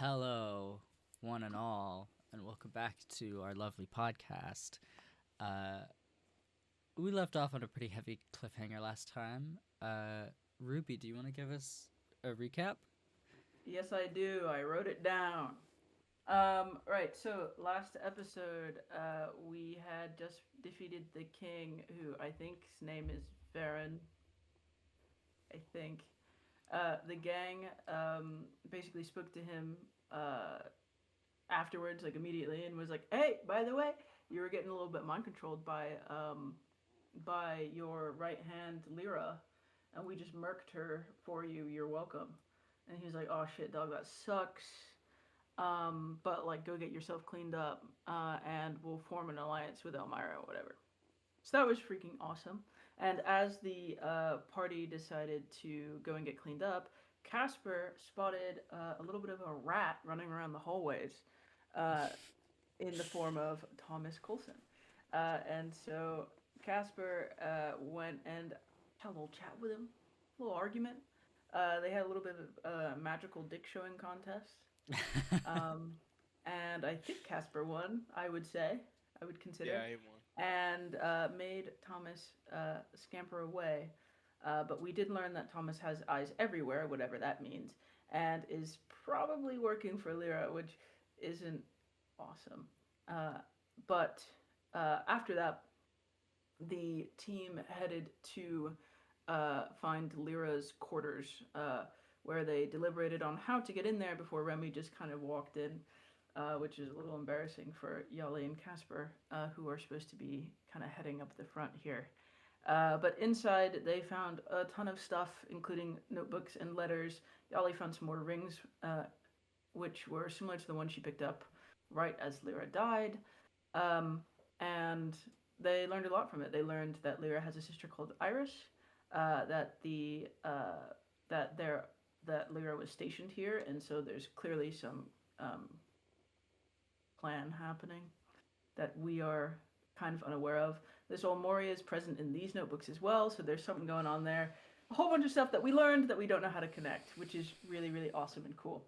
Hello, one and all, and welcome back to our lovely podcast. Uh, we left off on a pretty heavy cliffhanger last time. Ruby, do you want to give us a recap? Yes, I do. I wrote it down. Right, so last episode, we had just defeated the king, who I think his name is Varen. I think. The gang basically spoke to him afterwards, like immediately, and was like, "Hey, by the way, you were getting a little bit mind controlled by your right hand Lyra, and we just murked her for you. You're welcome." And he was like, "Oh shit, dog, that sucks. But like, go get yourself cleaned up, and we'll form an alliance with Elmira or whatever." So that was freaking awesome. And as the party decided to go and get cleaned up, Caspar spotted a little bit of a rat running around the hallways uh, in the form of Thomas Kulson. And so Caspar went and had a little chat with him, a little argument. They had a little bit of a magical dick showing contest. Um, and I think Caspar won, I would say, I would Yeah, consider, I won. and made Thomas scamper away. But we did learn that Thomas has eyes everywhere, whatever that means, and is probably working for Lyra, which isn't awesome. Uh, but after that, the team headed to find Lyra's quarters, where they deliberated on how to get in there before Remy just kind of walked in, which is a little embarrassing for Yahli and Caspar, who are supposed to be kind of heading up the front here. But inside, they found a ton of stuff, including notebooks and letters. Yahli found some more rings, which were similar to the one she picked up right as Lyra died. Um, and they learned a lot from it. They learned that Lyra has a sister called Iris, that the that there that Lyra was stationed here, and so there's clearly some plan happening that we are kind of unaware of. This old Moria is present in these notebooks as well, so there's something going on there. A whole bunch of stuff that we learned that we don't know how to connect, which is really, really awesome and cool.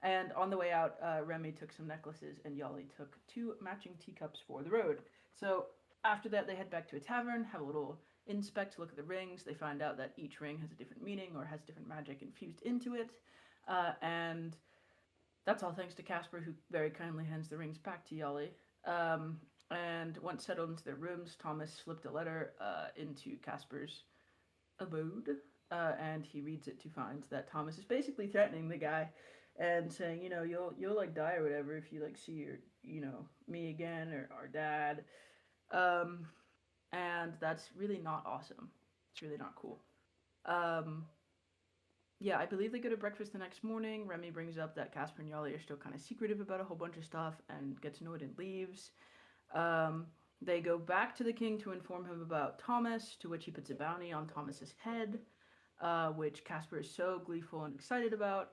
And on the way out, Remy took some necklaces, and Yali took two matching teacups for the road. So after that, they head back to a tavern, have a little inspect, look at the rings. They find out that each ring has a different meaning or has different magic infused into it. And that's all thanks to Caspar, who very kindly hands the rings back to Yali. And once settled into their rooms, Thomas slipped a letter into Caspar's abode, and he reads it to find that Thomas is basically threatening the guy and saying, you'll like die or whatever if you like see your, me again or our dad. Um, and that's really not awesome. It's really not cool. Um, yeah, I believe they go to breakfast the next morning. Remy brings up that Casper and Yali are still kind of secretive about a whole bunch of stuff and gets annoyed and leaves. They go back to the king to inform him about Thomas, to which he puts a bounty on Thomas's head, which Casper is so gleeful and excited about.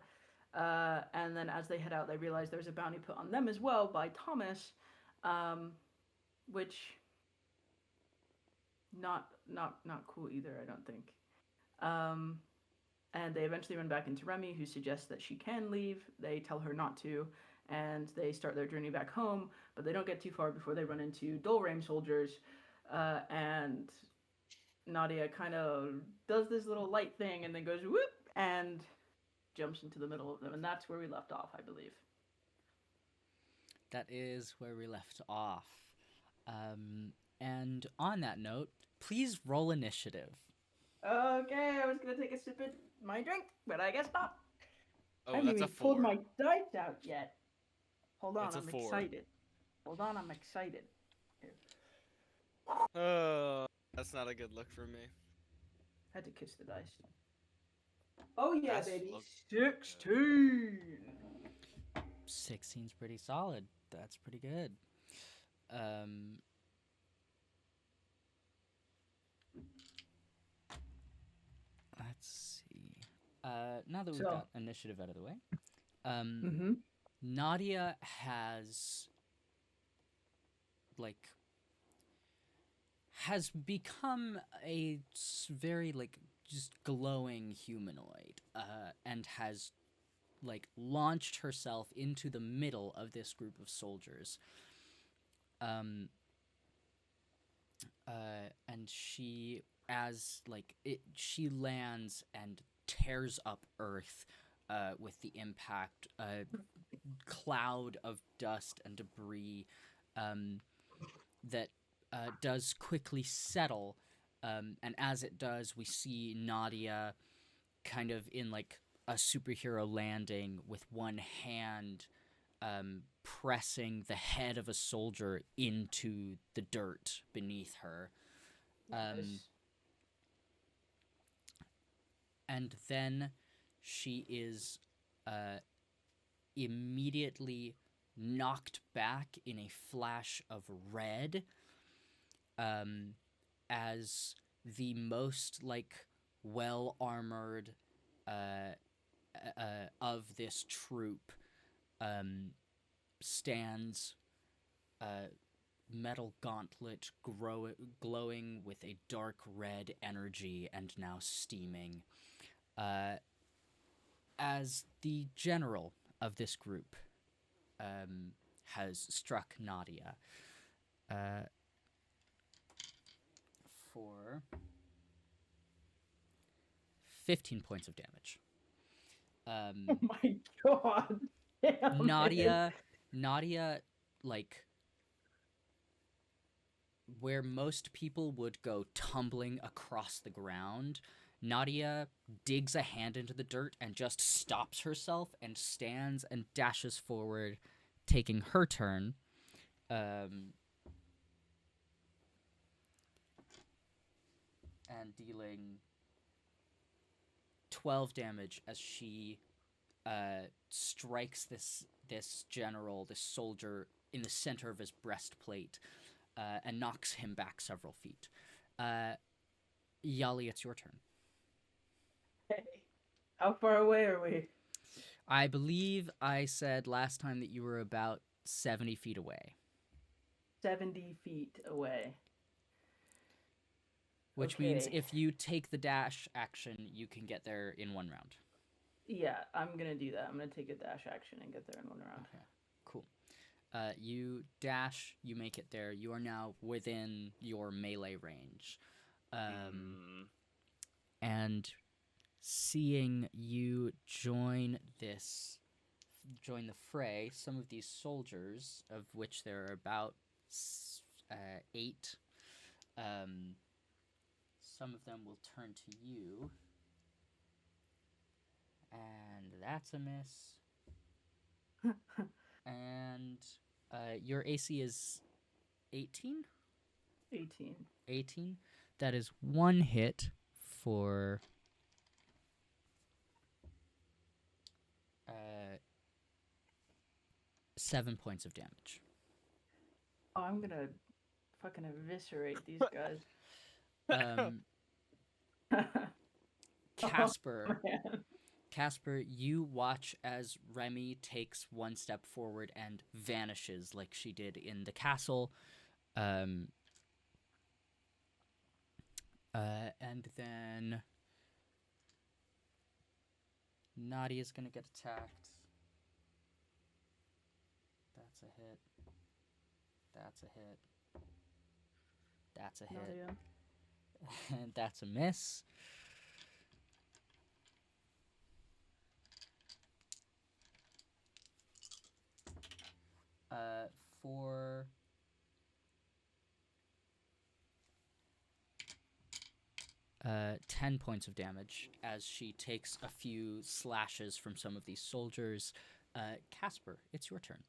And then as they head out, they realize there's a bounty put on them as well by Thomas, which not cool either, I don't think. Um, and they eventually run back into Remy, who suggests that she can leave. They tell her not to, and they start their journey back home. But they don't get too far before they run into Dolraim soldiers, and Nadia kind of does this little light thing and then goes whoop and jumps into the middle of them, and that's where we left off, I believe. That is where we left off. And on that note, please roll initiative. Okay, I was gonna take a sip of my drink, but I guess not. I Oh, haven't that's a even pulled four. my dice out yet. Hold on, That's a I'm four. excited. Hold on, I'm excited. Here. That's not a good look for me. Had to kiss the dice. Oh yeah, That's baby. look. 16. 16's pretty solid. That's pretty good. Um, let's see. Now that we've So, got initiative out of the way, um, mm-hmm. Nadia has like has become a very like just glowing humanoid, and has like launched herself into the middle of this group of soldiers. And she she lands and tears up earth with the impact. Cloud of dust and debris that does quickly settle, and as it does, we see Nadia kind of in like a superhero landing with one hand pressing the head of a soldier into the dirt beneath her. Nice. And then she is immediately knocked back in a flash of red, as the most like well-armored of this troop stands, metal gauntlet glowing with a dark red energy and now steaming, as the general of this group has struck Nadia for 15 points of damage. Oh my god. Damn Nadia, like, where most people would go tumbling across the ground, Nadia digs a hand into the dirt and just stops herself and stands and dashes forward, taking her turn. And dealing 12 damage as she strikes this general, this soldier, in the center of his breastplate, and knocks him back several feet. Yahli, it's your turn. Hey, how far away are we? I believe I said last time that you were about 70 feet away. 70 feet away. Which means if you take the dash action, you can get there in one round. Yeah, I'm going to do that. I'm going to take a dash action and get there in one round. Okay, cool. You dash, you make it there. You are now within your melee range. And seeing you join the fray, some of these soldiers, of which there are about 8, some of them will turn to you. And that's a miss. And your AC is 18? 18. 18. That is one hit for 7 points of damage. Oh, I'm going to fucking eviscerate these guys. Caspar, Oh, Caspar, you watch as Remi takes one step forward and vanishes like she did in the castle. And then Nadia's gonna get attacked. That's a hit. That's a hit. That's a hit. Nadia. And that's a miss. For 10 points of damage as she takes a few slashes from some of these soldiers. Caspar, it's your turn.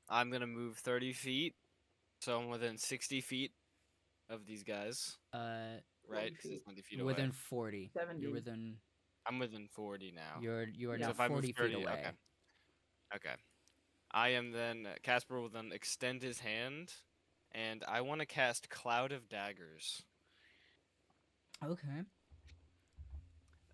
I'm gonna move 30 feet, so I'm within 60 feet of these guys. Right? 'Cause it's 90 feet Within away. 40. 70. You're within. I'm within 40 now. You are Yeah. now So if I move 40 30, feet away. Okay. I am then. Caspar will then extend his hand, and I want to cast Cloud of Daggers. Okay.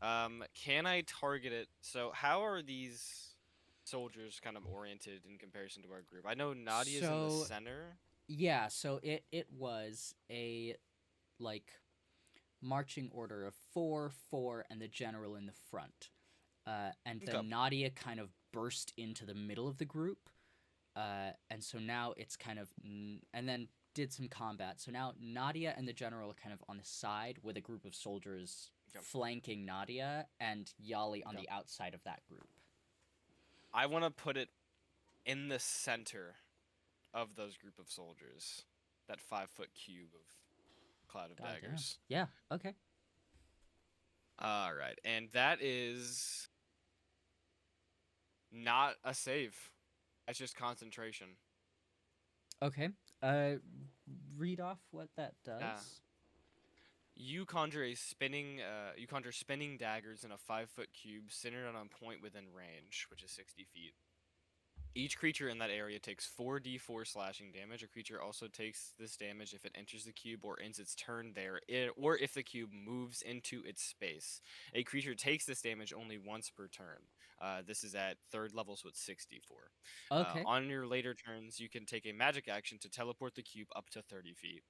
Can I target it? So how are these soldiers kind of oriented in comparison to our group? I know Nadia's in the So- center. Yeah, so it was a like marching order of 4, 4, and the general in the front. and then Nadia kind of burst into the middle of the group, and so now it's kind of and then did some combat. So now Nadia and the general are kind of on the side with a group of soldiers flanking Nadia, and Yahli on the outside of that group. I want to put it in the center of those group of soldiers. That 5-foot cube of cloud of daggers. Yeah, okay. Alright, and that is not a save. That's just concentration. Okay. Read off what that does. You conjure spinning daggers in a 5-foot cube centered on a point within range, which is 60 feet. Each creature in that area takes 4d4 slashing damage. A creature also takes this damage if it enters the cube or ends its turn there, or if the cube moves into its space. A creature takes this damage only once per turn. This is at 3rd level, so it's 64. Okay. On your later turns, you can take a magic action to teleport the cube up to 30 feet.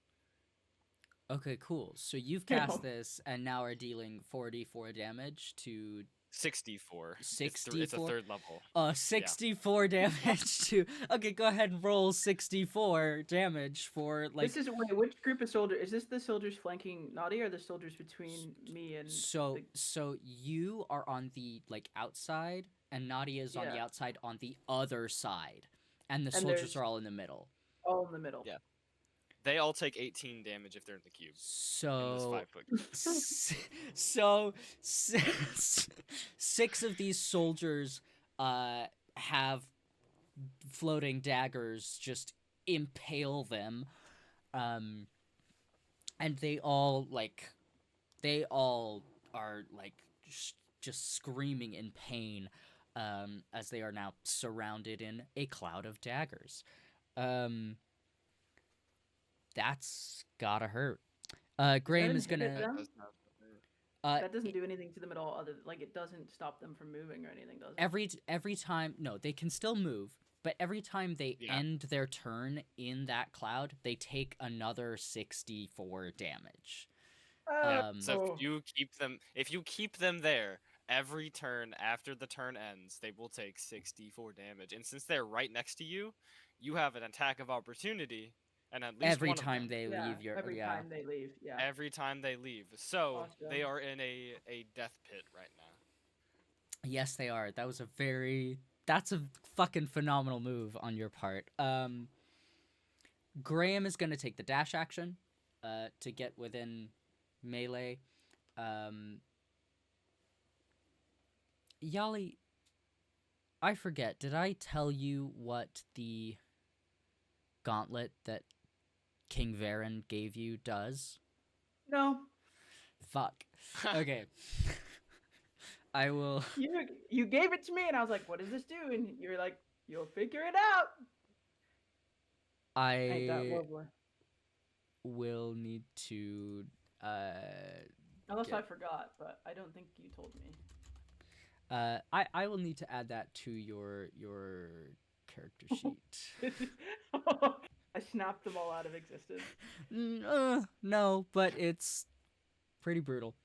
Okay, cool. So you've cast this and now are dealing 4d4 damage to 64. 64? It's a 3rd level. 64 damage to... Okay, go ahead and roll 64 damage for, like... This is... Wait, which group of soldiers... Is this the soldiers flanking Nadia or the soldiers between me and... So you are on the, like, outside, and Nadia is on the outside on the other side. And the soldiers are all in the middle. All in the middle. Yeah. They all take 18 damage if they're in the cube. So, so 6 of these soldiers have floating daggers just impale them, and they all are like just screaming in pain, as they are now surrounded in a cloud of daggers. That's gotta hurt. Graham is gonna... that doesn't do anything to them at all, other like it doesn't stop them from moving or anything, does it? Every time... No, they can still move, but every time they end their turn in that cloud, they take another 64 damage. So if you keep them there, every turn after the turn ends, they will take 64 damage. And since they're right next to you, you have an attack of opportunity. And at least every time they leave every time they leave, Every time they leave. So awesome. They are in a death pit right now. Yes, they are. That's a fucking phenomenal move on your part. Graham is gonna take the dash action to get within melee. Yahli, I forget, did I tell you what the gauntlet that King Varen gave you does? No. Fuck. Okay. I will... You gave it to me, and I was like, what does this do? And you're like, you'll figure it out. I will need to... Unless I forgot, but I don't think you told me. I will need to add that to your character sheet. I snapped them all out of existence. No, but it's pretty brutal.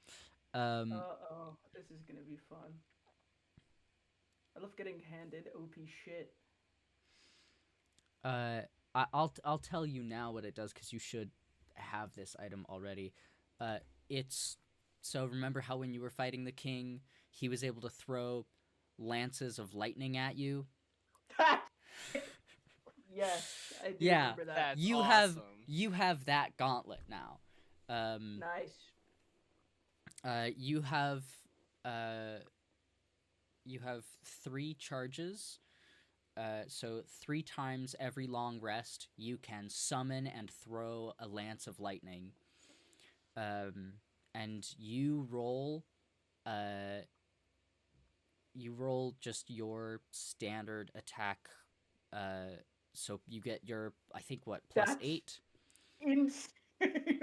This is gonna be fun. I love getting handed OP shit. I'll tell you now what it does, because you should have this item already. So remember how when you were fighting the king, he was able to throw lances of lightning at you? Yes, I do remember that. That's you awesome. You have that gauntlet now. Nice. You have 3 charges. So 3 times every long rest, you can summon and throw a lance of lightning. And you roll just your standard attack. So you get your, I think, what, +8? Insane.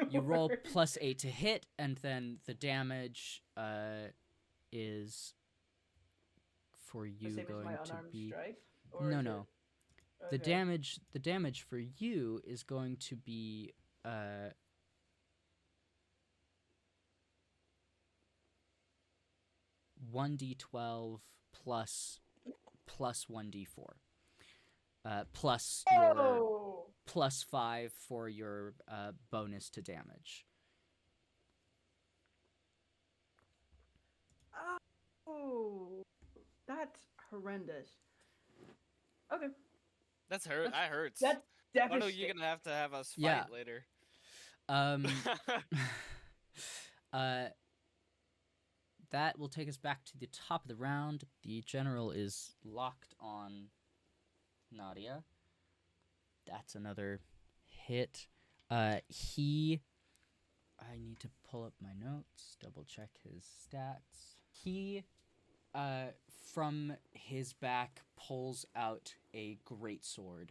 You roll +8 to hit, and then the damage is for you going to be... Strike, no. Okay. The damage for you is going to be 1d8 1d12 plus 1d4. Plus your Oh! plus 5 for your bonus to damage. Oh, that's horrendous. Okay, That hurts. that's Oh no, devastating. you're gonna have to have us fight Yeah. later. That will take us back to the top of the round. The general is locked on Nadia. That's another hit. I need to pull up my notes, double check his stats. He, from his back, pulls out a greatsword,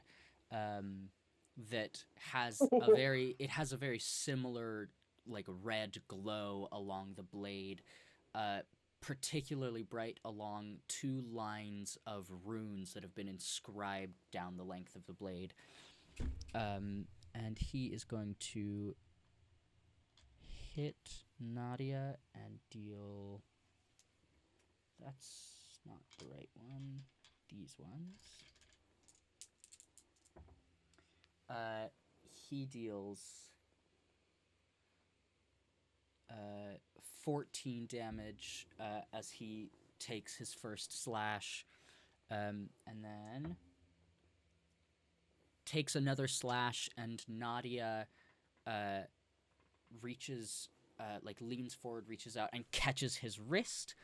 that has a very similar, like, red glow along the blade, particularly bright along 2 lines of runes that have been inscribed down the length of the blade. And he is going to hit Nadia and deal... That's not the right one. These ones. He deals 14 damage as he takes his first slash, and then takes another slash, and Nadia reaches, leans forward, reaches out, and catches his wrist.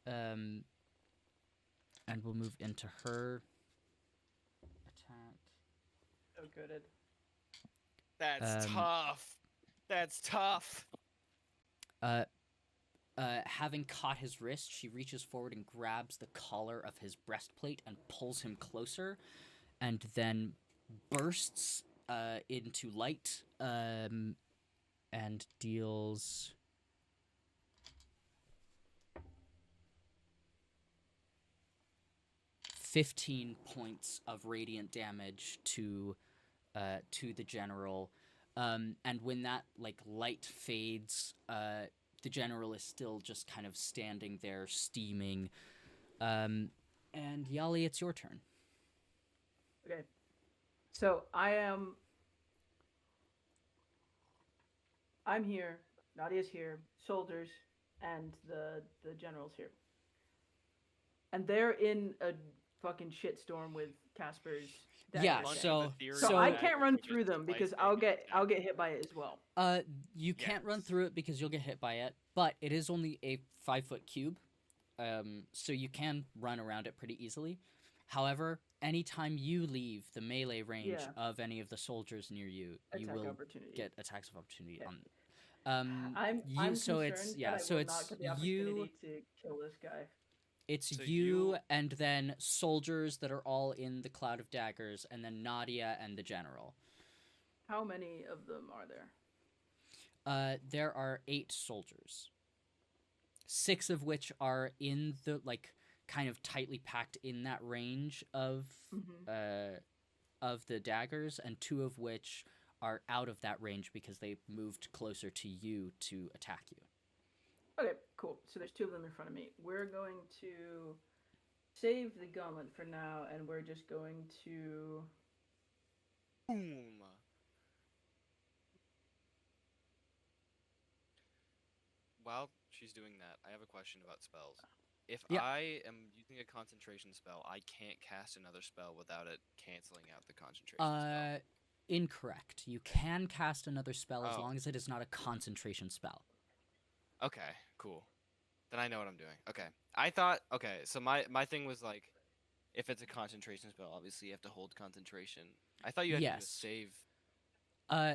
And we'll move into her attack. So good. That's tough. That's tough. Having caught his wrist, she reaches forward and grabs the collar of his breastplate and pulls him closer, and then bursts into light, and deals 15 points of radiant damage to the general. And when that light fades, the general is still just kind of standing there steaming. And Yahli, it's your turn. Okay. So I'm here, Nadia's here, soldiers, and the general's here. And they're in a fucking shitstorm with Caspar's daggers. Yeah, so so I can't run through them because I'll get hit by it as well. You can't run through it because you'll get hit by it, but it is only a 5-foot cube, so you can run around it pretty easily. However, anytime you leave the melee range of any of the soldiers near you, you will get attacks of opportunity on. I'm so concerned it's that I will so it's not get the opportunity to kill this guy. It's So you and then soldiers that are all in the cloud of daggers, and then Nadia and the general. How many of them are there? There are 8 soldiers. 6 of which are in the kind of tightly packed in that range of the daggers, and 2 of which are out of that range because they moved closer to you to attack you. Okay, cool. So there's 2 of them in front of me. We're going to save the gauntlet for now, and we're just going to... Boom. While she's doing that, I have a question about spells. If I am using a concentration spell, I can't cast another spell without it canceling out the concentration spell. Incorrect. You can cast another spell as long as it is not a concentration spell. Okay, cool. Then I know what I'm doing. Okay. I thought, so my thing was if it's a concentration spell, obviously you have to hold concentration. I thought you had to do a save.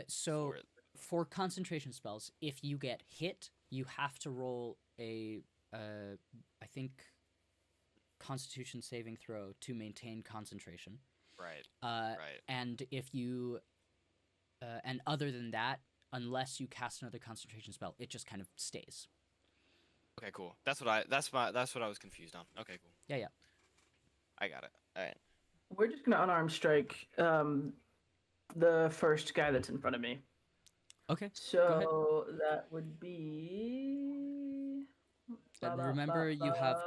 So for concentration spells, if you get hit, you have to roll a, I think, Constitution saving throw to maintain concentration. Right. Right. And if you, and other than that, unless you cast another concentration spell, it just kind of stays. Okay, cool. That's what I was confused on. Okay, cool. Yeah. I got it. All right. We're just gonna unarmed strike the first guy that's in front of me. Okay. So that would be And remember, you have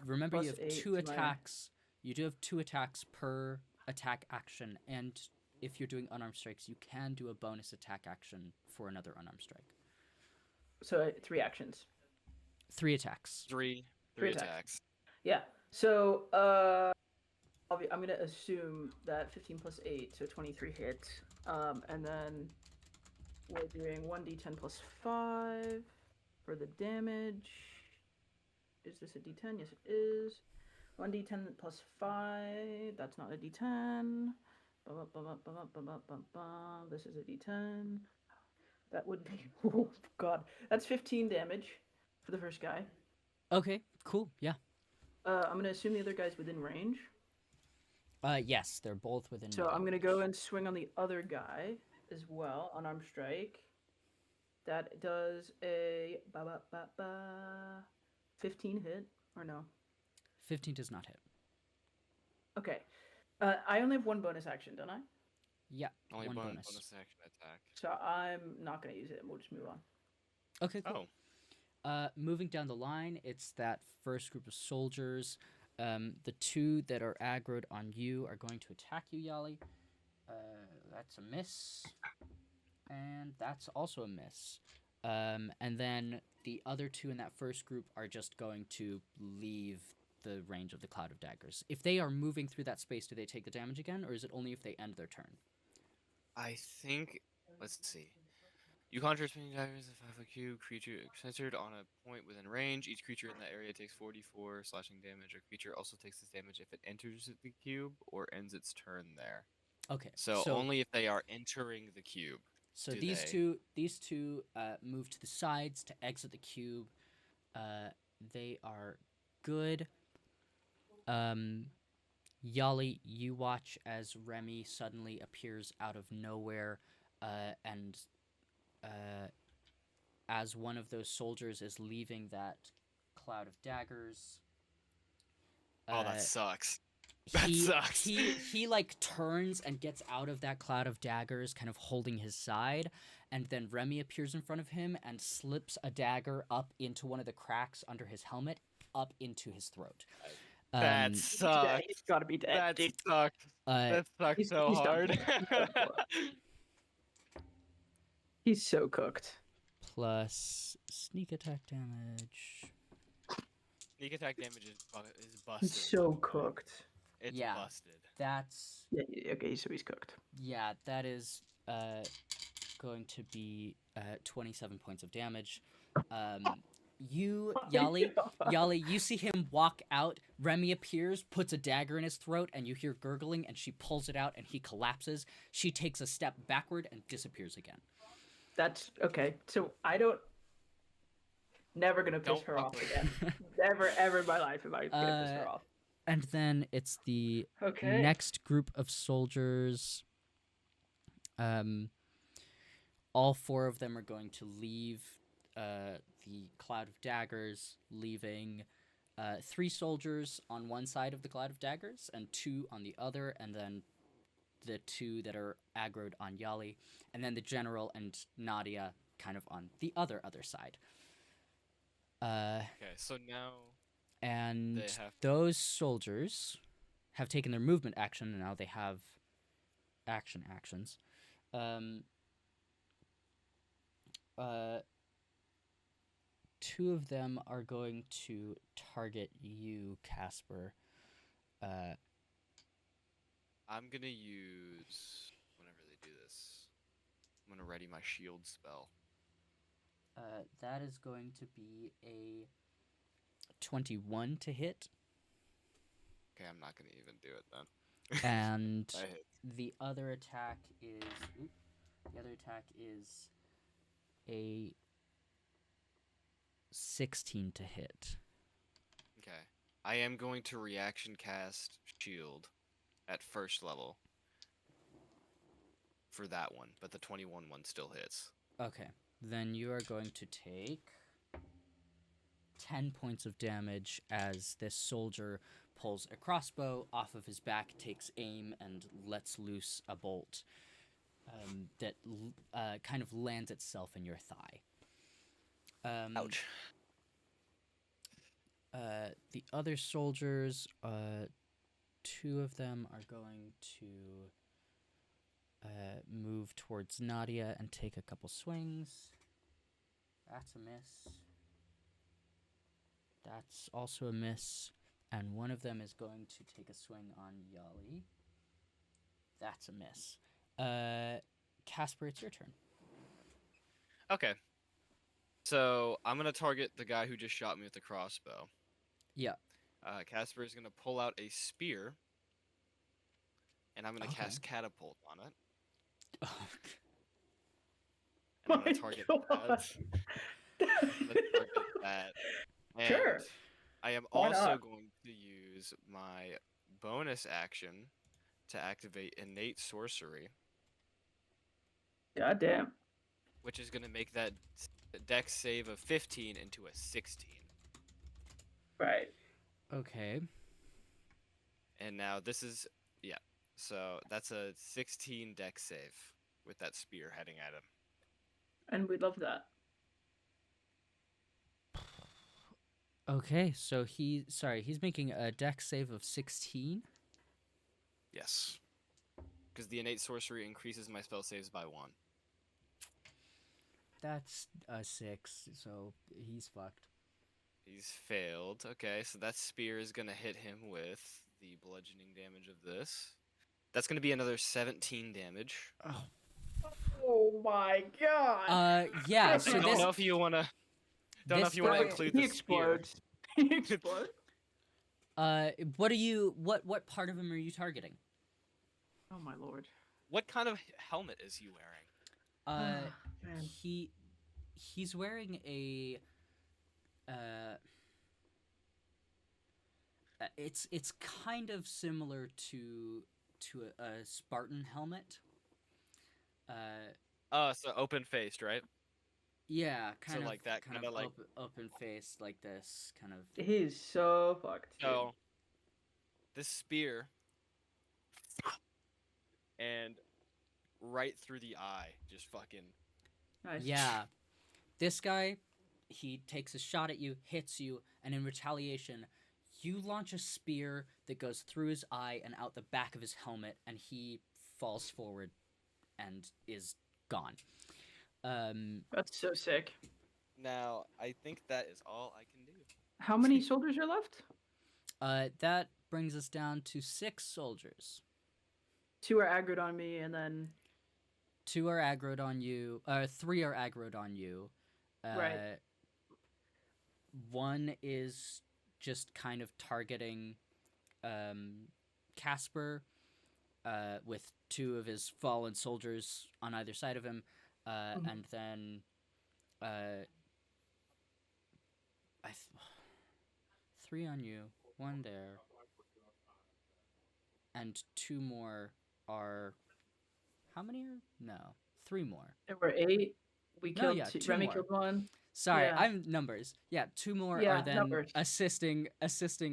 +8 two to my- attacks. You do have 2 attacks per attack action, and if you're doing unarmed strikes, you can do a bonus attack action for another unarmed strike. So 3 actions. 3 attacks. Three attacks. attacks. Yeah. So I'm gonna assume that 15 plus 8, so 23 hits. And then we're doing 1d10 plus 5 for the damage. Is this a d10? Yes, it is. 1d10 plus 5. That's not a d10. This is a d10. That would be... Oh, God. That's 15 damage for the first guy. Okay, cool, yeah. I'm going to assume the other guy's within range. Yes, they're both within So melee I'm going to range. go and swing on the other guy as well, unarmed strike. That does a 15 hit, or no? 15 does not hit. Okay. I only have 1 bonus action, don't I? Yeah, Only one bonus bonus. action attack. So I'm not going to use it, and we'll just move on. Okay, cool. Oh. Moving down the line, it's that first group of soldiers. The 2 that are aggroed on you are going to attack you, Yahli. That's a miss. And that's also a miss. And then the other 2 in that first group are just going to leave the range of the Cloud of Daggers. If they are moving through that space, do they take the damage again, or is it only if they end their turn? I think. Let's see. You conjure spinning daggers of 5 cube creature centered on a point within range. Each creature in that area takes 44 slashing damage. A creature also takes this damage if it enters the cube or ends its turn there. Okay. So only if they are entering the cube. So do these they- two move to the sides to exit the cube. They are good. Yahli, you watch as Remi suddenly appears out of nowhere, and as one of those soldiers is leaving that Cloud of Daggers. Oh, that sucks. That sucks. He like turns and gets out of that Cloud of Daggers, kind of holding his side, and then Remi appears in front of him and slips a dagger up into one of the cracks under his helmet, up into his throat. That sucks. He's got to be dead. That dude. sucks. That sucks he's so done hard. for. He's so cooked. Plus sneak attack damage. Sneak attack damage is busted. He's so cooked. It's Yeah. busted. That's Yeah, okay, so he's cooked. yeah. That is going to be 27 points of damage. You, Yahli, you see him walk out. Remi appears, puts a dagger in his throat, and you hear gurgling, and she pulls it out, and he collapses. She takes a step backward and disappears again. That's okay. So I don't. Never gonna piss her off again. Never, ever in my life am I gonna piss her off. And then it's the Okay. next group of soldiers. All 4 of them are going to leave the Cloud of Daggers, leaving 3 soldiers on one side of the Cloud of Daggers and 2 on the other, and then the 2 that are aggroed on Yahli, and then the general and Nadia kind of on the other side. Okay, so now And they have those soldiers have taken their movement action, and now they have actions. Two of them are going to target you, Caspar. I'm gonna use whenever they do this. I'm gonna ready my shield spell. That is going to be a 21 to hit, Okay, I'm not gonna even do it then. and I hit. the other attack is a 16 to hit. Okay. I am going to reaction cast shield at first level for that one, but the 21 one still hits. Okay, then you are going to take 10 points of damage as this soldier pulls a crossbow off of his back, takes aim, and lets loose a bolt that kind of lands itself in your thigh. Ouch. The other soldiers, 2 of them are going to move towards Nadia and take a couple swings. That's a miss. That's also a miss. And one of them is going to take a swing on Yahli. That's a miss. Caspar, it's your turn. Okay. So I'm gonna target the guy who just shot me with the crossbow. Yeah. Caspar is gonna pull out a spear, and I'm gonna Okay. cast catapult on it. Oh, And I'm gonna target that. I'm gonna target that. And Sure. I am Why also not? going to use my bonus action to activate innate sorcery, God damn. which is gonna make that dex save of 15 into a 16. Right. okay. And now this is so that's a 16 dex save with that spear heading at him. And we love that. Okay, so he's making a dex save of 16. Yes. Because the innate sorcery increases my spell saves by 1. That's a 6, so he's fucked. He's failed. Okay, so that spear is going to hit him with the bludgeoning damage of this. That's going to be another 17 damage. Oh my god. Yeah, I so don't this know if you want to this include he the spear. explodes. He explodes. what part of him are you targeting? Oh my lord. What kind of helmet is he wearing? Man. He's wearing a it's kind of similar to a Spartan helmet. So open-faced, right? Yeah, kind So of like that, kind kinda of like- open faced like this, kind of. He's so fucked. Dude. So this spear and right through the eye, just fucking. Nice. Yeah. This guy, he takes a shot at you, hits you, and in retaliation, you launch a spear that goes through his eye and out the back of his helmet, and he falls forward and is gone. That's so sick. Now, I think that is all I can do. How many soldiers are left? That brings us down to 6 soldiers. 2 are aggroed on me, and then 2 are aggroed on you. 3 are aggroed on you. Right. 1 is just kind of targeting Caspar with 2 of his fallen soldiers on either side of him, and then 3 on you, 1 there, and 2 more are. How many are? No, 3 more. there were 8. We No, killed yeah, 2. 2 Remy more. killed 1. Sorry, Yeah. I'm numbers. Yeah, 2 more Yeah, are then numbers. assisting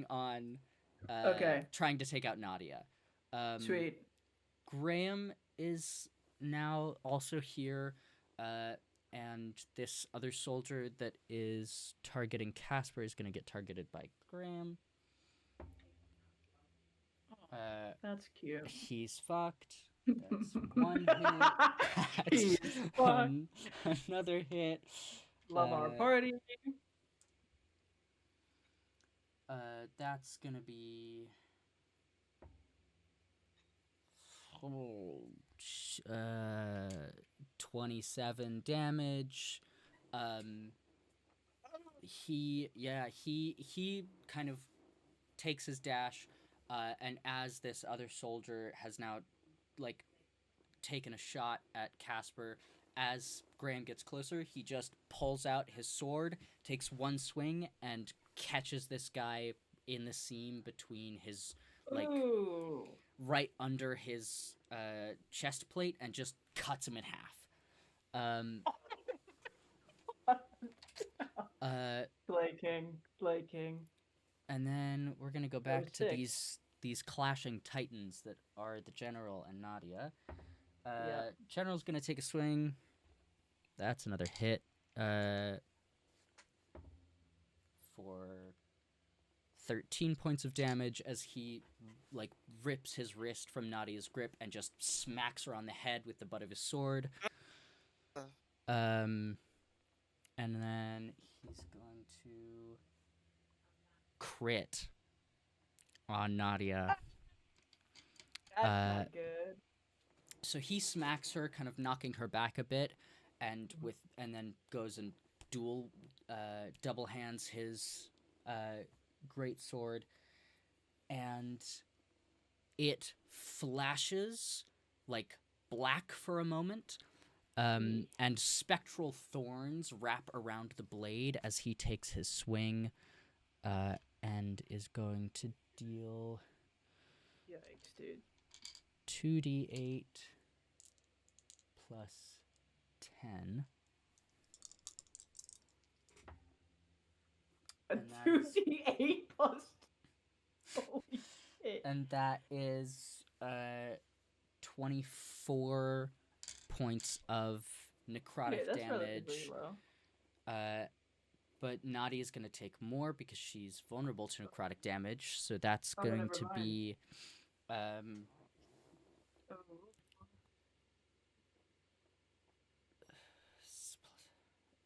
on Okay. trying to take out Nadia. Sweet. Grayham is now also here, and this other soldier that is targeting Caspar is going to get targeted by Graham. That's cute. He's fucked. That's 1 hit. He's That's another hit. Love our party. That's gonna be 27 damage. He kind of takes his dash, and as this other soldier has now like taken a shot at Caspar, as Graham gets closer, he just pulls out his sword, takes 1 swing, and catches this guy in the seam between his, like, Ooh. right under his chest plate, and just cuts him in half. Play King. And then we're gonna go back to 6. these clashing titans that are the general and Nadia. Yeah. General's gonna take a swing. That's another hit. For 13 points of damage as he like rips his wrist from Nadia's grip and just smacks her on the head with the butt of his sword. And then he's going to crit on Nadia. That's not good. So he smacks her, kind of knocking her back a bit, and then goes and double hands his great sword, and it flashes like black for a moment, and spectral thorns wrap around the blade as he takes his swing, and is going to deal. Yikes, dude. 2d8 plus 10. A And that is- 2d8 plus. Holy shit. And that is 24 points of necrotic that's damage. relatively low. But Nadia's going to take more because she's vulnerable to necrotic damage. So that's Oh, going never to mind. be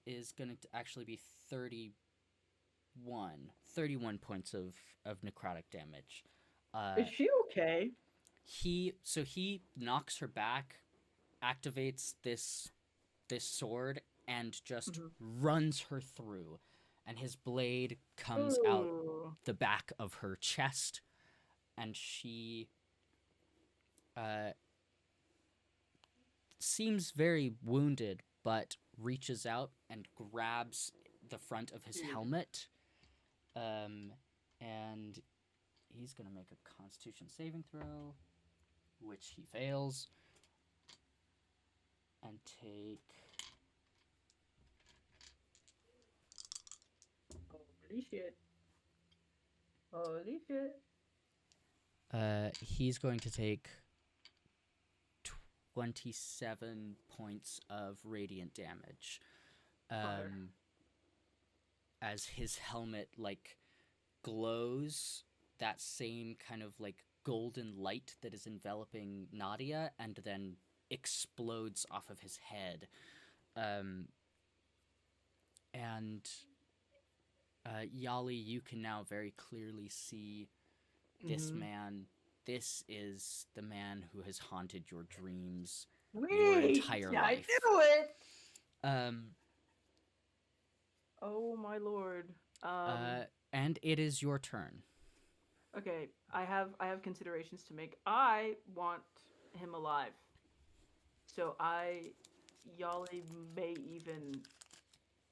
is going to actually be 31 points of necrotic damage. Is she okay? He knocks her back, activates this sword, and just runs her through, and his blade comes out the back of her chest, and she seems very wounded, but reaches out and grabs the front of his helmet, and he's gonna make a Constitution saving throw, which he fails, and take Holy shit. he's going to take 27 points of radiant damage, as his helmet like glows that same kind of like golden light that is enveloping Nadia, and then explodes off of his head, and Yahli, you can now very clearly see this man. This is the man who has haunted your dreams your entire life. I knew it. Oh my lord. And it is your turn. Okay, I have considerations to make. I want him alive. So Yahli may even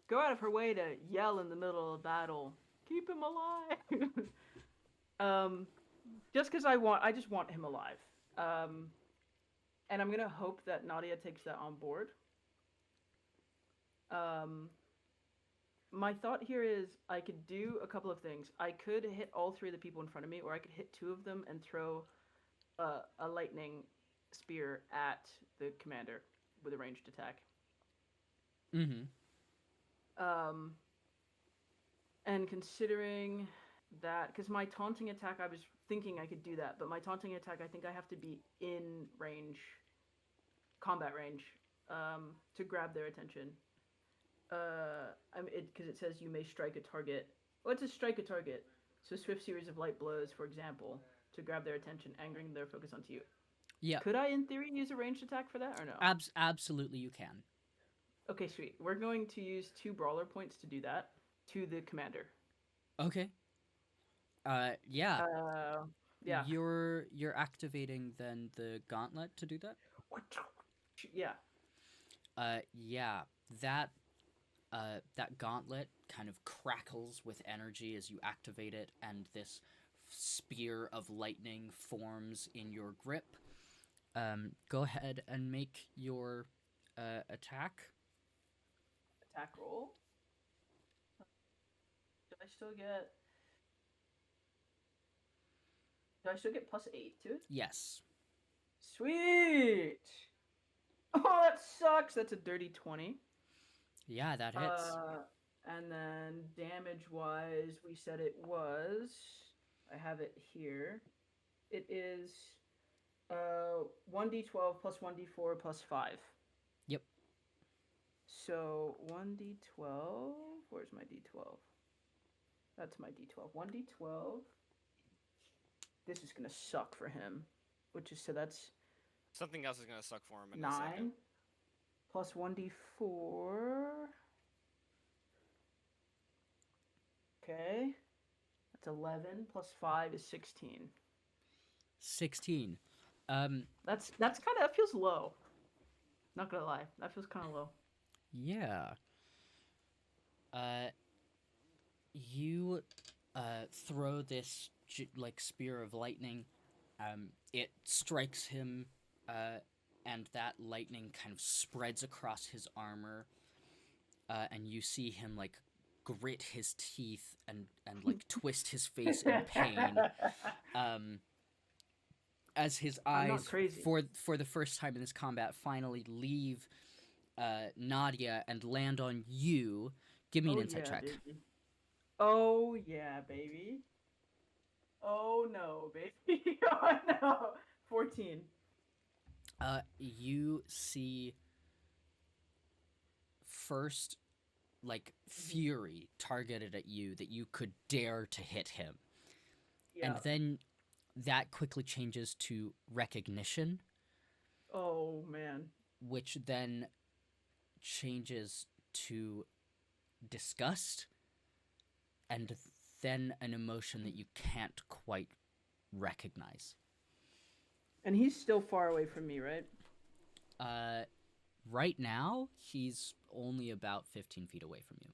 go out of her way to yell in the middle of battle, "Keep him alive!" Just because I just want him alive. And I'm gonna hope that Nadia takes that on board. My thought here is I could do a couple of things. I could hit all three of the people in front of me, or I could hit two of them and throw a lightning spear at the commander with a ranged attack. And considering that, because my taunting attack, I was thinking I could do that, but my taunting attack, I think I have to be in range, combat range, to grab their attention. Because it says you may strike a target. Well, it's a strike a target. So swift series of light blows, for example, to grab their attention, angering their focus onto you. Yeah. Could I, in theory, use a ranged attack for that, or no? Absolutely, you can. Okay, sweet. We're going to use 2 brawler points to do that to the commander. Okay. Yeah. Yeah. You're activating then the gauntlet to do that? Yeah. Yeah. That gauntlet kind of crackles with energy as you activate it, and this spear of lightning forms in your grip. Go ahead and make your attack. Attack roll. Do I still get +8 to it? Yes. Sweet! Oh, that sucks! That's a dirty 20. Yeah, that hits. And then damage-wise, we said it was... I have it here. It is 1d12 plus 1d4 plus 5. Yep. So 1d12... Where's my d12? That's my d12. 1d12. This is going to suck for him. So that's... Something else is gonna suck for him in 9 a second. plus 1d4. Okay. That's 11 plus 5 is 16. 16. That's kind of... That feels low. Not gonna lie. That feels kind of low. Yeah. You throw this spear of lightning. It strikes him, and that lightning kind of spreads across his armor. And you see him grit his teeth and twist his face in pain. As his eyes, for the first time in this combat, finally leave Nadia and land on you. Give me an insight check. Baby. Oh yeah, baby. Oh no, baby. Oh no. 14. You see first fury targeted at you that you could dare to hit him. Yeah. And then that quickly changes to recognition. Oh man. Which then changes to disgust, and then an emotion that you can't quite recognize. And he's still far away from me, right? Right now, he's only about 15 feet away from you.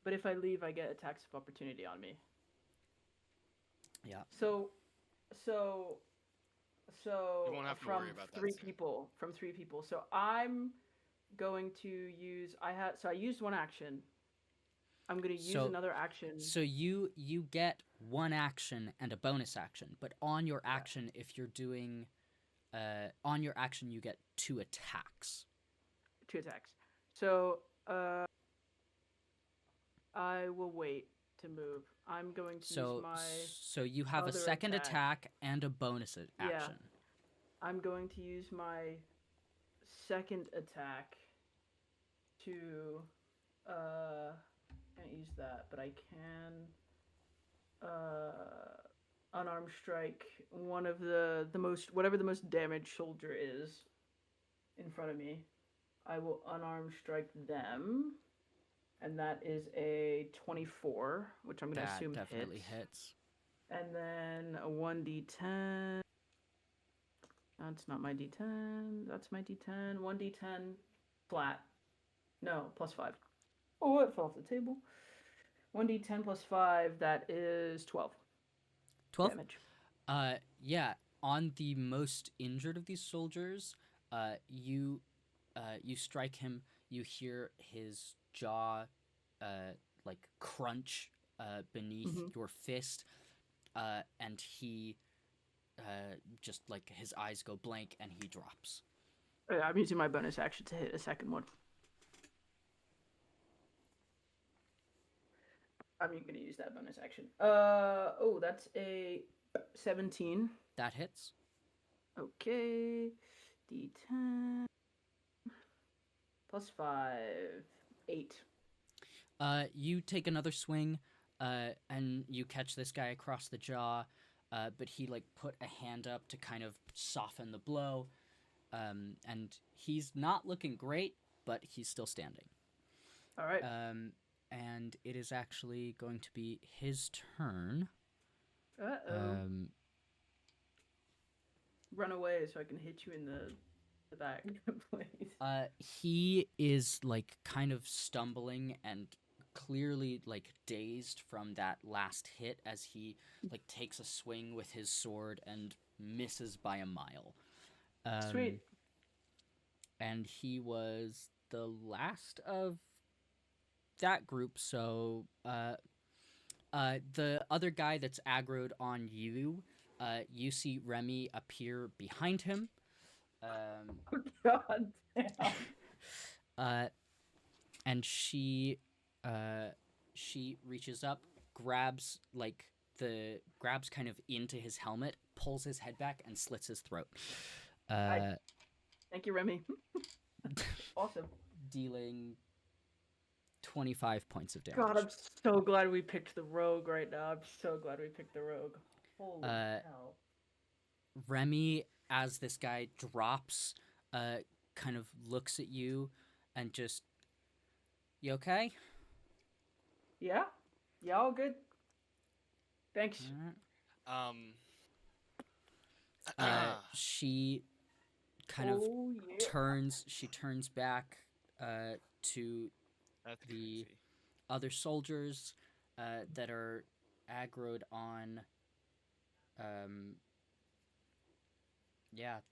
But if I leave, I get attacks of opportunity on me. Yeah. So You won't have to worry about that. From three people. So I'm going to use... I used one action. I'm going to use another action. So you get one action and a bonus action, but on your action, if you're doing... on your action, you get 2 attacks. 2 attacks. So I will wait to move. I'm going to use my... So you have a second attack and a bonus action. Yeah. I'm going to use my second attack to... can't use that, but I can unarmed strike one of whatever the most damaged soldier is in front of me. I will unarmed strike them, and that is a 24, which I'm going to assume definitely hits. And then a 1d10. That's not my d10. That's my d10. 1d10 flat. No, plus 5. Oh, it fell off the table. 1d10 plus 5, that is 12. 12? Damage. Yeah. On the most injured of these soldiers, you strike him, you hear his jaw crunch beneath your fist, and he just his eyes go blank and he drops. I'm using my bonus action to hit a second one. I'm going to use that bonus action. That's a 17. That hits. Okay. D10. Plus 5. 8. You take another swing, and you catch this guy across the jaw, but he put a hand up to kind of soften the blow, and he's not looking great, but he's still standing. All right. And it is actually going to be his turn. Run away so I can hit you in the back, please. He is kind of stumbling and clearly dazed from that last hit as he takes a swing with his sword and misses by a mile. Sweet. And he was the last of that group, so the other guy that's aggroed on you, you see Remi appear behind him. Oh, God damn. And she She reaches up, grabs grabs kind of into his helmet, pulls his head back, and slits his throat. Thank you, Remy. Awesome. Dealing 25 points of damage. God, I'm so glad we picked the rogue right now. I'm so glad we picked the rogue. Holy hell. Remy, as this guy drops, kind of looks at you and just, you okay? Yeah? Yeah, all good. Thanks. She kind of turns back to That's the crazy. other soldiers that are aggroed on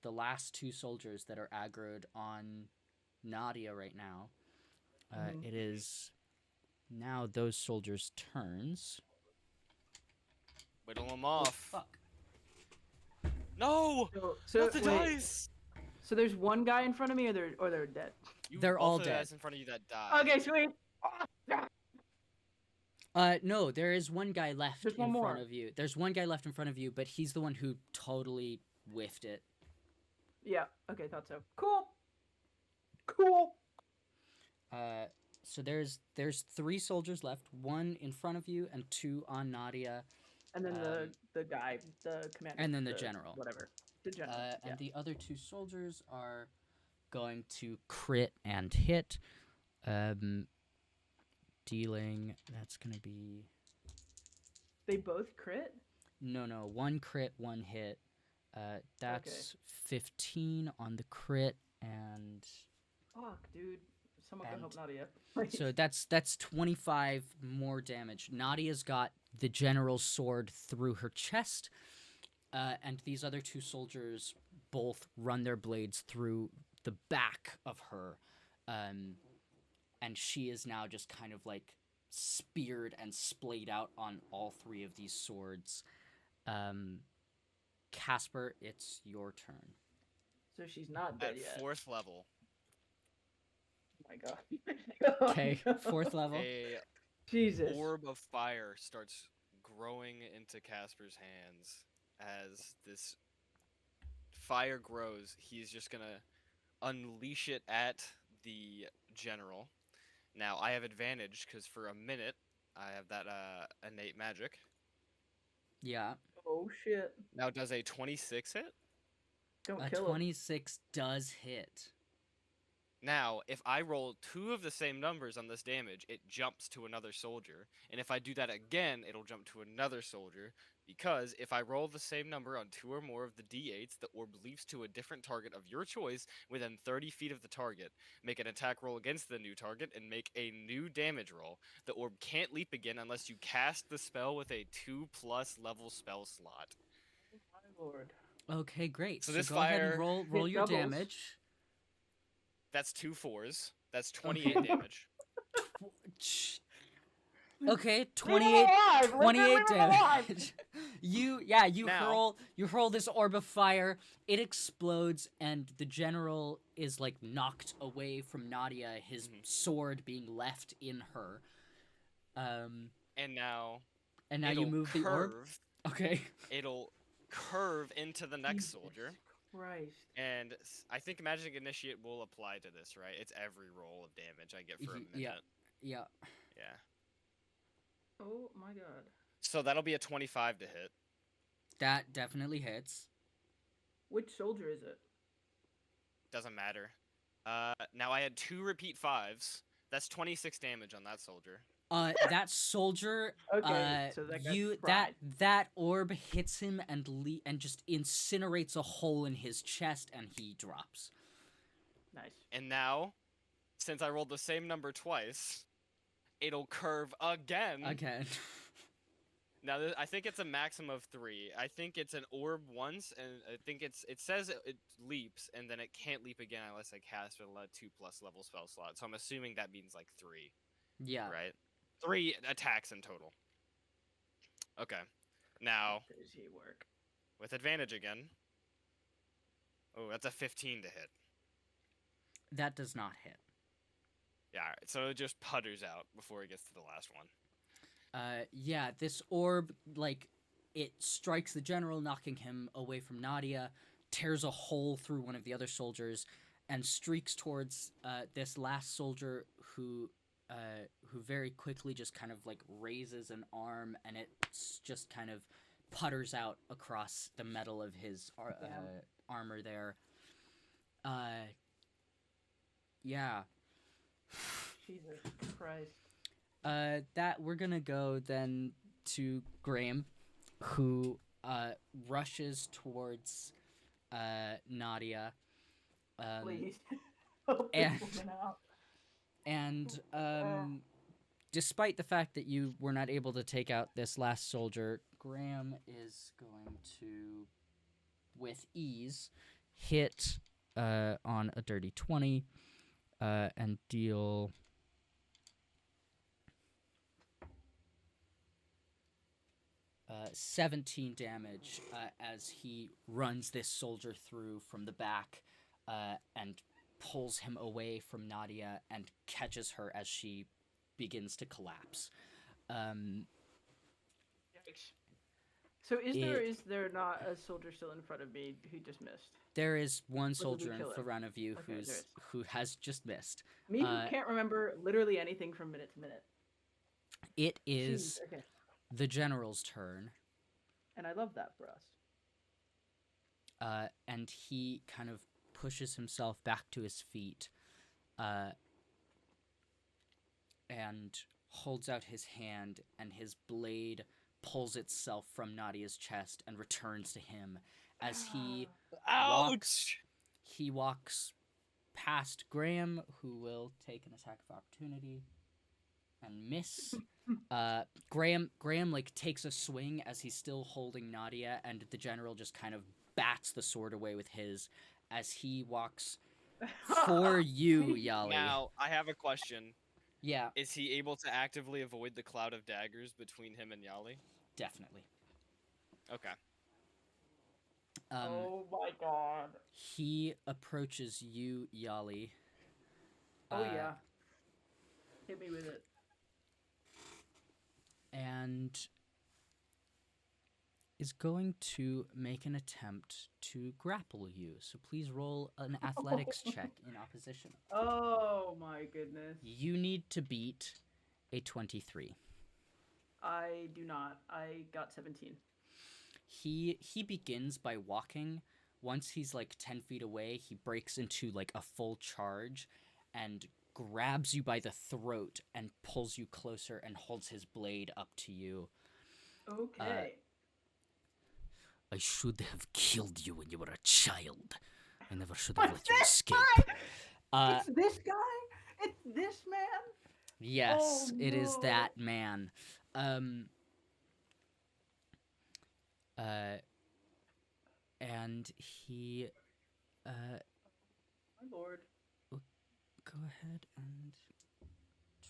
the last two soldiers that are aggroed on Nadia right now. It is now those soldiers' turns. Whittle them off. Oh, fuck. No! So Not the wait, dice! So there's one guy in front of me, or they're dead. They're all both of the dead. guys in front of you that died. Okay, sweet. No, there is one guy left There's in one more. front of you. There's one guy left in front of you, but he's the one who totally whiffed it. Yeah. Okay, thought so. Cool. So there's 3 soldiers left, 1 in front of you and 2 on Nadia. And then the guy, the commander. And then the general. Whatever. The general. And the other 2 soldiers are going to crit and hit. Dealing, that's going to be... They both crit? No, 1 crit, 1 hit. That's 15 on the crit, and... Fuck, dude. Someone go help Nadia. So that's 25 more damage. Nadia's got the general's sword through her chest, and these other 2 soldiers both run their blades through the back of her, and she is now just kind of like speared and splayed out on all 3 of these swords. Caspar, it's your turn. So she's not dead yet. At 4th level. Oh my god. Okay, 4th level. A Jesus. orb of fire starts growing into Caspar's hands. As this fire grows, he's just gonna unleash it at the general. Now, I have advantage, because for a minute, I have that innate magic. Yeah. Oh shit. Now, does a 26 hit? Don't A kill 26 does hit. Now, if I roll 2 of the same numbers on this damage, it jumps to another soldier. And if I do that again, it'll jump to another soldier. Because if I roll the same number on 2 or more of the d8s, the orb leaps to a different target of your choice within 30 feet of the target. Make an attack roll against the new target and make a new damage roll. The orb can't leap again unless you cast the spell with a 2+ level spell slot. Oh my lord. Okay, great. So So this go ahead fire and roll hit your doubles. damage. That's 2 4s. That's 28 damage. Okay, Leave him alive! 28 Leave him alive! damage. You Now- hurl this orb of fire. It explodes, and the general is like knocked away from Nadia, his sword being left in her. And now you it'll move the orb. curve. Okay. It'll curve into the next soldier. Christ. And I think Magic Initiate will apply to this, right? It's every roll of damage I get for a minute. Yeah. Yeah. Oh my god. So that'll be a 25 to hit. That definitely hits. Which soldier is it? Doesn't matter. Now I had 2 repeat 5s. That's 26 damage on that soldier. That soldier, Okay, so that guy's fried. that orb hits him and just incinerates a hole in his chest, and he drops. Nice. And now, since I rolled the same number twice, it'll curve again. Again. Now, I think it's a maximum of 3. I think it's an orb once, and I think it says it leaps, and then it can't leap again unless I cast a 2+ level spell slot. So I'm assuming that means like 3. Yeah. Right? 3 attacks in total. Okay. Now, Does he work? with advantage again. Oh, that's a 15 to hit. That does not hit. Yeah, alright, so it just putters out before it gets to the last one. Yeah, this orb, like, it strikes the general, knocking him away from Nadia, tears a hole through one of the other soldiers, and streaks towards this last soldier who very quickly just kind of like raises an arm, and it just kind of putters out across the metal of his armor there. Yeah. Jesus Christ. That we're gonna go then to Graham, who rushes towards Nadia. Please. And despite the fact that you were not able to take out this last soldier, Graham is going to, with ease, hit on a dirty 20 and deal 17 damage as he runs this soldier through from the back and pulls him away from Nadia and catches her as she begins to collapse. So is there not a soldier still in front of me who just missed? There is one soldier in front of you who has just missed. Me who can't remember literally anything from minute to minute. It is the general's turn. And I love that for us. And he kind of pushes himself back to his feet and holds out his hand, and his blade pulls itself from Nadia's chest and returns to him as he walks past Graham, who will take an attack of opportunity and miss. Graham like takes a swing as he's still holding Nadia, and the general just kind of bats the sword away with his as he walks for you, Yahli. Now, I have a question. Yeah. Is he able to actively avoid the cloud of daggers between him and Yahli? Definitely. Okay. Oh my god. He approaches you, Yahli. Oh yeah. Hit me with it. And is going to make an attempt to grapple you. So please roll an athletics check in opposition. Oh my goodness. You need to beat a 23. I do not. I got 17. He begins by walking. Once he's like 10 feet away, he breaks into like a full charge and grabs you by the throat and pulls you closer and holds his blade up to you. Okay. I should have killed you when you were a child. I never should have let you escape. It's this guy? It's this man? Yes, it is that man. And he my lord. Go ahead and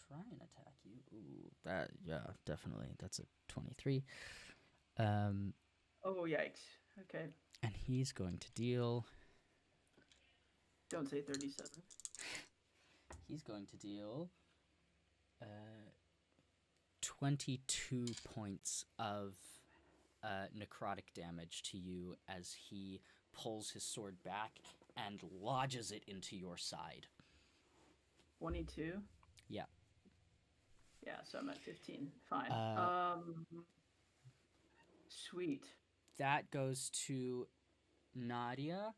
try and attack you. Ooh, that, yeah, definitely. That's a 23. Oh, yikes. Okay. And he's going to deal... Don't say 37. He's going to deal 22 points of necrotic damage to you as he pulls his sword back and lodges it into your side. 22? Yeah. Yeah, so I'm at 15. Fine. Sweet. That goes to Nadia,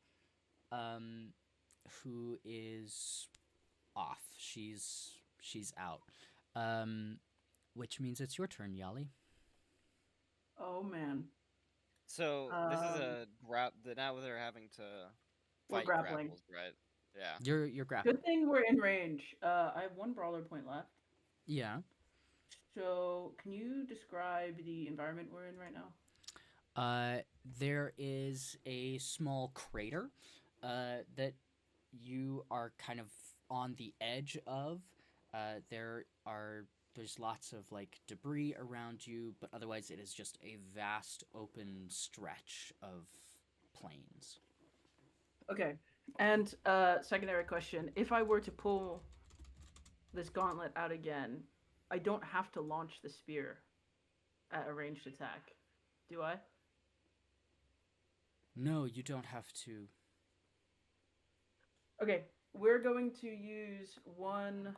who is off. She's out. Which means it's your turn, Yahli. Oh man. So this is a now they're having to fight grappling. grapples, right? Yeah. You're grappling. Good thing we're in range. I have one brawler point left. Yeah. So can you describe the environment we're in right now? There is a small crater that you are kind of on the edge of. There's lots of like debris around you, but otherwise it is just a vast open stretch of plains. Okay. And secondary question, if I were to pull this gauntlet out again, I don't have to launch the spear at a ranged attack, do I? No, you don't have to. Okay, we're going to use one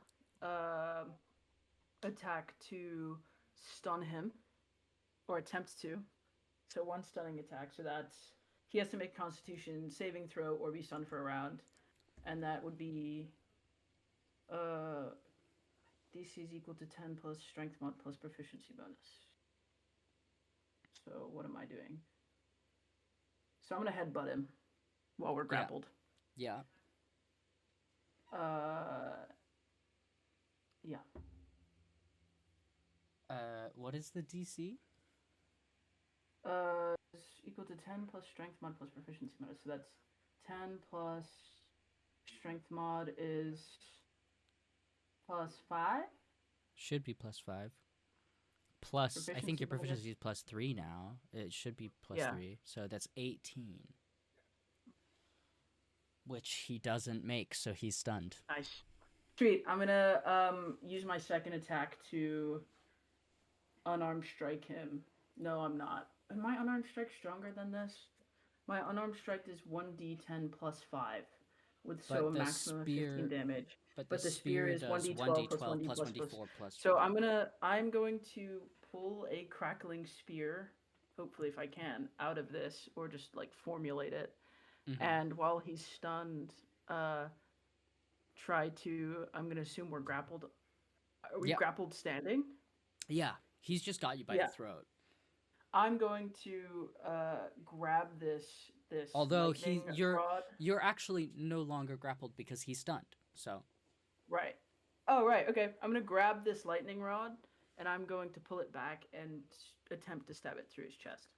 attack to stun him, or attempt to. So one stunning attack. So that's he has to make Constitution saving throw or be stunned for a round, and that would be DC is equal to 10 plus Strength mod plus Proficiency bonus. So what am I doing? So I'm gonna headbutt him while we're grappled. Yeah. Yeah. What is the DC? Is equal to 10 plus Strength mod plus Proficiency mod. So that's 10 plus Strength mod is plus 5? Should be plus 5. Plus, I think your bonus? proficiency is plus 3 now. It should be plus 3. So that's 18. Which he doesn't make, so he's stunned. Nice. Sweet. I'm gonna use my second attack to unarmed strike him. No, I'm not. Am my unarmed strike stronger than this? My unarmed strike is 1d10 plus 5, with a maximum of 15 damage. But the spear is 1d12 plus 1d4 plus 4. So I'm going to pull a crackling spear, hopefully if I can, out of this, or just like formulate it. Mm-hmm. And while he's stunned, try to. I'm gonna assume we're grappled. Are we grappled standing? Yeah, he's just got you by the throat. I'm going to grab this. Although you're actually no longer grappled because he's stunned. So. Right. Oh, right. Okay. I'm gonna grab this lightning rod, and I'm going to pull it back and attempt to stab it through his chest.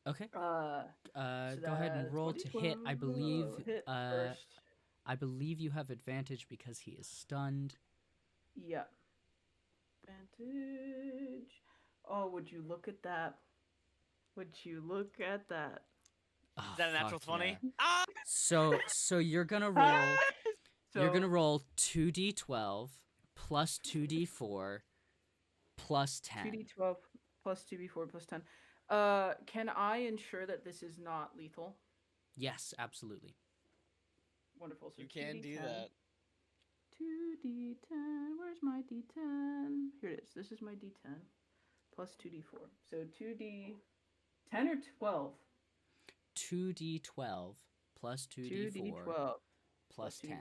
Okay. So go ahead and roll to hit. I believe. First. I believe you have advantage because he is stunned. Yeah. Advantage. Oh, would you look at that? Would you look at that? Oh, is that a natural 20? Yeah. Ah! So you're gonna roll. You're gonna roll 2d12 plus 2d4 plus 10. 2d12 plus 2d4 plus 10. Can I ensure that this is not lethal? Yes, absolutely. Wonderful. So you can 2d10, do that. 2d10. Where's my d10? Here it is. This is my d10 plus 2d4. So 2d10 or 12? 2d12 plus 2d4 plus 10.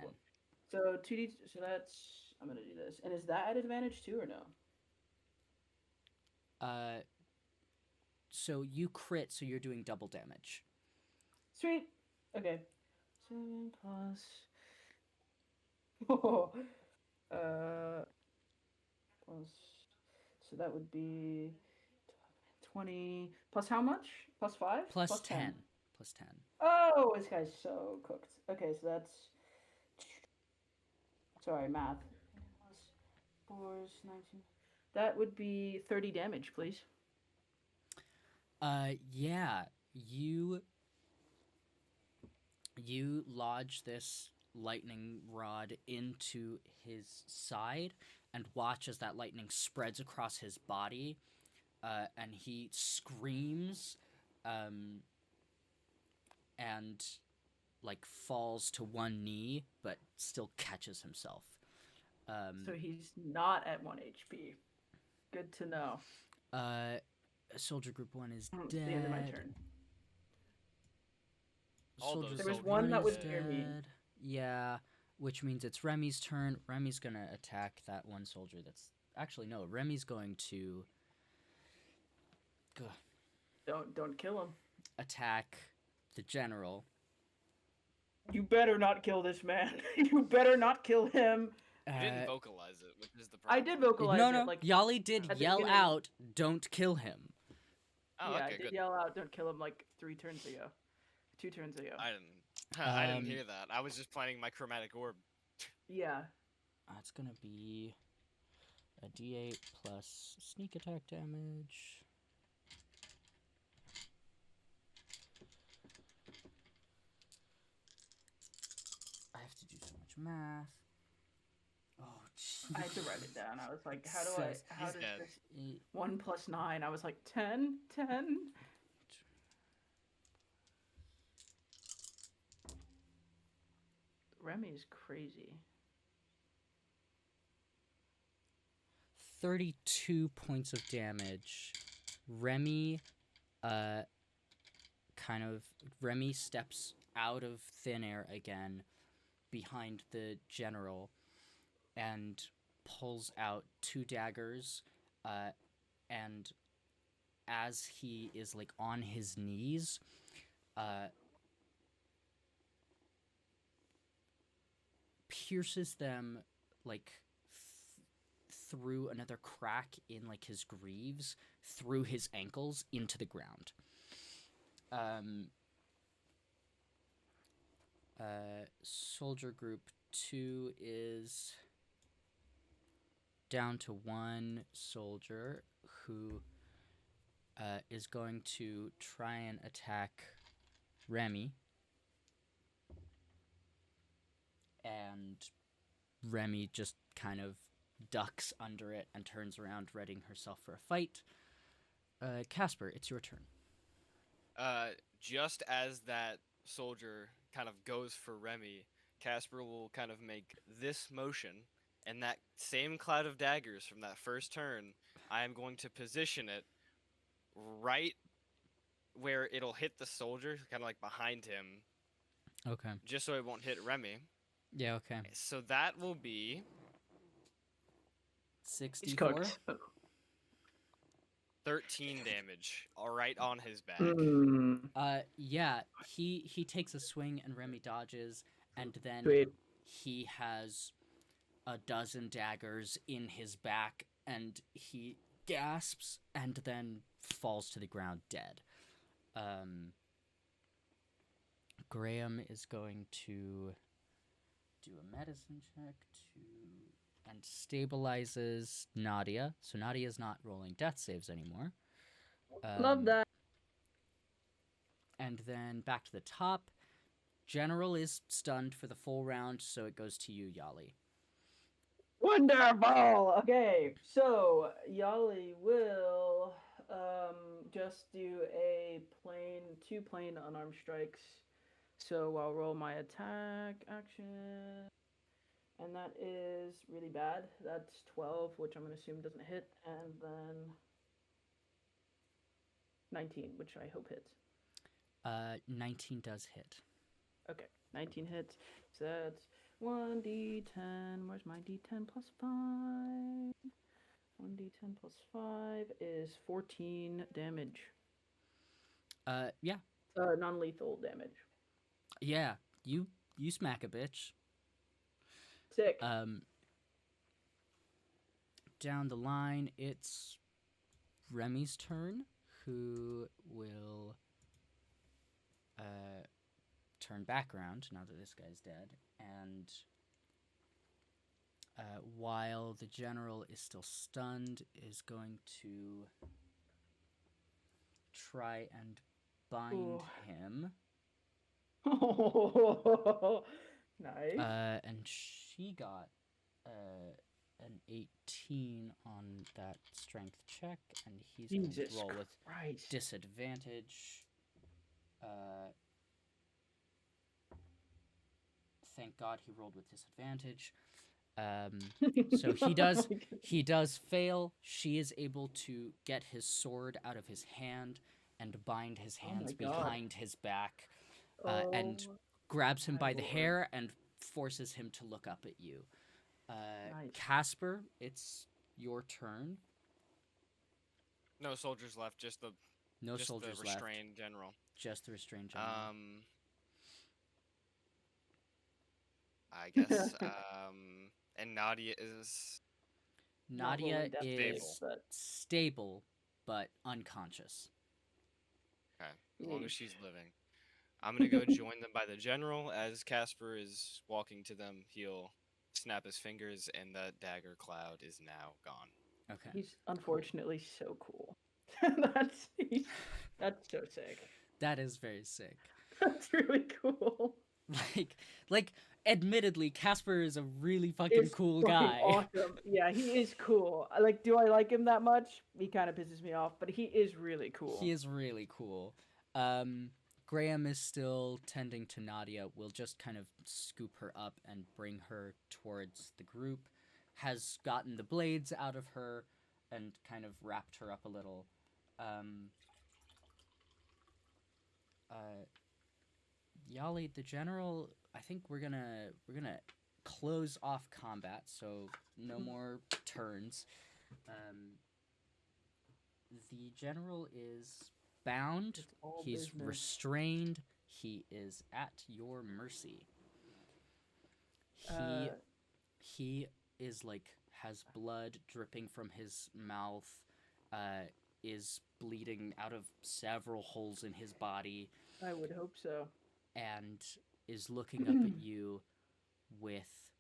So 2d. So that's. I'm gonna do this. And is that at advantage too or no? So you crit, so you're doing double damage. Sweet. Okay. 7 plus. Plus. So that would be 20 plus how much? Plus 5? Plus 10. Plus 10. Oh, this guy's so cooked. Okay, so that's. Sorry, math. Plus 4 is 19. That would be 30 damage, please. Yeah. You lodge this lightning rod into his side and watch as that lightning spreads across his body, and he screams, and like falls to one knee, but still catches himself. So he's not at 1 HP. Good to know. Soldier Group 1 is dead. It's the end of my turn. There was one that was near me. Yeah, which means it's Remy's turn. Remy's gonna attack that one soldier that's... Actually, no. Remy's going to... Don't kill him. Attack the general. You better not kill this man. You better not kill him. You didn't vocalize it, which is the problem. I did vocalize it. No, like, Yahli did yell out, "Don't kill him." Oh, yeah, okay, I did good. yell out, "Don't kill him," like 2 turns ago. I didn't hear that. I was just planning my chromatic orb. Yeah. It's gonna be a D8 plus sneak attack damage. I have to do so much math. Oh, jeez. I had to write it down. I was like, how Says- does dead. this 1 + 9? I was like, 10, 10. Remi is crazy. 32 points of damage. Remi, Remi steps out of thin air again behind the general and pulls out 2 daggers, and as he is like on his knees, pierces them like through another crack in like his greaves, through his ankles into the ground. Soldier group 2 is down to 1 soldier who is going to try and attack Remi. And Remi just kind of ducks under it and turns around, readying herself for a fight. Caspar, it's your turn. Just as that soldier kind of goes for Remi, Caspar will kind of make this motion, and that same cloud of daggers from that first turn, I am going to position it right where it'll hit the soldier, kind of like behind him, Okay. just so it won't hit Remi. Yeah, okay. So that will be 64? 13 damage, all right on his back. Yeah, he takes a swing and Remi dodges, and then Sweet. he has a dozen daggers in his back, and he gasps and then falls to the ground dead. Grayham is going to do a medicine check and stabilizes Nadia. So Nadia is not rolling death saves anymore. Love that. And then back to the top. General is stunned for the full round, so it goes to you, Yahli. Wonderful. Okay, so Yahli will just do a two plain unarmed strikes. So I'll roll my attack action, and that is really bad. That's 12, which I'm gonna assume doesn't hit, and then 19, which I hope hits. 19 does hit. Okay, 19 hits. So that's 1d10. Where's my d10 plus 5? 1d10 plus 5 is 14 damage. Yeah. Non-lethal damage. Yeah, you smack a bitch. Sick. Down the line, it's Remi's turn, who will turn back around now that this guy's dead, and while the general is still stunned, is going to try and bind him. Nice. And she got an 18 on that strength check, and he's going to roll with disadvantage. Thank God he rolled with disadvantage. So he does fail. She is able to get his sword out of his hand and bind his hands behind his back, and grabs him by the hair and forces him to look up at you. Nice. Caspar, it's your turn. No soldiers left, just the soldiers left. restrained general. Just the restrained general. I guess. And Nadia is stable, but unconscious. Okay, as long as she's living. I'm gonna go join them by the general. As Caspar is walking to them, he'll snap his fingers, and the dagger cloud is now gone. Okay. He's unfortunately so cool. That's so sick. That is very sick. That's really cool. like, admittedly, Caspar is a really fucking Is cool fucking guy. awesome. Yeah, he is cool. Like, do I like him that much? He kind of pisses me off, but he is really cool. He is really cool. Graham is still tending to Nadia. We'll just kind of scoop her up and bring her towards the group. Has gotten the blades out of her and kind of wrapped her up a little. Yahli, the general, I think we're gonna close off combat, so no more turns. The general is bound. It's all He's business. restrained. He is at your mercy. He is like has blood dripping from his mouth. Is bleeding out of several holes in his body. I would hope so. And is looking up at you with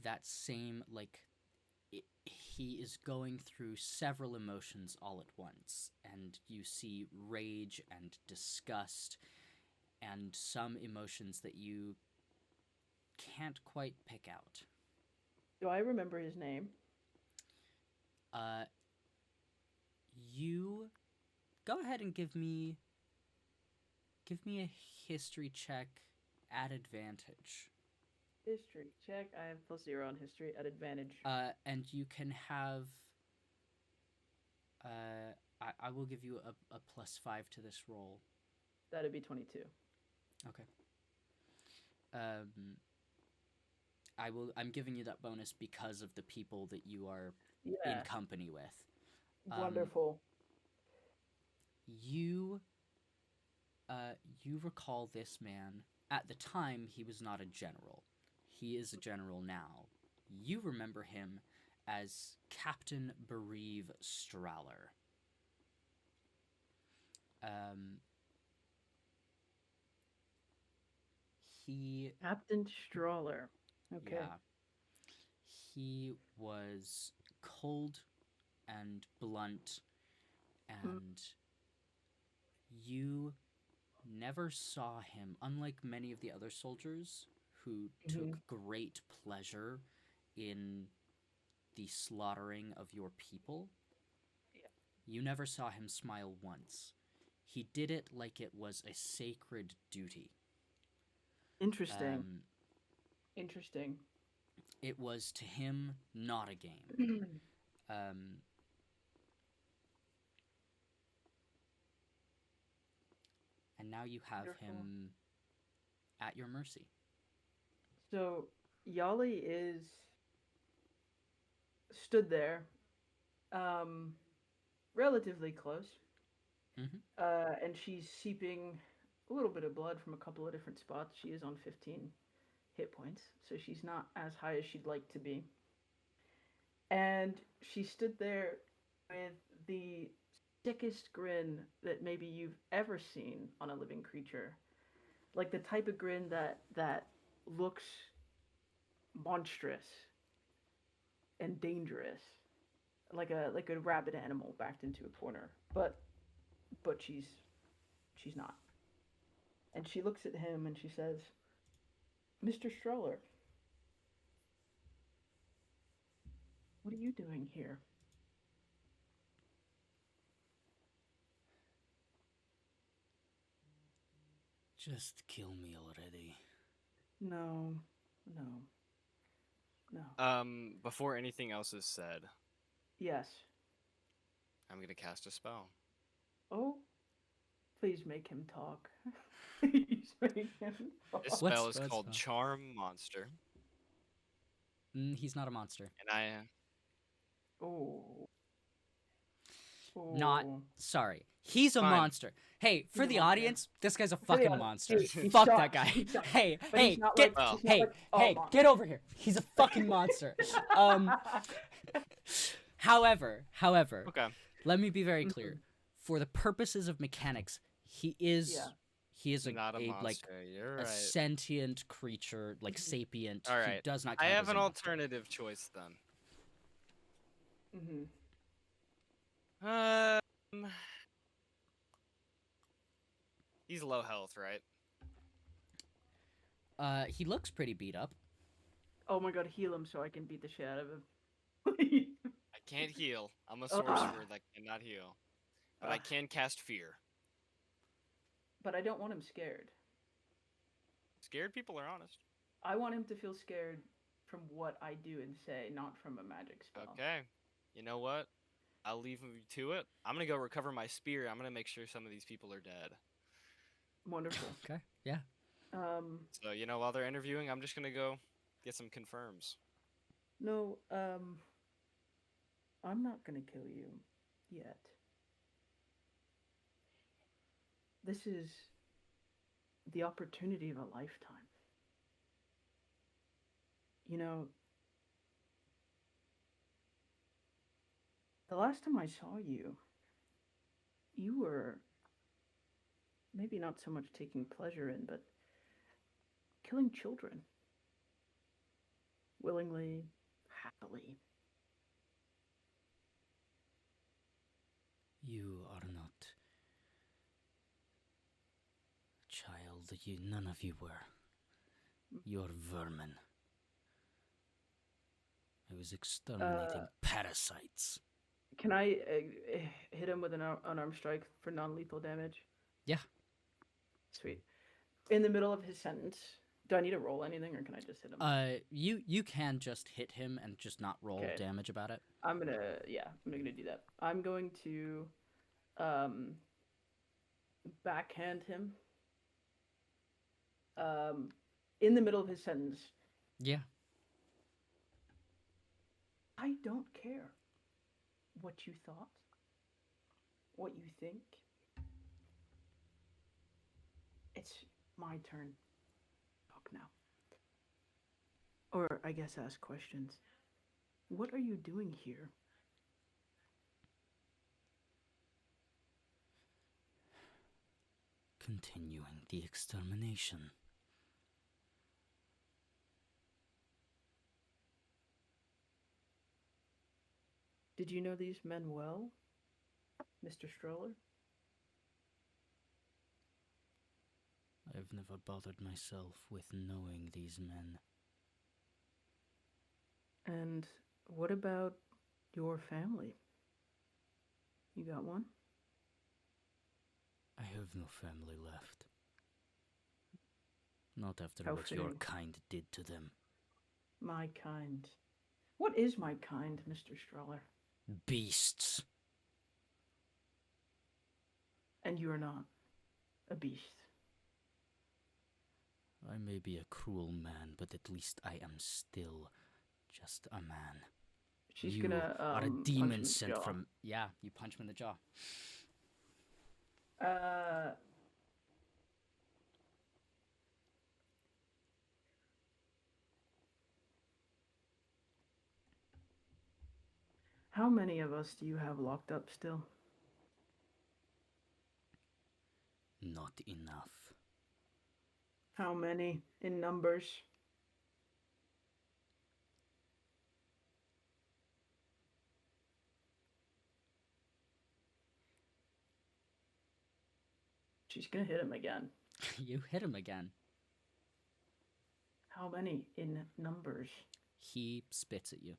that same, like, he is going through several emotions all at once, and you see rage and disgust and some emotions that you can't quite pick out. Do I remember his name? You go ahead and give me a history check at advantage. History check. I have +0 on history at advantage. And you can have. I will give you a +5 to this roll. That'd be 22. Okay. I'm giving you that bonus because of the people that you are in company with. Wonderful. You recall this man. At the time, he was not a general. He is a general now. You remember him as Captain Bereave Brawler. Captain Brawler. Okay. Yeah. He was cold and blunt, and you never saw him, unlike many of the other soldiers who took great pleasure in the slaughtering of your people. Yeah. You never saw him smile once. He did it like it was a sacred duty. Interesting. Interesting. It was to him not a game. And now you have him at your mercy. So Yahli is stood there, relatively close, and she's seeping a little bit of blood from a couple of different spots. She is on 15 hit points, so she's not as high as she'd like to be. And she stood there with the sickest grin that maybe you've ever seen on a living creature. Like the type of grin that looks monstrous and dangerous. Like a rabid animal backed into a corner. But she's not. And she looks at him and she says, "Mr. Stroller, what are you doing here?" Just kill me already. No. Before anything else is said, Yes. I'm gonna cast a spell. Oh, please make him talk. Please make him talk. This spell is called Charm Monster. He's not a monster. And I... Not sorry. He's a monster. Hey, for the audience, this guy's a fucking monster. Dude, Fuck sucks. that guy. Hey, Get get over here. He's a fucking monster. However, Okay. let me be very clear. For the purposes of mechanics, he is not a monster. like You're a right. sentient creature, like sapient. All right. He does not I count have as an a monster. alternative choice then. He's low health, right? He looks pretty beat up. Oh my god, heal him so I can beat the shit out of him. I can't heal. I'm a Ah. sorcerer that cannot heal. But I Ah. can cast fear. But I don't want him scared. Scared people are honest. I want him to feel scared from what I do and say, not from a magic spell. Okay. You know what? I'll leave you to it. I'm gonna go recover my spear. I'm gonna make sure some of these people are dead. Wonderful. Okay. Yeah. So, you know, while they're interviewing, I'm just gonna go get some confirms. No, I'm not gonna kill you yet. This is the opportunity of a lifetime. You know, the last time I saw you, you were maybe not so much taking pleasure in, but killing children. Willingly, happily. You are not a child. None of you were. You're vermin. I was exterminating parasites. Can I hit him with an unarmed strike for non-lethal damage? Yeah. Sweet. In the middle of his sentence, do I need to roll anything, or can I just hit him? You can just hit him and just not roll damage about it. I'm gonna do that. I'm going to backhand him in the middle of his sentence. Yeah. I don't care what you thought, what you think. It's my turn. Talk now. Or I guess ask questions. What are you doing here? Continuing the extermination. Did you know these men well, Mr. Stroller? I've never bothered myself with knowing these men. And what about your family? You got one? I have no family left. Not after How what your fitting. kind did to them. My kind. What is my kind, Mr. Stroller? Beasts. And you are not a beast. I may be a cruel man, but at least I am still just a man. She's you gonna are a punch him demon in the sent jaw. from... Yeah, you punch him in the jaw. How many of us do you have locked up still? Not enough. How many in numbers? She's gonna hit him again. You hit him again. How many in numbers? He spits at you.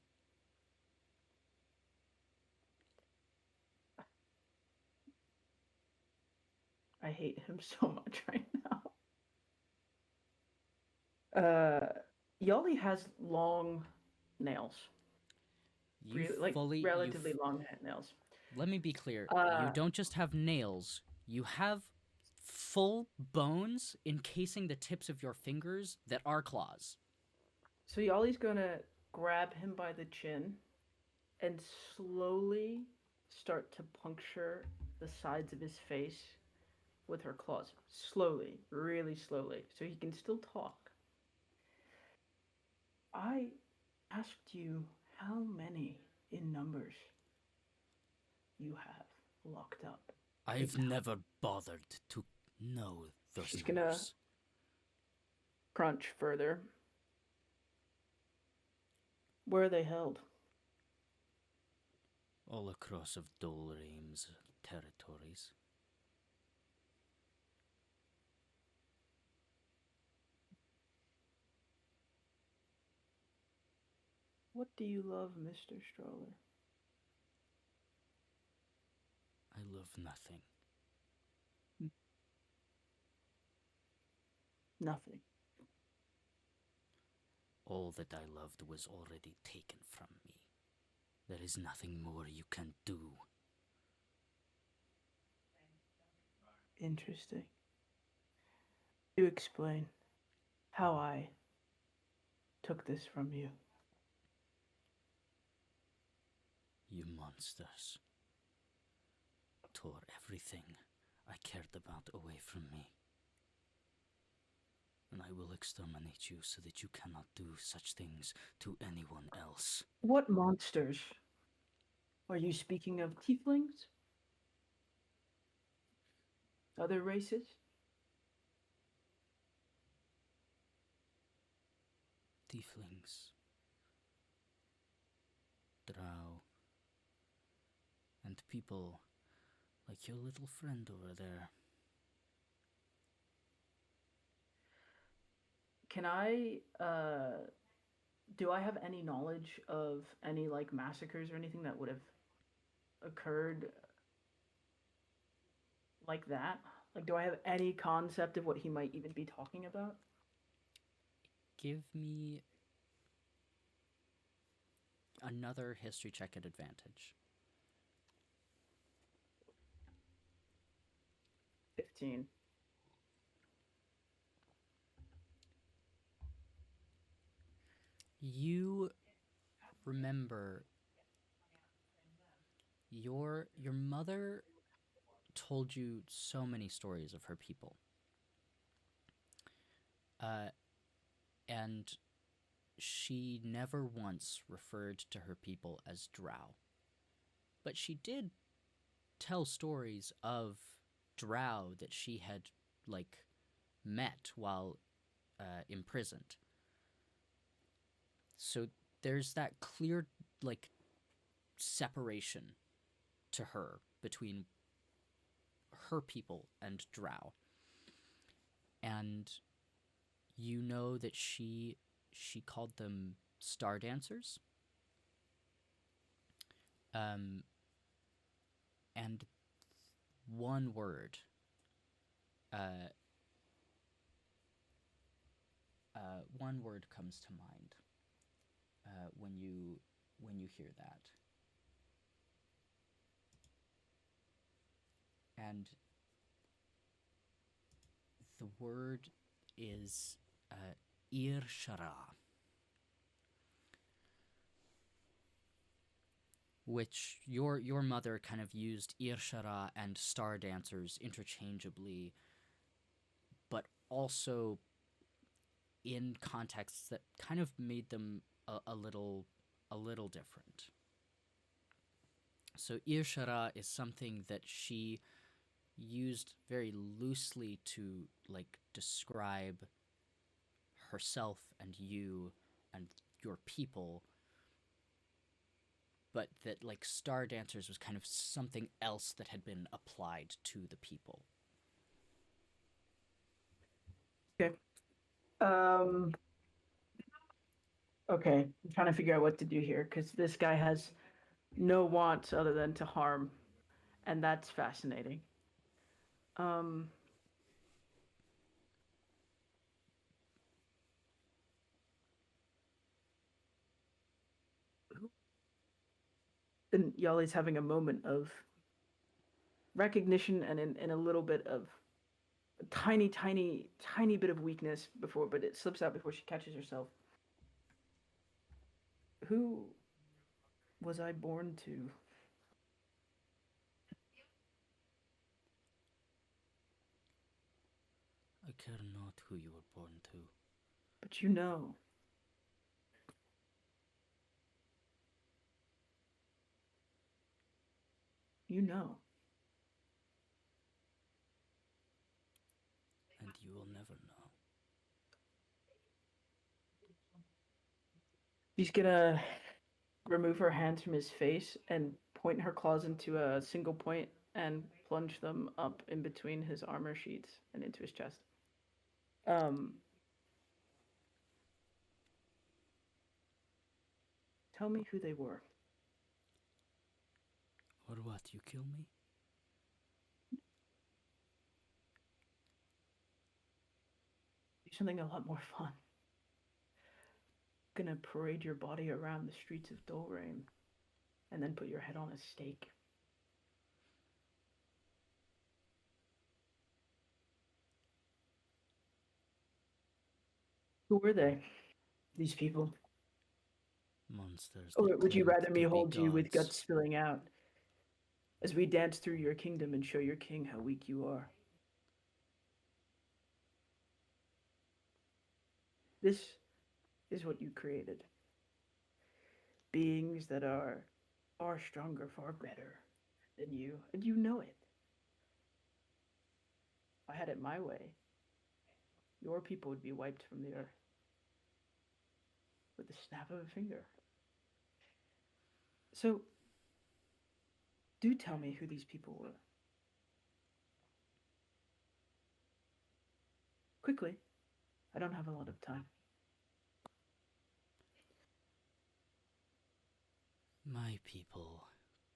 I hate him so much right now. Yahli has long nails. You Relatively long nails. Let me be clear. Uh, You don't just have nails. You have full bones encasing the tips of your fingers that are claws. So Yahli's gonna grab him by the chin and slowly start to puncture the sides of his face with her claws. Slowly, really slowly, so he can still talk. I asked you how many in numbers you have locked up. I've never bothered to know those She's numbers. gonna crunch further. Where are they held? All across of Dolraim's territories. What do you love, Mr. Stroller? I love nothing. Nothing. All that I loved was already taken from me. There is nothing more you can do. Interesting. Do explain how I took this from you. You monsters tore everything I cared about away from me. And I will exterminate you so that you cannot do such things to anyone else. What monsters? Are you speaking of tieflings? Other races? Tieflings, drow, and people like your little friend over there. Can I, do I have any knowledge of any, like, massacres or anything that would have occurred like that? Like, do I have any concept of what he might even be talking about? Give me another history check at advantage. 15. You remember your mother told you so many stories of her people. And she never once referred to her people as drow. But she did tell stories of drow that she had, like, met while imprisoned. So there's that clear, like, separation to her between her people and drow. And you know that she called them star dancers. And one word comes to mind when you hear that. And the word is Ir-Shara, which your mother kind of used Ir-Shara and star dancers interchangeably, but also in contexts that kind of made them a little different. So Ir-Shara is something that she used very loosely to, like, describe herself and you and your people, but that, like, star dancers was kind of something else that had been applied to the people. Okay. Okay, I'm trying to figure out what to do here, because this guy has no wants other than to harm, and that's fascinating. And Yahli's having a moment of recognition and in a little bit of a tiny bit of weakness before, but it slips out before she catches herself. Who was I born to? I care not who you were born to. But you know. You know. And you will never know. She's gonna remove her hands from his face and point her claws into a single point and plunge them up in between his armor sheets and into his chest. tell me who they were. Or what, you kill me? Do something a lot more fun. Gonna parade your body around the streets of Dolraim and then put your head on a stake. Who were they, these people? Monsters. Or that would you claimed rather me to be hold you with gods. guts spilling out as we dance through your kingdom and show your king how weak you are? This is what you created. Beings that are far stronger, far better than you, and you know it. If I had it my way, your people would be wiped from the earth with the snap of a finger. So, do tell me who these people were. Quickly. I don't have a lot of time. My people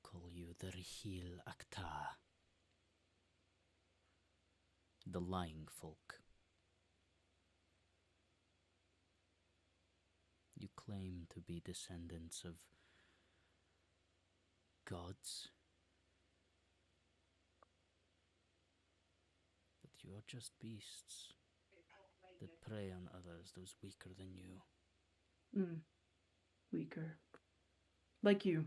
call you the Rihil Akta, the lying folk. You claim to be descendants of gods, but you are just beasts that prey on others, those weaker than you. Weaker. Like you.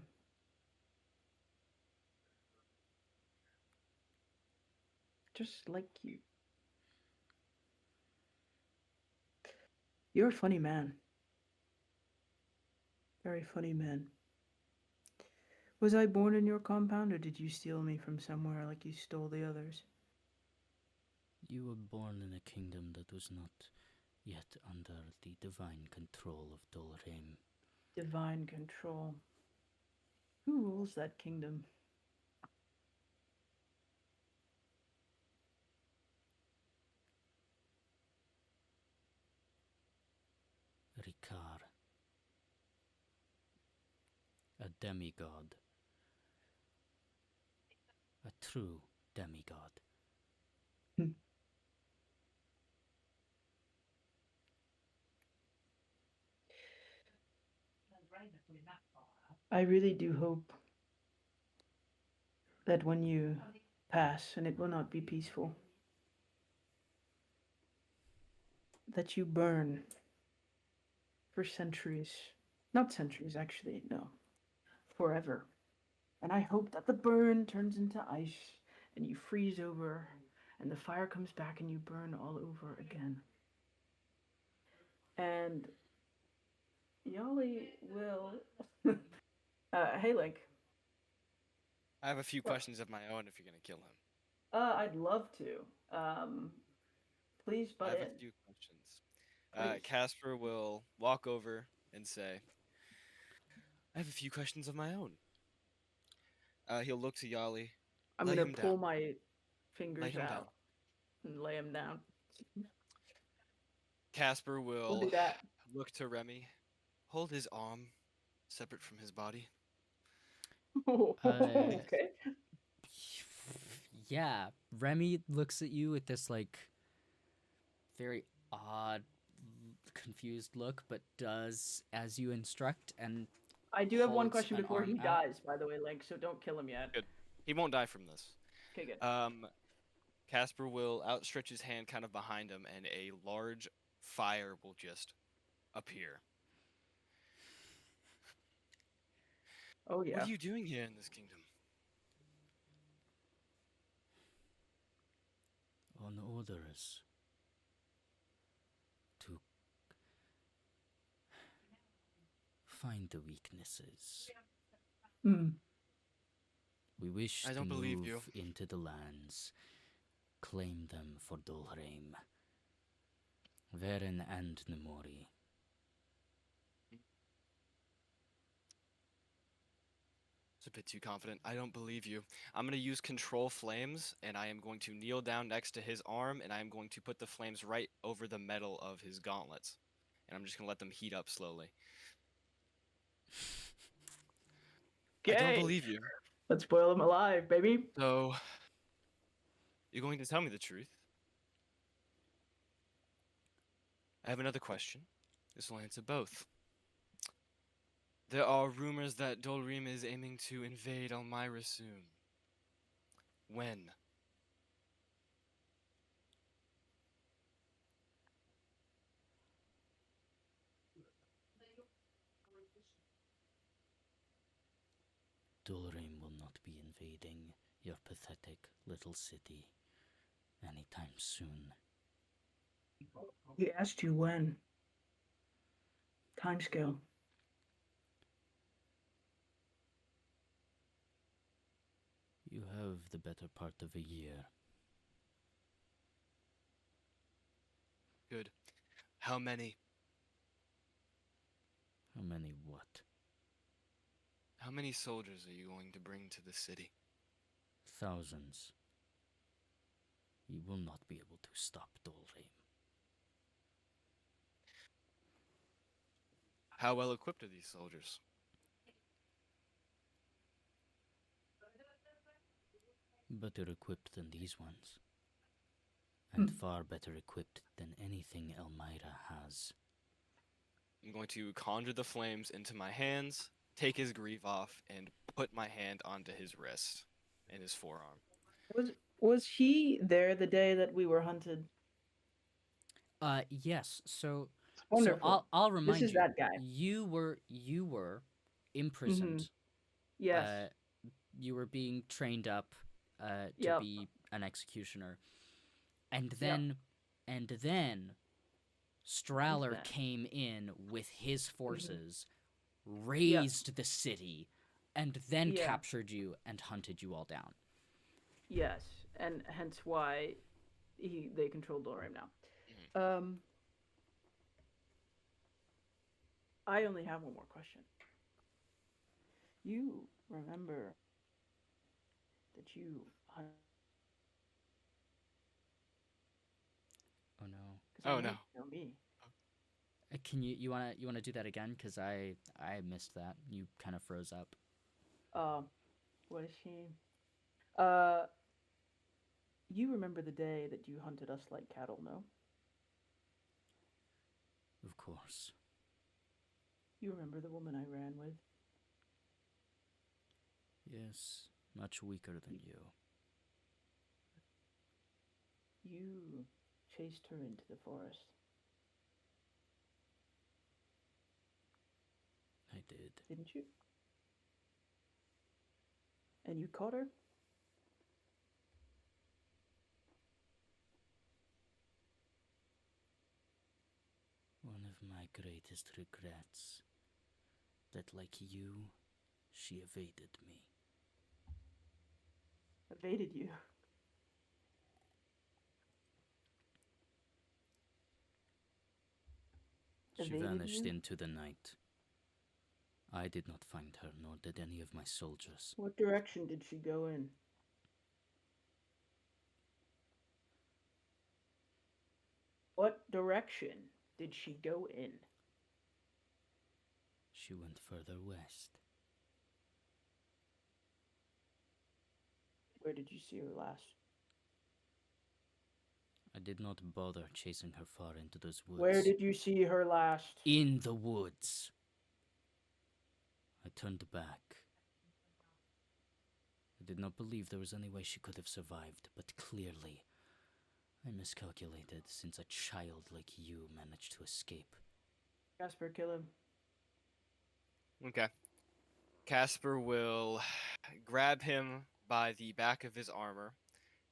Just like you. You're a funny man. Very funny man. Was I born in your compound, or did you steal me from somewhere like you stole the others? You were born in a kingdom that was not yet under the divine control of Dolraim. Divine control. Who rules that kingdom? Rikar, a demigod, a true demigod. I really do hope that when you pass, and it will not be peaceful, that you burn for centuries. Not centuries, actually, no. Forever. And I hope that the burn turns into ice, and you freeze over, and the fire comes back, and you burn all over again. And Yahli will... hey, Link. I have a few questions of my own if you're gonna kill him. I'd love to. Please I butt have in. a few questions. Please. Caspar will walk over and say, I have a few questions of my own. He'll look to Yahli. I'm Lay gonna him pull down. my Lay fingers him down. out and lay him down. Caspar We'll will do that. look to Remi. Hold his arm separate from his body. Okay. Yeah, Remy looks at you with this like very odd, confused look, but does as you instruct and I do have one holds question an before he arm out. dies, by the way, Link, so don't kill him yet. Good. He won't die from this. Okay, good. Caspar will outstretch his hand kind of behind him, and a large fire will just appear. Oh, yeah. What are you doing here in this kingdom? On orders to find the weaknesses. We wish I to don't believe move you. into the lands, claim them for Dolraim, Veren and Nemori. It's a bit too confident. I don't believe you. I'm going to use control flames, and I am going to kneel down next to his arm, and I am going to put the flames right over the metal of his gauntlets. And I'm just going to let them heat up slowly. I don't Okay. believe you. Let's boil him alive, baby. So, you're going to tell me the truth? I have another question. This will answer both. There are rumors that Dolrim is aiming to invade Elmira soon. When? Dolrim will not be invading your pathetic little city anytime soon. He asked you when. Timescale. You have the better part of a year. Good. How many? How many what? How many soldiers are you going to bring to the city? Thousands. You will not be able to stop Dolrim. How well equipped are these soldiers? Better equipped than these ones. And far better equipped than anything Elmira has. I'm going to conjure the flames into my hands, take his greave off, and put my hand onto his wrist and his forearm. Was he there the day that we were hunted? Yes. So Wonderful. I'll remind This is you. that guy. You were imprisoned. Yes. You were being trained up to Yep. be an executioner. And then Straller then? came in with his forces, razed the city, and then Yeah. captured you and hunted you all down. Yes, and hence why they control Dolrim now. I only have one more question. You remember that you hunted? Oh no. Oh no. You know me. Can you wanna do that again? Because I missed that. You kind of froze up. What is she? You remember the day that you hunted us like cattle, no? Of course. You remember the woman I ran with? Yes, much weaker than you. You chased her into the forest. I did. Didn't you? And you caught her? One of my greatest regrets. That, like you, she evaded me. Evaded you. She Evaded vanished you? into the night. I did not find her, nor did any of my soldiers. What direction did she go in? What direction did she go in? She went further west. Where did you see her last? I did not bother chasing her far into those woods. Where did you see her last? In the woods. I turned back. I did not believe there was any way she could have survived, but clearly I miscalculated since a child like you managed to escape. Caspar, kill him. Okay. Caspar will grab him by the back of his armor,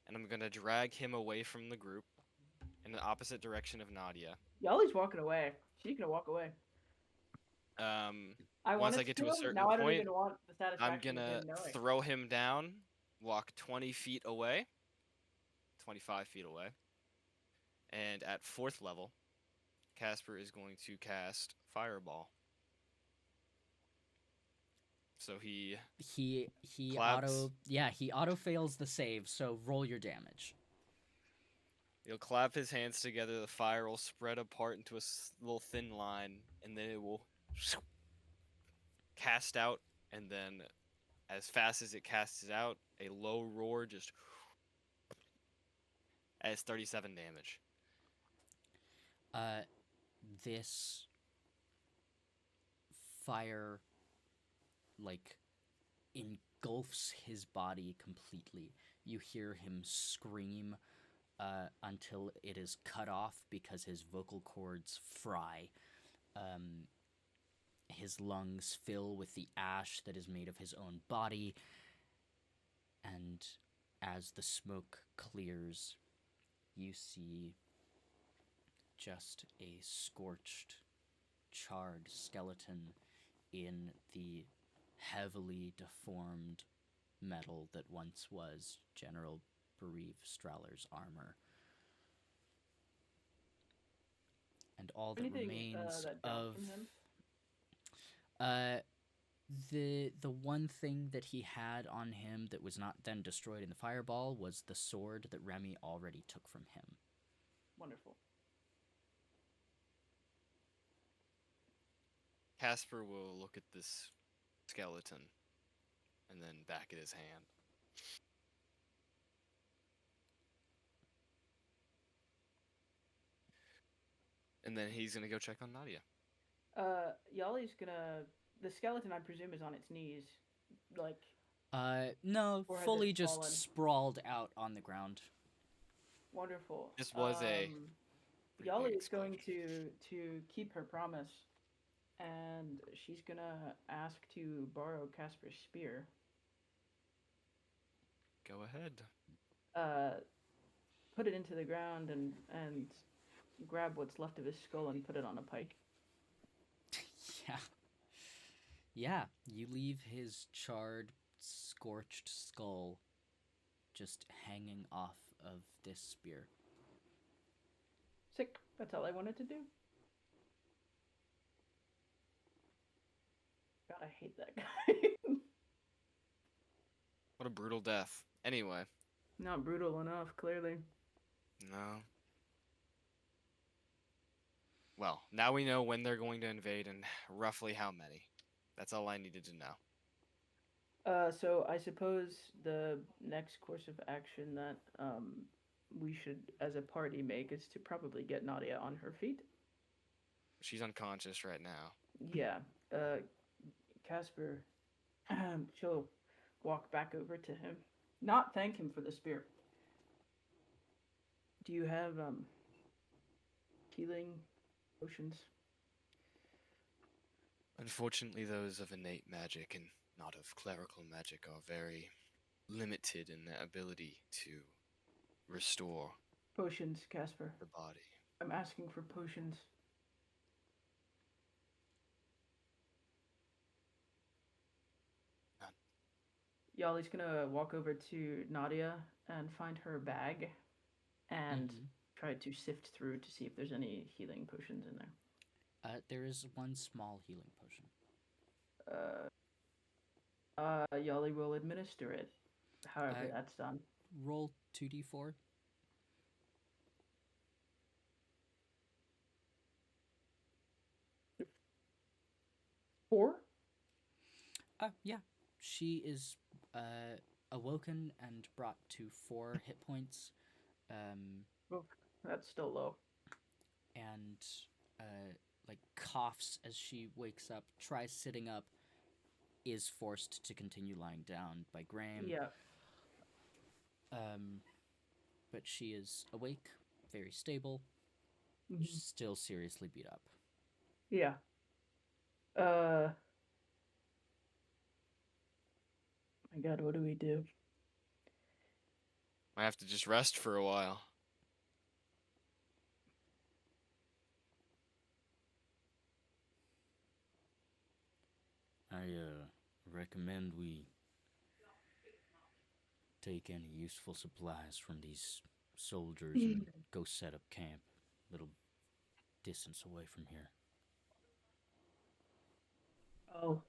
and I'm gonna drag him away from the group in the opposite direction of Nadia. Yahli's walking away. She's gonna walk away. Once I get to a certain now I don't point, even want the satisfaction I'm gonna of him knowing. throw him down, walk 20 feet away, 25 feet away, and at 4th level, Caspar is going to cast Fireball. So he claps. he auto fails the save, so roll your damage. He'll clap his hands together, the fire will spread apart into a little thin line, and then it will cast out and then as fast as it casts it out, a low roar just adds 37 damage. This fire, like, engulfs his body completely. You hear him scream until it is cut off because his vocal cords fry. His lungs fill with the ash that is made of his own body, and as the smoke clears, you see just a scorched, charred skeleton in the heavily deformed metal that once was General Bereave Strahler's armor. And all that Anything remains that down of from him? the one thing that he had on him that was not then destroyed in the fireball was the sword that Remi already took from him. Wonderful. Caspar will look at this skeleton and then back at his hand. And then he's gonna go check on Nadia. Yahli's gonna. The skeleton, I presume, is on its knees, like. No, Or has fully it just fallen? sprawled out on the ground. Wonderful. This was a pretty Yahli big is going explosion. to keep her promise, and she's gonna ask to borrow Caspar's spear. Go ahead. Put it into the ground and grab what's left of his skull and put it on a pike. Yeah. Yeah, you leave his charred, scorched skull just hanging off of this spear. Sick. That's all I wanted to do. God, I hate that guy. What a brutal death. Anyway, Not brutal enough, clearly. no. Well, now we know when they're going to invade and roughly how many. That's all I needed to know. So I suppose the next course of action that we should, as a party, make is to probably get Nadia on her feet. She's unconscious right now. Yeah. Caspar, she'll walk back over to him. Not thank him for the spear. Do you have healing potions? Unfortunately, those of innate magic and not of clerical magic are very limited in their ability to restore Potions, Caspar. the body. I'm asking for potions. None. Yahli's gonna walk over to Nadia and find her bag and try to sift through to see if there's any healing potions in there. There is one small healing potion. Yahli will administer it. However, that's done. Roll 2d4. Four? Yeah. She is awoken and brought to 4 hit points. Oh, that's still low. And like coughs as she wakes up, tries sitting up, is forced to continue lying down by Graham. Yeah. But she is awake, very stable, still seriously beat up. Yeah. My God, what do we do? I have to just rest for a while. I recommend we take any useful supplies from these soldiers and go set up camp a little distance away from here. I'll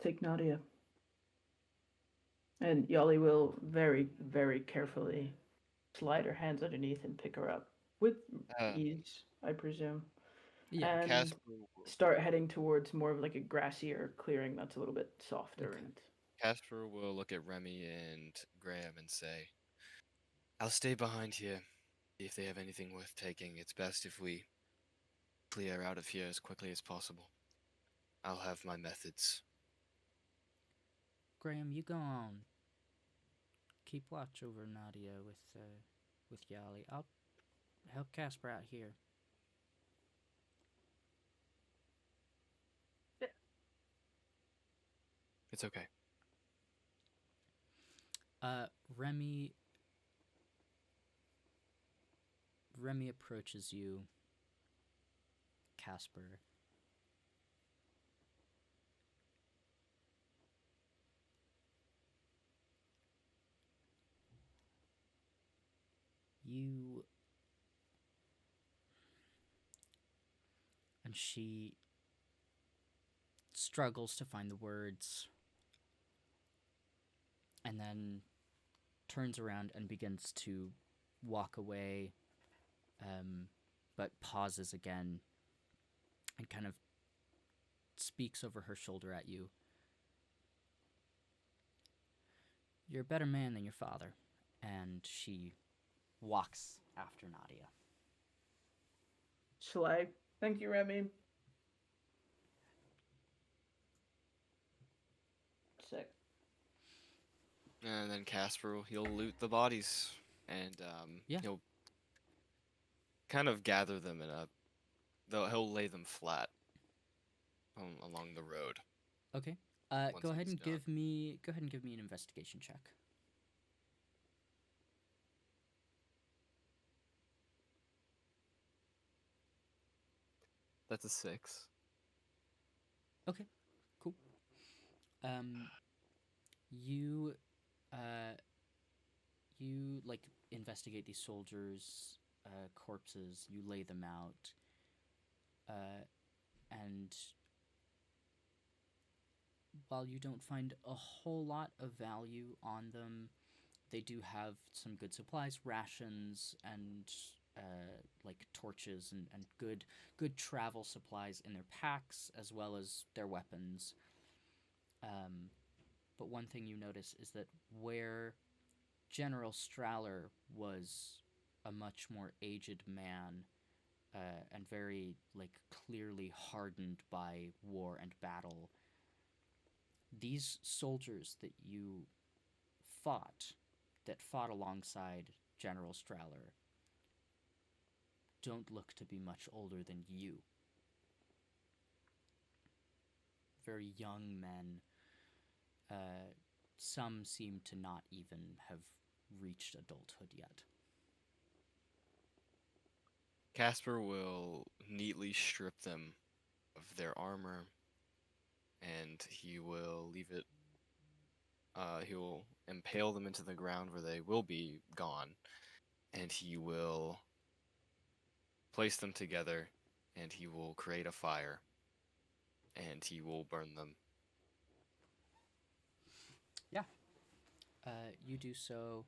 take Nadia. And Yahli will very, very carefully slide her hands underneath and pick her up with ease, I presume. Yeah. And Caspar, start heading towards more of like a grassier clearing that's a little bit softer. Okay. And Caspar will look at Remi and Graham and say, I'll stay behind here. If they have anything worth taking, it's best if we clear out of here as quickly as possible. I'll have my methods. Graham, you go on. Keep watch over Nadia with Yahli. I'll help Caspar out here. It's okay. Remi approaches you, Caspar. And she struggles to find the words, and then turns around and begins to walk away, but pauses again and kind of speaks over her shoulder at you. You're a better man than your father. And she walks after Nadia. Slay. Thank you, Remi. Sick. And then Caspar, he'll loot the bodies, and he'll kind of gather them in a. He'll lay them flat along the road. Okay. Go ahead and give me an investigation check. That's a 6. Okay, cool. You like investigate these soldiers' corpses. You lay them out, and while you don't find a whole lot of value on them, they do have some good supplies, rations, and like torches and good travel supplies in their packs, as well as their weapons. But one thing you notice is that where General Straller was a much more aged man, and very like clearly hardened by war and battle, these soldiers that you fought alongside General Straller don't look to be much older than you. Very young men. Some seem to not even have reached adulthood yet. Caspar will neatly strip them of their armor, and he will leave it. He will impale them into the ground where they will be gone, and he will place them together, and he will create a fire, and he will burn them. Yeah. You do so,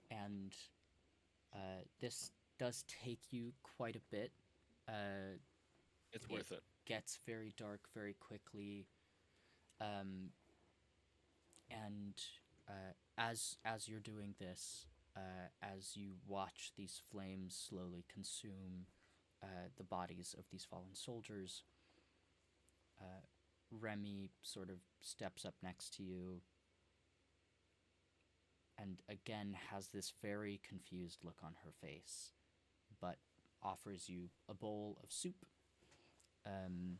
and this does take you quite a bit. It's worth it. Gets very dark very quickly, and as you're doing this, as you watch these flames slowly consume the bodies of these fallen soldiers, Remi sort of steps up next to you and again has this very confused look on her face, but offers you a bowl of soup, and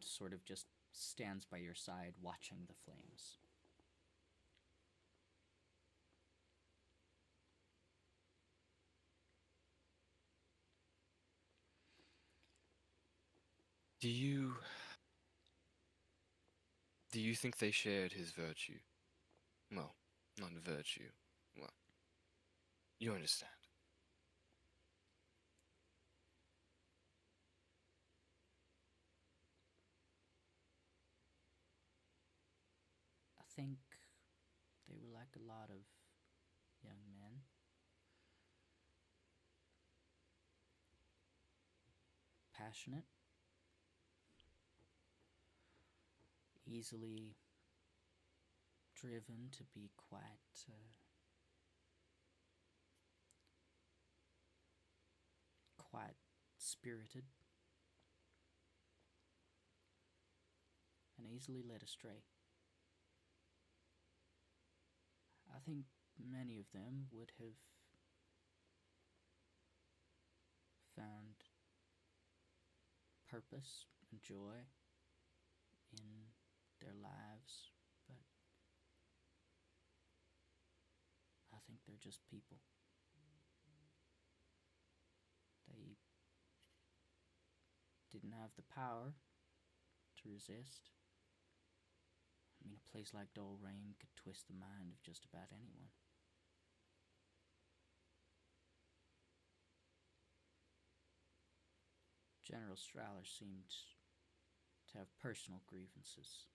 sort of just stands by your side watching the flames. Do you think they shared his virtue? Well, not virtue. Well, you understand. I think they were like a lot of young men. Passionate. easily driven to be quite quite spirited and easily led astray. I think many of them would have found purpose and joy in their lives, but I think they're just people. They didn't have the power to resist. I mean, a place like Grayham could twist the mind of just about anyone. General Strahler seemed to have personal grievances.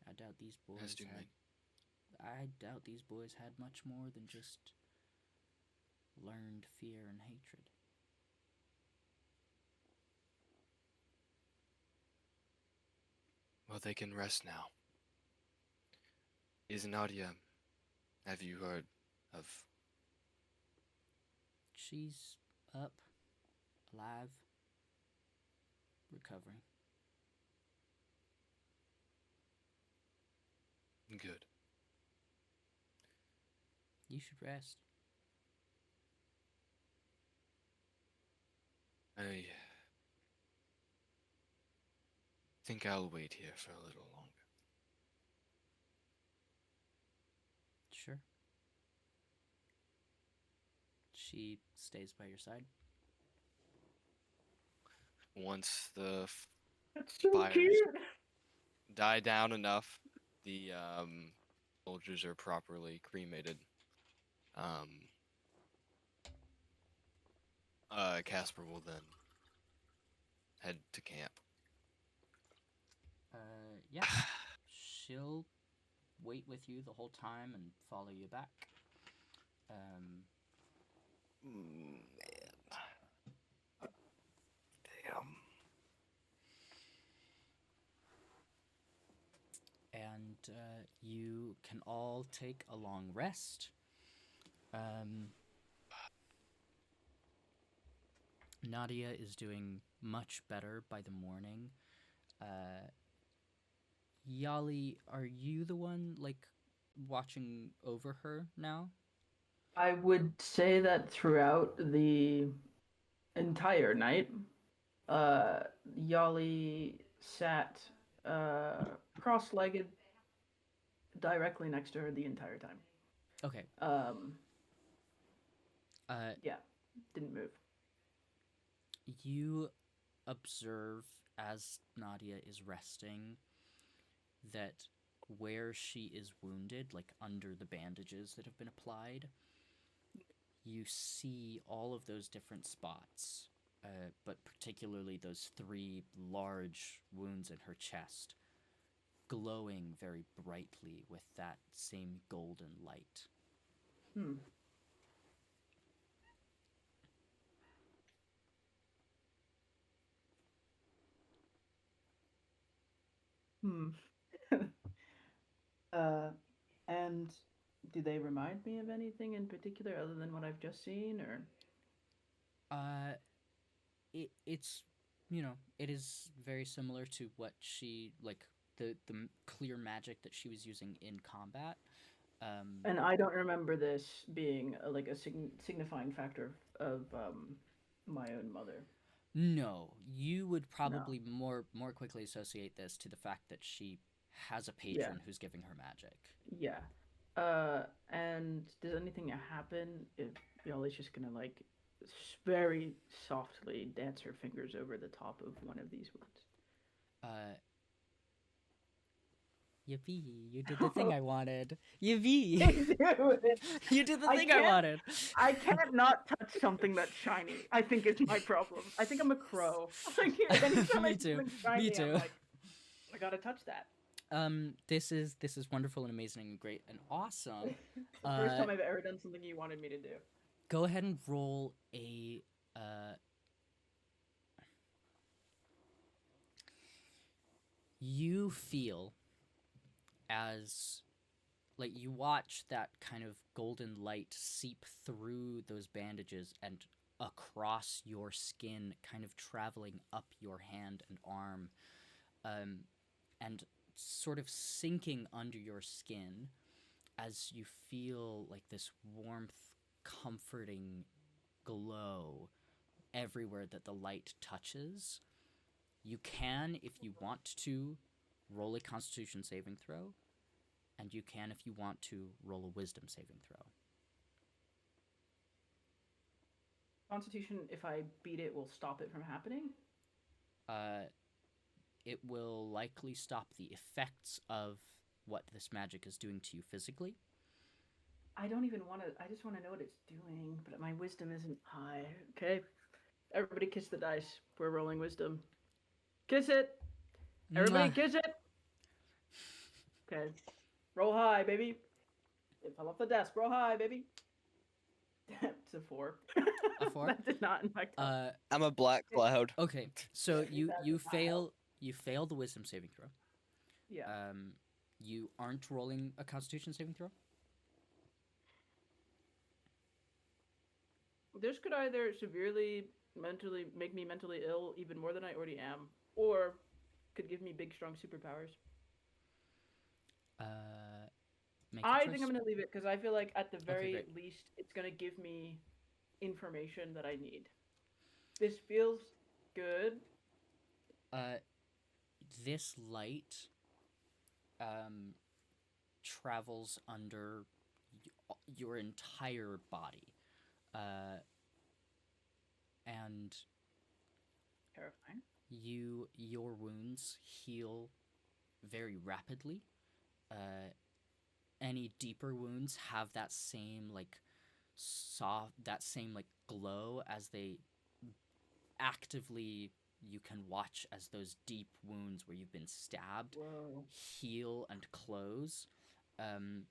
I doubt these boys had much more than just learned fear and hatred. Well, they can rest now. Is Nadia, have you heard of? She's up, alive, recovering. Good. You should rest. I think I'll wait here for a little longer. Sure. She stays by your side. Once the That's so fires cute. die down enough, the soldiers are properly cremated. Caspar will then head to camp. Yeah. She'll wait with you the whole time and follow you back. Man. Damn. And you can all take a long rest. Nadia is doing much better by the morning. Yahli, are you the one, like, watching over her now? I would say that throughout the entire night, Yahli sat cross-legged directly next to her the entire time. Okay. Yeah, didn't move. You observe as Nadia is resting that where she is wounded, like under the bandages that have been applied, you see all of those different spots, but particularly those 3 large wounds in her chest, glowing very brightly with that same golden light. And do they remind me of anything in particular other than what I've just seen, or? It's, you know, it is very similar to what she, like, the clear magic that she was using in combat. And I don't remember this being like a signifying factor of my own mother. No, you would probably more quickly associate this to the fact that she has a patron who's giving her magic. Yeah. And does anything happen if Yahli's just gonna, like, very softly dance her fingers over the top of one of these wounds? Yippee, you did the thing I wanted. Yippee! You did the thing I wanted. I can't not touch something that's shiny, I think is my problem. I think I'm a crow. Like, anytime Me I see too. something shiny, Me too. I'm like, I gotta touch that. This is wonderful and amazing and great and awesome. The first time I've ever done something you wanted me to do. Go ahead and roll a you feel as, like, you watch that kind of golden light seep through those bandages and across your skin, kind of traveling up your hand and arm, and sort of sinking under your skin as you feel like this warmth, comforting glow everywhere that the light touches. You can, if you want to, roll a Constitution saving throw, and you can, if you want to, roll a Wisdom saving throw. Constitution, if I beat it, will stop it from happening? It will likely stop the effects of what this magic is doing to you physically. I don't even want to... I just want to know what it's doing, but my wisdom isn't high. Okay. Everybody kiss the dice. We're rolling wisdom. Kiss it! Everybody kiss it! Okay. Roll high, baby. It fell off the desk. Roll high, baby. It's a 4. A 4? That did not impact. I'm a black cloud. Okay, so you That's fail the Wisdom saving throw. Yeah. You aren't rolling a Constitution saving throw? This could either severely make me mentally ill even more than I already am, or could give me big, strong superpowers. I think I'm going to leave it because I feel like at the very least it's going to give me information that I need. This feels good. This light travels under your entire body. And terrifying. Your wounds heal very rapidly. Any deeper wounds have that same glow as they actively, you can watch as those deep wounds where you've been stabbed heal and close. And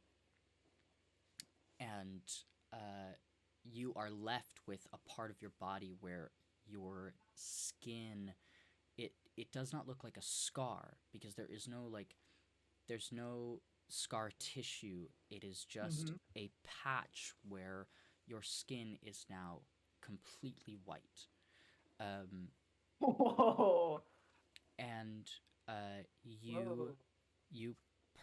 you are left with a part of your body where your skin, it does not look like a scar, because there's no scar tissue. It is just a patch where your skin is now completely white. Whoa. And you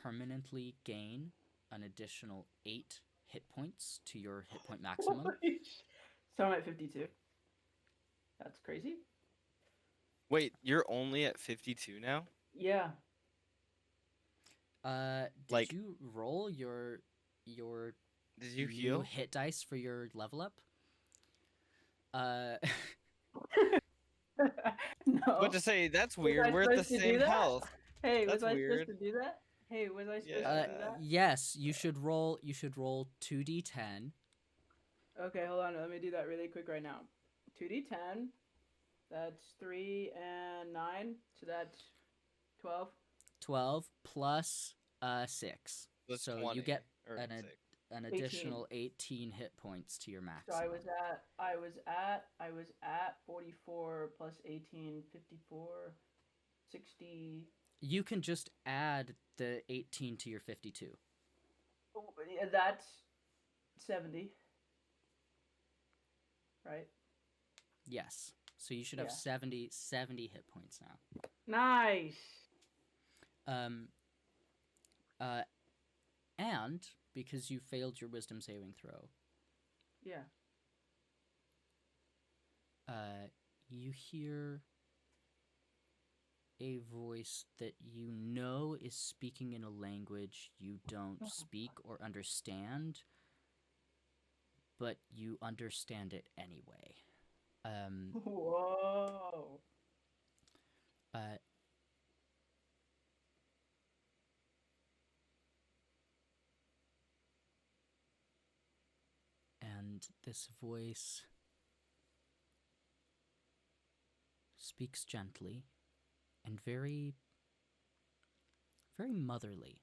permanently gain an additional 8 hit points to your hit point maximum. So I'm at 52. That's crazy. Wait, you're only at 52 now? Yeah. Did you roll your Did you heal hit dice for your level up? No. What to say? That's weird. We're at the same health. Hey, that's was I weird. supposed to do that? Hey, was I supposed to do that? Yes, you should roll 2d10. Okay, hold on. Let me do that really quick right now. 2d10. That's 3 and 9. So that's 12. 12 plus 6. That's so 20, you get or an additional 18 hit points to your max. So I was at 44 plus 18, 54, 60. You can just add the 18 to your 52. Oh, yeah, that's 70. Right? Yes. So you should have 70 hit points now. Nice. And because you failed your wisdom saving throw. Yeah. You hear a voice that you know is speaking in a language you don't speak or understand, but you understand it anyway. Whoa. And this voice speaks gently and very, very motherly.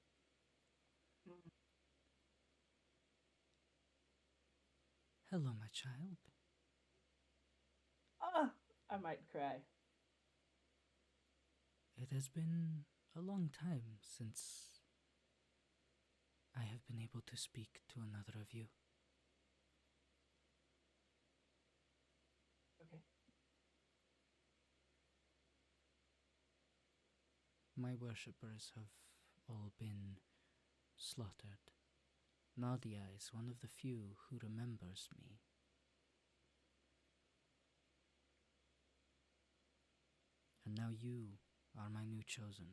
Hello, my child. I might cry. It has been a long time since I have been able to speak to another of you. Okay. My worshippers have all been slaughtered. Nadia is one of the few who remembers me. And now you are my new chosen.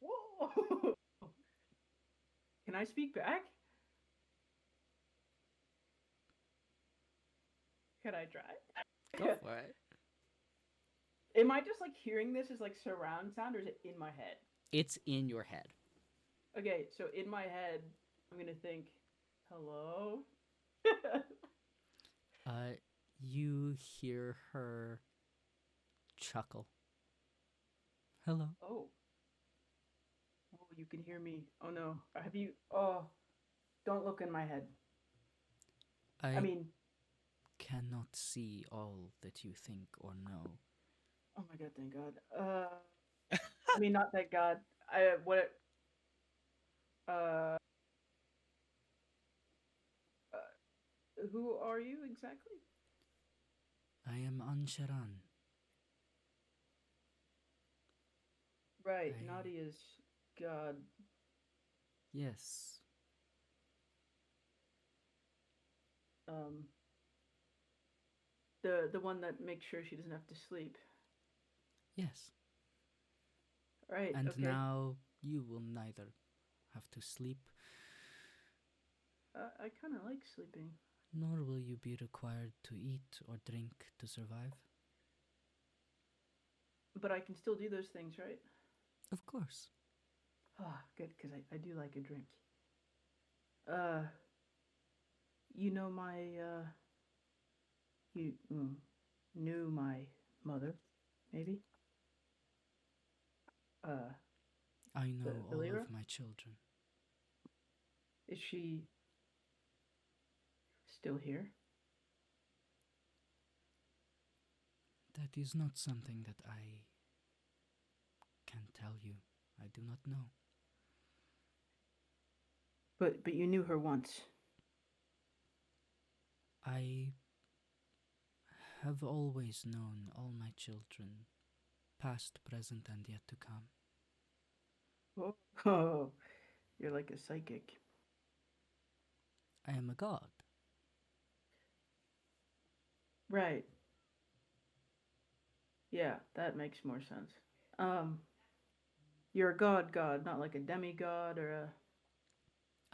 Whoa! Can I speak back? Can I try? Go for it. Am I just like hearing this as like surround sound, or is it in my head? It's in your head. Okay, so in my head, I'm gonna think, hello? You hear her chuckle. Hello. Oh. Oh, you can hear me. Oh no. Have you? Oh, don't look in my head. I mean, cannot see all that you think or know. oh my god, thank God. I mean, not thank God. Uh, who are you exactly? I am Ansharan. Right, Nadia's God. Yes. The one that makes sure she doesn't have to sleep. Yes. Right. And okay. now you will neither have to sleep, I kind of like sleeping. nor will you be required to eat or drink to survive. But I can still do those things, right? Of course. Ah, good, because I do like a drink. You know you knew my mother, maybe? I know all Illyra? of my children. Is she still here? That is not something that I can tell you. I do not know. But you knew her once. I have always known all my children, past, present, and yet to come. Oh, you're like a psychic. I am a god. Right. Yeah, that makes more sense. You're a god, not like a demigod or a...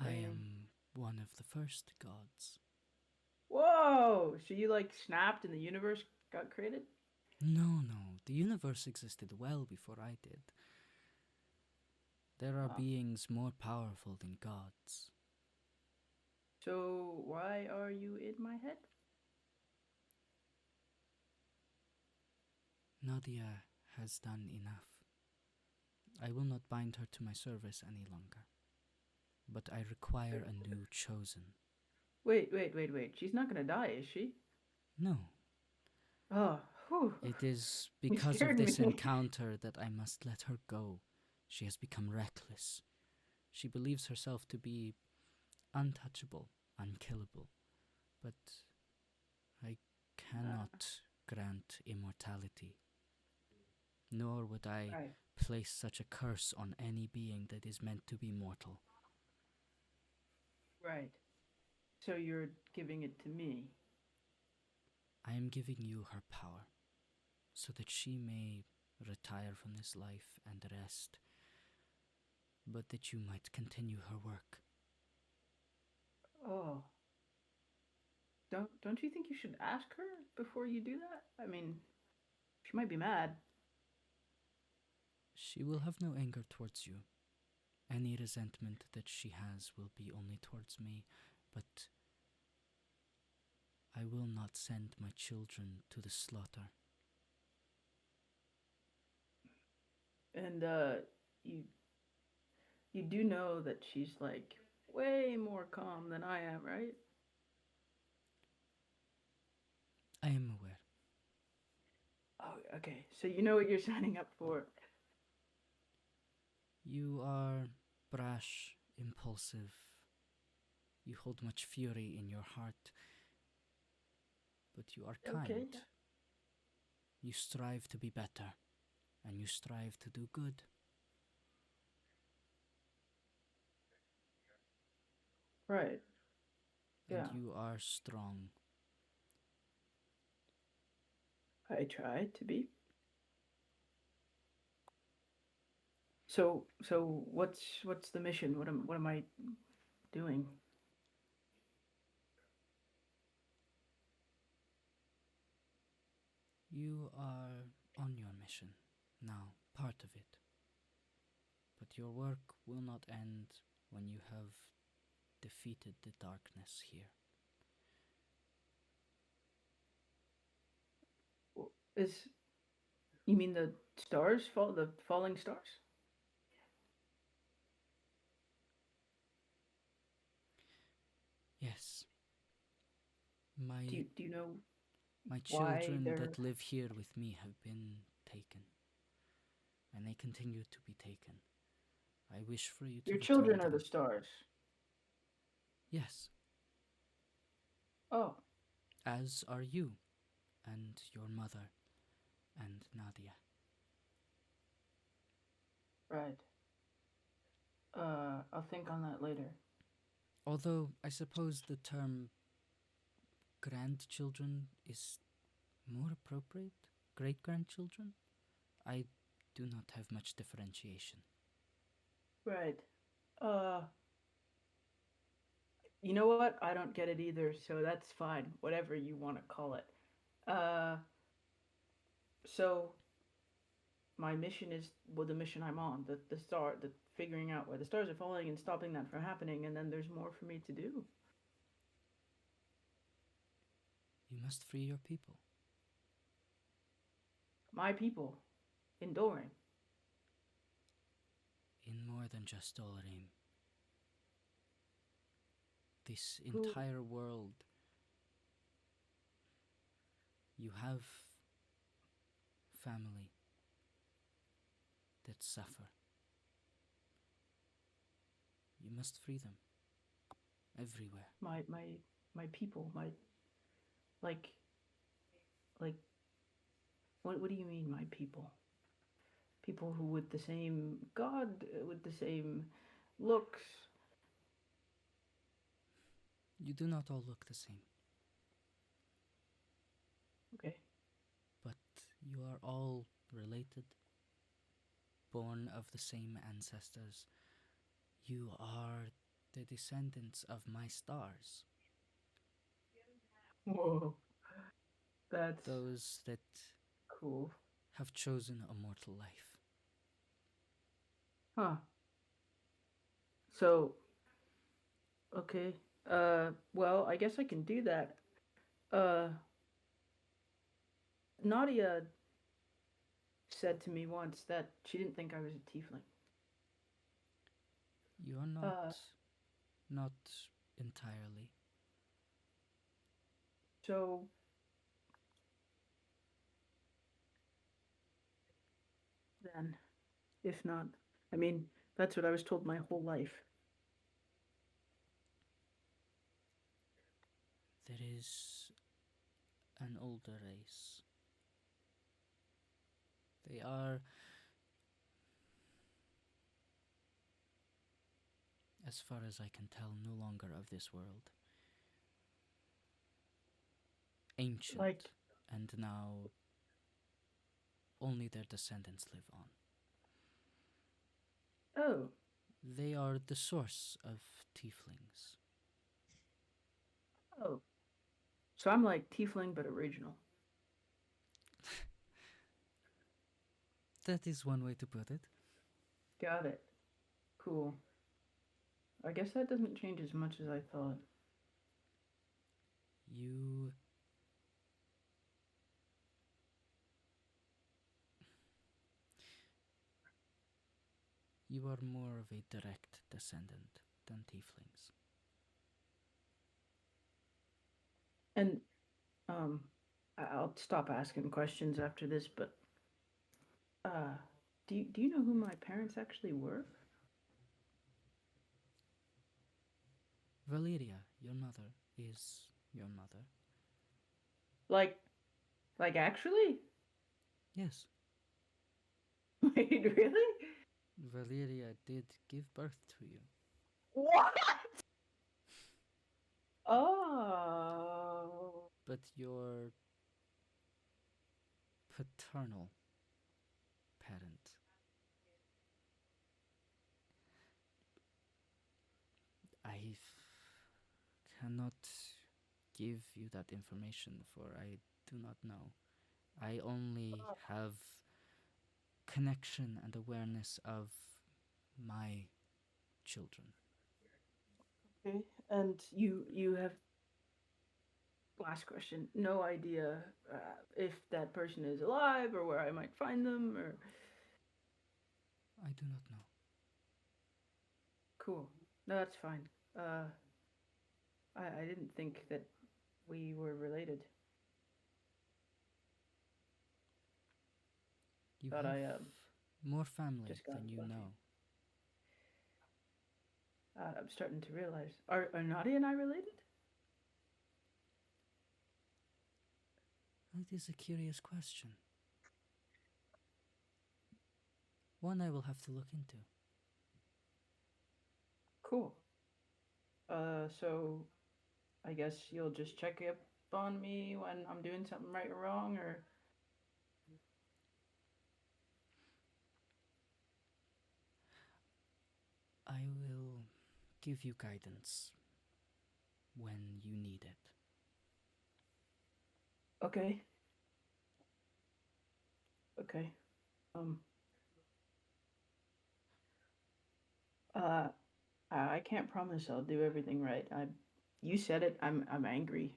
I anything. am one of the first gods. Whoa! So you like snapped and the universe got created? No, the universe existed well before I did. There are beings more powerful than gods. So why are you in my head? Nadia has done enough. I will not bind her to my service any longer. But I require a new chosen. Wait. She's not gonna die, is she? No. Oh, whew. It is because of scared this me. encounter that I must let her go. She has become reckless. She believes herself to be untouchable, unkillable. But I cannot grant immortality. Nor would I Right. place such a curse on any being that is meant to be mortal. Right. So you're giving it to me. I am giving you her power, so that she may retire from this life and rest, but that you might continue her work. Oh. Don't you think you should ask her before you do that? I mean, she might be mad. She will have no anger towards you. Any resentment that she has will be only towards me, but I will not send my children to the slaughter. And you do know that she's like way more calm than I am, right? I am aware. Oh, Okay. So you know what you're signing up for. You are brash, impulsive. You hold much fury in your heart, but you are kind. Okay. You strive to be better, and you strive to do good. Right. And Yeah. you are strong. I try to be. So what's the mission? What am I doing? You are on your mission now, part of it. But your work will not end when you have defeated the darkness here. Is you mean the stars fall, the falling stars? Yes. Do you know My why children they're that live here with me have been taken, and they continue to be taken. I wish for you to your return children them. are the stars? Yes, Oh, as are you, and your mother, and Nadia. right. I'll think on that later. Although I suppose the term grandchildren is more appropriate. Great grandchildren? I do not have much differentiation. Right. Uh, you know what? I don't get it either, so that's fine. Whatever you want to call it. Uh, so my mission is, well, the mission I'm on, the figuring out where the stars are falling and stopping that from happening, and then there's more for me to do. You must free your people. My people, enduring. In more than just Dolrim. This Who- entire world. You have family that suffer. You must free them. Everywhere. My people, like like what do you mean, my people? People who with the same god, with the same looks. You do not all look the same, Okay. but you are all related, born of the same ancestors. You are the descendants of my stars, Whoa. That's those that cool. have chosen a mortal life. Huh. So, okay. Well, I guess I can do that. Nadia said to me once that she didn't think I was a tiefling. You are not entirely. So, then, if not, I mean, that's what I was told my whole life. There is an older race. They are, as far as I can tell, no longer of this world. Ancient, Like, and now only their descendants live on. oh, They are the source of tieflings. oh. So I'm like tiefling, but original. That is one way to put it. Got it. Cool. I guess that doesn't change as much as I thought. You are more of a direct descendant than tieflings. And, um, I'll stop asking questions after this, but do you know who my parents actually were? Valeria, your mother, is your mother. Like actually? Yes, Wait, really? Valeria did give birth to you. What? Oh. But your paternal parent, I cannot give you that information, for I do not know. I only have connection and awareness of my children. Okay. And you have, last question, no idea if that person is alive or where I might find them, or I do not know. cool. No, that's fine. I didn't think that we were related. You Thought have I more family just got than you lucky. know. I'm starting to realize. Are Nadia and I related? It is a curious question. One I will have to look into. Cool. So I guess you'll just check up on me when I'm doing something right or wrong, or I will give you guidance when you need it. okay. Okay. Um. I can't promise I'll do everything right. You said it. I'm angry,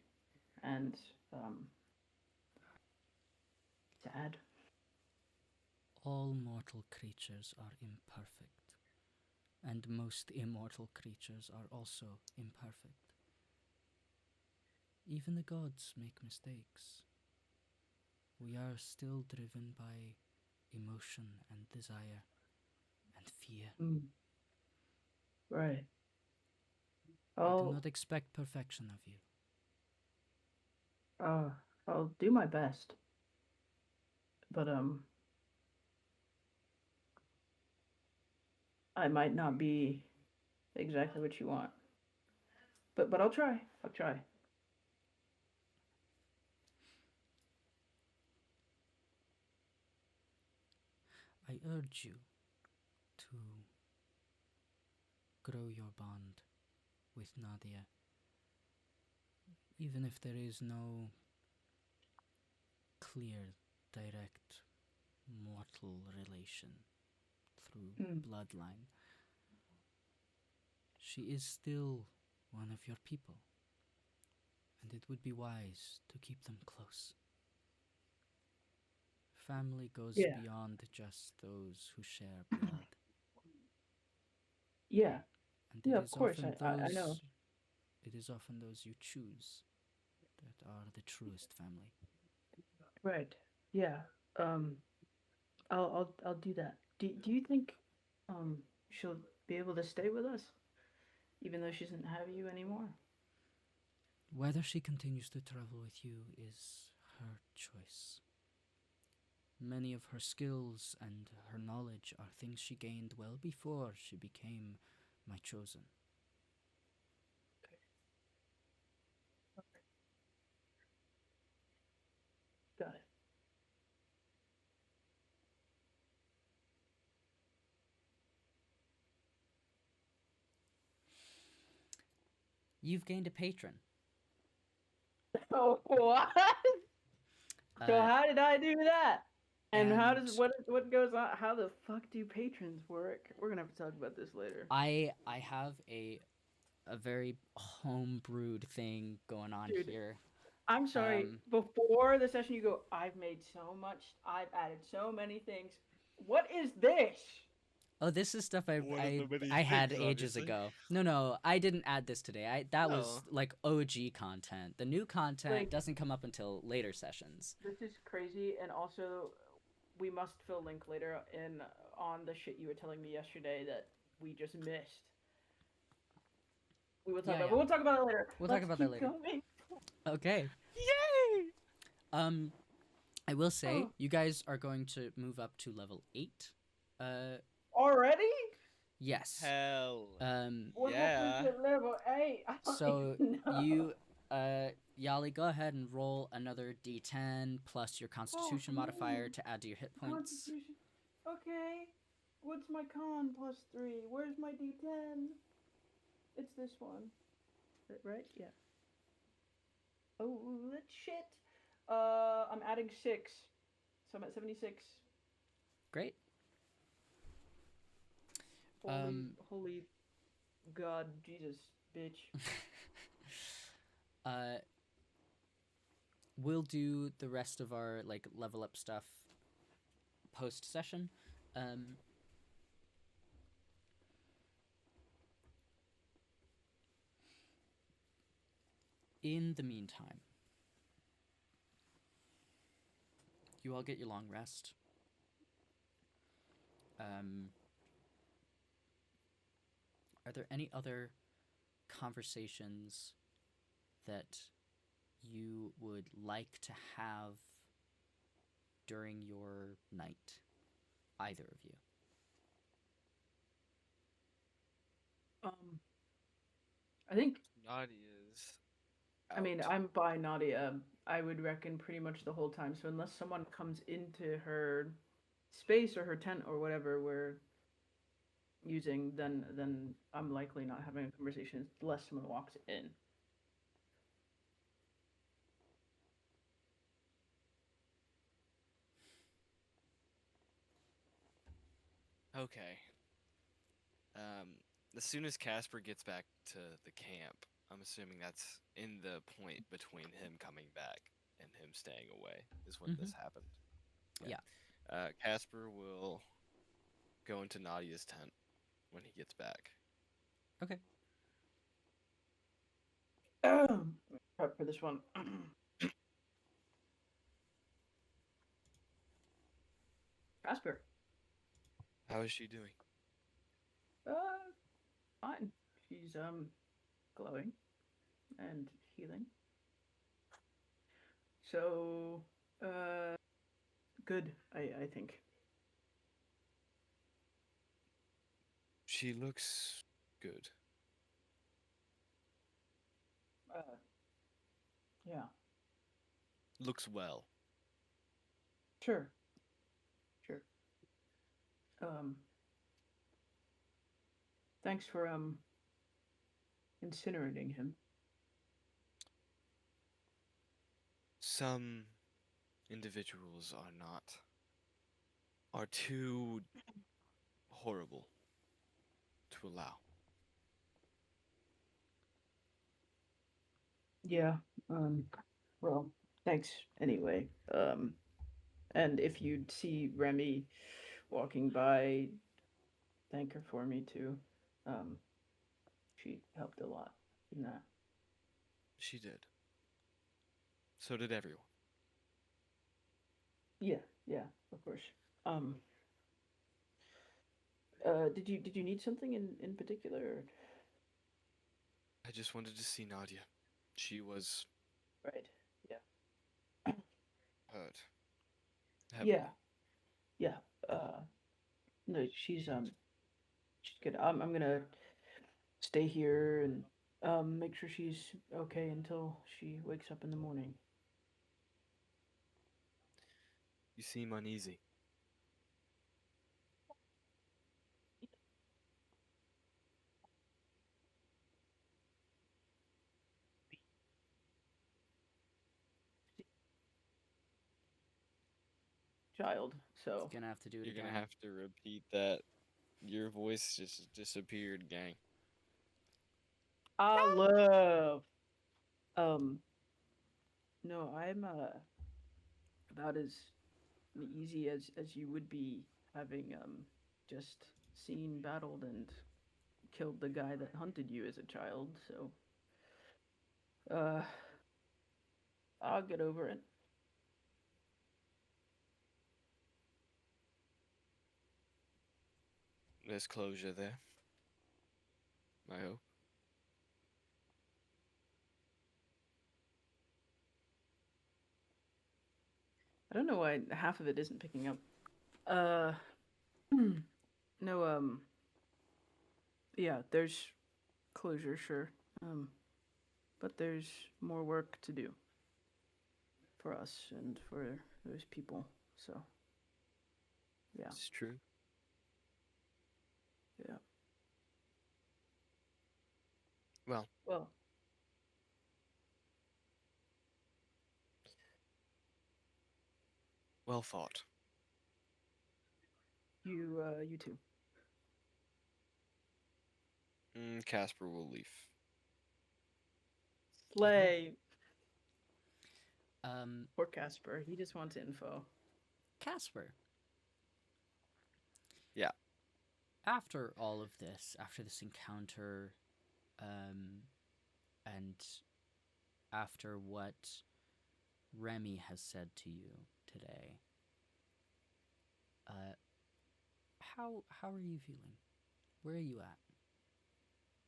and sad. All mortal creatures are imperfect, and most immortal creatures are also imperfect. Even the gods make mistakes. We are still driven by emotion and desire and fear. Right. I do I'll not expect perfection of you. I'll do my best, but I might not be exactly what you want. But I'll try. I'll try. I urge you to grow your bond with Nadia, even if there is no clear, direct mortal relation through bloodline. She is still one of your people, and it would be wise to keep them close. Family goes Yeah. beyond just those who share blood. Yeah. And Yeah. it Of is course. often I know. those it is often those you choose that are the truest family. Right. Yeah. Um. I'll do that. Do you think she'll be able to stay with us, even though she doesn't have you anymore? Whether she continues to travel with you is her choice. Many of her skills and her knowledge are things she gained well before she became my chosen. Got it. You've gained a patron. Oh, what? So how did I do that? And how does what goes on? How the fuck do patrons work? We're gonna have to talk about this later. I have a very homebrewed thing going on Dude, here. I'm sorry. Before the session, you go, I've made so much. I've added so many things. What is this? Oh, this is stuff One of the many I had things, ages obviously. ago. No, I didn't add this today. That was Oh. like OG content. The new content Like- doesn't come up until later sessions. This is crazy, and also we must fill link later in on the shit you were telling me yesterday that we just missed. We will talk Yeah, about, yeah. but we'll talk about it later. We'll Let's talk about that keep later. Going. Okay. Yay! I will say Oh. you guys are going to move up to level 8. Already? Yes. Hell. What Yeah. happened to level 8? I don't So even know. you, Yahli, go ahead and roll another D10 plus your Constitution modifier man. to add to your hit points. Constitution. Okay. What's my con plus 3? Where's my D10? It's this one. Right? Yeah. Oh, that shit. I'm adding 6. So I'm at 76. Great. Holy God, Jesus, bitch. We'll do the rest of our like level up stuff post session. In the meantime, you all get your long rest. Are there any other conversations that you would like to have during your night? Either of you. I think, Nadia's. I mean, out. I'm by Nadia. I would reckon pretty much the whole time. So unless someone comes into her space or her tent or whatever we're using, then I'm likely not having a conversation unless someone walks in. Okay. As soon as Caspar gets back to the camp, I'm assuming that's in the point between him coming back and him staying away is when this happened. Yeah. Caspar will go into Nadia's tent when he gets back. Okay. Prep for this one. Caspar. How is she doing? Fine. She's glowing and healing. So, good. I think. She looks good. Yeah. Looks well. Sure. Thanks for incinerating him. Some individuals are too horrible to allow. Yeah. Well, thanks anyway. And if you'd see Remi walking by, thank her for me too. She helped a lot in that. She did. So did everyone. Yeah, of course. Did you need something in particular? Or? I just wanted to see Nadia. She was Right. Yeah. hurt. Heavily. Yeah. No, she's good. I'm gonna stay here and make sure she's okay until she wakes up in the morning. You seem uneasy. Child, so Gonna have to do it You're again. gonna have to repeat that. Your voice just disappeared, gang. I love. No, I'm about as easy as you would be having just seen, battled, and killed the guy that hunted you as a child, so I'll get over it. There's closure there. I hope. I don't know why half of it isn't picking up. No, yeah, there's closure, sure. But there's more work to do for us and for those people, so, yeah. It's true. Yeah. Well, well fought. You too. Caspar will leave. Slay. Um, Poor Caspar. He just wants info. Caspar. Yeah. After all of this, after this encounter, and after what Remi has said to you today, how are you feeling? Where are you at?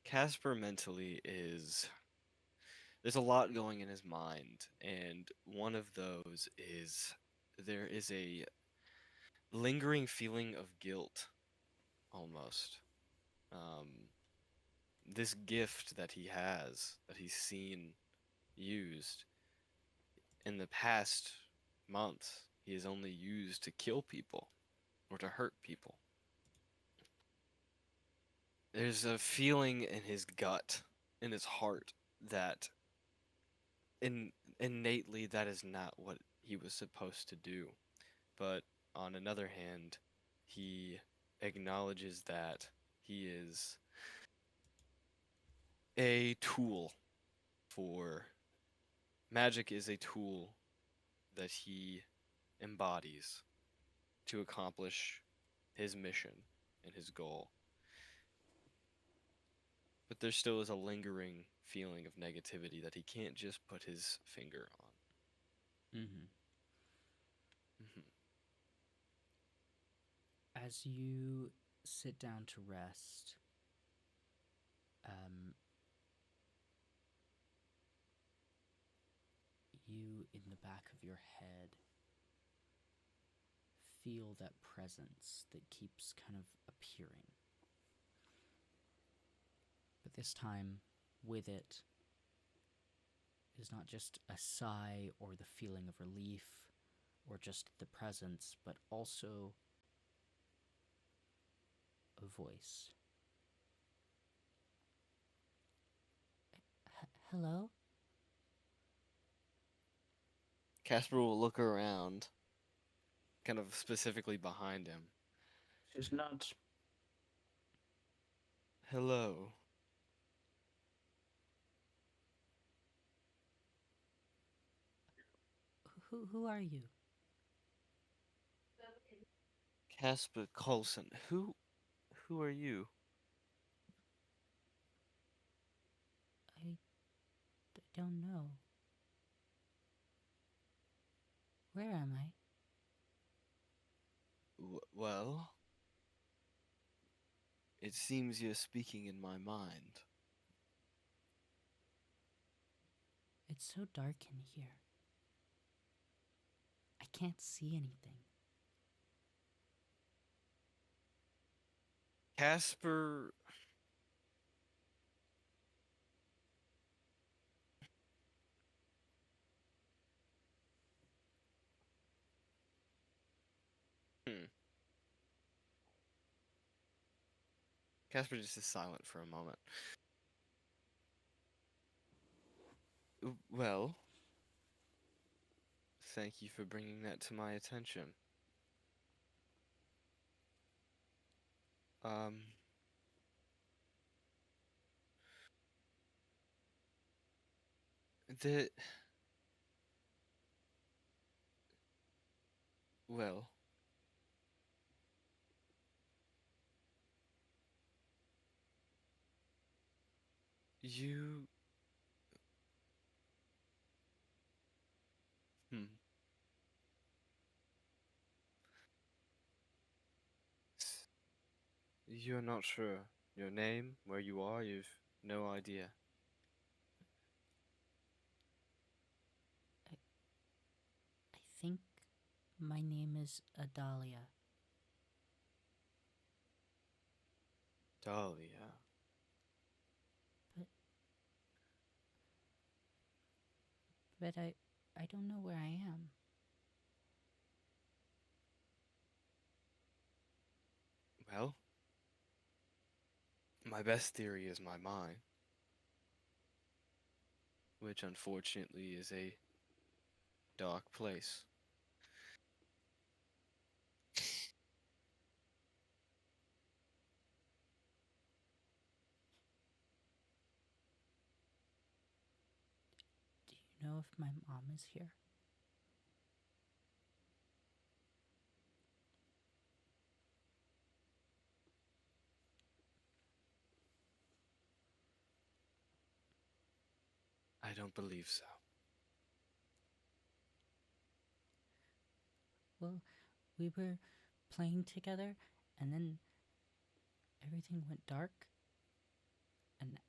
Caspar mentally is... There's a lot going in his mind, and one of those is there is a lingering feeling of guilt, almost. This gift that he has, that he's seen used, in the past month, he has only used to kill people, or to hurt people. There's a feeling in his gut, in his heart, that innately that is not what he was supposed to do. But on another hand, he acknowledges that he is a tool for... Magic is a tool that he embodies to accomplish his mission and his goal. But there still is a lingering feeling of negativity that he can't just put his finger on. Mm-hmm. As you sit down to rest, you, in the back of your head, feel that presence that keeps kind of appearing. But this time, with it, is not just a sigh or the feeling of relief or just the presence, but also a voice. Hello? Caspar will look around, kind of specifically behind him. She's nuts. Hello. Who are you? Caspar Kulson. Who are you? I don't know. Where am I? Well, it seems you're speaking in my mind. It's so dark in here. I can't see anything. Caspar... Caspar just is silent for a moment. Well, thank you for bringing that to my attention. The... Well... You. Hmm. You're not sure. Your name, where you are, you've no idea. I think my name is Adalia. Dahlia. But I don't know where I am. Well, my best theory is my mind, which unfortunately is a dark place. Do you know if my mom is here? I don't believe so. Well, we were playing together, and then everything went dark, and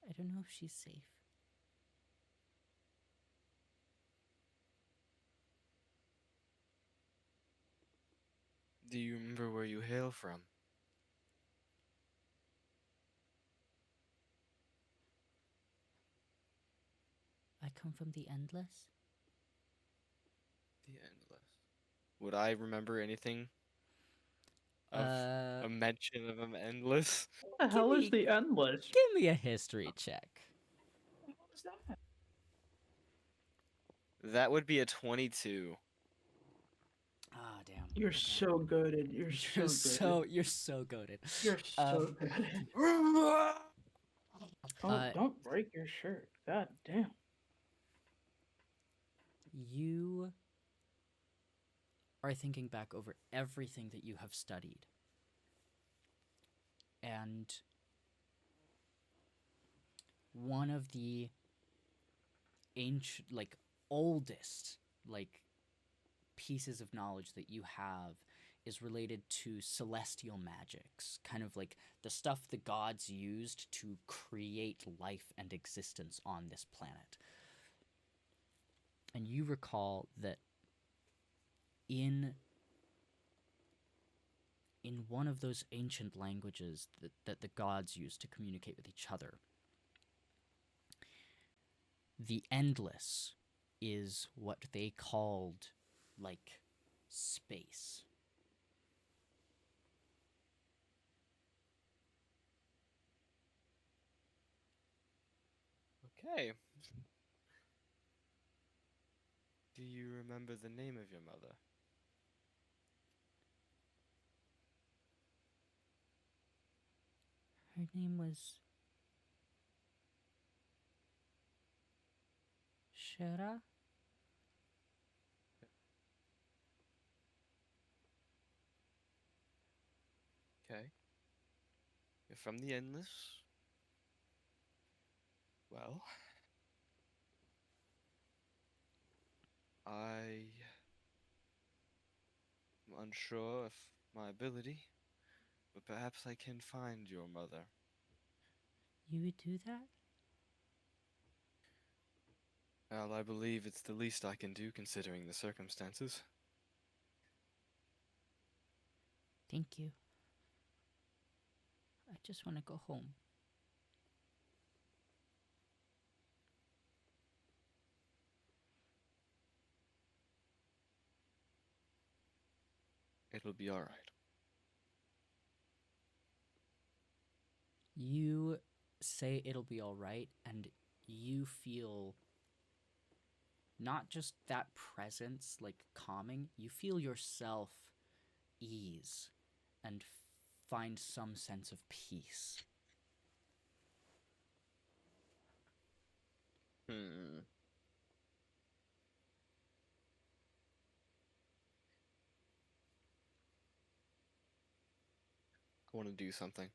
I don't know if she's safe. Do you remember where you hail from? I come from the Endless. The Endless. Would I remember anything of a mention of an Endless? What the hell is the Endless? Give me a history check. What was that? That would be a 22. Ah, damn. You're Okay. so goated. You're so good. You're so goated. You're so good. Oh, don't break your shirt. God damn. You are thinking back over everything that you have studied. And one of the ancient, oldest, pieces of knowledge that you have is related to celestial magics, kind of like the stuff the gods used to create life and existence on this planet. And you recall that in one of those ancient languages that the gods used to communicate with each other, the Endless is what they called, space. Okay. Do you remember the name of your mother? Her name was Shara? Okay. You're from the Endless? Well, I am unsure of my ability, but perhaps I can find your mother. You would do that? Well, I believe it's the least I can do considering the circumstances. Thank you. I just want to go home. It'll be alright. You say it'll be alright, and you feel not just that presence, calming, you feel yourself ease and find some sense of peace. Hmm. I want to do something.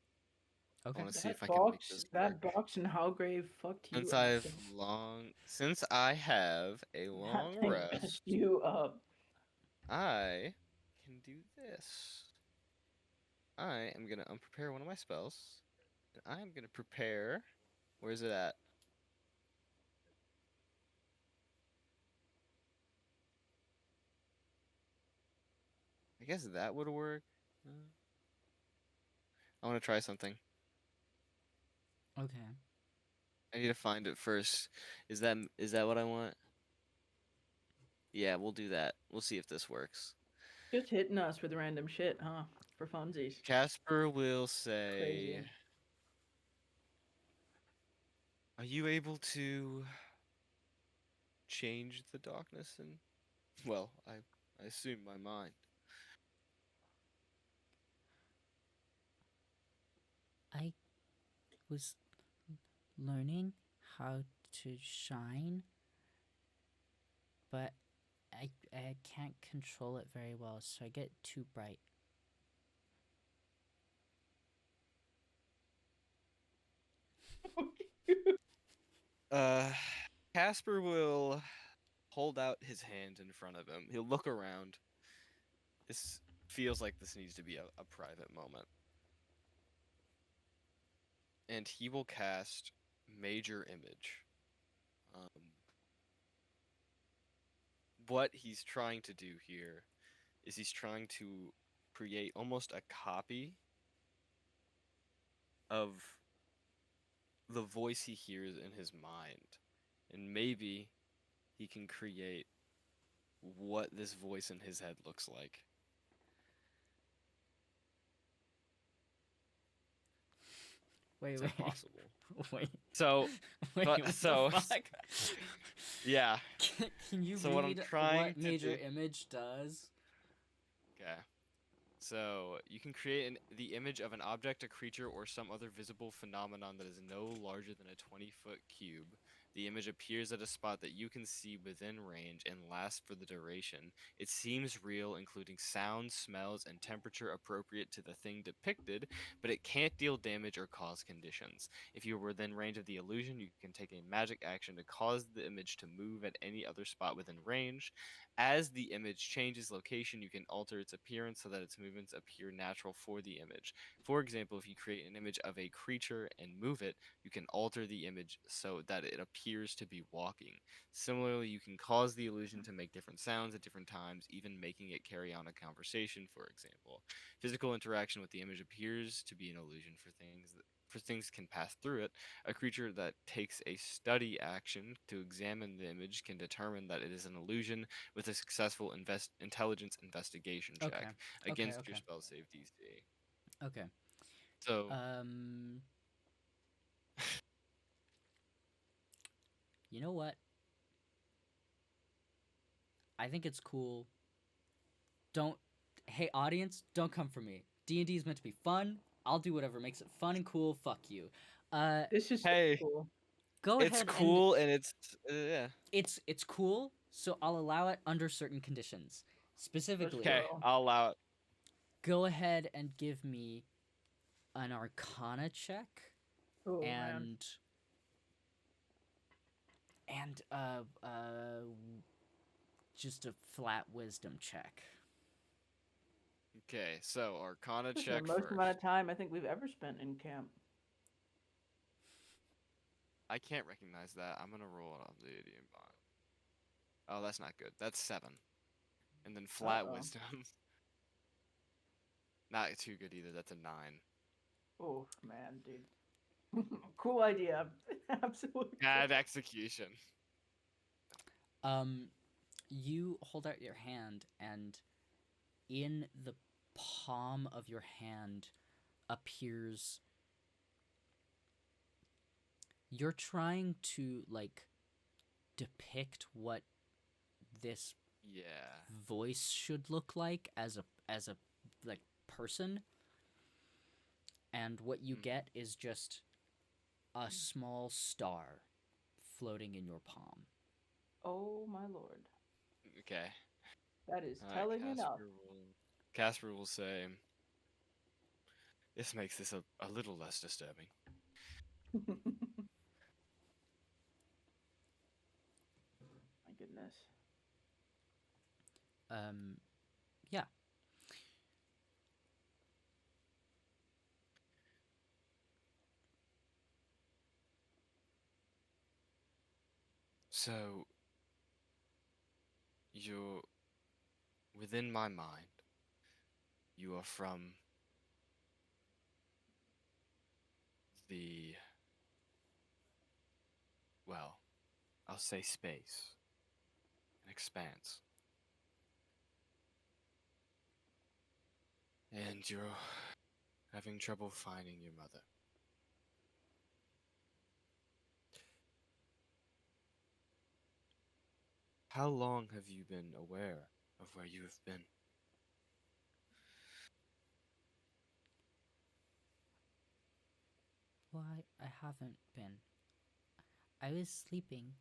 I Okay. want to see if I can make this work. That box in Howgrave fucked you Since up. I've Sam. since I have a That long thing rest, messed you up. I can do this. I am gonna unprepare one of my spells. And I'm gonna prepare. Where's it at? I guess that would work. I want to try something. Okay. I need to find it first. Is that what I want? Yeah, we'll do that. We'll see if this works. Just hitting us with random shit, huh? For funsies. Caspar will say, Crazy. "Are you able to change the darkness?" And well, I assume my mind. I was learning how to shine, but I can't control it very well, so I get too bright. Uh, Caspar will hold out his hand in front of him. He'll look around. This feels like this needs to be a private moment. And he will cast Major Image. What he's trying to do here is he's trying to create almost a copy of the voice he hears in his mind. And maybe he can create what this voice in his head looks like. Wait, Is wait, that possible? wait, So, wait. but- What so- the fuck? yeah. Can you So what I'm read trying what to Major do- Image does? Okay. So you can create the image of an object, a creature, or some other visible phenomenon that is no larger than a 20-foot cube. The image appears at a spot that you can see within range and lasts for the duration. It seems real, including sounds, smells, and temperature appropriate to the thing depicted, but it can't deal damage or cause conditions. If you are within range of the illusion, you can take a magic action to cause the image to move at any other spot within range. As the image changes location, you can alter its appearance so that its movements appear natural for the image. For example, if you create an image of a creature and move it, you can alter the image so that it appears to be walking. Similarly, you can cause the illusion to make different sounds at different times, even making it carry on a conversation, for example. Physical interaction with the image appears to be an illusion for things can pass through it. A creature that takes a study action to examine the image can determine that it is an illusion with a successful intelligence investigation check Okay. against Okay. your spell save DC. Okay. So, You know what? I think it's cool. Hey audience, don't come for me. D&D is meant to be fun. I'll do whatever makes it fun and cool. Fuck you. This is hey, so cool. Go it's ahead cool and it's yeah. It's cool, so I'll allow it under certain conditions. Specifically, Okay. Okay, I'll allow it. go ahead and give me an Arcana check Oh, man. and just a flat Wisdom check. Okay, so Arcana This is check the most first. amount of time I think we've ever spent in camp. I can't recognize that. I'm gonna roll it on the idiom bot. Oh, that's not good. That's 7, and then flat Uh-oh. wisdom. Not too good either. That's a 9. Oh, man, dude. Cool idea. Absolutely. Bad execution. You hold out your hand, and in the palm of your hand appears. You're trying to like depict what this Yeah. voice should look like as a like person, and what you get is just a small star floating in your palm. Oh, my lord. Okay. That is Alright, telling enough. Casper will say, This makes this a little less disturbing. My goodness. Yeah. So, you're within my mind. You are from the, well, I'll say space, an expanse. And you're having trouble finding your mother. How long have you been aware of where you have been? Why, I haven't been. I was sleeping,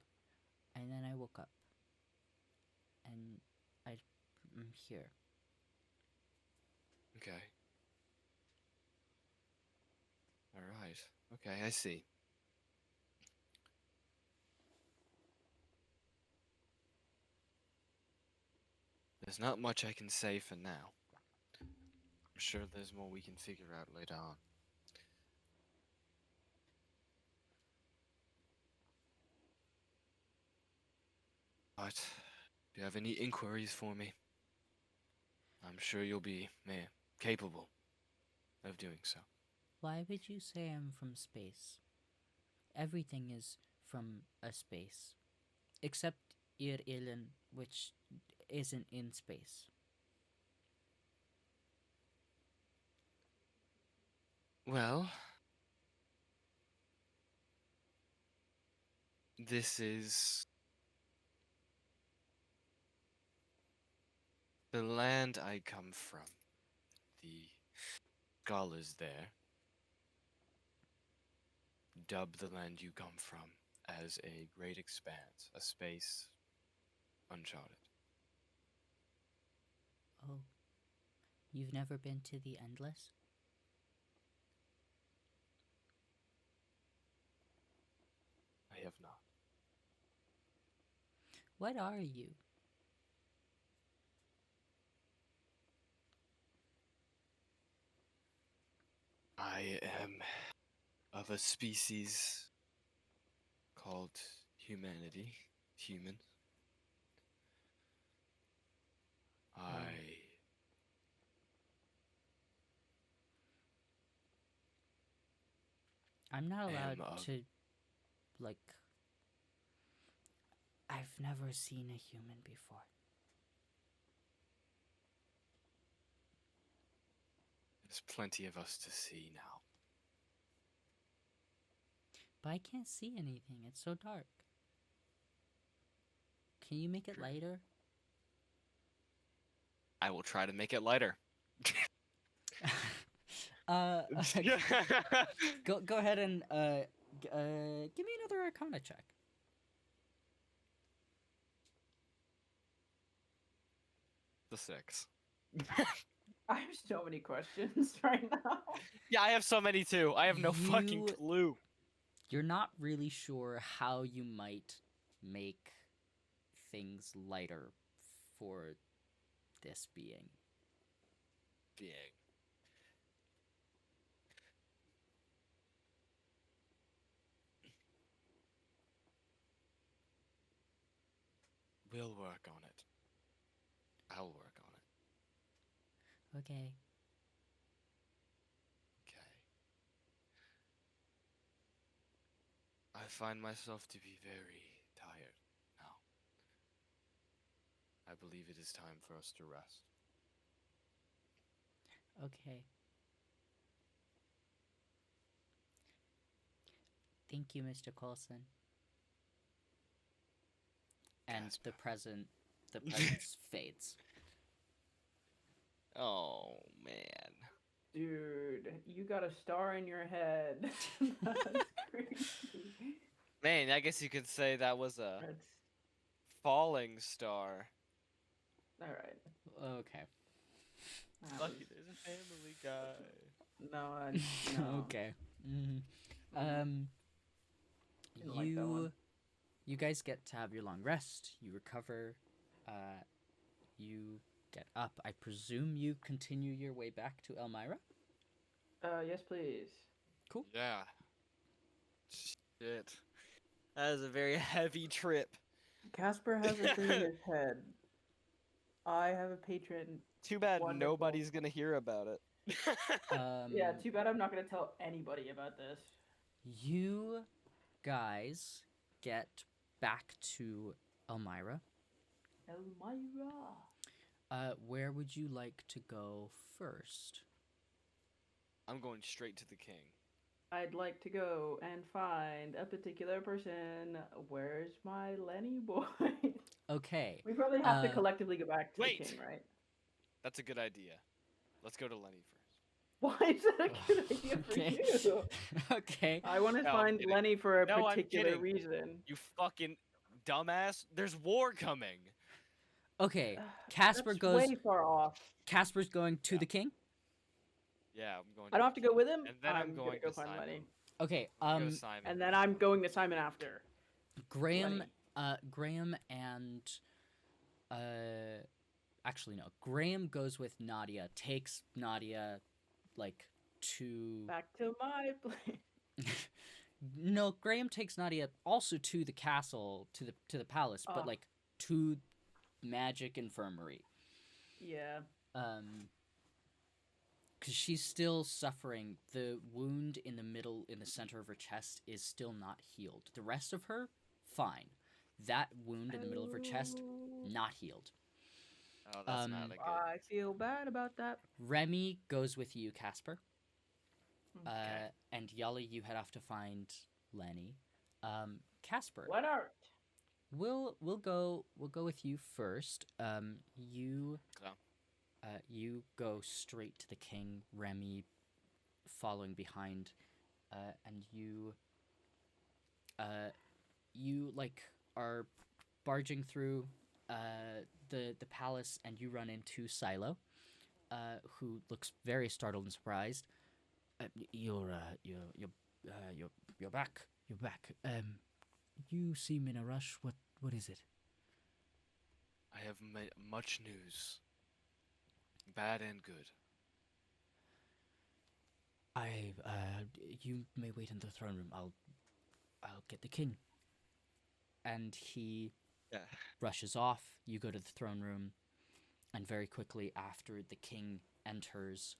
and then I woke up. And I'm here. Okay. Alright. Okay, I see. There's not much I can say for now. I'm sure there's more we can figure out later on. But, do you have any inquiries for me? I'm sure you'll be, capable of doing so. Why would you say I'm from space? Everything is from a space. Except Ir Ilin, which isn't in space. Well, this is the land I come from. The scholars there dub the land you come from as a great expanse, a space uncharted. Oh. You've never been to the Endless? I have not. What are you? I am of a species called humanity, human. I'm not allowed of- to, like... I've never seen a human before. There's plenty of us to see now. But I can't see anything, it's so dark. Can you make it lighter? I will try to make it lighter. Go ahead and give me another Arcana check. The 6. I have so many questions right now. Yeah, I have so many too. I have no fucking You- clue. You're not really sure how you might make things lighter for this being. We'll work on it. I'll work on it. Okay. Okay. I find myself to be very tired now. I believe it is time for us to rest. Okay. Thank you, Mr. Kulson. And Caspar. the presence fades. Oh, man. Dude, you got a star in your head. That's crazy. Man, I guess you could say that was a That's falling star. all right. Okay. That Lucky was- there's a family guy. No, no. Okay. Mhm. Didn't like that one. You guys get to have your long rest. You recover. You get up. I presume you continue your way back to Elmira. Yes, please. Cool. Yeah. Shit. That is a very heavy trip. Caspar has a thing in his head. I have a patron. Too bad Wonderful. nobody's gonna hear about it. Yeah, too bad I'm not going to tell anybody about this. You guys get back to Elmira. Elmira. Where would you like to go first? I'm going straight to the king. I'd like to go and find a particular person. Where's my Lenny boy? Okay. We probably have to collectively go back to wait. the king, right? That's a good idea. Let's go to Lenny first. Why is that a good idea for you? Okay. I want to No, I'm find kidding. Lenny for a No, I'm particular kidding. reason. You fucking dumbass. There's war coming. Okay. Casper That's goes. way far off. Casper's going to the king. Yeah, I'm going. I don't have to go with him. And then I'm gonna going go to find Simon. Lenny. Okay. Go Simon. And then I'm going to Simon after. Graham. Lenny. Graham and. Actually no. Graham goes with Nadia. Takes Nadia, like to. Back to my place. No, Graham takes Nadia also to the castle, to the palace, but Oh. like to magic infirmary. Yeah. Because she's still suffering. The wound in the center of her chest is still not healed. The rest of her, fine. That wound in the middle of her chest, not healed. Oh, that's not a good. I feel bad about that. Remi goes with you, Caspar. Okay. And Yahli, you head off to find Lenny. Caspar, What art? we'll go with you first. You go straight to the king. Remi following behind, and you like are barging through the palace, and you run into Silo, who looks very startled and surprised. You're back. You're back. You seem in a rush. What is it? I have much news. Bad and good. You may wait in the throne room. I'll get the king. And he rushes off. You go to the throne room, and very quickly after the king enters,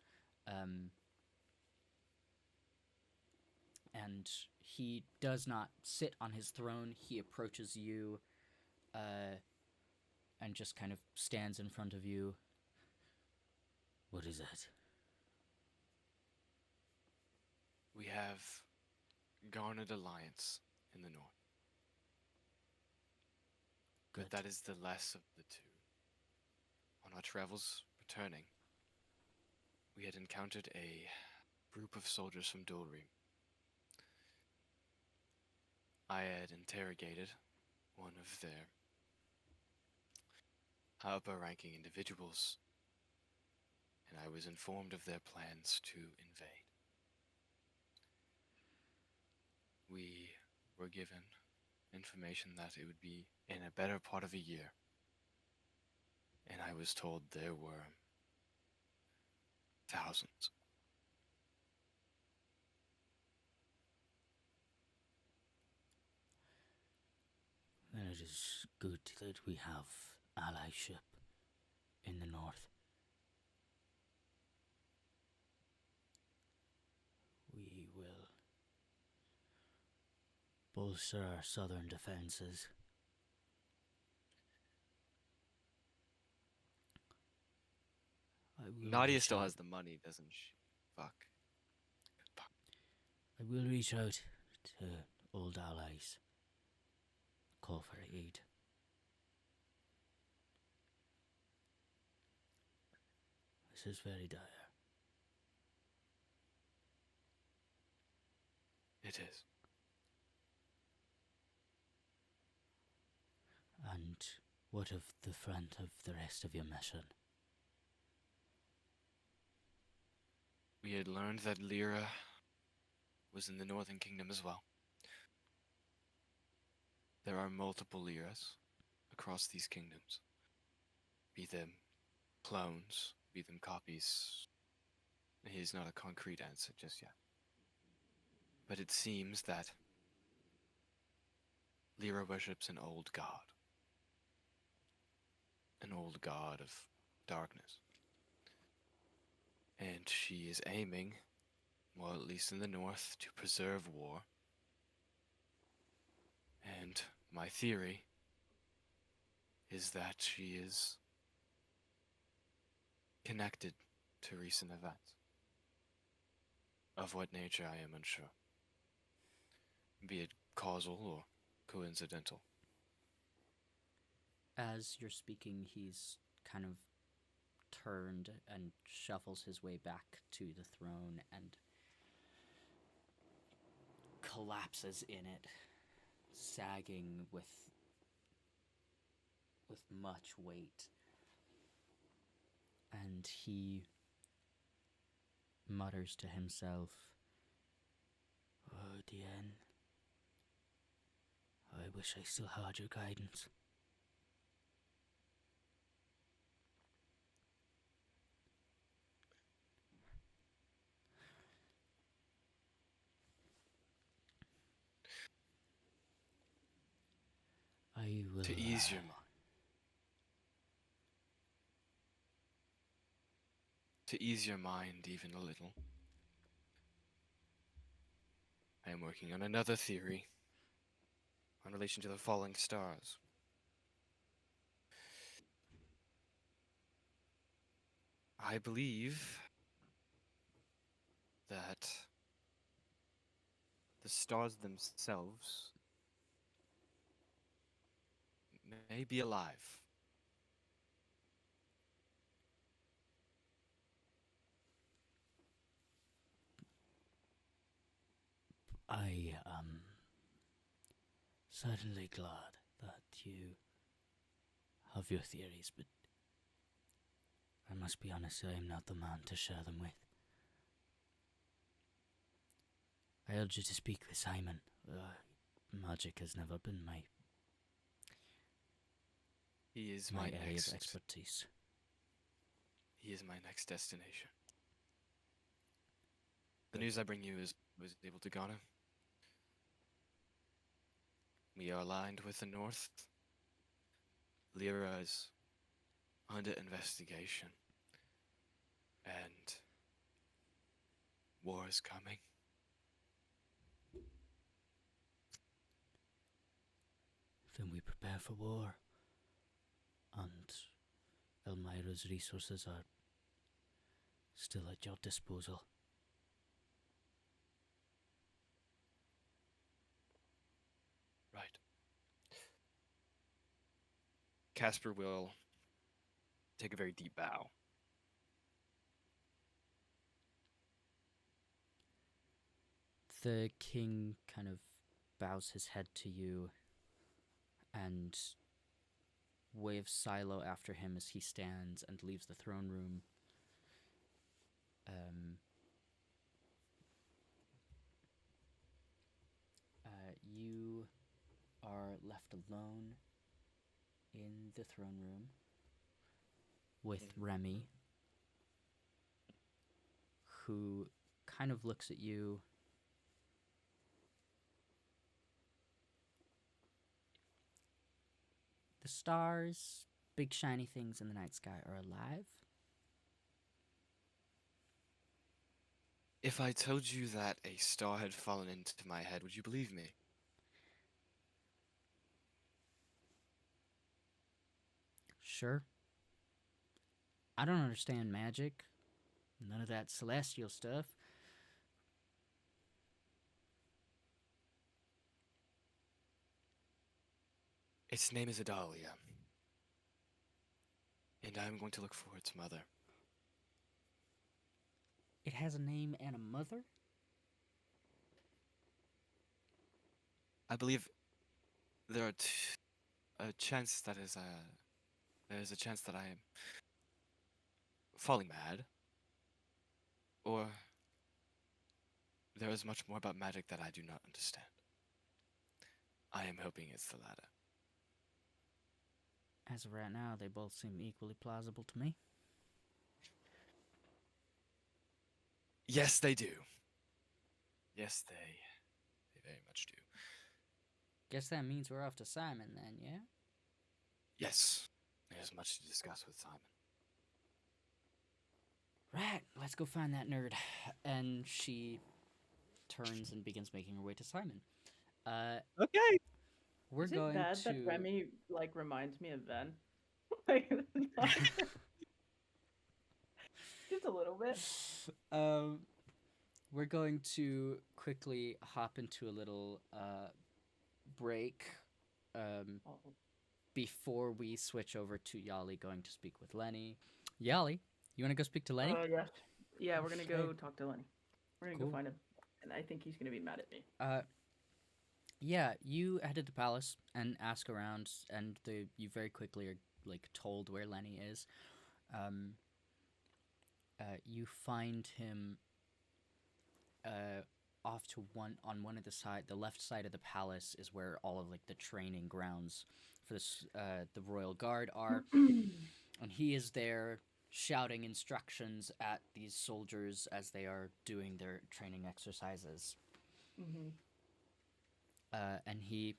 and he does not sit on his throne. He approaches you, and just kind of stands in front of you. What is that? We have garnered alliance in the north. Good. But that is the less of the two. On our travels returning, we had encountered a group of soldiers from Dulry. I had interrogated one of their upper-ranking individuals, and I was informed of their plans to invade. We were given information that it would be in a better part of a year, and I was told there were thousands. Then it is good that we have allyship in the north. We will bolster our southern defenses. Nadia still has the money, doesn't she? Fuck. I will reach out to old allies. Call for aid. This is very dire. It is. And what of the front of the rest of your mission? We had learned that Lyra was in the Northern Kingdom as well. There are multiple Lyras across these kingdoms. Be them clones, be them copies. It is not a concrete answer just yet. But it seems that Lyra worships an old god. An old god of darkness. And she is aiming, well, at least in the north, to preserve war. And my theory is that she is connected to recent events. Of what nature I am unsure. Be it causal or coincidental. As you're speaking, he's kind of turned and shuffles his way back to the throne and collapses in it, sagging with much weight. And he mutters to himself, "Oh, Diane, I wish I still had your guidance." I will To ease your mind even a little, I am working on another theory in relation to the falling stars. I believe that the stars themselves may be alive. I am certainly glad that you have your theories, but I must be honest, I am not the man to share them with. I urge you to speak with Simon. Magic has never been my He is my area next of expertise. He is my next destination. The news I bring you was able to garner. We are aligned with the North. Lyra is under investigation. And war is coming. Then we prepare for war. And Elmira's resources are still at your disposal. Right. Caspar will take a very deep bow. The king kind of bows his head to you and waves Silo after him as he stands and leaves the throne room. You are left alone in the throne room with Remi, who kind of looks at you. The stars, big shiny things in the night sky, are alive. If I told you that a star had fallen into my head, would you believe me? Sure. I don't understand magic. None of that celestial stuff. Its name is Adalia. And I'm going to look for its mother. It has a name and a mother? I believe there are a chance that there's a chance that I am falling mad, or There is much more about magic that I do not understand. I am hoping it's the latter. As of right now, they both seem equally plausible to me. Yes, they do. Yes, they very much do. Guess that means we're off to Simon then, yeah? Yes, there's much to discuss with Simon. Right, let's go find that nerd. And she turns and begins making her way to Simon. Okay. We're Is it going bad to... that Remy reminds me of Ven? Just a little bit. We're going to quickly hop into a little break before we switch over to Yahli going to speak with Lenny. Yahli, you want to go speak to Lenny? Yes. Yeah, we're gonna go Okay. talk to Lenny. We're gonna Cool. go find him, and I think he's gonna be mad at me. Yeah, you head to the palace and ask around, and you very quickly are told where Lenny is. You find him off to one of the left side of the palace is where all of the training grounds for the royal guard are, and he is there shouting instructions at these soldiers as they are doing their training exercises. Mm-hmm. And he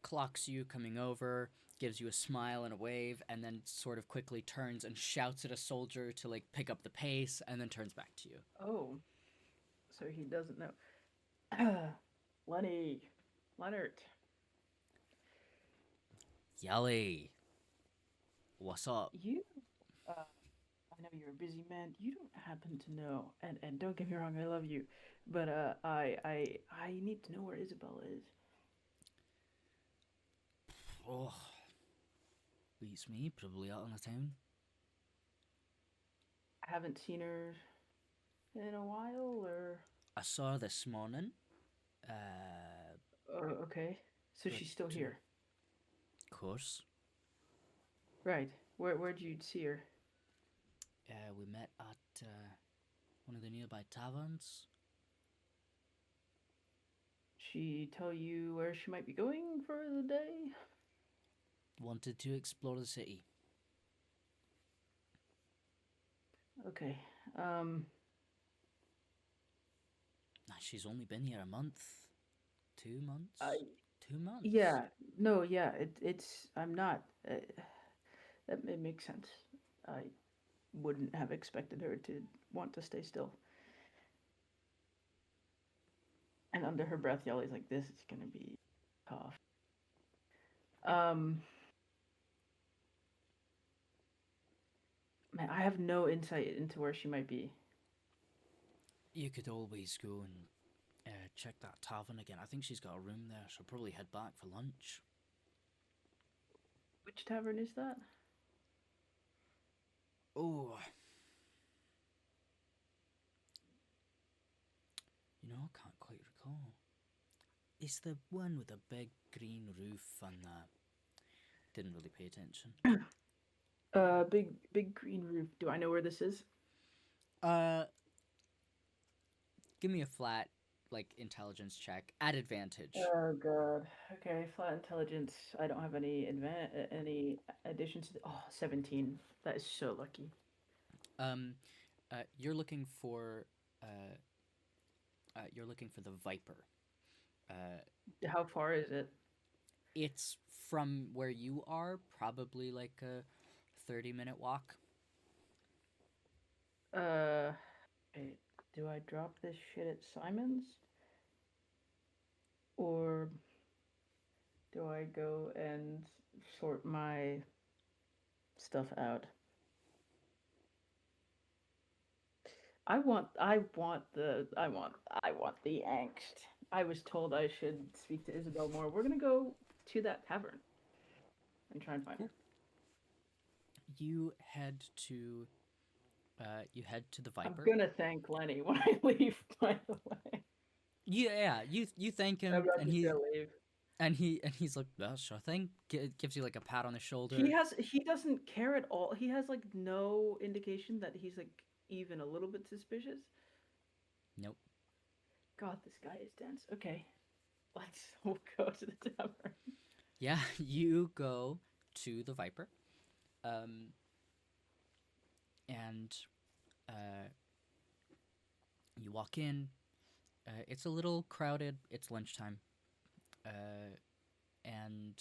clocks you coming over, gives you a smile and a wave, and then sort of quickly turns and shouts at a soldier to pick up the pace, and then turns back to you. Oh, so he doesn't know. Leonard. Yahli, what's up? I know you're a busy man. You don't happen to know, and don't get me wrong, I love you, but I need to know where Isabella is. Oh, beats me. Probably out on the town. I haven't seen her in a while, or... I saw her this morning. Okay. So she's still here. Of course. Right. Where'd you see her? We met at one of the nearby taverns. She tell you where she might be going for the day? Wanted to explore the city. Okay. She's only been here a month. 2 months? 2 months? Yeah. No, yeah. It's... I'm not... it makes sense. I wouldn't have expected her to want to stay still. And under her breath, Yahli's like, this is gonna be tough. Man, I have no insight into where she might be. You could always go and check that tavern again. I think she's got a room there. She'll probably head back for lunch. Which tavern is that? Oh. I can't quite recall. It's the one with the big green roof and didn't really pay attention. Big green roof. Do I know where this is? Give me a flat, intelligence check at advantage. Oh god. Okay, flat intelligence. I don't have any additions to 17. That is so lucky. You're looking for the Viper. How far is it? It's from where you are, probably a 30-minute walk. Okay. Do I drop this shit at Simon's? Or do I go and sort my stuff out? I want the angst. I was told I should speak to Isabel more. We're gonna go to that tavern and try and find her. You head to the Viper. I'm gonna thank Lenny when I leave, by the way. Yeah, you thank him, and he's like, "Oh, sure thing." Gives you a pat on the shoulder. He doesn't care at all. He has no indication that he's even a little bit suspicious. Nope. God, this guy is dense. Okay, let's go to the tavern. Yeah, you go to the Viper, and you walk in. It's a little crowded. It's lunchtime, and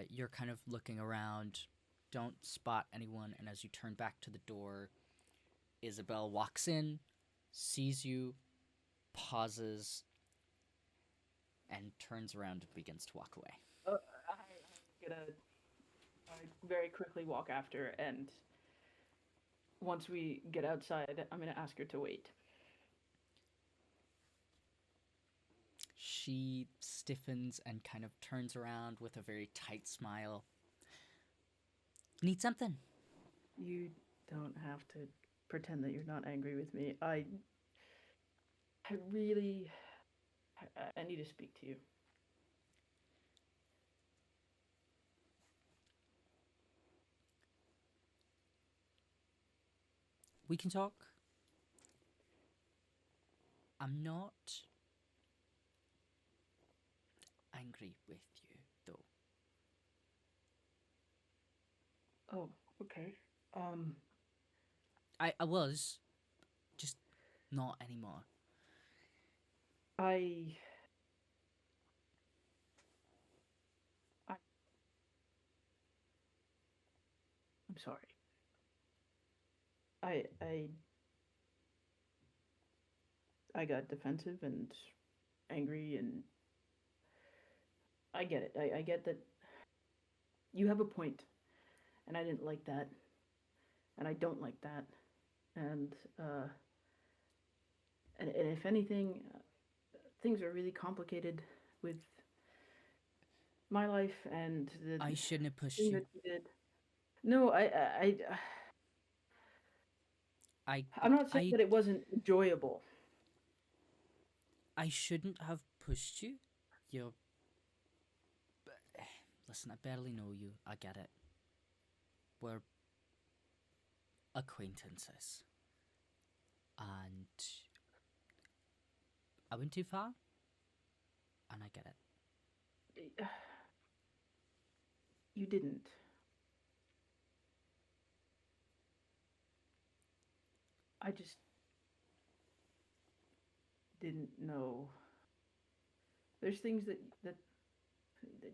you're kind of looking around. Don't spot anyone, and as you turn back to the door, Isabel walks in, sees you, pauses, and turns around and begins to walk away. I very quickly walk after, and once we get outside, I'm gonna ask her to wait. She stiffens and kind of turns around with a very tight smile. Need something? You don't have to pretend that you're not angry with me. I really, I need to speak to you. We can talk. I'm not angry with you, though. Oh, okay. I was, just not anymore. I'm sorry. I got defensive and angry, and I get it. I get that you have a point, and I didn't like that, and I don't like that, and and if anything, things are really complicated with my life and the I shouldn't have pushed thing you. that you did. No, I'm not saying that it wasn't enjoyable. I shouldn't have pushed you. You're. Listen, I barely know you. I get it. We're acquaintances. And I went too far. And I get it. You didn't. I just didn't know. There's things that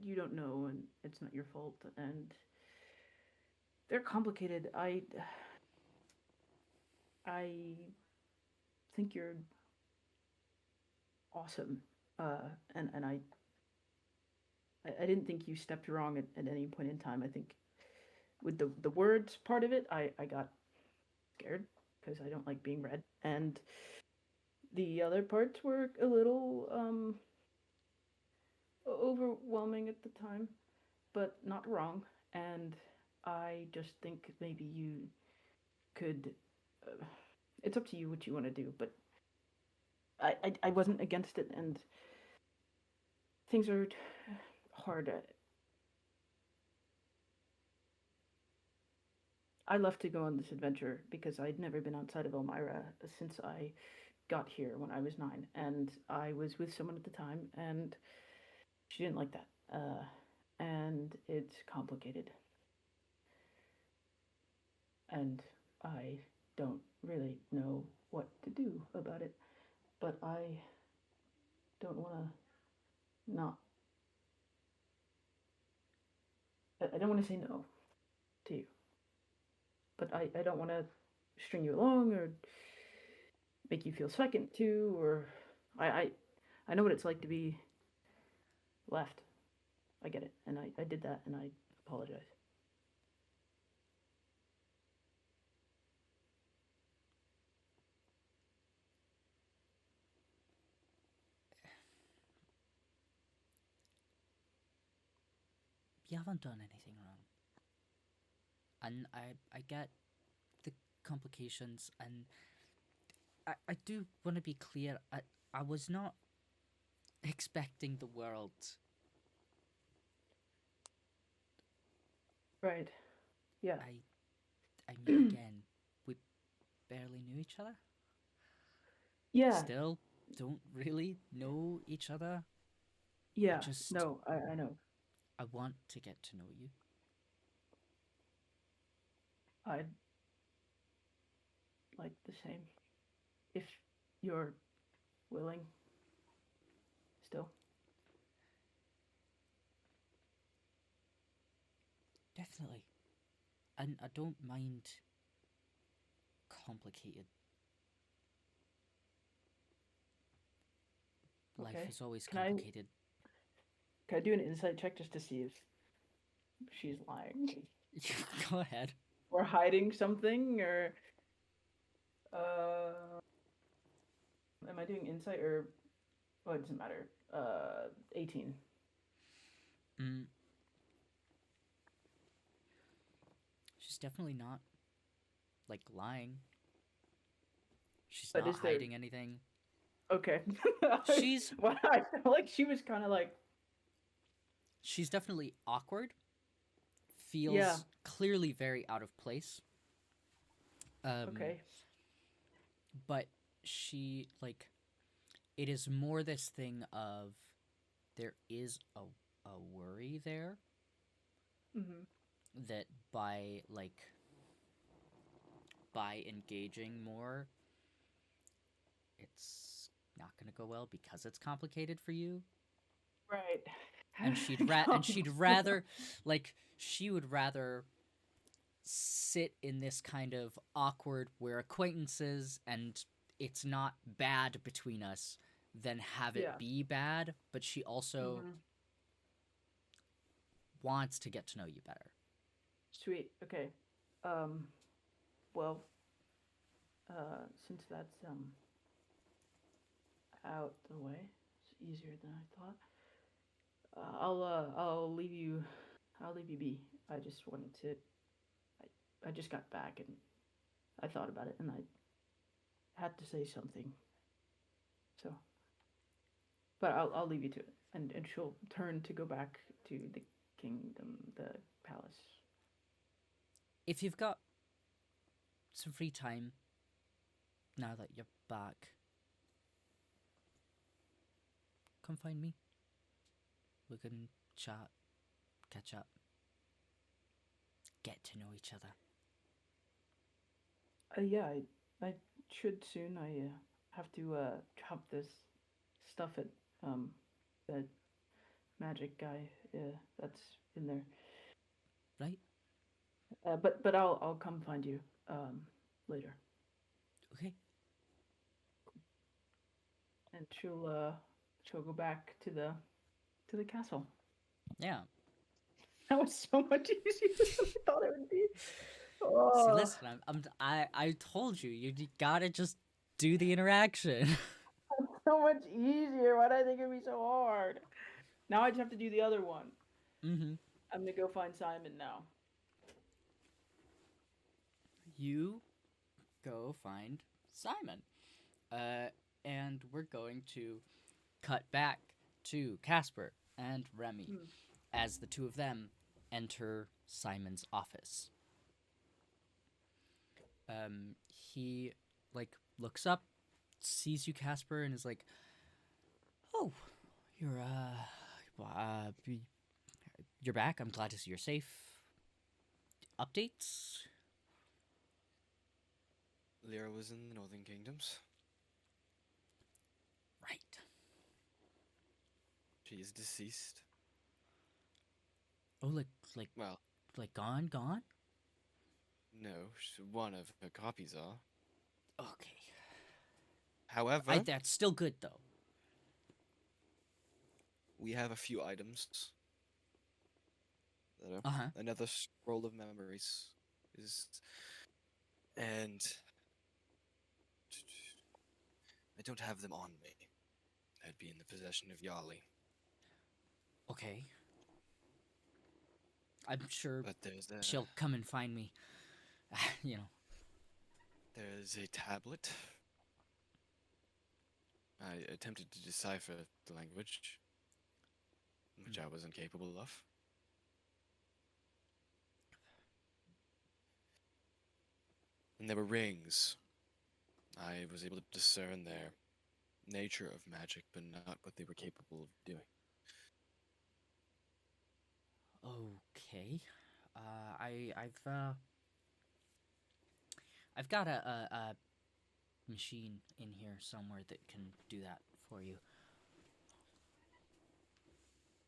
you don't know, and it's not your fault, and they're complicated. I think you're awesome, and I didn't think you stepped wrong at any point in time. I think with the words part of it, I got scared because I don't like being read, and the other parts were a little overwhelming at the time, but not wrong. And I just think maybe you could. It's up to you what you want to do, but I wasn't against it, and things are hard. I left to go on this adventure because I'd never been outside of Elmira since I got here when I was 9, and I was with someone at the time, and she didn't like that. And it's complicated. And I don't really know what to do about it, but I don't want to not. I don't want to say no to you, but I don't want to string you along or make you feel second to, or I know what it's like to be left. I get it, and I did that, and I apologize. You haven't done anything wrong. And I get the complications, and I do want to be clear. I was not expecting the world. Right. Yeah. I mean, again, barely knew each other. Yeah. Still don't really know each other. Yeah. Just- No, I know. I want to get to know you. I'd like the same. If you're willing. Still. Definitely. And I don't mind complicated. Life Okay. is always Can I- complicated. Can I do an insight check just to see if she's lying Go ahead. or hiding something, or am I doing insight or? Oh, it doesn't matter. 18. Mm. She's definitely not, like, lying. She's But not is there- hiding anything. Okay. She's- Well, I feel like she was kind of like. She's definitely awkward. Feels Yeah. clearly very out of place. Okay. But she, like, it is more this thing of there is a worry there Mm-hmm. that by engaging more, it's not going to go well because it's complicated for you. Right. And she'd rather, like, she would rather sit in this kind of awkward, we're acquaintances and it's not bad between us, than have it Yeah. be bad. But she also Mhm. wants to get to know you better. Sweet. Okay. Well, since that's out the way, it's easier than I thought. I'll leave you. I'll leave you be. I just wanted to. I just got back and I thought about it and I had to say something. So. But I'll leave you to it, and she'll turn to go back to the kingdom, the palace. If you've got some free time now that you're back, come find me. We can chat, catch up, get to know each other. Yeah, I should soon. I have to drop this stuff at that magic guy that's in there. Right? But I'll come find you later. Okay. And she'll go back to the castle. Yeah. That was so much easier than I thought it would be. See, Oh. listen, I told you, you gotta just do the interaction. So much easier. Why did I think it'd be so hard? Now I just have to do the other one. Mm-hmm. I'm gonna go find Simon now. You go find Simon. And we're going to cut back to Caspar and Remi as the two of them enter Simon's office. He, like, looks up, sees you, Caspar, and is like, "Oh, you're back. I'm glad to see you're safe. Updates?" Lyra was in the Northern Kingdoms. Right. She is deceased. Oh, Well, gone? no, one of her copies are. Okay. However, That's still good, though. we have a few items that are Uh-huh. another scroll of memories and I don't have them on me. I'd be in the possession of Yahli. Okay. I'm sure But there's she'll come and find me. there's a tablet. I attempted to decipher the language, which I was incapable of. And there were rings I was able to discern their nature of magic, but not what they were capable of doing. Okay. I've got a machine in here somewhere that can do that for you.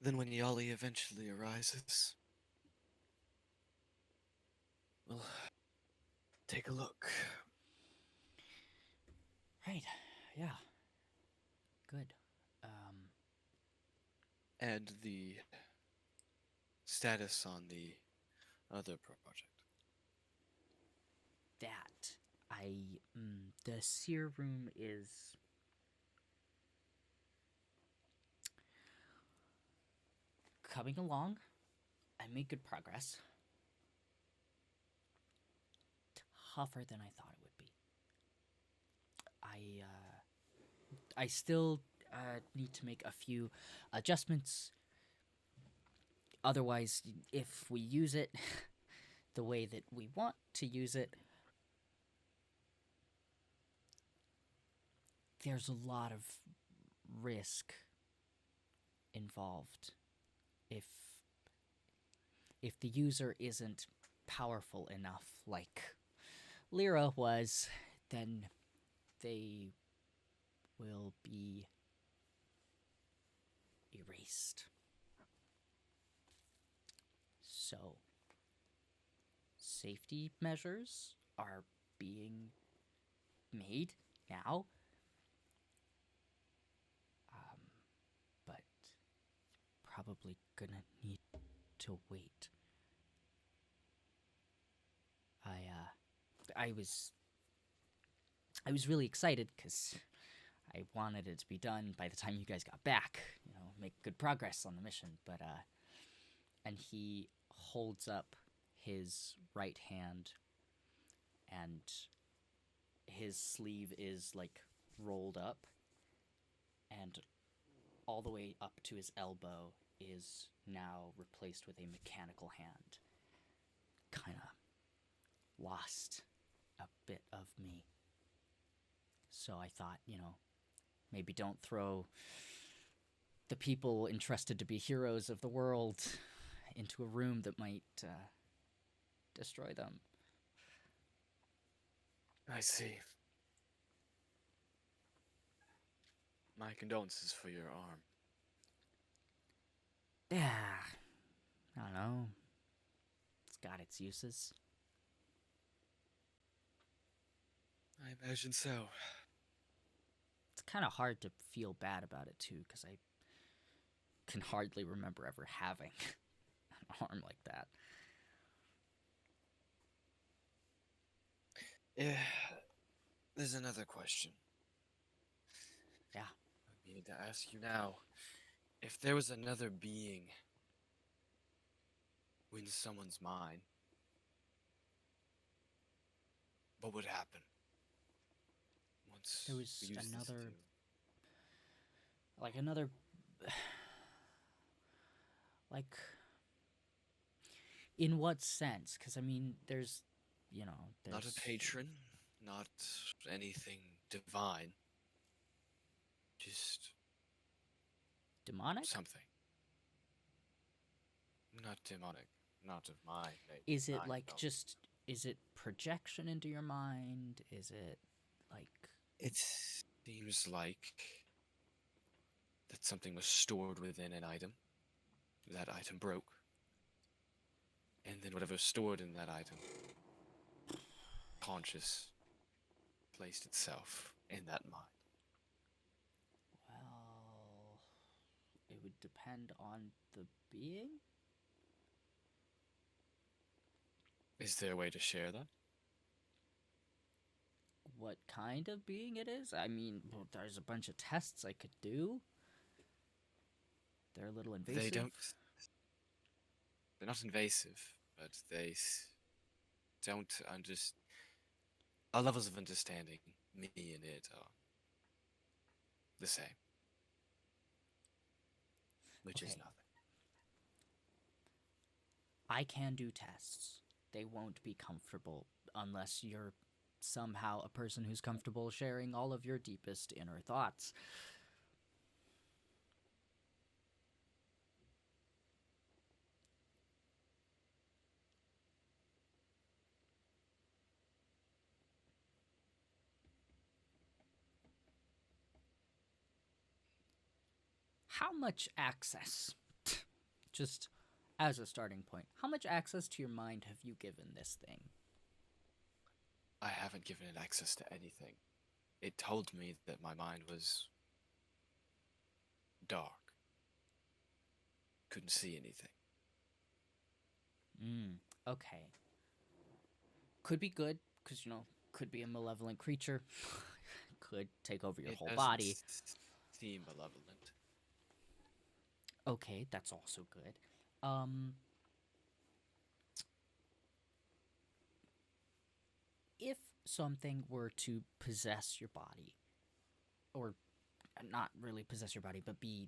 Then when Yahli eventually arises, we'll take a look. Right. Yeah. Good. And the status on the other project. That the seer room is coming along. I made good progress. Tougher than I thought it would be. I still need to make a few adjustments. Otherwise, if we use it the way that we want to use it, there's a lot of risk involved. If the user isn't powerful enough, like Lyra was, then they will be erased. So, safety measures are being made now. But probably gonna need to wait. I was really excited because I wanted it to be done by the time you guys got back. You know, make good progress on the mission. But and he holds up his right hand, and his sleeve is like rolled up, and all the way up to his elbow is now replaced with a mechanical hand. Kind of lost a bit of me. So I thought, maybe don't throw the people entrusted to be heroes of the world into a room that might destroy them. I see. My condolences for your arm. Yeah, I don't know. It's got its uses. I imagine so. It's kind of hard to feel bad about it, too, because I can hardly remember ever having an arm like that. Yeah, there's another question. Yeah. I need to ask you now. If there was another being in someone's mind, what would happen? Once There was we use this another, to- like another, like, in what sense? Because, I mean, there's, Not a patron, not anything divine. Just demonic? something. Not demonic. Not of my nature. Is it like just, is it projection into your mind? Is it like... It seems like that something was stored within an item. That item broke. And then whatever was stored in that item, conscious, placed itself in that mind. Well, it would depend on the being? Is there a way to share that? What kind of being it is? I mean, well, there's a bunch of tests I could do. They're a little invasive. They're not invasive, but they don't understand. Our levels of understanding, me and it, are the same. Which is Okay. nothing. I can do tests. They won't be comfortable unless you're somehow a person who's comfortable sharing all of your deepest inner thoughts. How much access, just as a starting point, how much access to your mind have you given this thing? I haven't given it access to anything. It told me that my mind was dark. Couldn't see anything. Okay. Could be good, because, could be a malevolent creature. Could take over your whole body. Seem malevolent. Okay, that's also good. If something were to possess your body, or not really possess your body, but be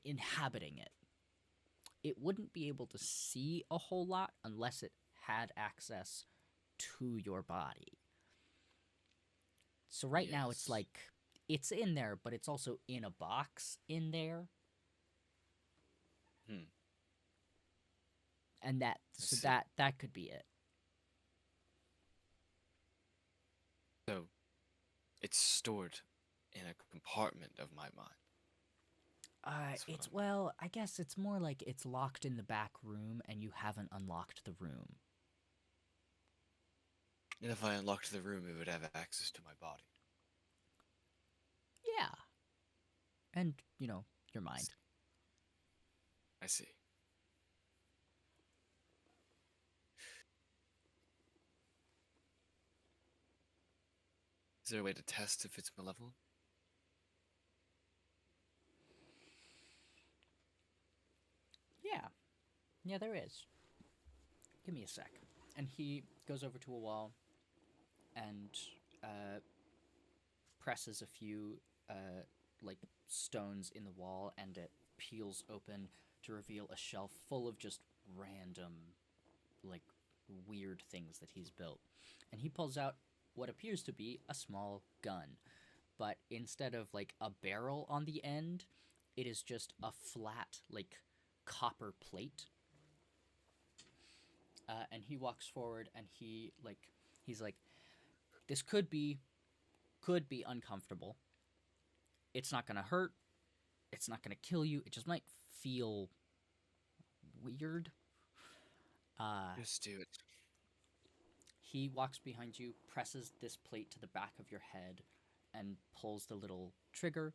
inhabiting it, it wouldn't be able to see a whole lot unless it had access to your body. So right now it's like, it's in there, but it's also in a box in there. And that could be it. So, it's stored in a compartment of my mind. I guess it's more like it's locked in the back room and you haven't unlocked the room. And if I unlocked the room, it would have access to my body. Yeah. And, your mind. I see. Is there a way to test if it's malevolent? Yeah, there is. Give me a sec. And he goes over to a wall and presses a few stones in the wall, and it peels open to reveal a shelf full of just random, weird things that he's built. And he pulls out what appears to be a small gun, but instead of a barrel on the end, it is just a flat copper plate. And he walks forward and he's like, this could be uncomfortable. It's not gonna hurt. It's not gonna kill you. It just might feel weird. Just do it. He walks behind you, presses this plate to the back of your head, and pulls the little trigger.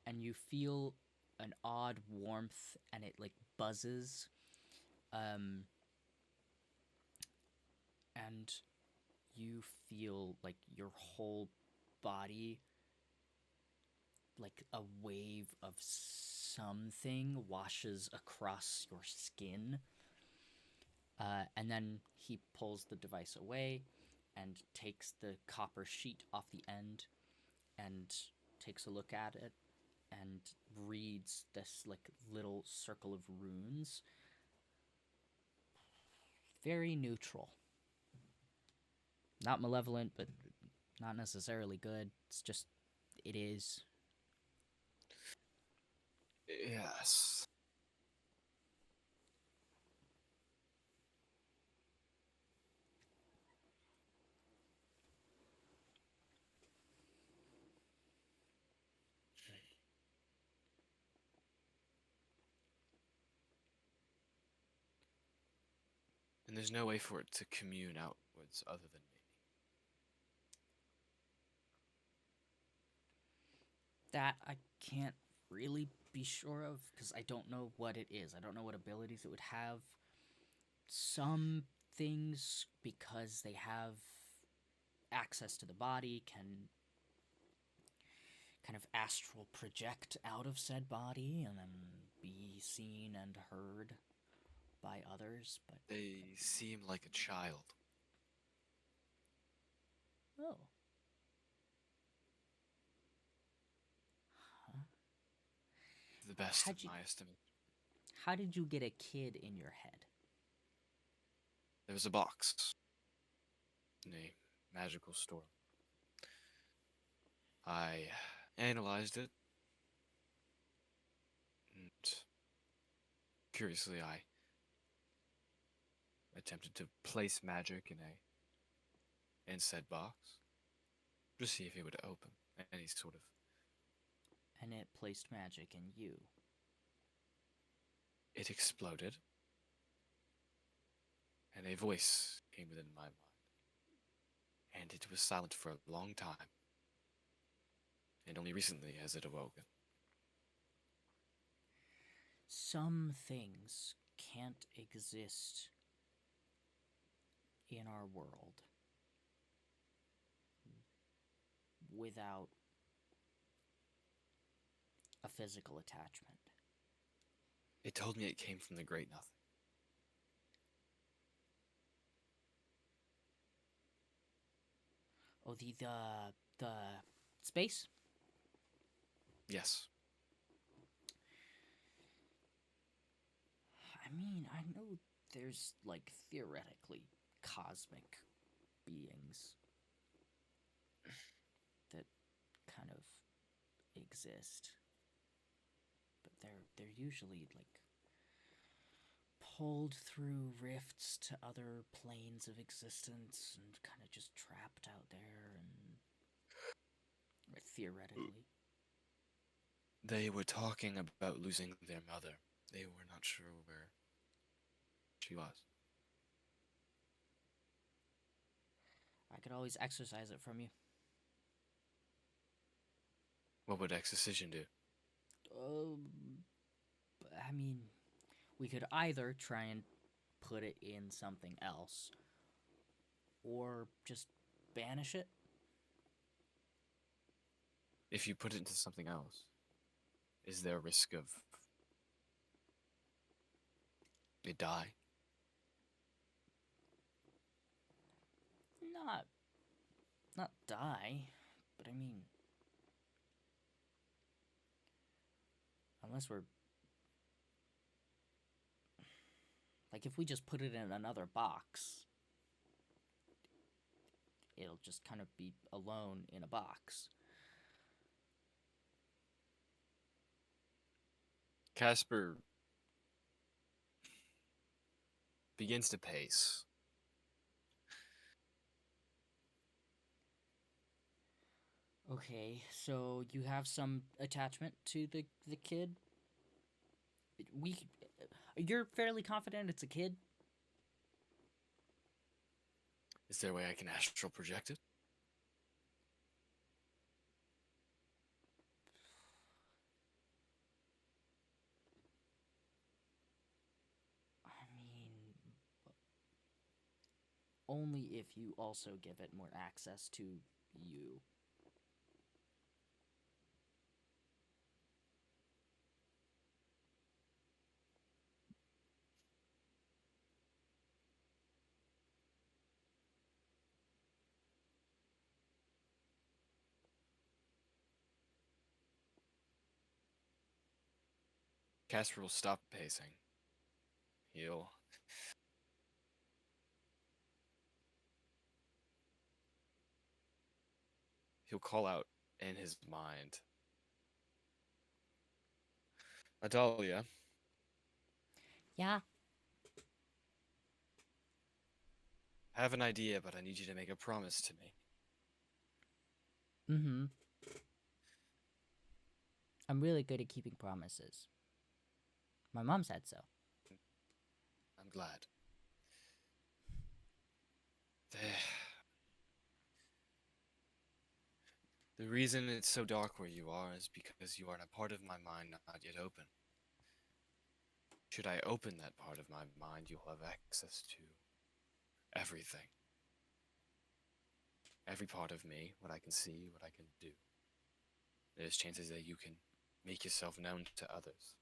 And you feel an odd warmth, and it buzzes. And you feel your whole body, a wave of something washes across your skin. And then he pulls the device away and takes the copper sheet off the end and takes a look at it and reads this little circle of runes. Very neutral. Not malevolent, but not necessarily good. It's just, it is. Yes. And there's no way for it to commune outwards other than me. That I can't really be sure of, because I don't know what it is. I don't know what abilities it would have. Some things, because they have access to the body, can kind of astral project out of said body and then be seen and heard by others, but They seem like a child. oh. Huh? The best of my estimate. How did you get a kid in your head? There was a box. And a magical storm. I analyzed it, and curiously, I attempted to place magic in said box to see if it would open any sort of. And it placed magic in you. It exploded, and a voice came within my mind, and it was silent for a long time, and only recently has it awoken. Some things can't exist in our world without a physical attachment. It told me it came from the Great Nothing. Oh, the space? Yes. I mean, I know there's, like, theoretically cosmic beings that kind of exist. But they're usually, like, pulled through rifts to other planes of existence and kind of just trapped out there, and theoretically. They were talking about losing their mother. They were not sure where she was. I could always exorcise it from you. What would exorcism do? I mean, we could either try and put it in something else, or just banish it. If you put it into something else, is there a risk of it die? Not die, but I mean, unless we're, like, if we just put it in another box, it'll just kind of be alone in a box. Caspar begins to pace. Okay, so you have some attachment to the kid? You're fairly confident it's a kid? Is there a way I can astral project it? I mean, only if you also give it more access to you. Caspar will stop pacing. He'll call out in his mind, Adalia. Yeah? I have an idea, but I need you to make a promise to me. Mm-hmm. I'm really good at keeping promises. My mom said so. I'm glad. The reason it's so dark where you are is because you are in a part of my mind not yet open. Should I open that part of my mind, you'll have access to everything. Every part of me, what I can see, what I can do. There's chances that you can make yourself known to others.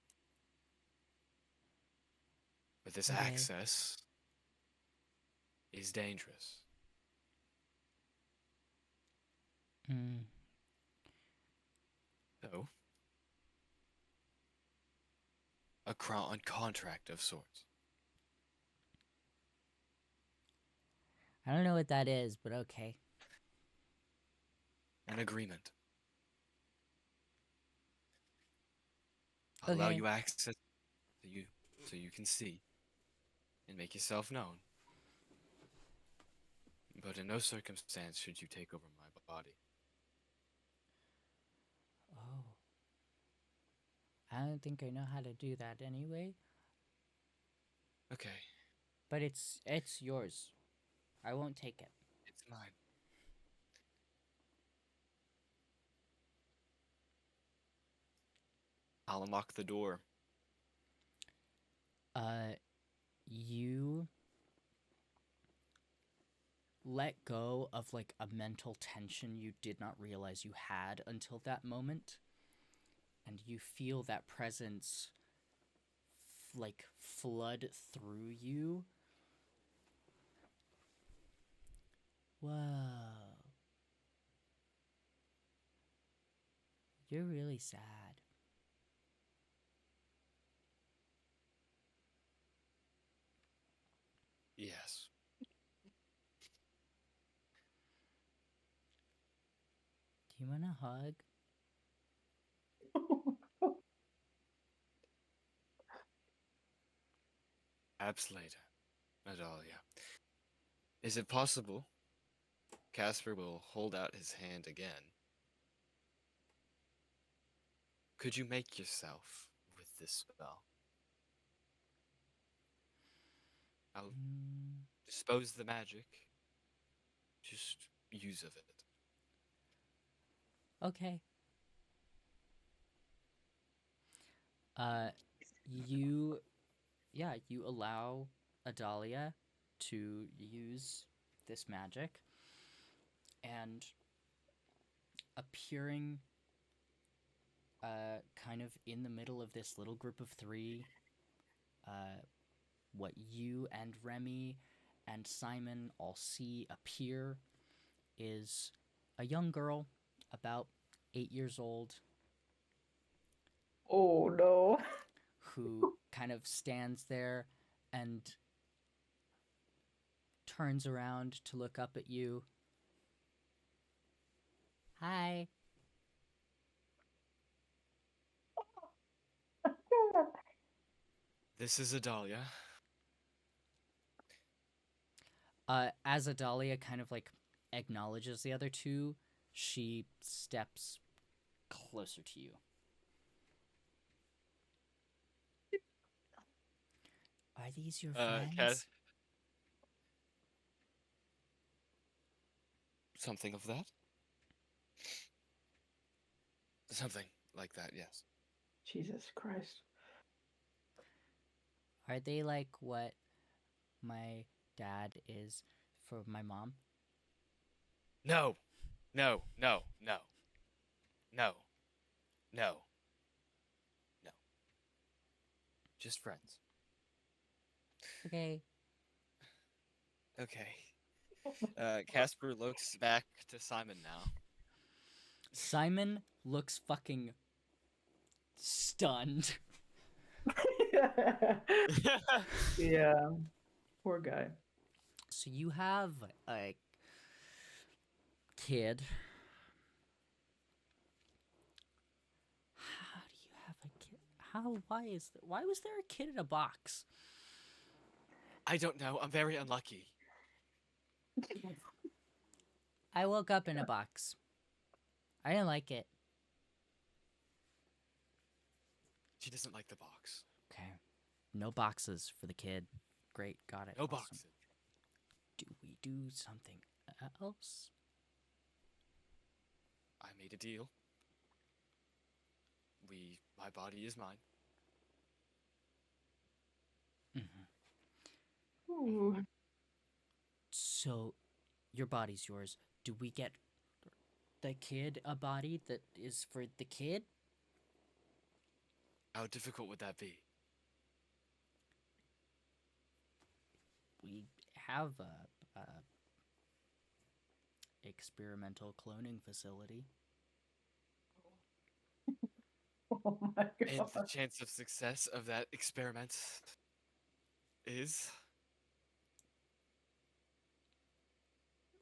But this Okay. access is dangerous. Mm. So, a contract of sorts. I don't know what that is, but okay. an agreement. I'll allow Okay. you access so you can see and make yourself known. But in no circumstance should you take over my body. Oh. I don't think I know how to do that anyway. Okay, But it's yours. I won't take it. it's mine. I'll unlock the door. You let go of like a mental tension you did not realize you had until that moment, and you feel that presence like flood through you. Whoa. You're really sad. Yes. Do you want a hug? Perhaps later, Nadalia. Is it possible Caspar will hold out his hand again? Could you make yourself with this spell? I'll dispose the magic. Just use of it. Okay. You allow Adalia to use this magic, and appearing kind of in the middle of this little group of three, what you and Remi and Simon all see appear is a young girl, about 8 years old, Oh no. who kind of stands there and turns around to look up at you. Hi. This is Adalia. As Adalia kind of like acknowledges the other two, she steps closer to you. Are these your friends? Something of that? Something like that, yes. Jesus Christ. Are they like what my dad is for my mom? No. No, no, no. No. No. No. Just friends. Okay. Okay. Caspar looks back to Simon now. Simon looks fucking stunned. Yeah. Poor guy. So you have a kid. How do you have a kid? Why was there a kid in a box? I don't know. I'm very unlucky. I woke up in a box. I didn't like it. She doesn't like the box. Okay. No boxes for the kid. Great, got it. No Awesome. boxes. Do we do something else? I made a deal. My body is mine. Mm-hmm. Ooh. So, your body's yours. Do we get the kid a body that is for the kid? How difficult would that be? We have a experimental cloning facility. Oh my god. And the chance of success of that experiment is?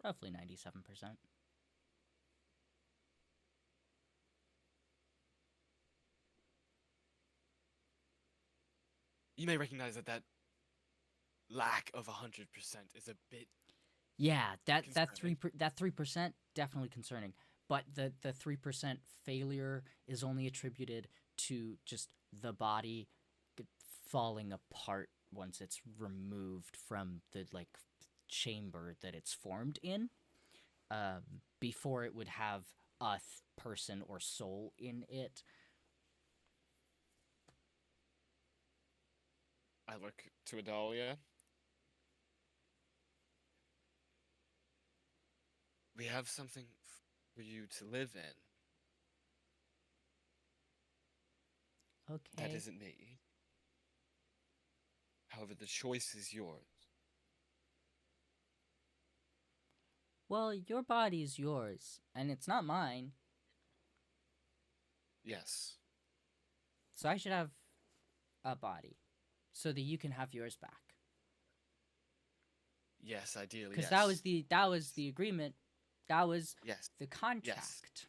Roughly 97%. you may recognize that lack of 100% is a bit. Yeah, that Concerning. 3% definitely concerning. But the 3% failure is only attributed to just the body falling apart once it's removed from the chamber that it's formed in. Before it would have a person or soul in it. I look to Adalia. We have something for you to live in. Okay. That isn't me. However, the choice is yours. Well, your body's yours, and it's not mine. Yes. So I should have a body, so that you can have yours back. Yes, ideally. Because yes. that was the agreement. That was Yes. the contract.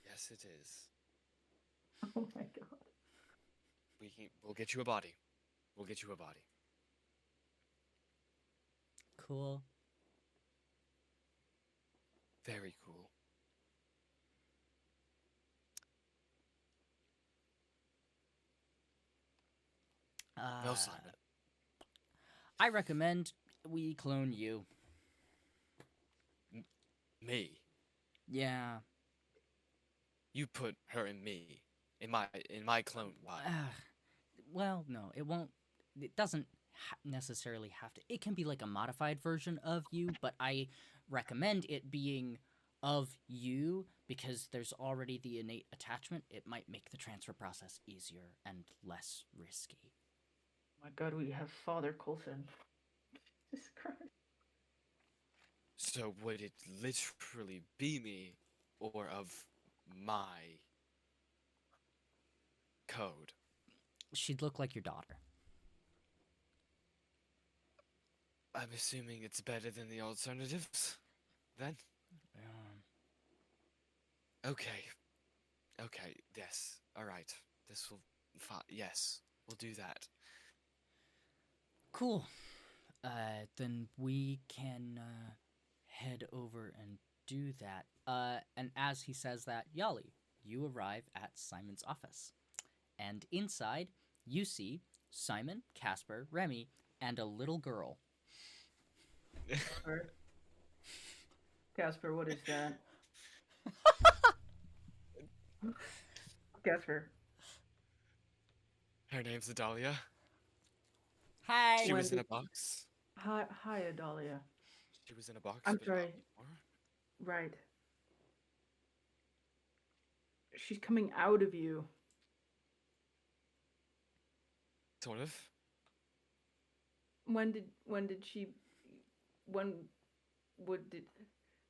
Yes, it is. Oh my god. We'll get you a body. We'll get you a body. Cool. Very cool. Well, Simon. I recommend we clone you. Me. Yeah. You put her in me. In my clone body. Well, no, it won't. It doesn't necessarily have to. It can be like a modified version of you, but I recommend it being of you because there's already the innate attachment. It might make the transfer process easier and less risky. Oh my god, we have Father Kulson. Jesus Christ. So would it literally be me, or of my code? She'd look like your daughter. I'm assuming it's better than the alternatives, then? Okay. Okay, yes. Alright. This will... yes, we'll do that. Cool. Then we can head over and do that. And as he says that, Yahli, you arrive at Simon's office. And inside, you see Simon, Caspar, Remi, and a little girl. Caspar, what is that? Caspar. Her name's Adalia. Hi. She was in a box. Hi, Adalia. She was in a box. I'm but sorry. not anymore. Right. She's coming out of you. Sort of.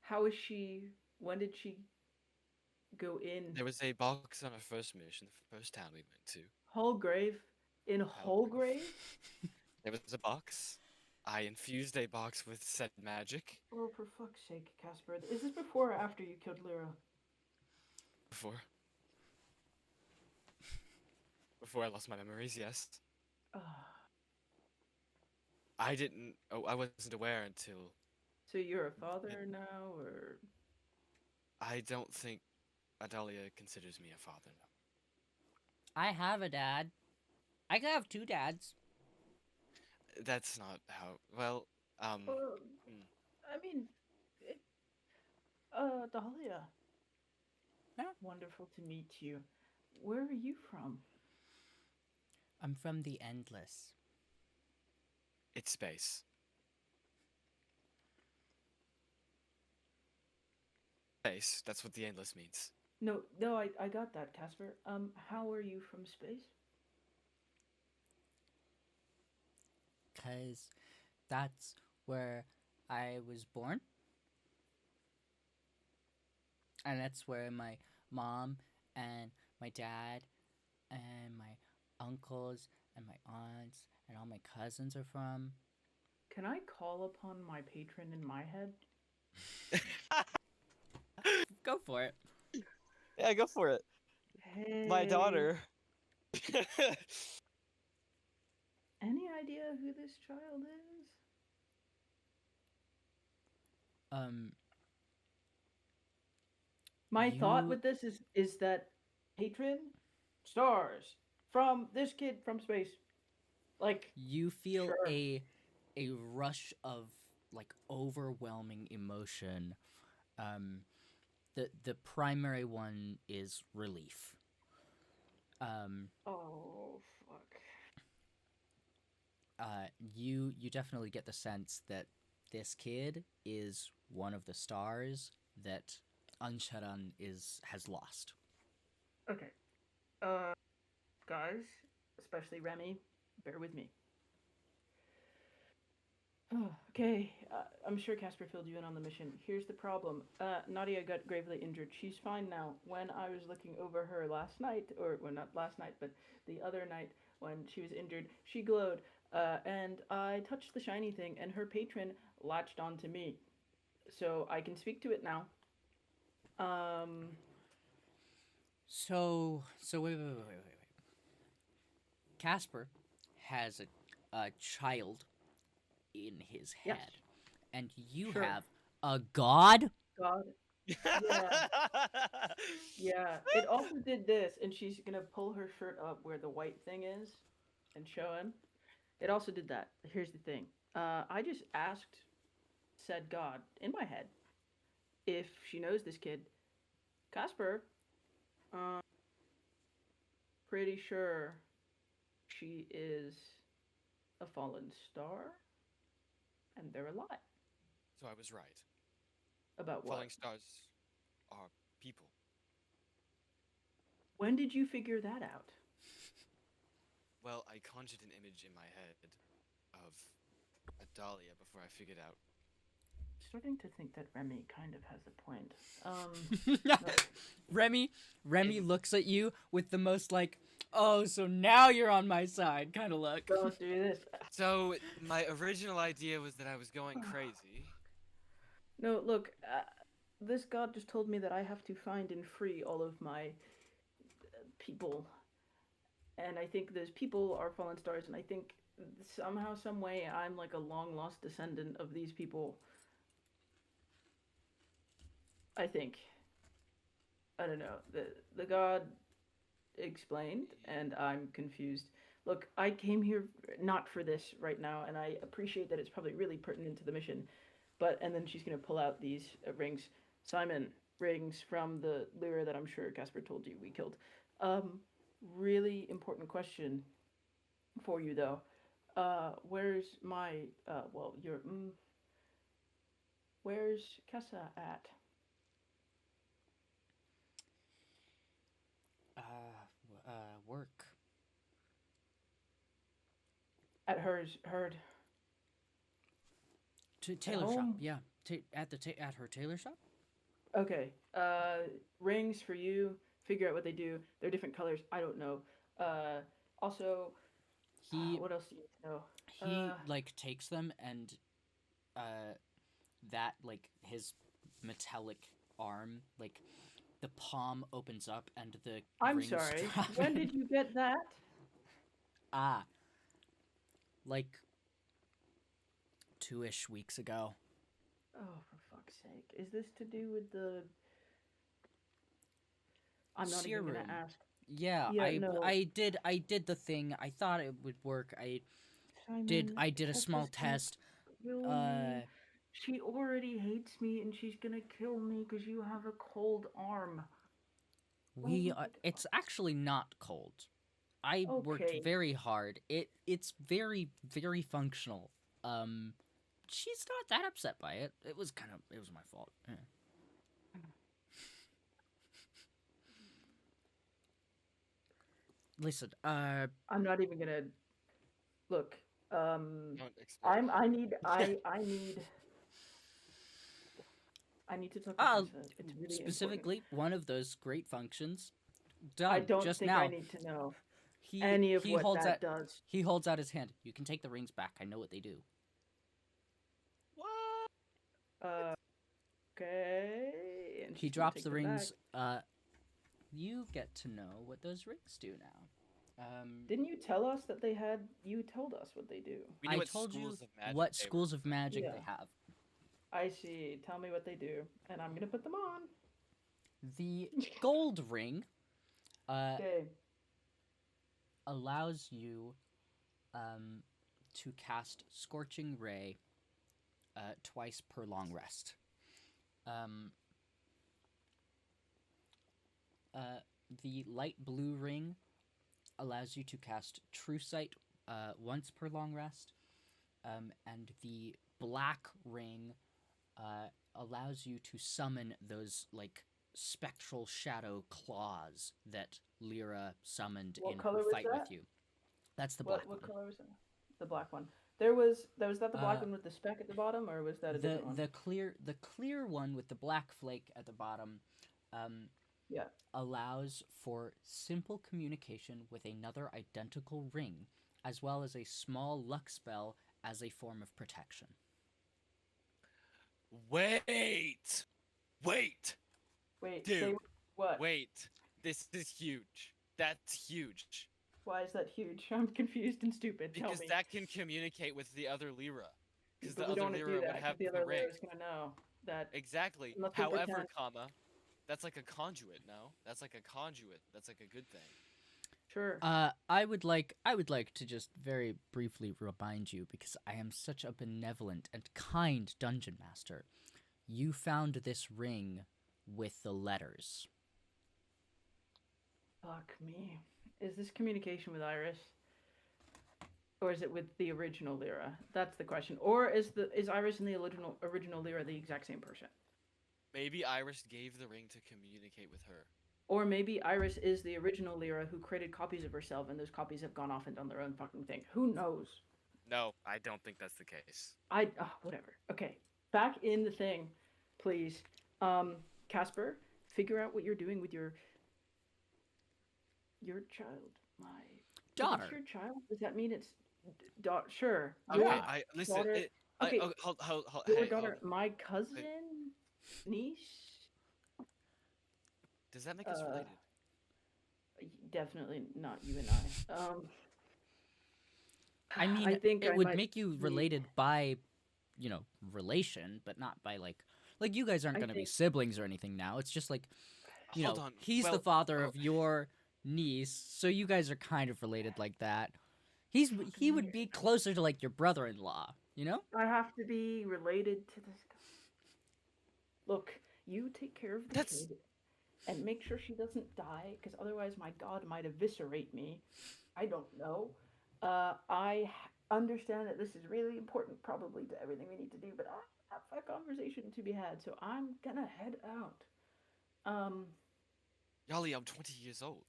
How is she, when did she go in? There was a box on our first mission, the first town we went to. Holgrave? In Holgrave? There was a box. I infused a box with said magic. Oh, for fuck's sake, Caspar. Is this before or after you killed Lyra? Before. Before I lost my memories, yes. I didn't... Oh, I wasn't aware until... So you're a father now, or...? I don't think Adalia considers me a father now. I have a dad. I could have two dads. That's not how... Well, I mean... Dahlia. Yeah? Wonderful to meet you. Where are you from? I'm from the Endless. It's space. Space, that's what the endless means. No, I got that, Caspar. How are you from space? 'Cause that's where I was born. And that's where my mom and my dad and my uncles and my aunts and all my cousins are from. Can I call upon my patron in my head? Go for it. Yeah, go for it. Hey. My daughter. idea who this child is? My thought with this is that patron stars from this kid from space. Like, you feel sure. a rush of like overwhelming emotion. The primary one is relief. Oh fuck. You definitely get the sense that this kid is one of the stars that Ansharan has lost. Okay. Guys, especially Remi, bear with me. Okay, I'm sure Caspar filled you in on the mission. Here's the problem. Nadia got gravely injured. She's fine now. When I was looking over her last night, or well, not last night, but the other night when she was injured, she glowed. And I touched the shiny thing, and her patron latched onto me. So I can speak to it now. So wait. Caspar has a child in his head, Yes. and you Sure. have a god. God. Yeah. Yeah. It also did this, and she's gonna pull her shirt up where the white thing is, and show him. It also did that. Here's the thing. I just asked said God in my head if she knows this kid. Caspar, pretty sure she is a fallen star, and they're alive. So I was right. About what? Falling stars are people. When did you figure that out? Well, I conjured an image in my head of a dahlia before I figured out. Starting to think that Remi kind of has a point. Remi looks at you with the most like, oh, so now you're on my side kind of look. Don't do this. So my original idea was that I was going crazy. No, look, this god just told me that I have to find and free all of my people. And I think those people are fallen stars, and I think somehow, some way, I'm like a long lost descendant of these people. I think. I don't know. The god explained, and I'm confused. Look, I came here not for this right now, and I appreciate that it's probably really pertinent to the mission. But, and then she's going to pull out these rings. Simon, rings from the lyra that I'm sure Caspar told you we killed. Really important question for you, though. Where's my, where's Kessa at? Work. At hers, heard. Tailor shop, yeah. At her tailor shop. Okay. Rings for you. Figure out what they do. They're different colors. I don't know. Also, what else do you need to know? He like takes them and that like his metallic arm, like the palm opens up and the I'm rings sorry. drop When in. did you get that? Like 2-ish weeks ago. Oh, for fuck's sake. Is this to do with the... I'm not even going to ask. Yeah, no. I did the thing. I thought it would work. I did a small test. She already hates me and she's going to kill me because you have a cold arm. It's actually not cold. I worked very hard. It's very, very functional. She's not that upset by it. It was my fault. Yeah. Listen, I'm not even gonna look. I need to talk about this. It's really specifically important. One of those great functions. Done. I don't just think now. I need to know any of what that does. He holds out his hand. You can take the rings back. I know what they do. What? Okay. And he drops the rings. You get to know what those rings do now. Didn't you tell us that they had? You told us what they do. We knew I what told you schools of magic what they were. schools of magic Yeah. they have. I see. Tell me what they do, and I'm gonna put them on. The gold ring Okay. allows you to cast Scorching Ray twice per long rest. The light blue ring allows you to cast True Sight once per long rest, and the black ring allows you to summon those like spectral shadow claws that Lyra summoned What in color her was fight that? with you. That's the black What one. color was that? The black one. Was that the black Uh, one with the speck at the bottom, or was that a different one? The clear one with the black flake at the bottom Yeah. allows for simple communication with another identical ring, as well as a small luck spell as a form of protection. Wait! Wait. Dude, Say what? Wait. This is huge. That's huge. Why is that huge? I'm confused and stupid. Tell Because me. that can communicate with the other Lyra. Because But the we other don't want to do Lyra would that. have The the other ring. Lyra's gonna know that. Exactly. Unless we However, pretend. comma, that's like a conduit, no? That's like a conduit. That's like a good thing. Sure. I would like to just very briefly remind you, because I am such a benevolent and kind dungeon master. You found this ring with the letters. Fuck me. Is this communication with Iris? Or is it with the original Lyra? That's the question. Or is Iris and the original Lyra the exact same person? Maybe Iris gave the ring to communicate with her. Or maybe Iris is the original Lyra who created copies of herself, and those copies have gone off and done their own fucking thing. Who knows? No, I don't think that's the case. Whatever. Okay, back in the thing, please. Caspar, figure out what you're doing with your child. My Daughter. It's your child? Does that mean it's daughter? Sure. Okay, Yeah. I listen. Daughter- Okay. okay, Hold. Your Hey, daughter, hold. my cousin, niece. Does that make us related? Definitely not you and I. I mean, I think it I would might make you need- related by, relation, but not by like you guys aren't I going to be think- siblings or anything now. It's just like, Hold on. he's the Well, father of your niece, so you guys are kind of related like that. He would be closer to like your brother-in-law, you know? I have to be related to this guy. Look, you take care of the That's- kid and make sure she doesn't die, because otherwise my god might eviscerate me. I don't know. I understand that this is really important, probably, to everything we need to do, but I have a conversation to be had, so I'm gonna head out. Yahli, I'm 20 years old.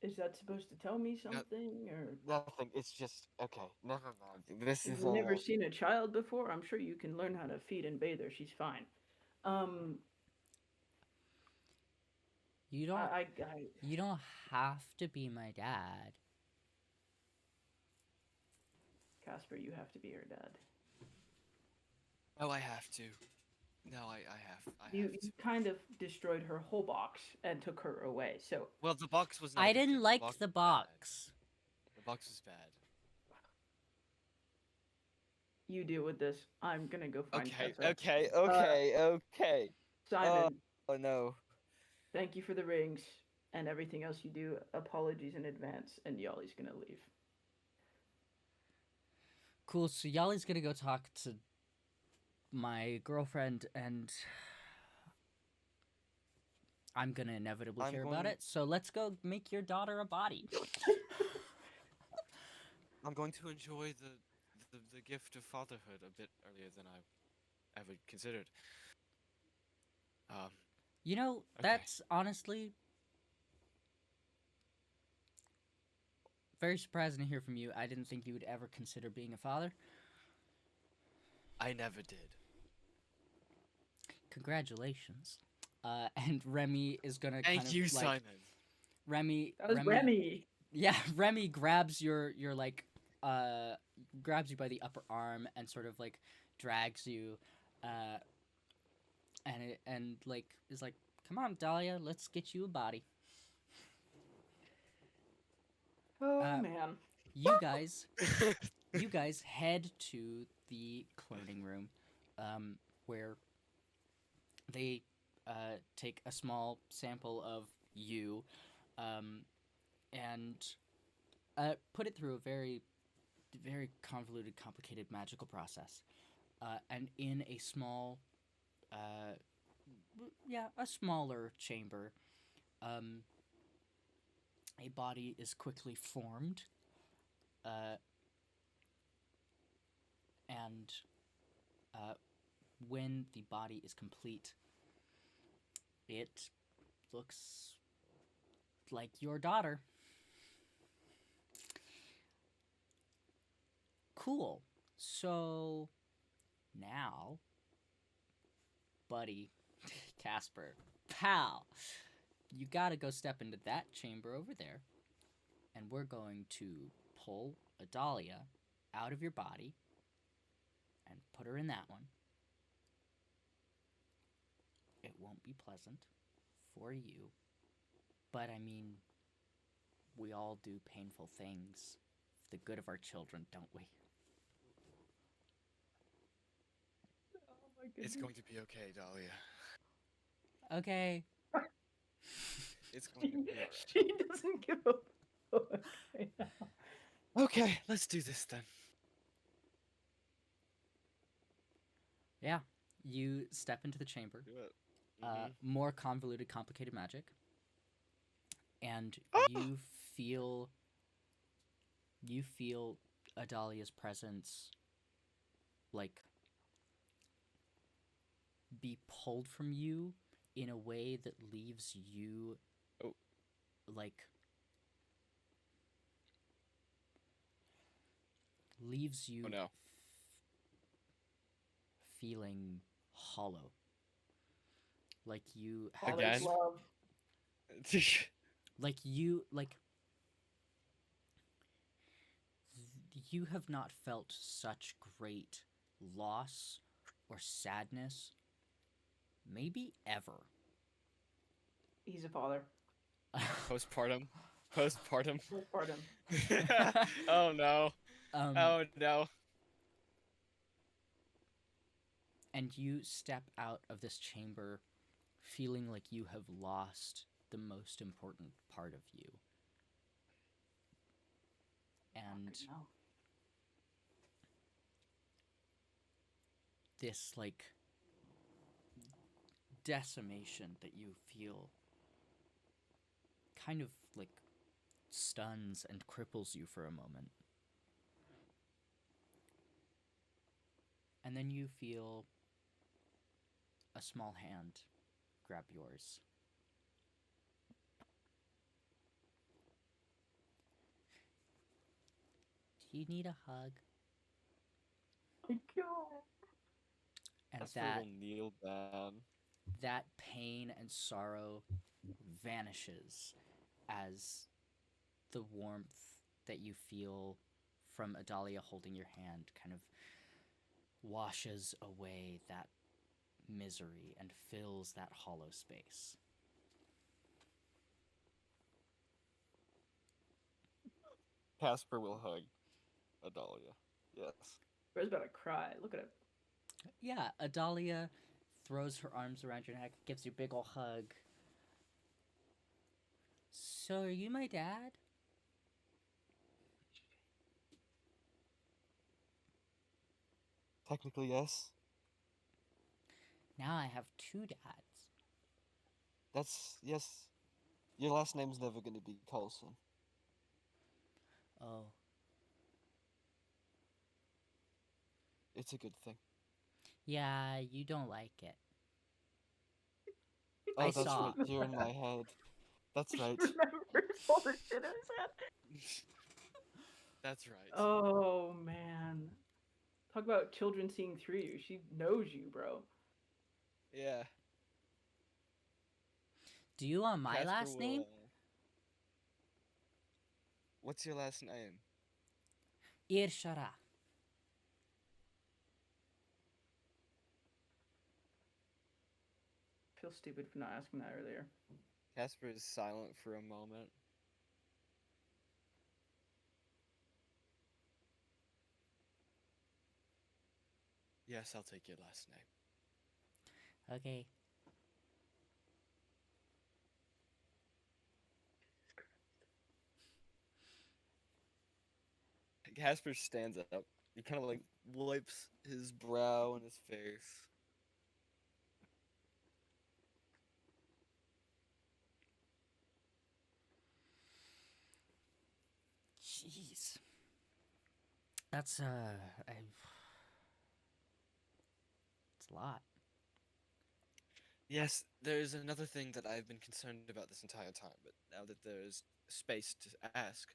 Is that supposed to tell me something, or Nothing. It's just okay. Never mind. This if you've never seen a child before? I'm sure you can learn how to feed and bathe her. She's fine. You don't I you don't have to be my dad. Caspar, you have to be her dad. Oh, I have to. No, I have. I You have to. kind of destroyed her whole box and took her away. So Well, the box was not. I a big didn't deal. like was the bad. box. The box was bad. you deal with this. I'm gonna go find Tessa. Okay. Simon, Oh no. thank you for the rings and everything else you do. Apologies in advance, and Yahli's gonna leave. Cool, so Yahli's gonna go talk to my girlfriend, and I'm gonna inevitably I'm hear about going- it, so let's go make your daughter a body. I'm going to enjoy the gift of fatherhood a bit earlier than I ever considered. You know, Okay. that's honestly very surprising to hear from you. I didn't think you would ever consider being a father. I never did. Congratulations. And Remy is gonna Thank kind of you, like Simon. Remy. That was Remy. Yeah, Remy grabs your like grabs you by the upper arm and sort of like drags you, and like is like, come on, Dahlia, let's get you a body. man. you guys head to the cloning room, where they take a small sample of you, and put it through a very, very convoluted, complicated magical process, and in a small, a smaller chamber, a body is quickly formed, and when the body is complete, it looks like your daughter. Cool. So now, buddy, Caspar, pal, you gotta go step into that chamber over there, and we're going to pull a Dahlia out of your body and put her in that one. It won't be pleasant for you, but I mean, we all do painful things for the good of our children, don't we? Oh my It's goodness. going to be okay, Dahlia. Okay. It's going to be alright. She doesn't give a fuck right now. Okay, let's do this then. Yeah. You step into the chamber. Do it. More convoluted, complicated magic. And you feel Adalia's presence, like, be pulled from you in a way that leaves you, like, leaves you Oh no. feeling hollow. Like you All have is Again? love. you have not felt such great loss or sadness maybe ever. He's a father. Postpartum. Postpartum. Oh no. Oh no. And you step out of this chamber feeling like you have lost the most important part of you. And No. this, like, decimation that you feel kind of, like, stuns and cripples you for a moment. And then you feel a small hand grab yours. Do you need a hug? My God. And Caspar will kneel down. that pain and sorrow vanishes as the warmth that you feel from Adalia holding your hand kind of washes away that misery and fills that hollow space. Caspar will hug Adalia. Yes. Bro's about to cry. Look at it. Yeah, Adalia throws her arms around your neck, gives you a big ol' hug. So, are you my dad? Technically, yes. Now I have two dads. Yes. Your last name's never gonna be Kulson. Oh, It's a good thing. yeah, you don't like it. Oh, I that's saw. right. You're in my head. That's right. He remembers all the shit in his head. That's right. Oh man. Talk about children seeing through you. She knows you, bro. Yeah. Do you want my Caspar last name? will, What's your last name? Irshara. I feel stupid for not asking that earlier. Caspar is silent for a moment. Yes, I'll take your last name. Okay. Caspar stands up. He kind of like wipes his brow and his face. Jeez. That's it's a lot. Yes, there's another thing that I've been concerned about this entire time, but now that there's space to ask,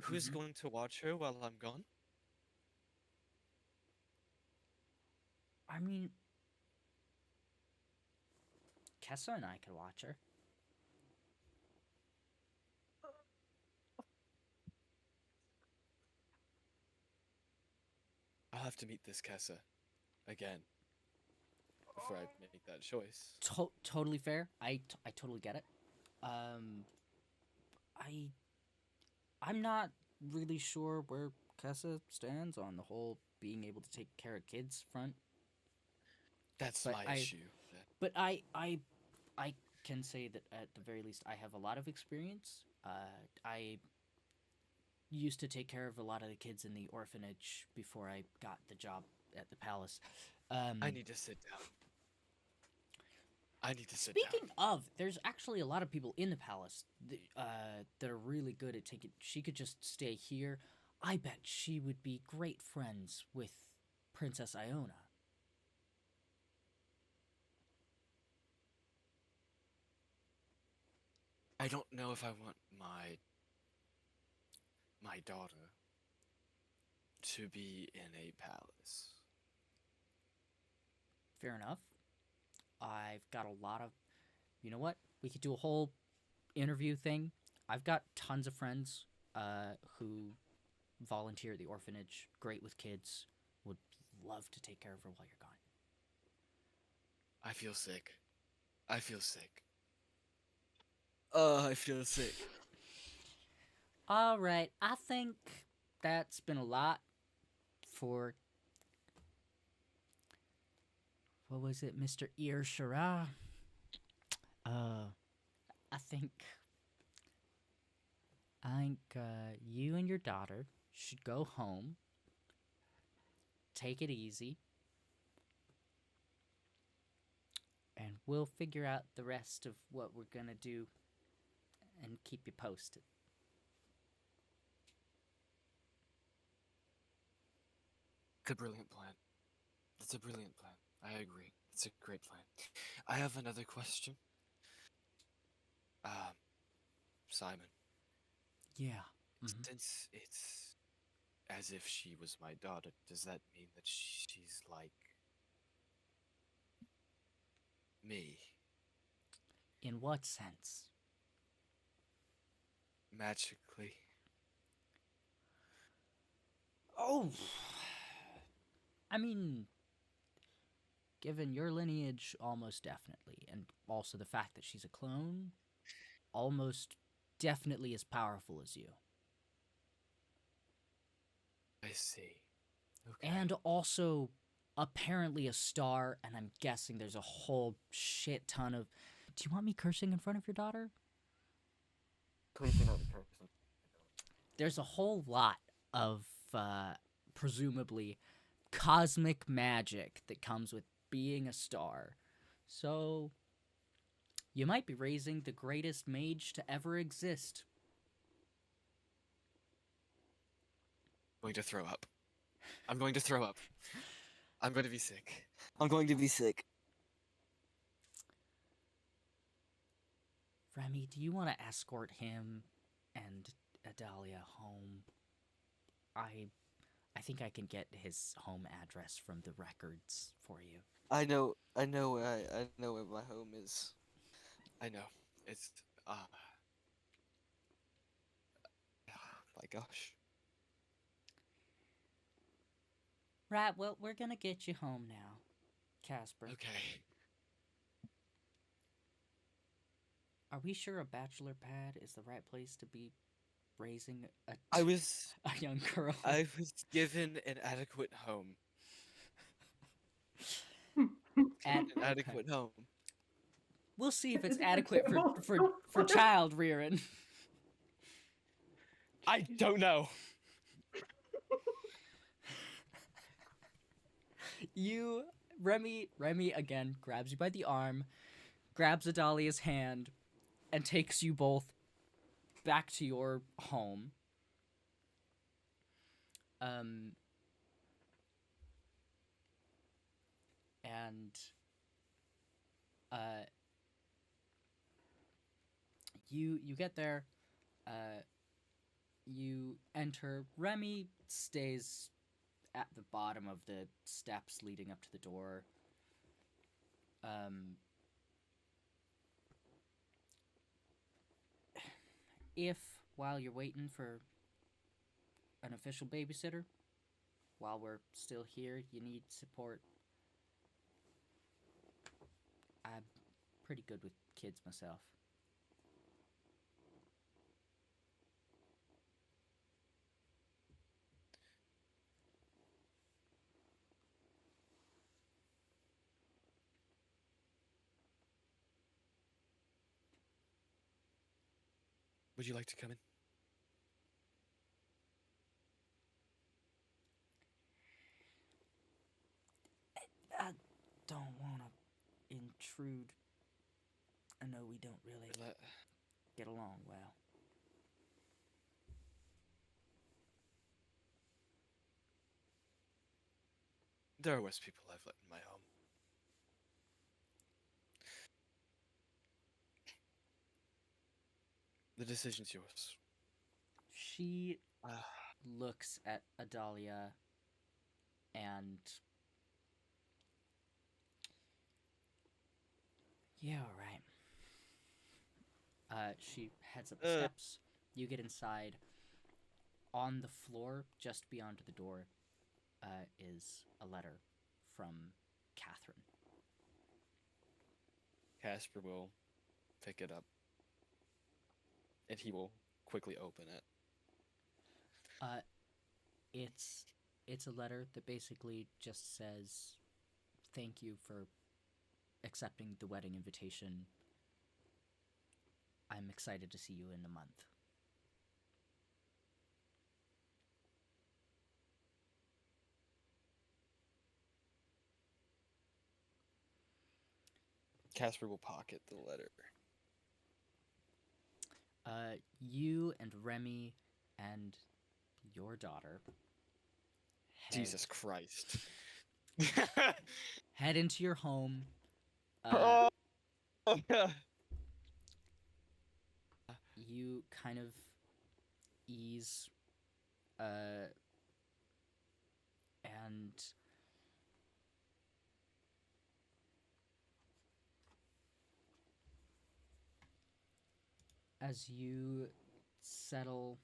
who's Mm-hmm. going to watch her while I'm gone? I mean, Kessa and I could watch her. I'll have to meet this Kessa again before I make that choice. Totally fair. I totally get it. I'm not really sure where Kessa stands on the whole being able to take care of kids front. That's But my issue. But I can say that at the very least I have a lot of experience. I used to take care of a lot of the kids in the orphanage before I got the job at the palace. I need to sit down. I need to sit down. Speaking of, there's actually a lot of people in the palace that are really good at taking. She could just stay here. I bet she would be great friends with Princess Iona. I don't know if I want my daughter to be in a palace. Fair enough. I've got a lot of. You know what? We could do a whole interview thing. I've got tons of friends who volunteer at the orphanage. Great with kids. Would love to take care of her while you're gone. I feel sick. I feel sick. I feel sick. All right. I think that's been a lot for. What was it, Mr. Irshara? I think you and your daughter should go home. Take it easy. And we'll figure out the rest of what we're gonna do and keep you posted. It's a brilliant plan. It's a brilliant plan. I agree. It's a great plan. I have another question. Simon, Yeah. Mhm. since it's as if she was my daughter, does that mean that she's like me? In what sense? Magically? Oh, I mean, given your lineage, almost definitely, and also the fact that she's a clone, almost definitely as powerful as you. I see. Okay. And also apparently a star, and I'm guessing there's a whole shit ton of. Do you want me cursing in front of your daughter? Please do not be cursing. There's a whole lot of presumably cosmic magic that comes with being a star. So you might be raising the greatest mage to ever exist. I'm going to throw up. I'm going to throw up. I'm going to be sick. I'm going to be sick. Remy, do you want to escort him and Adalia home? I think I can get his home address from the records for you. I know where my home is. I know. It's my gosh. Right, well, we're gonna get you home now, Caspar. Okay. Are we sure a bachelor pad is the right place to be raising a I was young girl? given an adequate home. And An adequate home. we'll see if it's Is it adequate acceptable? for child rearing. I don't know. Remy again grabs you by the arm, grabs Adalia's hand, and takes you both back to your home. And you get there, you enter. Remy stays at the bottom of the steps leading up to the door. If, while you're waiting for an official babysitter, while we're still here, you need support, I'm pretty good with kids myself. Would you like to come in? I don't want to intrude. I know we don't really get along well. There are worse people I've let in my home. The decision's yours. She looks at Adalia and... Yeah, all right. She heads up the steps. You get inside. On the floor, just beyond the door, is a letter from Catherine. Caspar will pick it up, and he will quickly open it. It's a letter that basically just says, "Thank you for accepting the wedding invitation. I'm excited to see you in a month." Caspar will pocket the letter. You and Remy and your daughter Jesus Christ. head into your home. You kind of ease, and as you settle,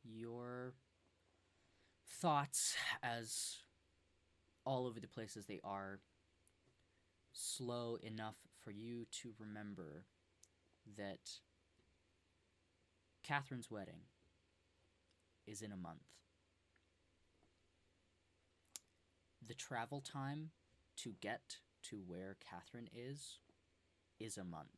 your thoughts, as all over the place as they are, slow enough for you to remember that Catherine's wedding is in a month. The travel time to get to where Catherine is a month.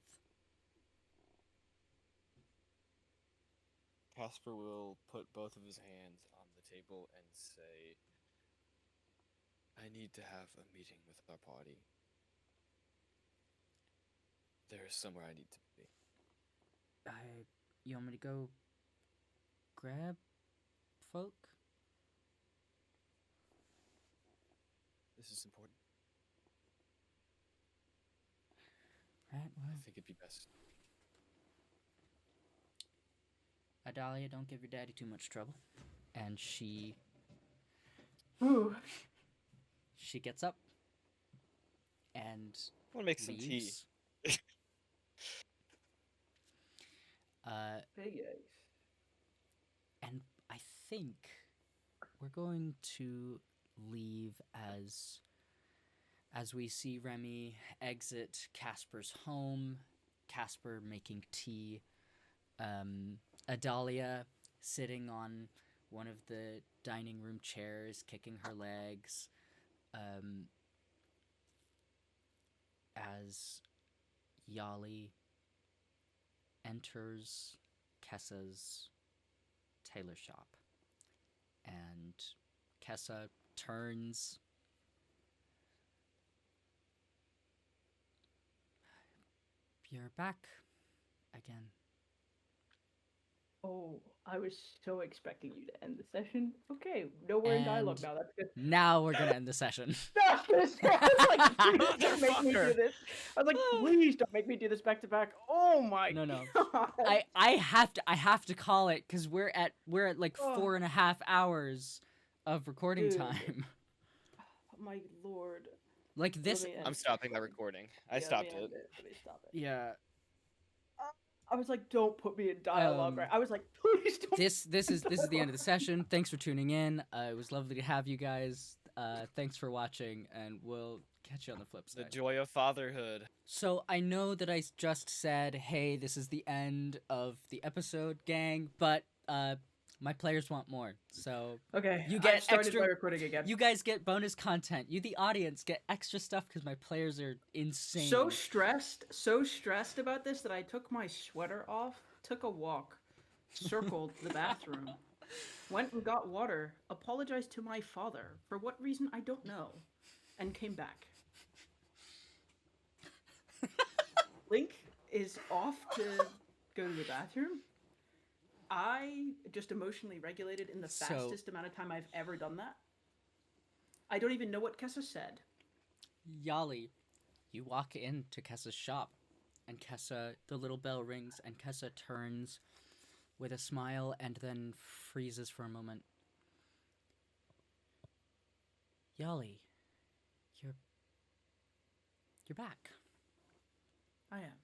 Caspar will put both of his hands on the table and say, I need to have a meeting with our party. There is somewhere I need to be. You want me to go grab folk? This is important. Right, well. I think it'd be best. Adalia, don't give your daddy too much trouble. And she gets up and I want to make some tea. leaves. Big eggs. And I think we're going to leave as we see Remy exit Caspar's home, Caspar making tea, Adalia sitting on one of the dining room chairs, kicking her legs, as Yahli enters Kessa's tailor shop. And Kessa turns. You're back again. Oh, I was so expecting you to end the session. Okay, no, we're in dialogue And now. That's good. Now we're gonna end the session. No, I was gonna say, I was like, please don't make me do Motherfucker. this. I was like, please don't make me do this back to back. Oh my No. god. I have to call it because we're at like Oh. 4.5 hours of recording Dude. time. My lord. Like this. Let me end I'm it. stopping the recording. I Yeah, stopped let me it. end Let me stop it. Yeah. I was like, don't put me in dialogue, right? I was like, please don't. This is the end of the session. Thanks for tuning in. It was lovely to have you guys. Thanks for watching, and we'll catch you on the flip The side. joy of fatherhood. So I know that I just said, hey, this is the end of the episode, gang, but my players want more. So Okay, you get I've started extra. my recording again. You guys get bonus content. You, the audience, get extra stuff because my players are insane. so stressed about this that I took my sweater off, took a walk, circled the bathroom, went and got water, apologized to my father for what reason I don't know, and came back. Link is off to go to the bathroom. I just emotionally regulated in the fastest amount of time I've ever done that. I don't even know what Kessa said. Yahli, you walk into Kessa's shop, and Kessa, the little bell rings, and Kessa turns with a smile and then freezes for a moment. Yahli, you're back. I am.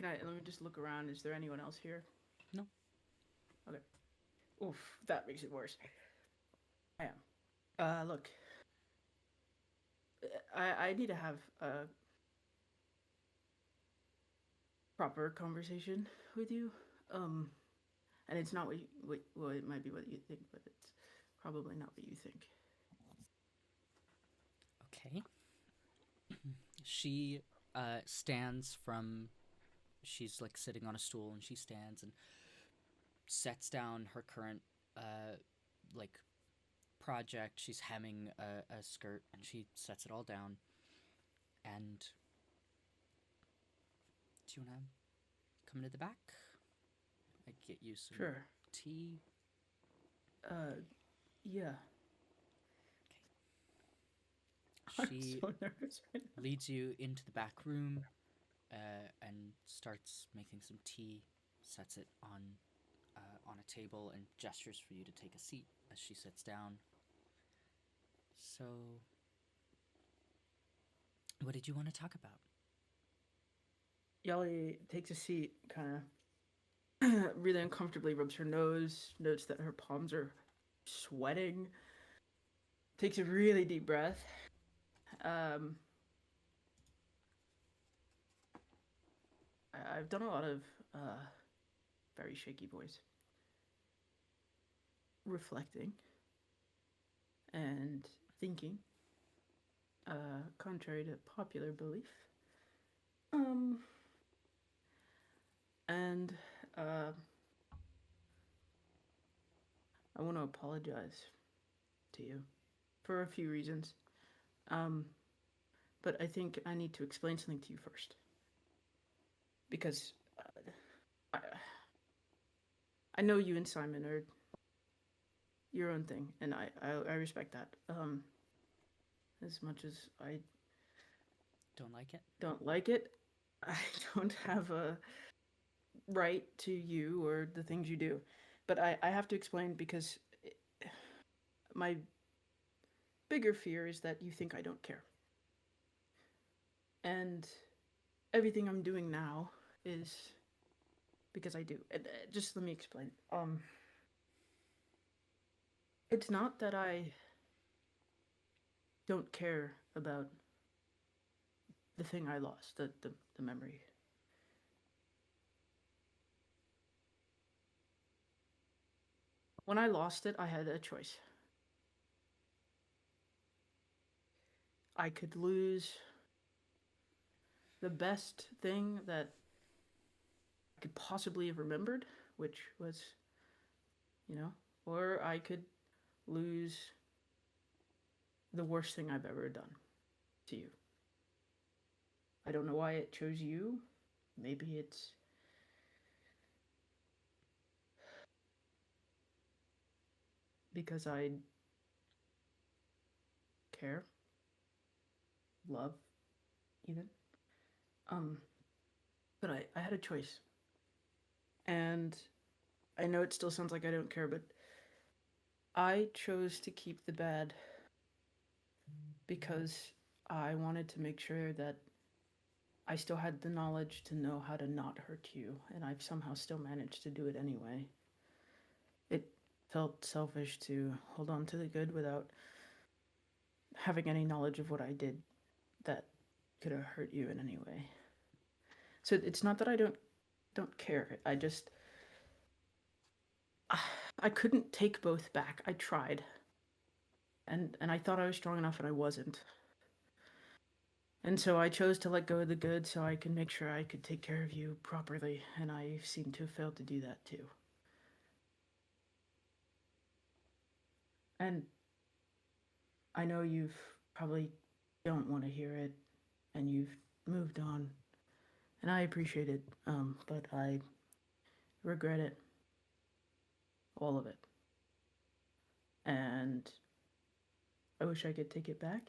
Let me just look around. Is there anyone else here? No. Okay. Oof, that makes it worse. I am. Look. I need to have a proper conversation with you. And it's not well, it might be what you think, but it's probably not what you think. Okay. She stands from. She's like sitting on a stool, and she stands and sets down her current like project. She's hemming a skirt, and she sets it all down. And do you want to come into the back? I get you some Sure. tea. Yeah. Okay. She I'm so nervous right now. leads you into the back room and starts making some tea, sets it on a table, and gestures for you to take a seat as she sits down. So, what did you want to talk about? Yahli takes a seat, kind of really uncomfortably rubs her nose, notes that her palms are sweating, takes a really deep breath. I've done a lot of very shaky voice reflecting and thinking, contrary to popular belief. And I want to apologize to you for a few reasons. But I think I need to explain something to you first. Because I know you and Simon are your own thing, and I respect that. As much as I Don't like it? don't like it, I don't have a right to you or the things you do. But I have to explain because my bigger fear is that you think I don't care. And everything I'm doing now is because I do. And, just let me explain. It's not that I don't care about the thing I lost, the memory. when I lost it, I had a choice. I could lose the best thing that I could possibly have remembered, which was, or I could lose the worst thing I've ever done to you. I don't know why it chose you. Maybe it's because I care, love, even. But I had a choice. And I know it still sounds like I don't care, but I chose to keep the bad because I wanted to make sure that I still had the knowledge to know how to not hurt you, and I've somehow still managed to do it anyway. It felt selfish to hold on to the good without having any knowledge of what I did that could have hurt you in any way. So it's not that I don't care. I couldn't take both back. I tried. And I thought I was strong enough, and I wasn't. And so I chose to let go of the good so I could make sure I could take care of you properly, and I seem to have failed to do that too. And I know you've probably don't want to hear it, and you've moved on, and I appreciate it, but I regret it. All of it. And I wish I could take it back.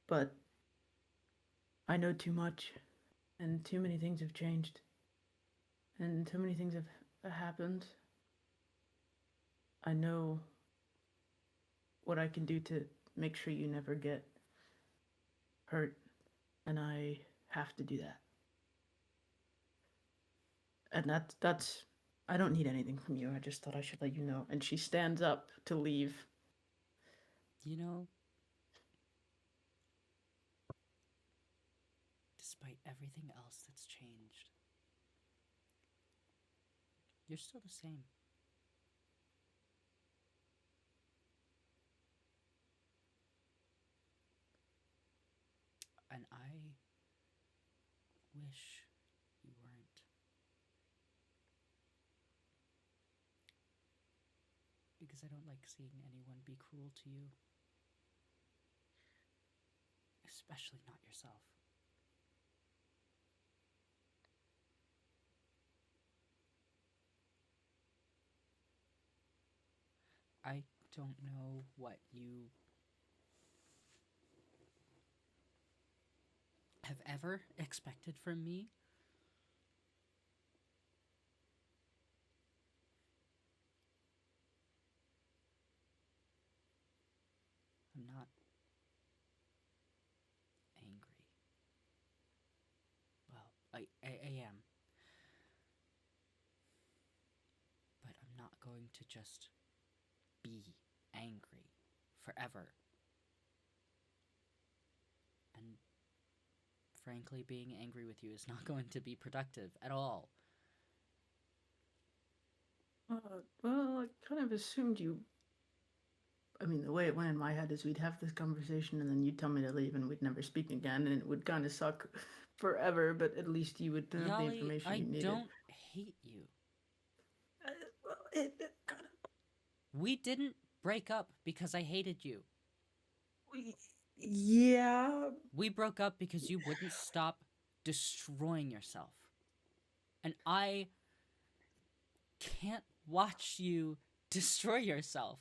But I know too much, and too many things have changed, and too many things have happened. I know what I can do to make sure you never get hurt, and I have to do that. And that's I don't need anything from you. I just thought I should let you know. And she stands up to leave. Despite everything else that's changed, you're still the same. And I wish you weren't. Because I don't like seeing anyone be cruel to you. Especially not yourself. I don't know what you have ever expected from me. I'm not angry. Well, I am. But I'm not going to just be angry forever. And frankly, being angry with you is not going to be productive at all. Well, I kind of assumed you... I mean, the way it went in my head is we'd have this conversation and then you'd tell me to leave and we'd never speak again, and it would kind of suck forever, but at least you would have the information you needed. I don't hate you. Well, it kind of... We didn't break up because I hated you. Yeah. We broke up because you wouldn't stop destroying yourself. And I can't watch you destroy yourself.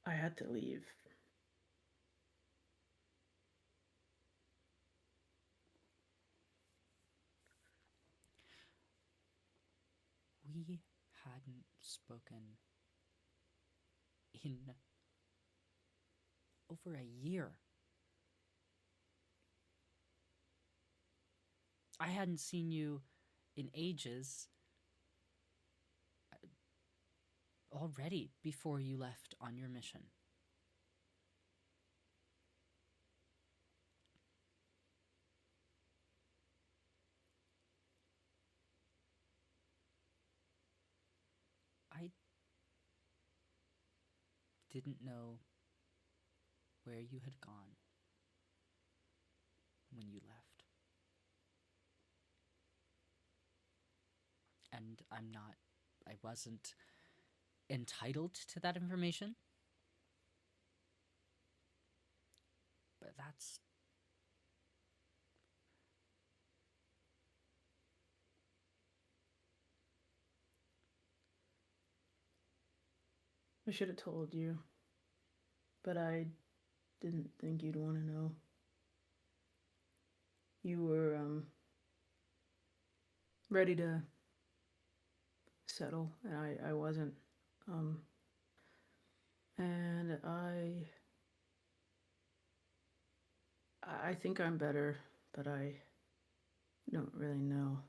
I had to leave. We hadn't spoken in over a year. I hadn't seen you in ages already before you left on your mission. didn't know where you had gone when you left. And I wasn't entitled to that information. But that's... I should have told you, but I didn't think you'd want to know. You were, ready to settle, and I wasn't. And I think I'm better, but I don't really know.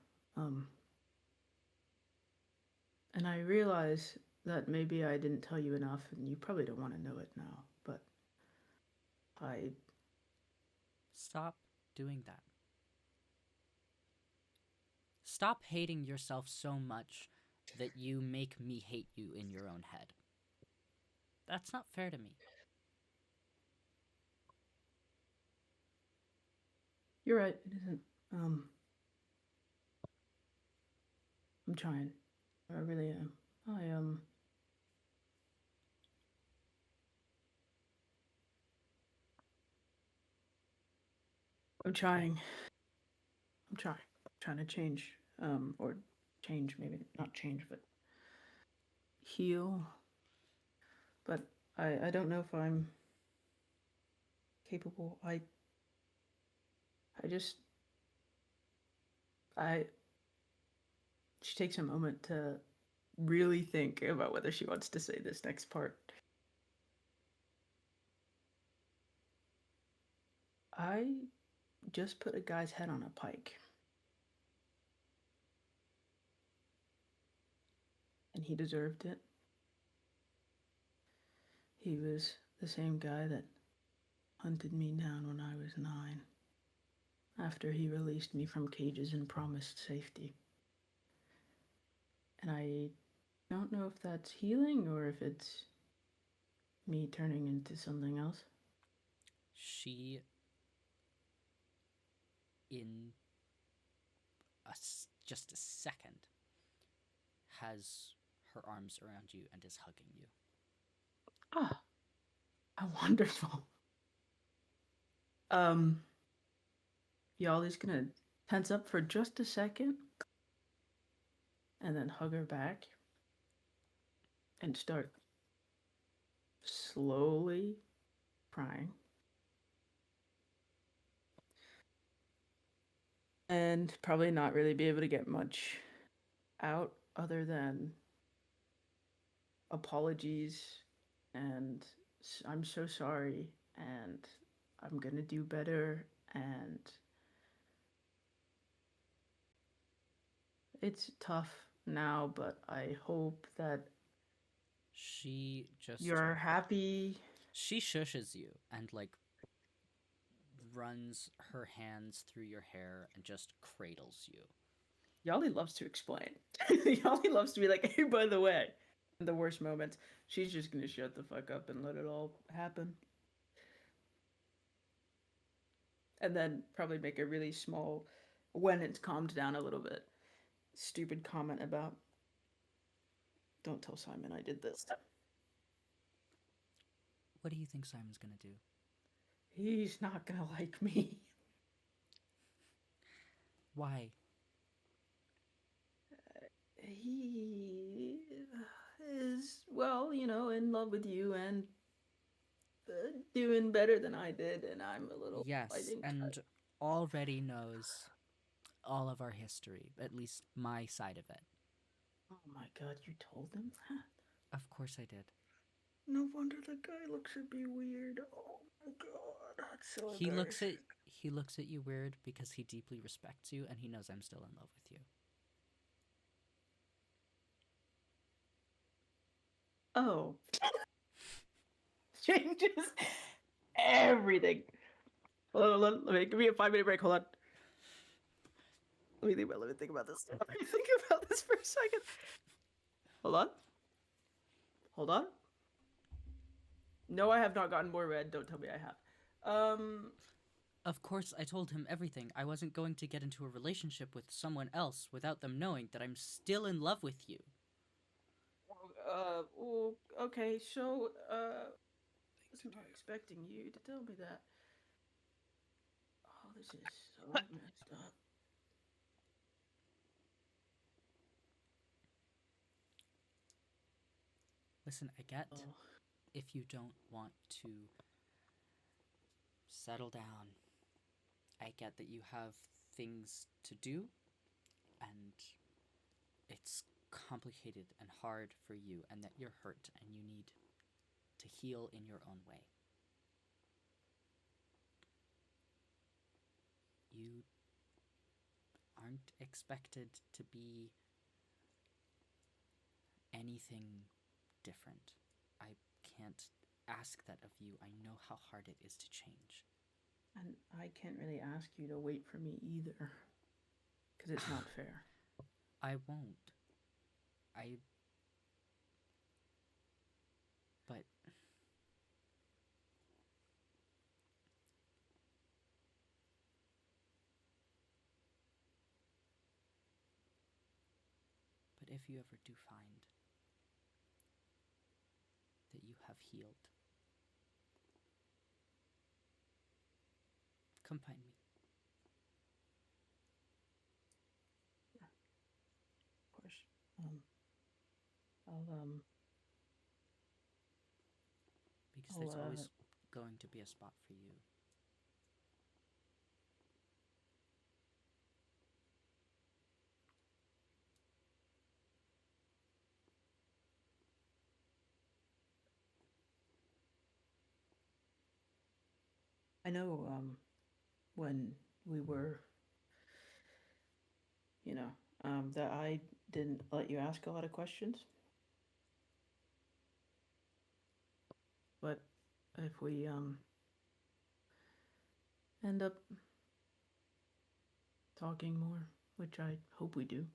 And I realize that maybe I didn't tell you enough, and you probably don't want to know it now, but I... Stop doing that. Stop hating yourself so much that you make me hate you in your own head. That's not fair to me. You're right, it isn't. I'm trying. I really am. I'm trying. I'm trying to change. Or change, maybe not change, but heal. But I don't know if I'm capable. She takes a moment to really think about whether she wants to say this next part. I just put a guy's head on a pike. And he deserved it. He was the same guy that hunted me down when I was 9, after he released me from cages and promised safety. And I don't know if that's healing or if it's me turning into something else. She, in just a second, has her arms around you and is hugging you. Ah, how wonderful. Yahli's gonna tense up for just a second and then hug her back and start slowly crying. And probably not really be able to get much out other than apologies and I'm so sorry and I'm gonna do better, and it's tough now, but I hope that She just... you're happy. She shushes you and, like, runs her hands through your hair and just cradles you. Yahli loves to explain. Yahli loves to be like, hey, by the way, in the worst moments, she's just gonna shut the fuck up and let it all happen. And then probably make a really small, when it's calmed down a little bit, stupid comment about, don't tell Simon I did this. What do you think Simon's gonna do? He's not gonna like me. Why? He is, well, you know, in love with you and doing better than I did, and I'm a little... Yes, I think and already knows all of our history, at least my side of it. Oh my god, you told him that? Of course I did. No wonder the guy looks at me weird. Oh my god, that's so embarrassing. He looks at you weird because he deeply respects you and he knows I'm still in love with you. Oh. Changes everything. Hold on. Let me give me a 5-minute break. Hold on. Let me think about this. Let me think about this for a second. Hold on. No, I have not gotten more red. Don't tell me I have. Of course, I told him everything. I wasn't going to get into a relationship with someone else without them knowing that I'm still in love with you. Okay, so, was not expecting you to tell me that. Oh, this is so messed up. Listen, I get if you don't want to settle down. I get that you have things to do, and it's complicated and hard for you, and that you're hurt and you need to heal in your own way. You aren't expected to be anything different. I can't ask that of you. I know how hard it is to change. And I can't really ask you to wait for me either, because it's not fair. I won't. But if you ever do find that you have healed, come find me. Yeah, of course. I'll Because there's always going to be a spot for you. I know, when we were, that I didn't let you ask a lot of questions. But if we, end up talking more, which I hope we do,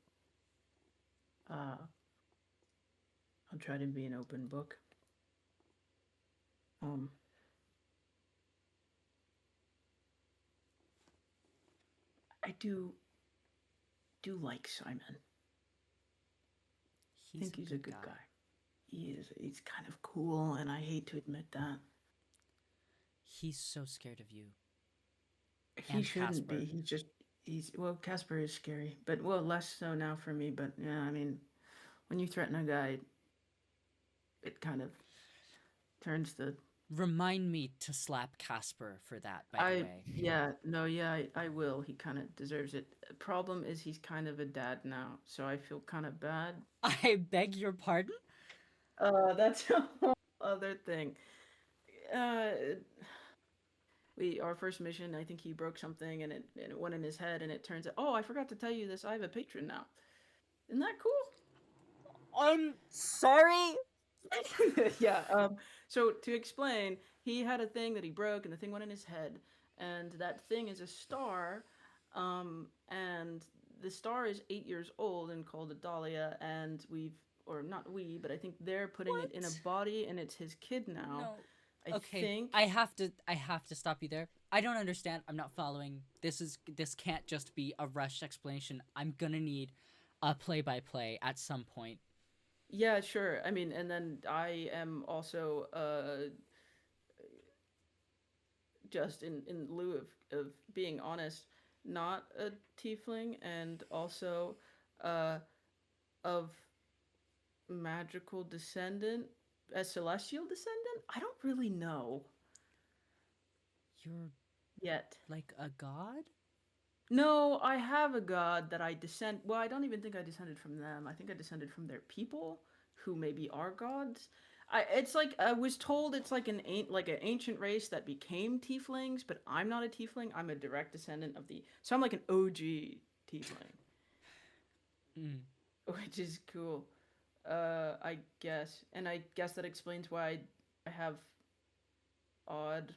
I'll try to be an open book. I do like Simon. I think he's a good guy. He is. He's kind of cool, and I hate to admit that. He's so scared of you. He shouldn't be. Well, Caspar is scary, but less so now for me. But yeah, I mean, when you threaten a guy, it kind of turns the. Remind me to slap Caspar for that, by the way. I will. He kind of deserves it. Problem is, he's kind of a dad now, so I feel kind of bad. I beg your pardon? That's a whole other thing. Our first mission, I think he broke something, and it went in his head, and it turns out, oh, I forgot to tell you this, I have a patron now. Isn't that cool? I'm sorry? Yeah, so to explain, he had a thing that he broke, and the thing went in his head, and that thing is a star, and the star is 8 years old and called a Dahlia, and but I think they're putting it in a body, and it's his kid now. No. I have to stop you there. I don't understand. I'm not following. This can't just be a rushed explanation. I'm gonna need a play-by-play at some point. Yeah, sure. I mean, and then I am also just in lieu of being honest, not a tiefling, and also of magical descendant, a celestial descendant. I don't really know. You're yet like a god? No, I have a god that I descend. Well, I don't even think I descended from them. I think I descended from their people, who maybe are gods. It's like I was told it's like an ancient race that became tieflings, but I'm not a tiefling. I'm a direct descendant of the. So I'm like an OG tiefling, which is cool. I guess, and I guess that explains why I have odd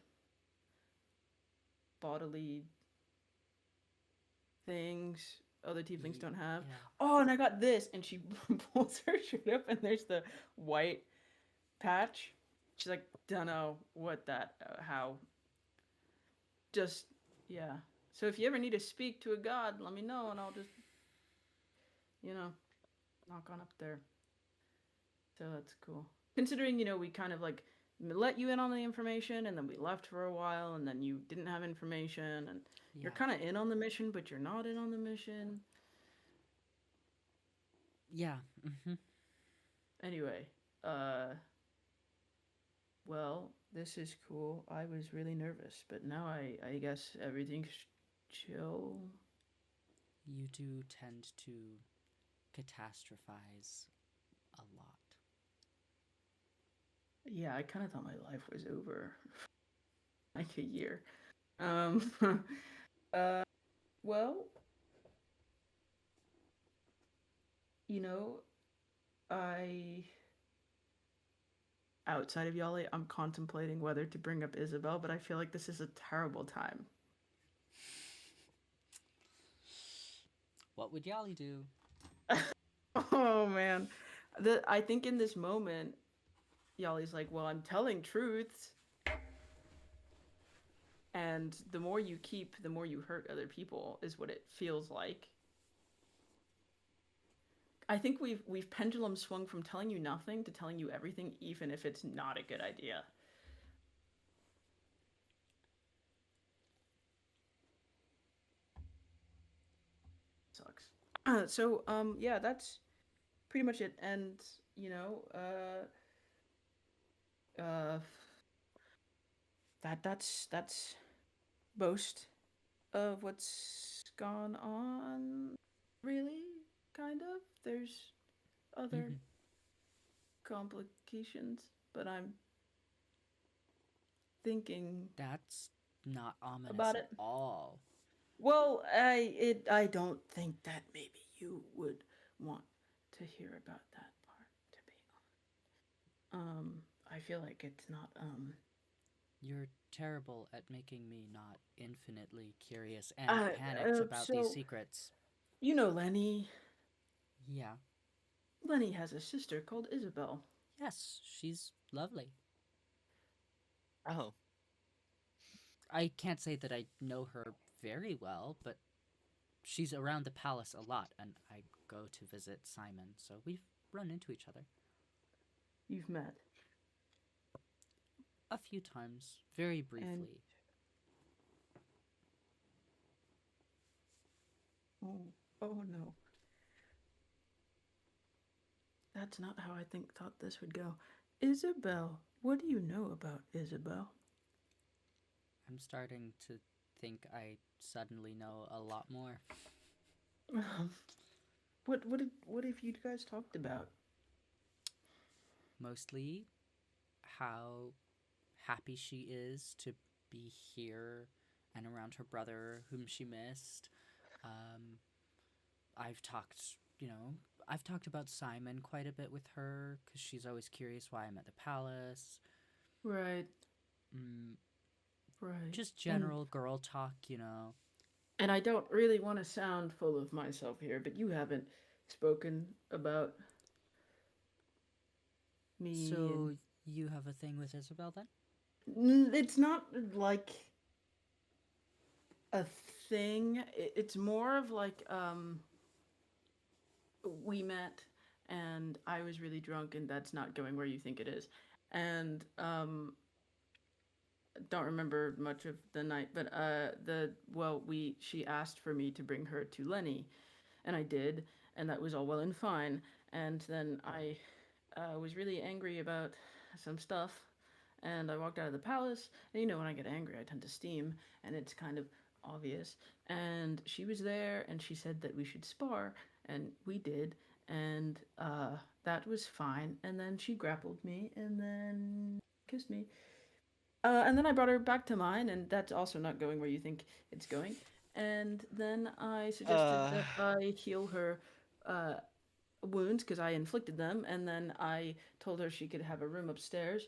bodily things other tieflings don't have. Yeah. Oh, and I got this, and she pulls her shirt up, and there's the white patch she's like, don't know what that, how. Just, yeah. So if you ever need to speak to a god, let me know and I'll just, knock on up there. So that's cool. Considering, we kind of like let you in on the information and then we left for a while and then you didn't have information and you're kind of in on the mission, but you're not in on the mission. Yeah. Mm-hmm. Anyway, well, this is cool. I was really nervous, but now I guess everything's chill. You do tend to catastrophize a lot. Yeah, I kind of thought my life was over. Like a year. Well, outside of Yahli, I'm contemplating whether to bring up Isabel, but I feel like this is a terrible time. What would Yahli do? Oh, man. I think in this moment, Yahli's like, well, I'm telling truths. And the more you keep, the more you hurt other people, is what it feels like. I think we've pendulum swung from telling you nothing to telling you everything, even if it's not a good idea. Sucks. So, yeah, that's pretty much it. And, that's most of what's gone on, really, kind of. There's other complications, but I'm thinking that's not ominous about at all. Well, I don't think that maybe you would want to hear about that part, to be honest. I feel like it's not You're terrible at making me not infinitely curious and panicked about these secrets. You know Lenny. Yeah. Lenny has a sister called Isabel. Yes, she's lovely. Oh. I can't say that I know her very well, but she's around the palace a lot, and I go to visit Simon, so we've run into each other. You've met? A few times, very briefly. Oh no. That's not how I thought this would go. Isabel, what do you know about Isabel? I'm starting to think I suddenly know a lot more. What have you guys talked about? Mostly how happy she is to be here and around her brother whom she missed. I've talked about Simon quite a bit with her because she's always curious why I'm at the palace. Right. Right. Just general girl talk, And I don't really want to sound full of myself here, but you haven't spoken about me. So you have a thing with Isabel then? It's not like a thing. It's more of like we met and I was really drunk and that's not going where you think it is. And don't remember much of the night, but she asked for me to bring her to Lenny, and I did, and that was all well and fine. And then I was really angry about some stuff, and I walked out of the palace. And when I get angry, I tend to steam, and it's kind of obvious. And she was there, and she said that we should spar, and we did, and that was fine. And then she grappled me, and then kissed me. And then I brought her back to mine, and that's also not going where you think it's going. And then I suggested that I heal her wounds because I inflicted them, and then I told her she could have a room upstairs,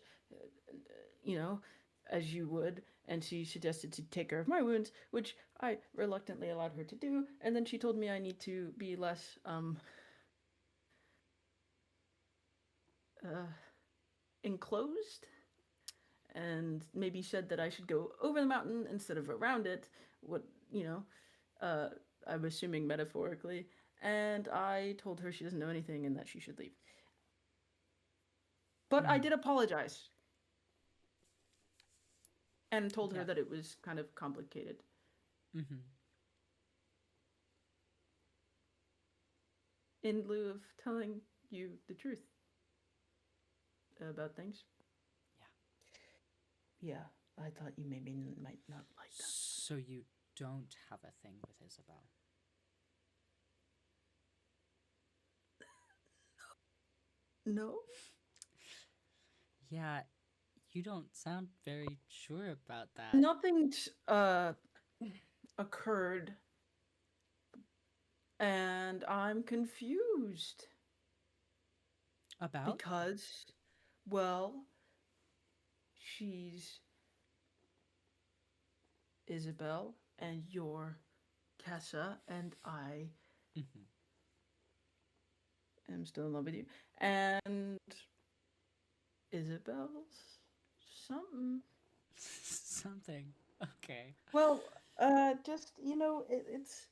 as you would, and she suggested to take care of my wounds, which I reluctantly allowed her to do, and then she told me I need to be less enclosed. and maybe said that I should go over the mountain instead of around it. What, I'm assuming metaphorically. And I told her she doesn't know anything and that she should leave. But I did apologize. And told her that it was kind of complicated. Mm-hmm. In lieu of telling you the truth about things. Yeah, I thought you maybe might not like that. So you don't have a thing with Isabel? No? Yeah, you don't sound very sure about that. Nothing's occurred. And I'm confused. About? Because, well, she's Isabel, and you're Tessa, and I am still in love with you. And Isabel's something. Something. Okay. Well, just, it's...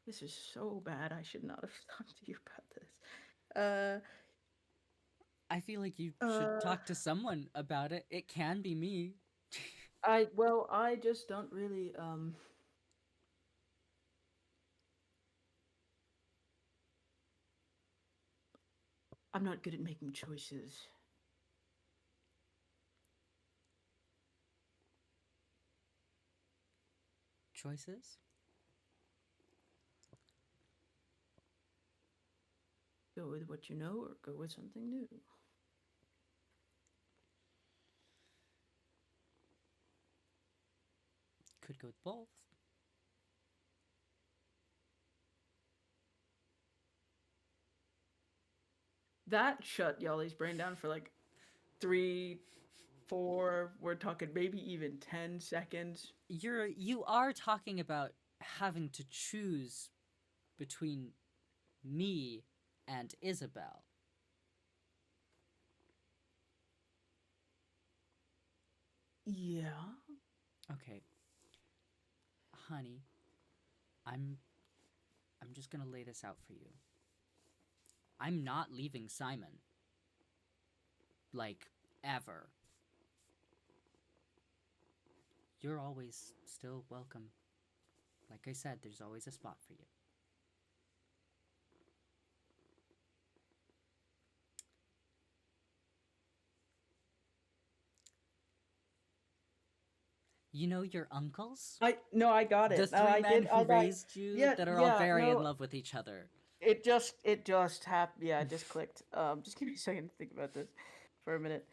This is so bad. I should not have talked to you about this. I feel like you should talk to someone about it. It can be me. I just don't really, I'm not good at making choices. Choices? Go with what you know or go with something new. Could go with both. That shut Yahli's brain down for like 3, 4, we're talking maybe even 10 seconds. You are talking about having to choose between me and Isabel. Yeah. Okay. Honey, I'm just gonna lay this out for you. I'm not leaving Simon. Like, ever. You're always still welcome. Like I said, there's always a spot for you. You know your uncles? I got it. The three men who raised you that are all very in love with each other. It just happened. Yeah, it just clicked. Just give me a second to think about this for a minute.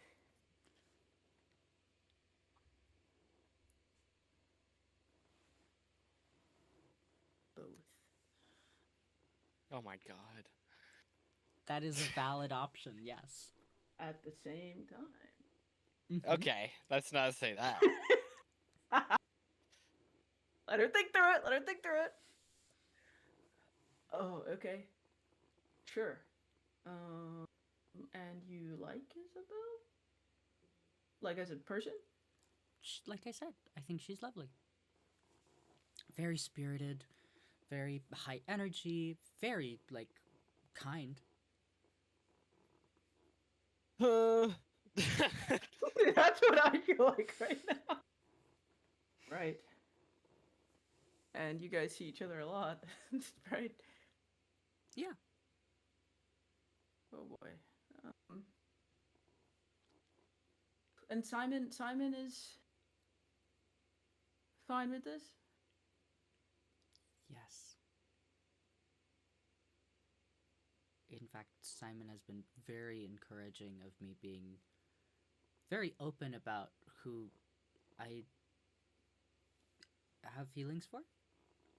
Both. Oh my god. That is a valid option, yes. At the same time. Mm-hmm. Okay, let's not say that. Let her think through it. Oh, okay. Sure. And you like Isabel? Like as a person? Like I said, I think she's lovely. Very spirited, very high energy, very, like, kind. That's what I feel like right now. Right. And you guys see each other a lot, right? Yeah. Oh boy. And Simon is fine with this? Yes. In fact, Simon has been very encouraging of me being very open about who I have feelings for.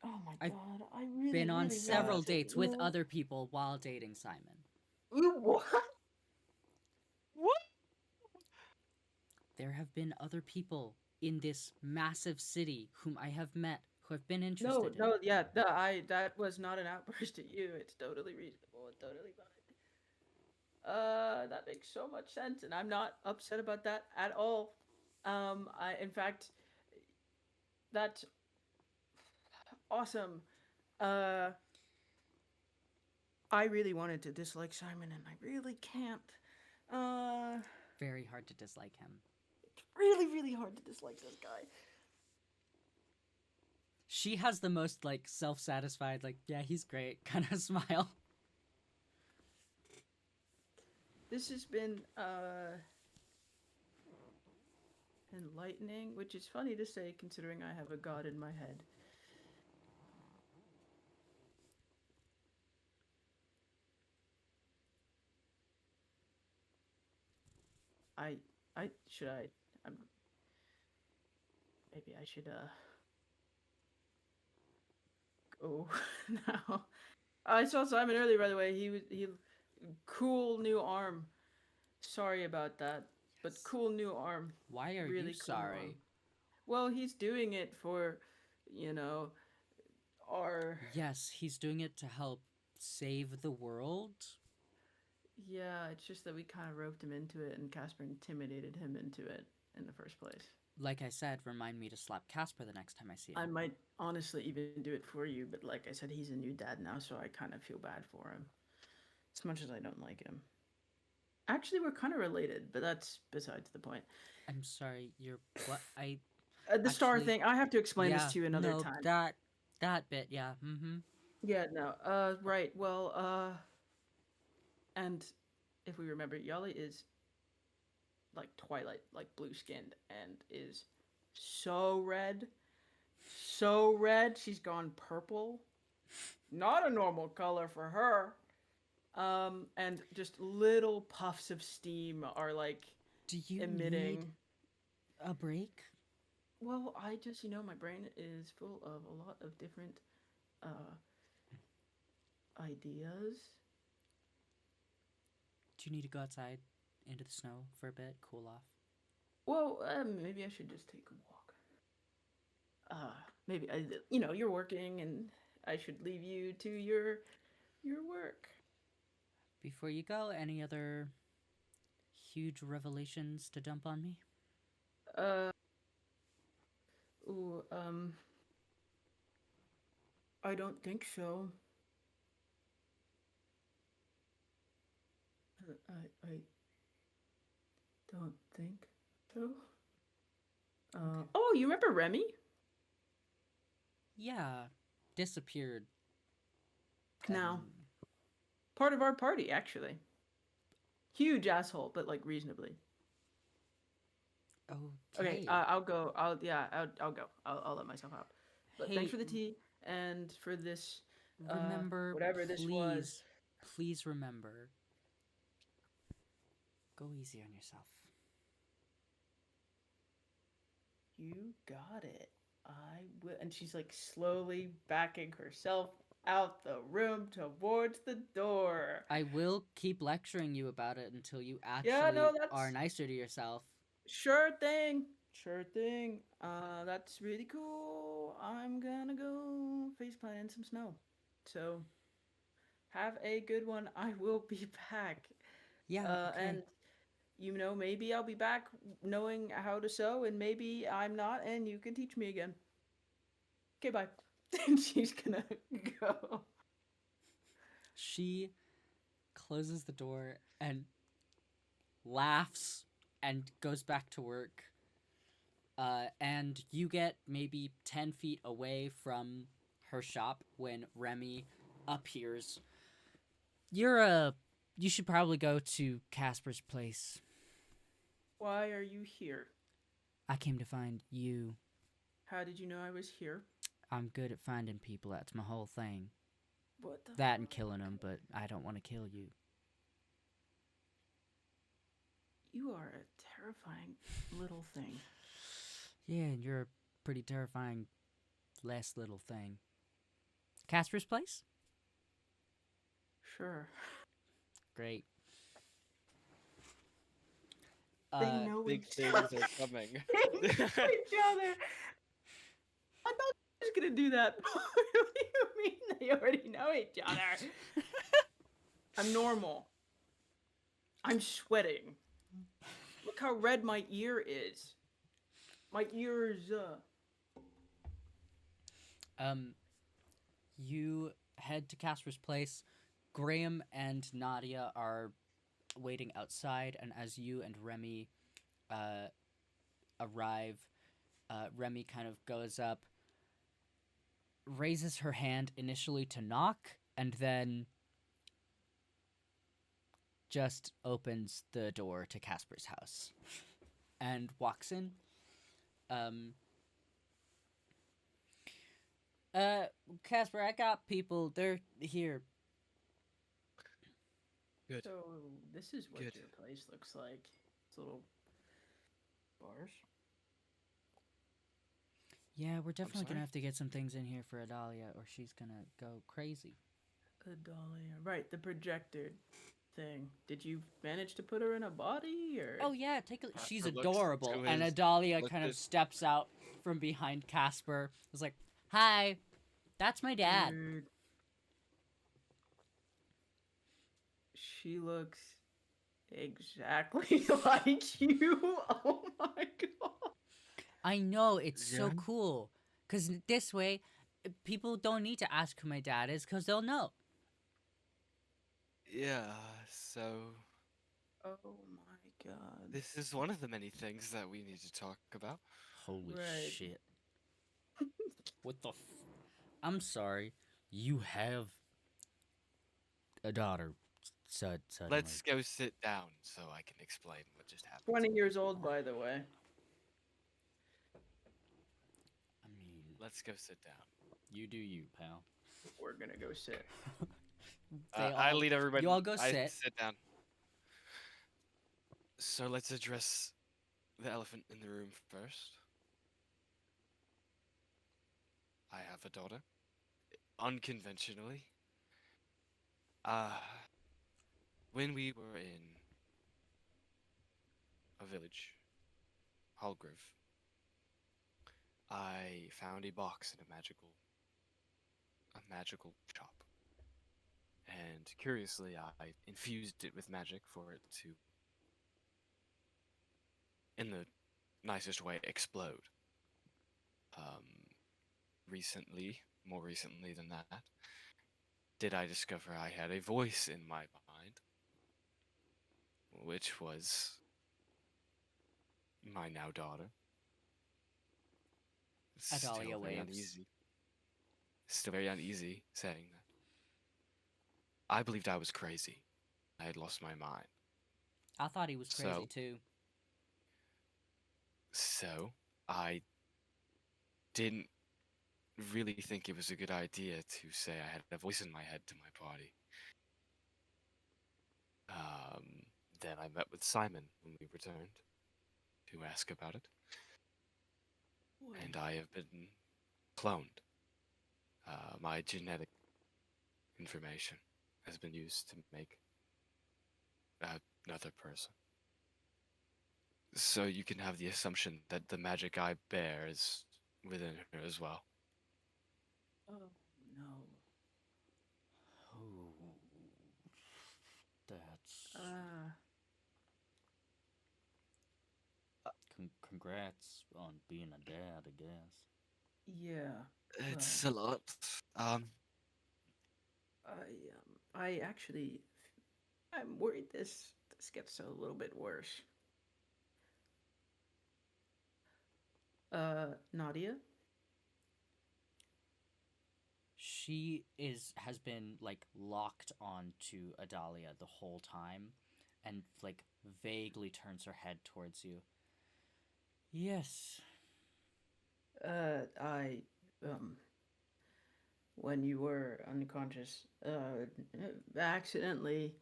Oh my I've god, I really been on really several want to, dates with other people while dating Simon. What? What? There have been other people in this massive city whom I have met who have been interested in. No, yeah, that was not an outburst at you. It's totally reasonable and totally fine. That makes so much sense, and I'm not upset about that at all. In fact, that's awesome. Uh, I really wanted to dislike Simon, and I really can't. Very hard to dislike him. It's really, really hard to dislike this guy. She has the most, like, self-satisfied, like, yeah, he's great kind of smile. This has been enlightening, which is funny to say considering I have a god in my head. Maybe I should go now. I saw Simon earlier, by the way. He cool new arm. Sorry about that, but cool new arm. Why are Really you cool sorry? arm. Well, he's doing it for, our... Yes, he's doing it to help save the world. Yeah, it's just that we kind of roped him into it, and Caspar intimidated him into it in the first place. Like I said, remind me to slap Caspar the next time I see him. I might honestly even do it for you, but like I said, he's a new dad now, so I kind of feel bad for him. As much as I don't like him. Actually, we're kind of related, but that's besides the point. I'm sorry, you're... What? The star thing, I have to explain this to you another time. That bit, yeah. Mm-hmm. Yeah, no. Right, well, and if we remember, Yahli is like Twilight, like blue-skinned, and is so red. So red, she's gone purple. Not a normal color for her. And just little puffs of steam are like Do you emitting. need a break? Well, I just, my brain is full of a lot of different ideas. Do you need to go outside into the snow for a bit, cool off? Well, maybe I should just take a walk. Maybe you're working, and I should leave you to your work. Before you go, any other huge revelations to dump on me? I don't think so. I don't think so. Okay. Oh, you remember Remi? Yeah, disappeared. Now. Part of our party, actually. Huge asshole, but like reasonably. Okay, I'll go. I'll go. I'll let myself out. But Hey, thanks for the tea and for this. Remember, whatever this was. Please remember. Go easy on yourself. You got it. I will. And she's like slowly backing herself out the room towards the door. I will keep lecturing you about it until you actually are nicer to yourself. Sure thing. Sure thing. That's really cool. I'm gonna go faceplant in some snow. So, have a good one. I will be back. Yeah, okay. And, maybe I'll be back knowing how to sew, and maybe I'm not, and you can teach me again. Okay, bye. And she's gonna go. She closes the door and laughs and goes back to work. And you get maybe 10 feet away from her shop when Remi appears. You should probably go to Caspar's place. Why are you here? I came to find you. How did you know I was here? I'm good at finding people, that's my whole thing. What the That and killing them, but I don't want to kill you. You are a terrifying little thing. Yeah, and you're a pretty terrifying less little thing. Caspar's place? Sure. Great. They know Big each things other. are coming. They know each other. I thought I was gonna do that. What do you mean they already know each other? I'm normal. I'm sweating. Look how red my ear is. My ears. You head to Caspar's place. Graham and Nadia are waiting outside, and as you and Remi arrive, Remi kind of goes up, raises her hand initially to knock, and then just opens the door to Caspar's house and walks in. Caspar, I got people. They're here. Good. So this is what Good. your place looks like. It's little bars. Yeah, we're definitely sorry? gonna have to get some things in here for Adalia, or she's gonna go crazy. Adalia. Right, the projected thing. Did you manage to put her in a body, or? Oh yeah, take a. She's Casper looks adorable, to and his- Adalia look kind of at- steps out from behind Caspar. It's like, "Hi, that's my dad." Dude. She looks exactly like you. Oh my god. I know, it's so Yeah. cool, cause this way, people don't need to ask who my dad is, cause they'll know. Yeah, so Oh my god. this is one of the many things that we need to talk about. Holy Right. shit! What the? I'm sorry. You have a daughter. Suddenly. Let's go sit down so I can explain what just happened. 20 years old, by the way. I mean, Let's go sit down. you do you, pal. We're gonna go sit. I lead everybody. You all go I sit. sit down. So let's address the elephant in the room first. I have a daughter. Unconventionally. When we were in a village, Hallgrove, I found a box in a magical shop. And curiously, I infused it with magic for it to, in the nicest way, explode. More recently than that, did I discover I had a voice in my mind, which was my now daughter. Adalia very waves. uneasy. Still very uneasy saying that. I believed I was crazy. I had lost my mind. I thought he was crazy So- too. So, I didn't really think it was a good idea to say I had a voice in my head to my body. Then I met with Simon when we returned to ask about it, and I have been cloned. My genetic information has been used to make another person. So you can have the assumption that the magic I bear is within her as well. Oh no. Oh, that's. Congrats on being a dad, I guess. Yeah. It's a lot. I actually, I'm worried this gets a little bit worse. Nadia? She has been like locked on to Adalia the whole time, and like vaguely turns her head towards you. Yes. When you were unconscious, accidentally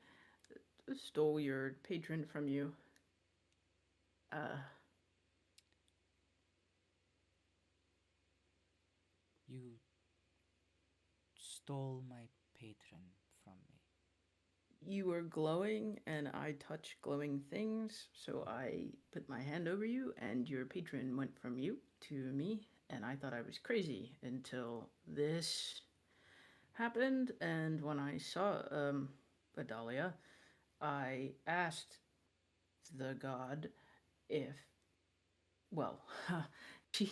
stole your patron from you. You stole my patron from me. You were glowing, and I touch glowing things, so I put my hand over you, and your patron went from you to me, and I thought I was crazy until this happened, and when I saw Adalia, I asked the god if, well, she,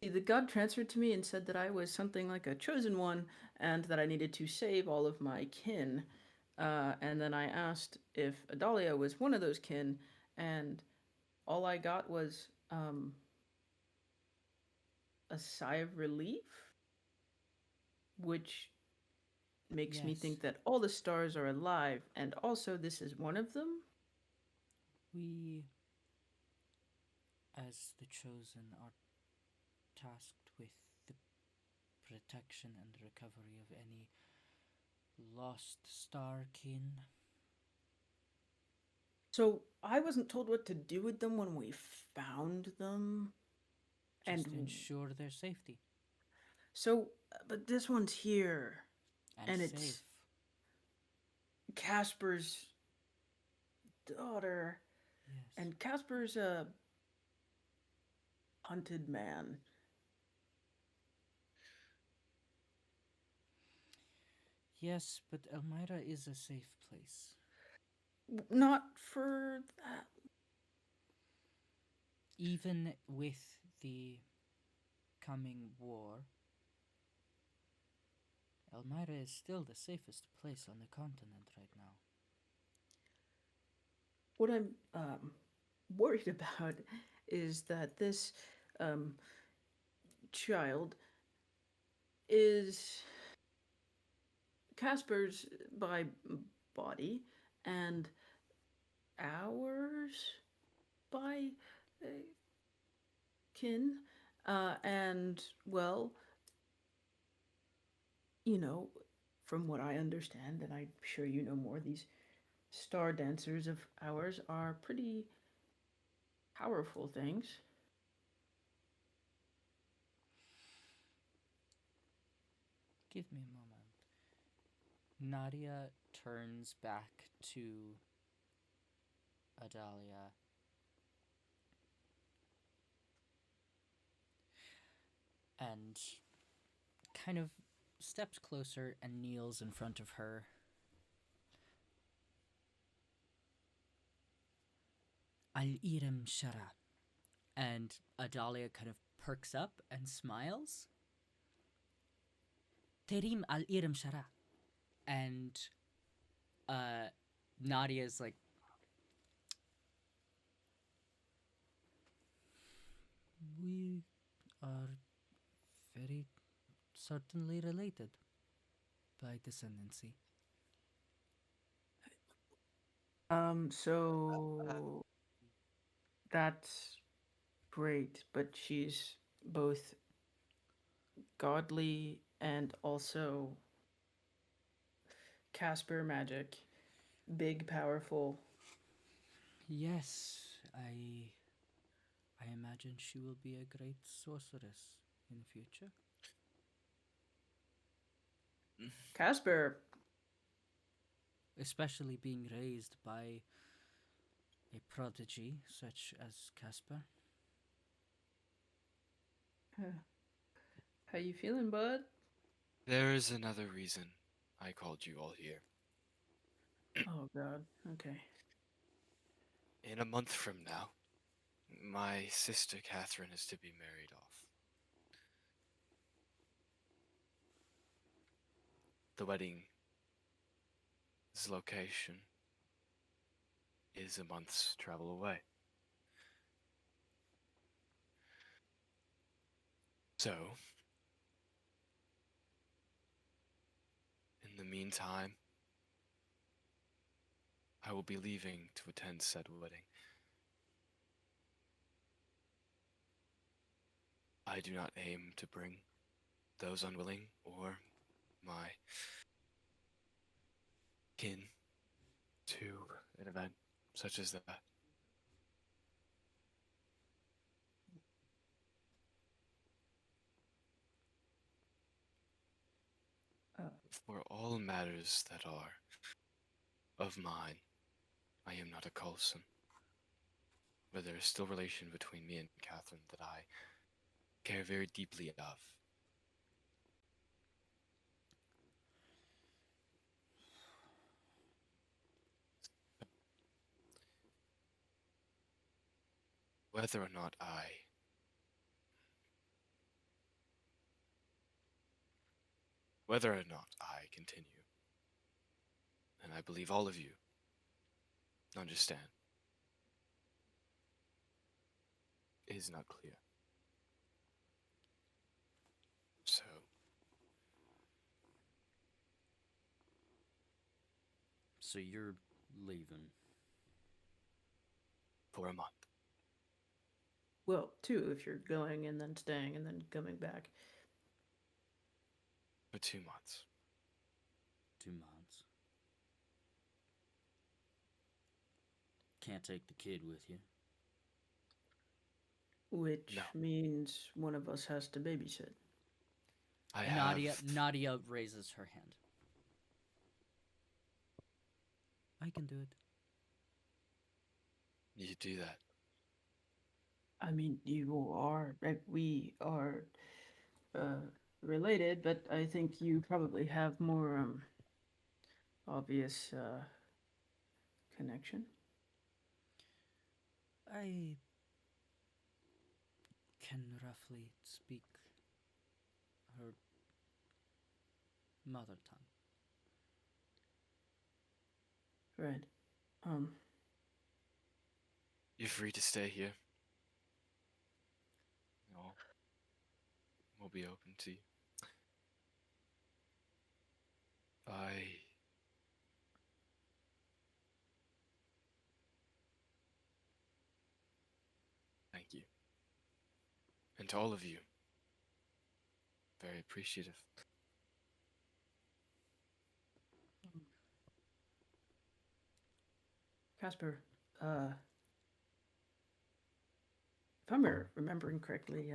the god transferred to me and said that I was something like a chosen one and that I needed to save all of my kin. And then I asked if Adalia was one of those kin, and all I got was a sigh of relief, which makes me Yes. think that all the stars are alive, and also this is one of them. We, as the Chosen, are tasked with the protection and recovery of any lost star kin. So I wasn't told what to do with them when we found them. Just And ensure their safety. so, but this one's here, And it's safe. Caspar's daughter, Yes. and Caspar's a hunted man. Yes, but Elmira is a safe place. Not for that. Even with the coming war, Elmira is still the safest place on the continent right now. What I'm worried about is that this child is Caspar's by body and ours by kin. And, well, you know, from what I understand, and I'm sure you know more, these star dancers of ours are pretty powerful things. Give me a moment. Nadia turns back to Adalia. And kind of steps closer and kneels in front of her. Al-Irem Shara. And Adalia kind of perks up and smiles. Terim Al-Irem Shara. And Nadia's like, we are very certainly related by descendancy. So that's great, but she's both godly and also Caspar magic. Big, powerful. Yes, I imagine she will be a great sorceress in the future. Caspar, Especially being raised by a prodigy such as Caspar. how you feeling, bud? There is another reason I called you all here. Oh, God. Okay. In a month from now, my sister Catherine is to be married off. The wedding's location is a month's travel away. So, in the meantime, I will be leaving to attend said wedding. I do not aim to bring those unwilling or my kin to an event such as that. For all matters that are of mine, I am not a Kulson. But there is still relation between me and Catherine that I care very deeply of. whether or not I continue, and I believe all of you understand, is not clear. So, So you're leaving. for a month. Well, 2 if you're going and then staying and then coming back. For 2 months. 2 months. Can't take the kid with you. Which No. means one of us has to babysit. Nadia raises her hand. I can do it. You do that. I mean, we are related, but I think you probably have more obvious connection. I can roughly speak her mother tongue. Right. You're free to stay here. No. We'll be open to you. Thank you. And to all of you, very appreciative. Caspar, if I'm remembering correctly,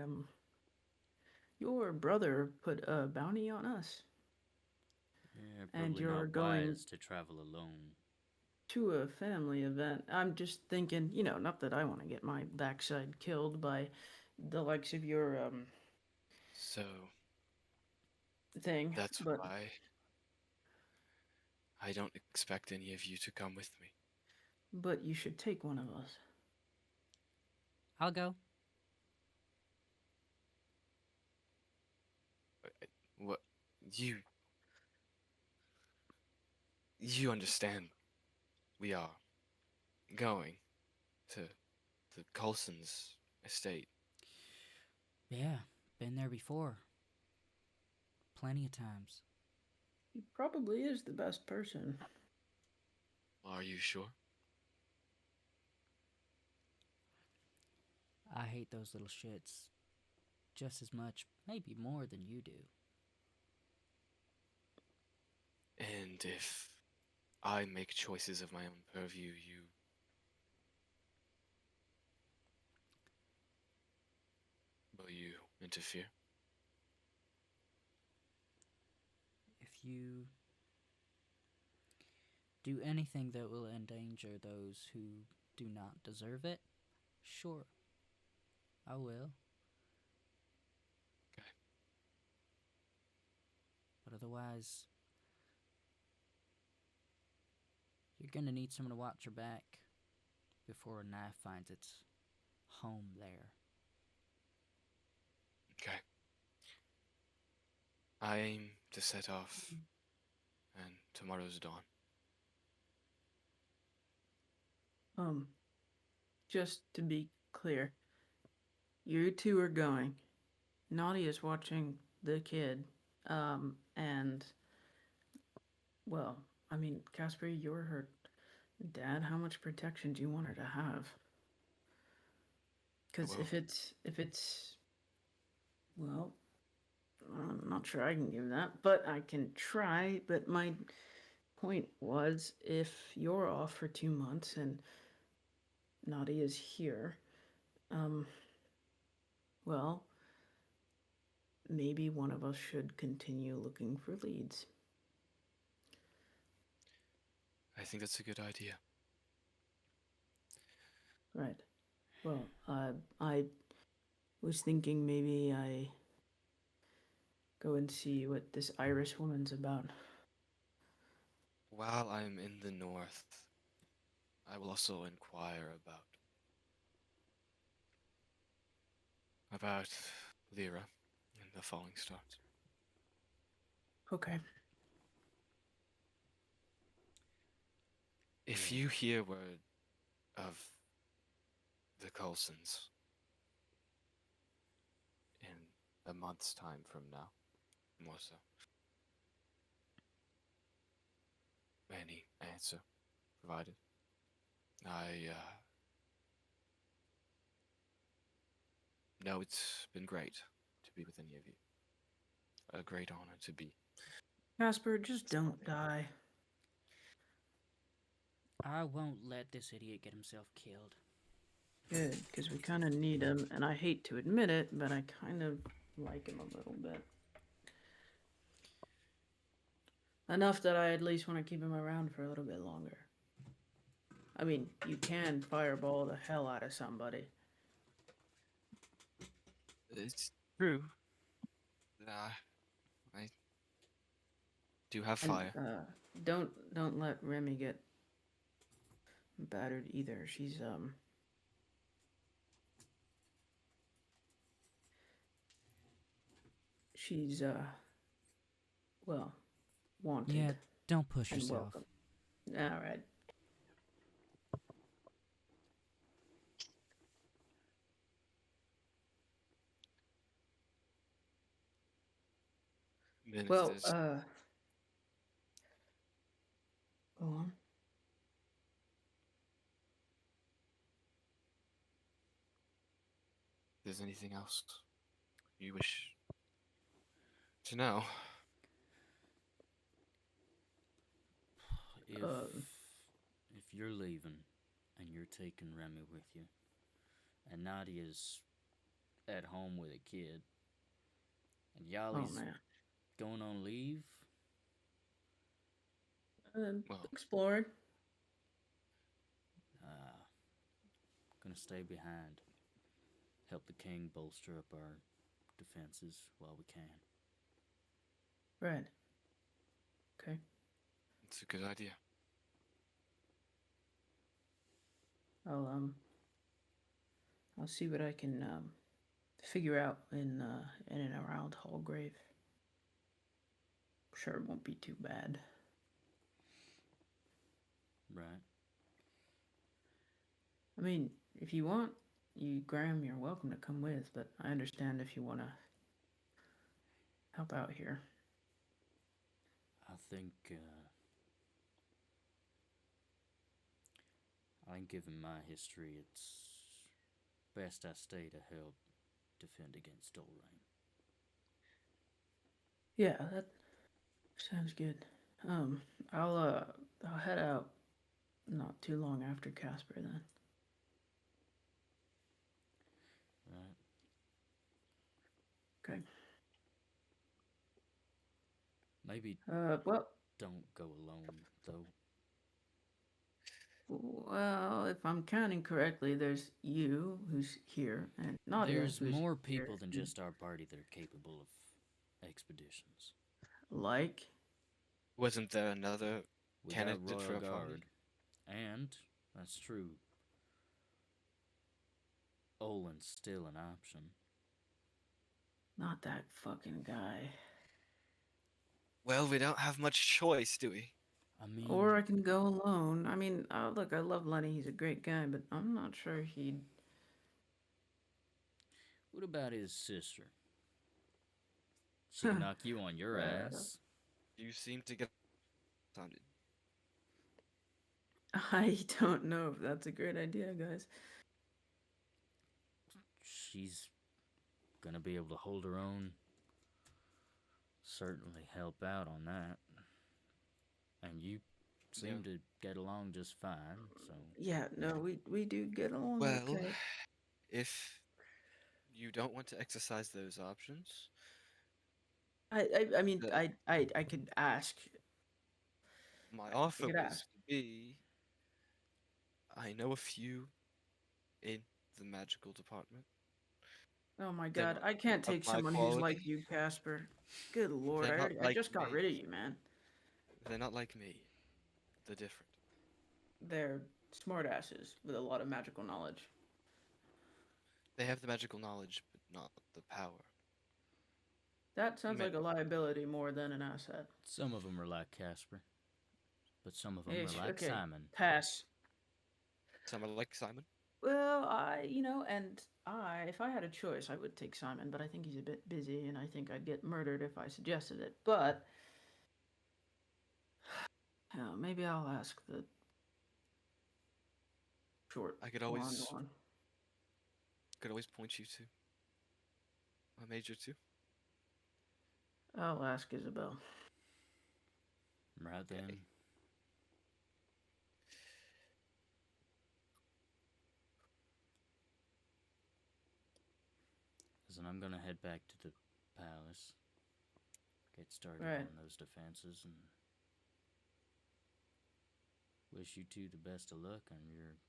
your brother put a bounty on us. Yeah, And probably you're not going wise to travel alone. to a family event. I'm just thinking, not that I want to get my backside killed by the likes of your So, thing, that's but why I don't expect any of you to come with me. but you should take one of us. I'll go. What? You understand. We are going to the Kulson's estate. Yeah, been there before. Plenty of times. He probably is the best person. Are you sure? I hate those little shits just as much, maybe more than you do. And if I make choices of my own purview, will you interfere? If you do anything that will endanger those who do not deserve it, sure, I will. Okay. But otherwise, you're gonna need someone to watch your back before a knife finds its home there. Okay. I aim to set off, and tomorrow's dawn. Just to be clear, you 2 are going. Nadia's watching the kid, and well, I mean, Caspar, you're her dad. How much protection do you want her to have? Because if it's, well, I'm not sure I can give that, but I can try. But my point was, if you're off for 2 months and Nadia's here, well, maybe one of us should continue looking for leads. I think that's a good idea. Right. Well, I was thinking maybe I go and see what this Irish woman's about. While I'm in the north, I will also inquire about about Lyra and the falling stars. Okay. If Yeah. you hear word of the Kulsons in a month's time from now, more so, any answer provided, I know it's been great to be with any of you. A great honor to be. Caspar, just don't die. I won't let this idiot get himself killed. Good, because we kind of need him, and I hate to admit it, but I kind of like him a little bit. Enough that I at least want to keep him around for a little bit longer. I mean, you can fireball the hell out of somebody. It's true. I do have And fire. don't let Remi get battered either. She's well, wanted. Yeah, don't push and yourself. welcome. All right. Then Well, if there's, go on. anything else you wish to know, If Um, if you're leaving and you're taking Remy with you, and Nadia's at home with a kid, and oh Yahli's man. going on leave, well, Exploring. gonna stay behind, help the king bolster up our defenses while we can. Right. Okay. it's a good idea. I'll see what I can figure out in and around Hallgrave. Sure, it won't be too bad. Right. I mean, if you want, Graham, you're welcome to come with, but I understand if you want to help out here. I think given my history, it's best I stay to help defend against Starling. Yeah, that sounds good. I'll head out not too long after Caspar then. Right. Okay. Maybe Well, don't go alone though. well, if I'm counting correctly, there's you who's here, and Nadia There's who's more here, people than and just our party that are capable of expeditions. like. Wasn't there another We got candidate for Royal a party? Guard, and that's true. Olin's still an option. Not that fucking guy. Well, we don't have much choice, do we? I mean, Or I can go alone. I mean, look, I love Lenny. He's a great guy, but I'm not sure he'd. what about his sister? She can knock you on your ass. You seem to get sounded. I don't know if that's a great idea, guys. She's gonna be able to hold her own. Certainly help out on that. And you seem to get along just fine, so. Yeah, no, we do get along Well, okay. if you don't want to exercise those options, I mean, the- I could ask. my offer could was ask. to be I know a few in the magical department. Oh my They're God, not I can't of take my someone who's like quality. you, Casper. Good Lord, They're not I like just got me. rid of you, man. They're not like me. They're different. They're smartasses with a lot of magical knowledge. They have the magical knowledge, but not the power. That sounds Ma- like a liability more than an asset. Some of them are like Caspar, but some of them are Ish, like okay. Simon. Pass. Some are like Simon. Well, if I had a choice, I would take Simon, but I think he's a bit busy, and I think I'd get murdered if I suggested it. But maybe I'll ask the short I could blonde always one. point you to a mage or two. I'll ask Isabel. Right then. Listen, I'm gonna head back to the palace. Get started Right. on those defenses and wish you two the best of luck on your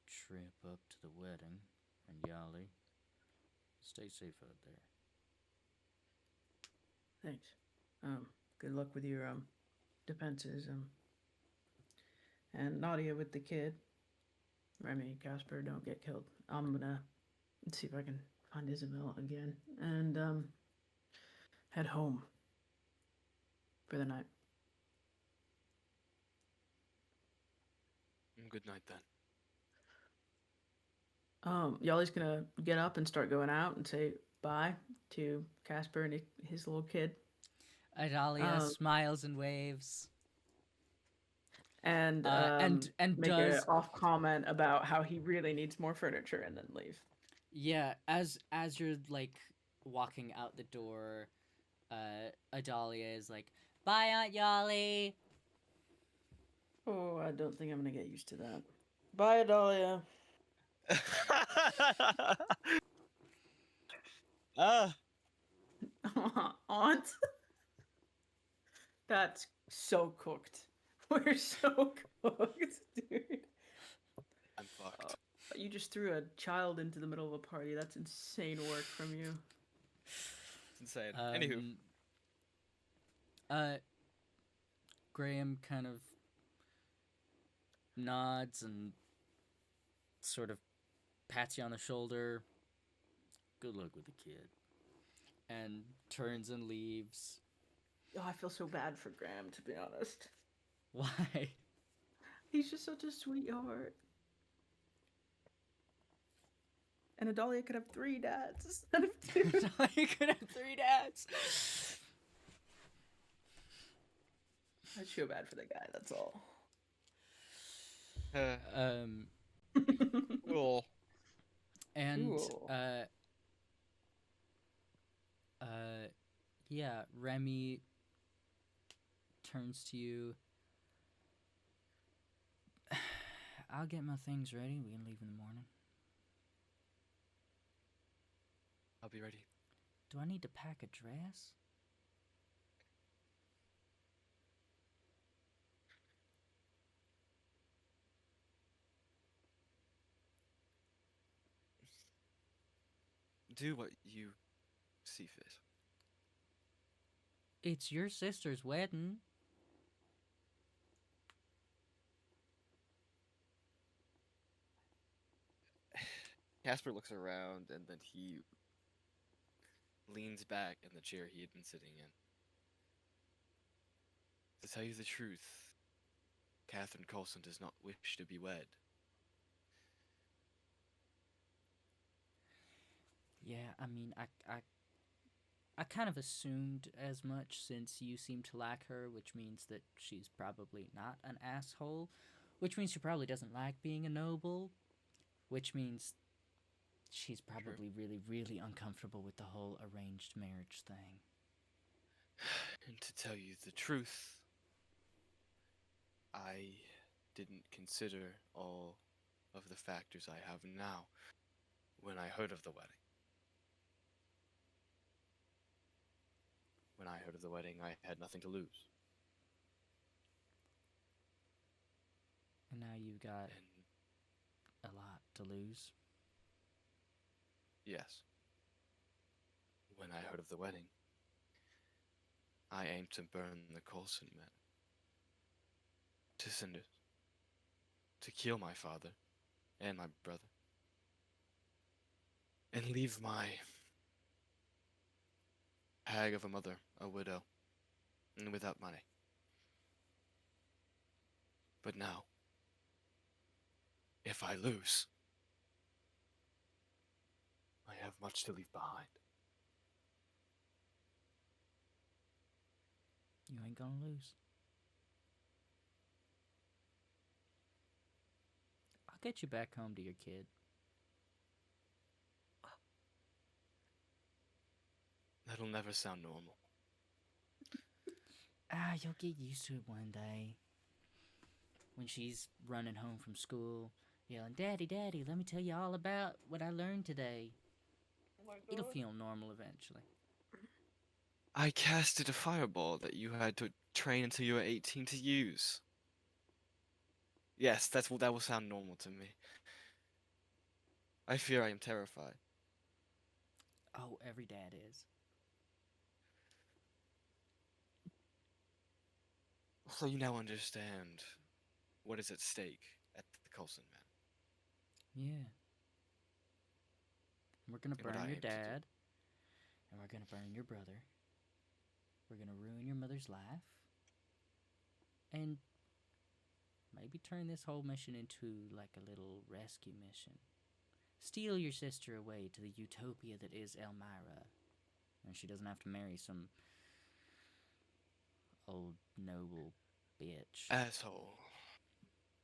trip up to the wedding. And Yahli, stay safe out there. Thanks. Good luck with your defenses. And Nadia with the kid. Remi, Caspar, don't get killed. I'm gonna see if I can find Isabel again and head home for the night. Good night then. Yahli's gonna get up and start going out and say bye to Caspar and his little kid. Idalia smiles and waves. And and make does an off comment about how he really needs more furniture and then leave. Yeah, as you're like walking out the door, Idalia is like, "Bye, Aunt Yahli." Oh, I don't think I'm gonna get used to that. Bye, Adalia. Aunt? That's so cooked. We're so cooked, dude. I'm fucked. You just threw a child into the middle of a party. That's insane work from you. It's insane. Anywho. Grayham kind of nods and sort of pats you on the shoulder. Good luck with the kid. And turns and leaves. Oh, I feel so bad for Graham, to be honest. Why? He's just such a sweetheart. And Adalia could have 3 dads instead of 2. Adalia could have 3 dads. I feel bad for the guy, that's all. Cool. And Cool. yeah, Remi turns to you. I'll get my things ready. We can leave in the morning. I'll be ready. Do I need to pack a dress? Do what you see fit. It's your sister's wedding. Caspar looks around and then he leans back in the chair he had been sitting in. To tell you the truth, Catherine Kulson does not wish to be wed. Yeah, I mean, I kind of assumed as much since you seem to like her, which means that she's probably not an asshole, which means she probably doesn't like being a noble, which means she's probably really, really uncomfortable with the whole arranged marriage thing. And to tell you the truth, I didn't consider all of the factors I have now when I heard of the wedding. When I heard of the wedding, I had nothing to lose. And now you've got And a lot to lose. yes, when I heard of the wedding, I aimed to burn the Kulson men, to cinders, to kill my father and my brother. and leave my hag of a mother a widow and without money. But now, if I lose, I have much to leave behind. You ain't gonna lose. I'll get you back home to your kid. That'll never sound normal. You'll get used to it one day. When she's running home from school, yelling, "Daddy, Daddy, let me tell you all about what I learned today." Oh my It'll feel normal eventually. I casted a fireball that you had to train until you were 18 to use. Yes, that will sound normal to me. I fear I am terrified. Oh, every dad is. So you now understand what is at stake at the Kulson Man. Yeah. We're gonna And what burn I your aim to do. dad, and we're gonna burn your brother. We're gonna ruin your mother's life, and maybe turn this whole mission into like a little rescue mission. Steal your sister away to the utopia that is Elmira, and she doesn't have to marry some old noble bitch. Asshole.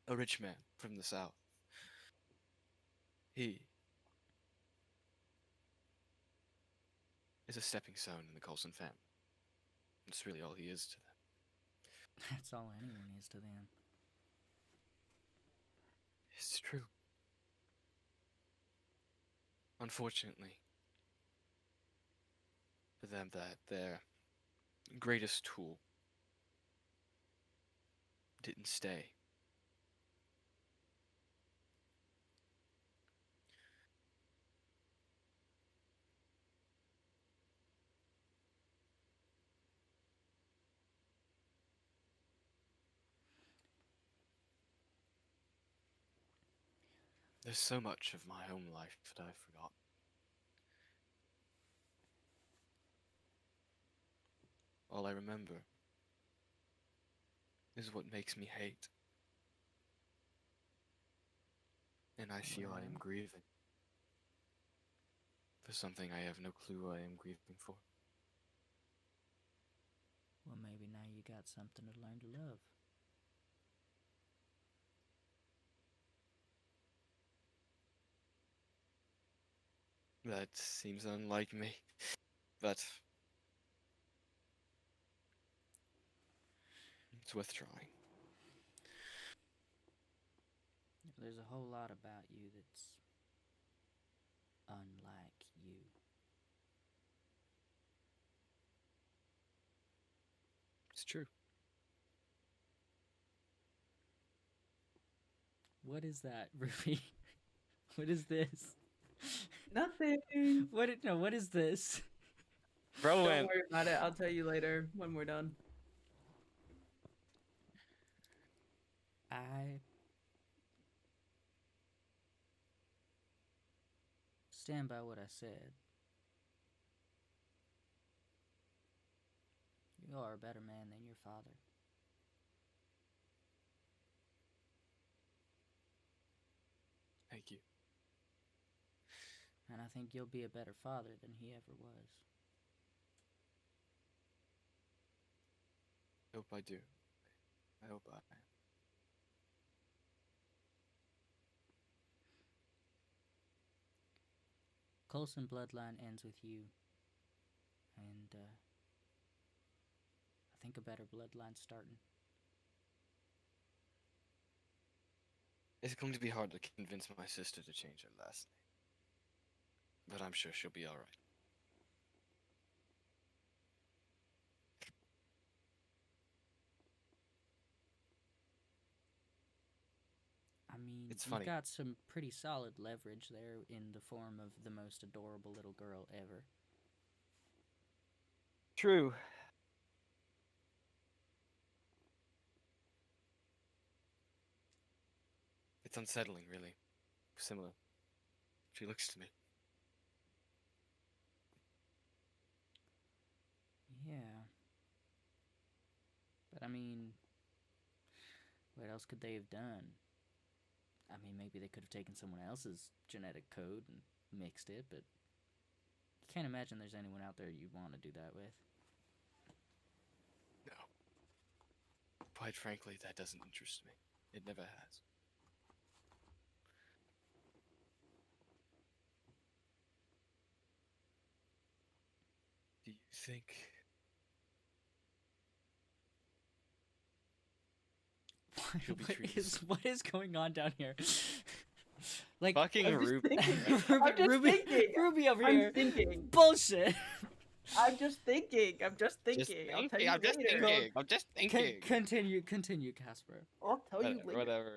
A rich man from the south. He is a stepping stone in the Kulson family. That's really all he is to them. That's all anyone is to them. It's true. Unfortunately, for them, that their greatest tool didn't stay. There's so much of my home life that I forgot. All I remember is what makes me hate. And I feel I am Well. grieving for something I have no clue I am grieving for. Well, maybe now you got something to learn to love. That seems unlike me, but it's worth trying. There's a whole lot about you that's unlike you. It's true. What is that, Ruby? What is this? Nothing. What is this? Bro, Don't worry about it. I'll tell you later when we're done. I stand by what I said. You are a better man than your father. Thank you. And I think you'll be a better father than he ever was. I hope I do. I hope I am. Kulson bloodline ends with you. And, I think a better bloodline's starting. It's going to be hard to convince my sister to change her last name. But I'm sure she'll be alright. I mean, It's you've funny. got some pretty solid leverage there in the form of the most adorable little girl ever. True. It's unsettling, really. Similar. She looks to me. But I mean, what else could they have done? I mean, maybe they could have taken someone else's genetic code and mixed it, but you can't imagine there's anyone out there you'd want to do that with. No. Quite frankly, that doesn't interest me. It never has. Do you think... She'll be treated What is going on down here? Like, fucking I'm just Ruby. thinking. I'm just thinking. Ruby over I'm here. thinking. Bullshit. I'm just thinking. I'm just thinking. Just I'll tell you I'm just later. thinking. I'm just thinking. Continue, Caspar. I'll tell you later. Whatever.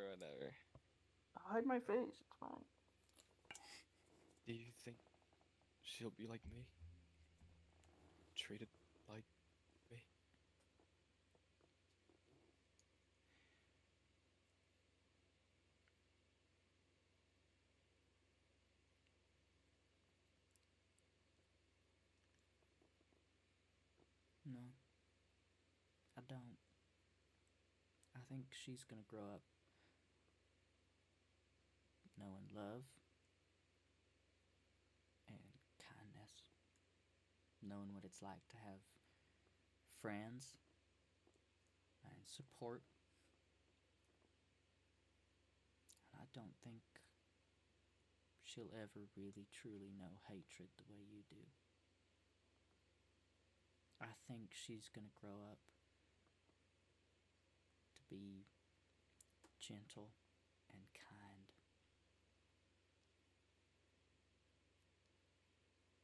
Hide my face. It's fine. Do you think she'll be like me? Treated like me? No, I don't. I think she's gonna grow up knowing love and kindness, knowing what it's like to have friends and support. And I don't think she'll ever really truly know hatred the way you do. I think she's gonna grow up to be gentle and kind.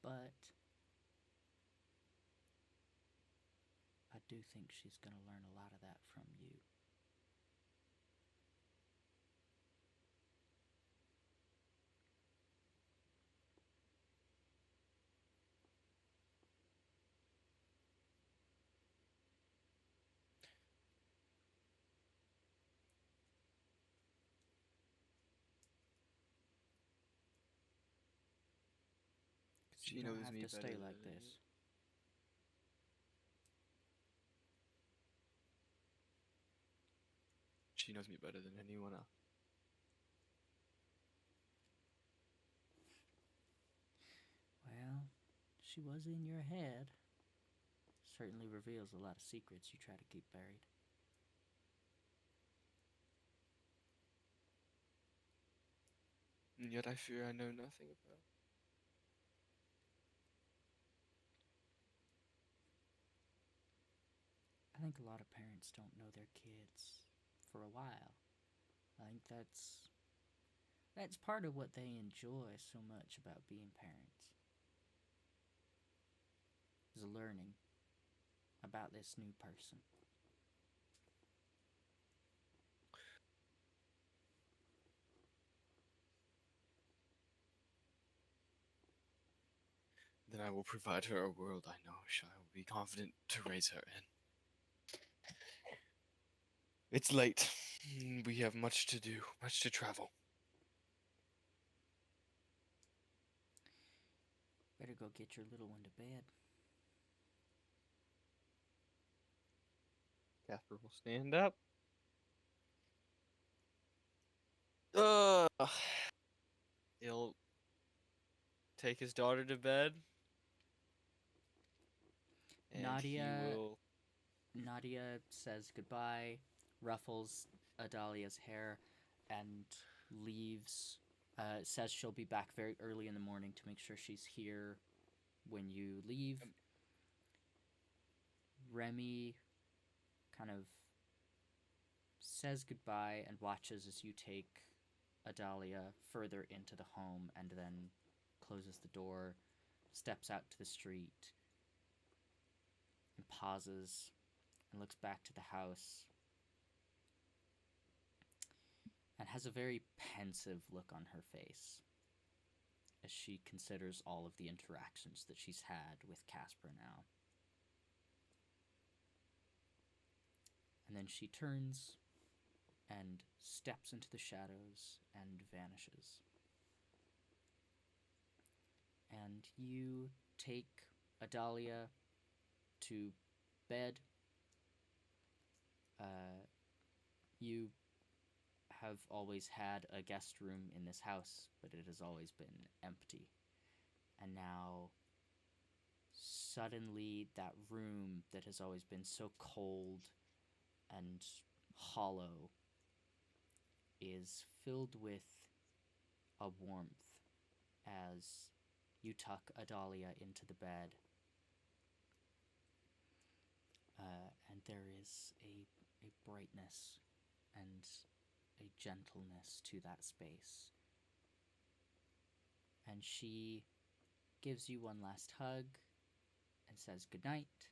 But I do think she's gonna learn a lot of that from you. She You don't knows have me to better stay than like anyone. this. She knows me better than anyone else. Well, she was in your head. Certainly reveals a lot of secrets you try to keep buried. And yet I fear I know nothing about. I think a lot of parents don't know their kids for a while. I think that's part of what they enjoy so much about being parents. Is learning about this new person. Then I will provide her a world I know I will be confident to raise her in. It's late. We have much to do, much to travel. Better go get your little one to bed. Caspar will stand up. Uh, he'll take his daughter to bed. And Nadia says goodbye, ruffles Adalia's hair, and leaves. Says she'll be back very early in the morning to make sure she's here when you leave. Remi kind of says goodbye and watches as you take Adalia further into the home and then closes the door, steps out to the street, and pauses and looks back to the house and has a very pensive look on her face as she considers all of the interactions that she's had with Caspar now. And then she turns and steps into the shadows and vanishes. And you take Adalia to bed, You have always had a guest room in this house, but it has always been empty. And now, suddenly, that room that has always been so cold and hollow is filled with a warmth as you tuck Adalia into the bed. And there is a brightness and a gentleness to that space. And she gives you one last hug and says goodnight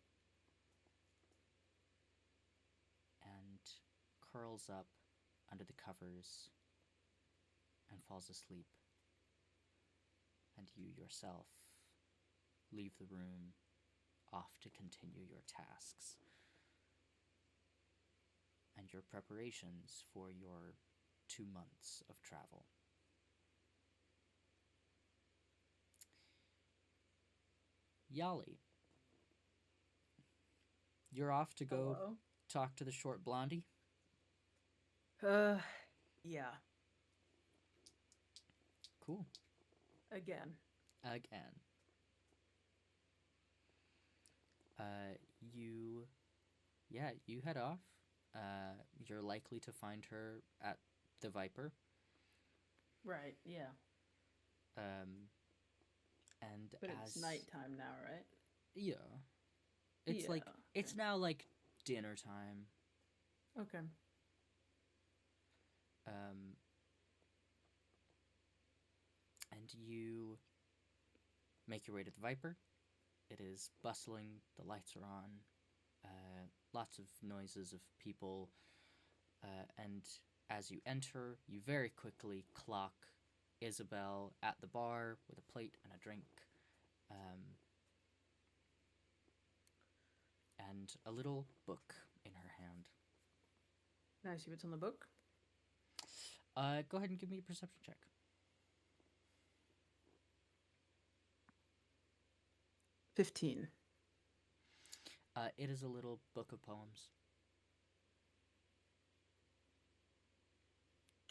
and curls up under the covers and falls asleep. And you yourself leave the room, off to continue your tasks and your preparations for your 2 months of travel. Yahli, you're off to go Hello. talk to the short blondie? Yeah. Cool. Again. You head off. You're likely to find her at the Viper. Right, yeah. And But it's nighttime now, right? Yeah. It's Yeah, like, it's now like dinner time. Okay. And you make your way to the Viper. It is bustling, the lights are on, lots of noises of people, and as you enter, you very quickly clock Isabel at the bar with a plate and a drink, and a little book in her hand. Can I see what's on the book? Go ahead and give me a perception check. 15. It is a little book of poems.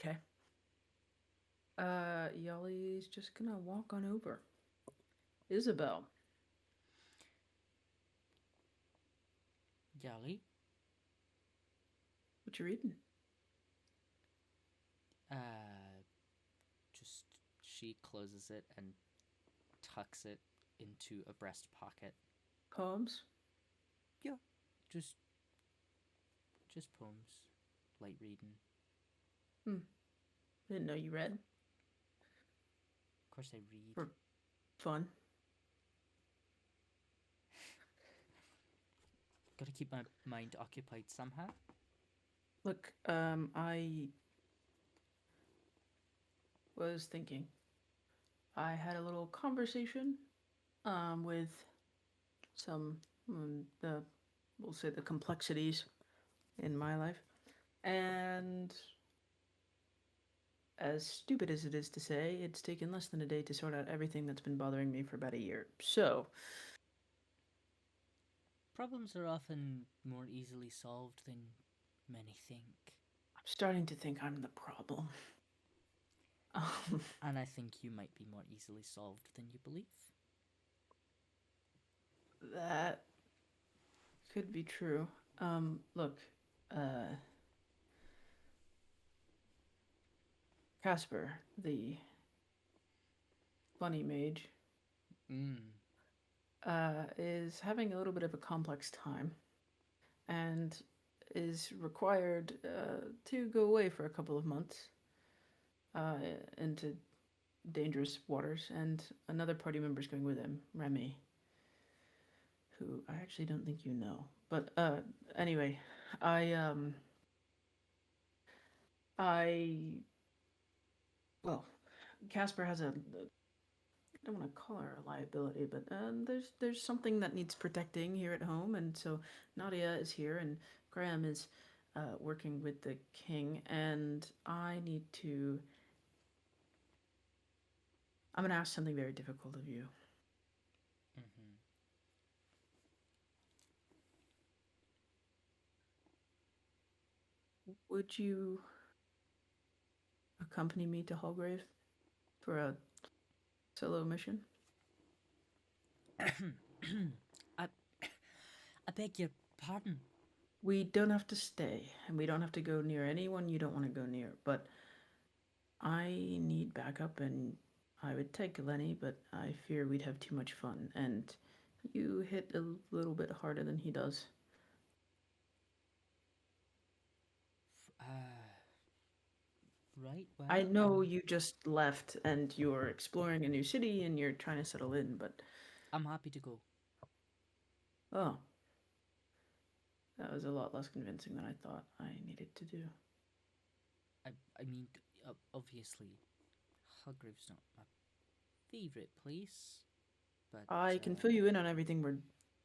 Okay. Yahli's just gonna walk on over. Isabel. Yahli? What you reading? Just she closes it and tucks it into a breast pocket. Poems? Yeah, just poems, light reading. Didn't know you read. Of course I read. For fun. Gotta keep my mind occupied somehow. Look, I was thinking. I had a little conversation with some we'll say the complexities in my life, and as stupid as it is to say, it's taken less than a day to sort out everything that's been bothering me for about a year. So Problems are often more easily solved than many think. I'm starting to think I'm the problem. And I think you might be more easily solved than you believe. That could be true. Look, Caspar, the funny mage, is having a little bit of a complex time and is required to go away for a couple of months into dangerous waters, and another party member is going with him, Remi, who I actually don't think you know. But anyway, well, Caspar has I don't want to call her a liability, but there's something that needs protecting here at home, and so Nadia is here, and Graham is working with the king, and I'm going to ask something very difficult of you. would you accompany me to Hallgrave for a solo mission? I, I beg your pardon. We don't have to stay, and we don't have to go near anyone you don't want to go near, but I need backup, and I would take Lenny, but I fear we'd have too much fun, and you hit a little bit harder than he does. Right, well... I know you just left, and you're exploring a new city, and you're trying to settle in, but... I'm happy to go. Oh. That was a lot less convincing than I thought I needed to do. I mean, obviously, Hallgrave's not my favourite place, but... I can fill you in on everything we're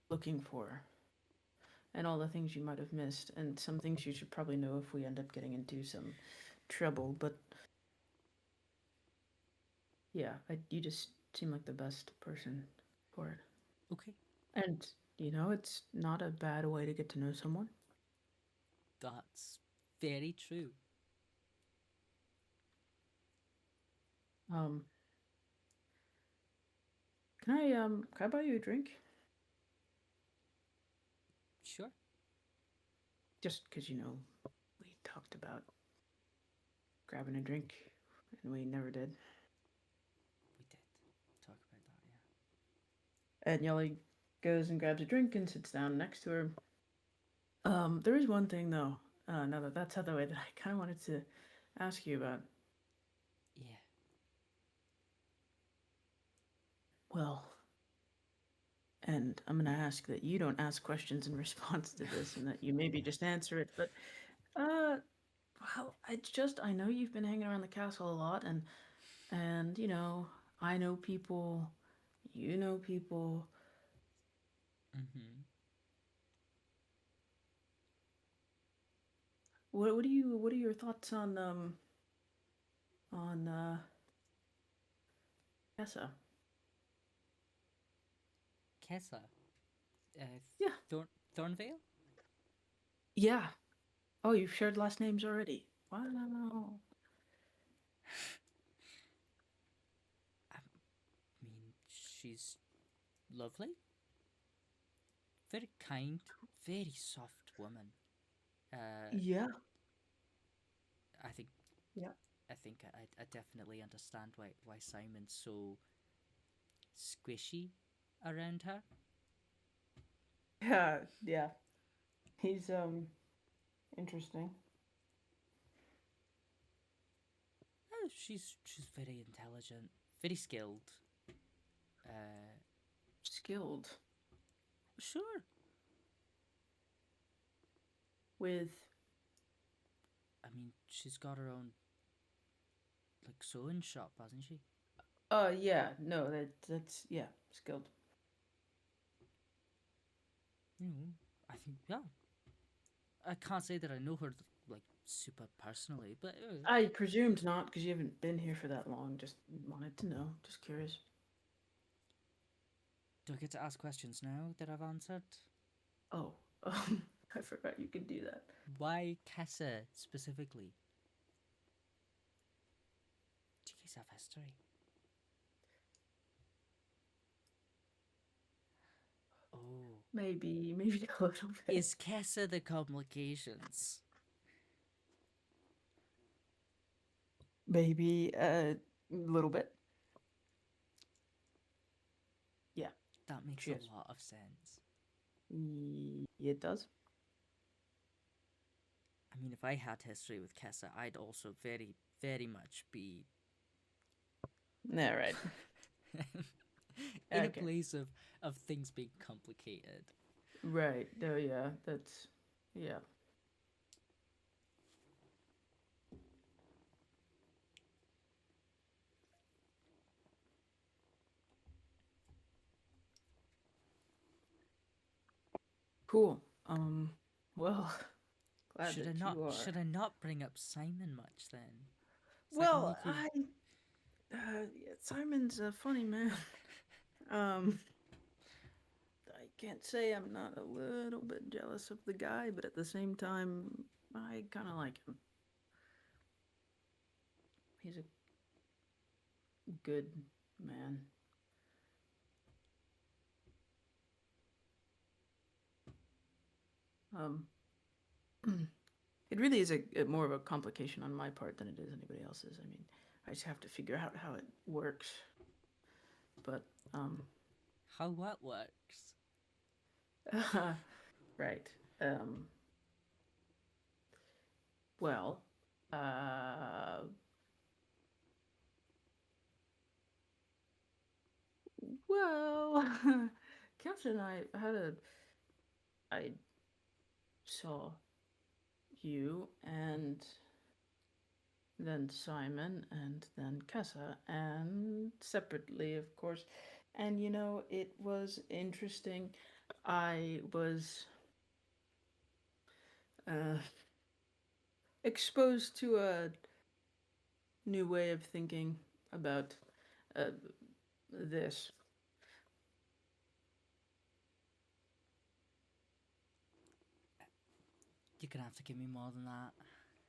looking for. And all the things you might have missed, and some things you should probably know if we end up getting into some trouble, but... Yeah, you just seem like the best person for it. Okay. And, you know, it's not a bad way to get to know someone. That's very true. Can I buy you a drink? Sure. Just because, you know, we talked about grabbing a drink, and we never did. We did talk about that, yeah. And Yahli goes and grabs a drink and sits down next to her. There is one thing, though, now that that's out of the way, that I kind of wanted to ask you about. Yeah. Well, and I'm going to ask that you don't ask questions in response to this, and that you maybe just answer it, but, well, I know you've been hanging around the castle a lot, and, you know, I know people, you know people. Mm-hmm. What are your thoughts on Kessa? Kessa? Yeah. Thornvale? Yeah. Oh, you've shared last names already. Wow. I mean, she's lovely. Very kind, very soft woman. Yeah. I think. Yeah. I think I definitely understand why Simon's so squishy around her. Yeah. He's interesting. She's very intelligent, very skilled. Skilled. Sure. With. I mean, she's got her own like sewing shop, hasn't she? Yeah. No, that's yeah, skilled. I think, yeah. I can't say that I know her like super personally, but I presumed not, because you haven't been here for that long. Just wanted to know. Just curious. do I get to ask questions now that I've answered? Oh, I forgot you could do that. Why Kessa specifically? Do you guys have history? Oh. Maybe a little bit. Is Kessa the complications? Maybe a little bit. Yeah. That makes Yes. a lot of sense. It does. I mean, if I had history with Kessa, I'd also very, very much be Yeah, right. in a Okay. place of things being complicated. Right. Oh, yeah. That's. Yeah. Cool. Well, glad Should that I not? you are. Should I not bring up Simon much then? So Well, I can make you... yeah, Simon's a funny man. I can't say I'm not a little bit jealous of the guy, but at the same time, I kind of like him. He's a good man. It really is a more of a complication on my part than it is anybody else's. I mean, I just have to figure out how it works. But How what works? right. Well, well, Kelsey and I I saw you and then Simon and then Kessa and separately, of course. And you know, it was interesting. I was exposed to a new way of thinking about this. You're gonna have to give me more than that.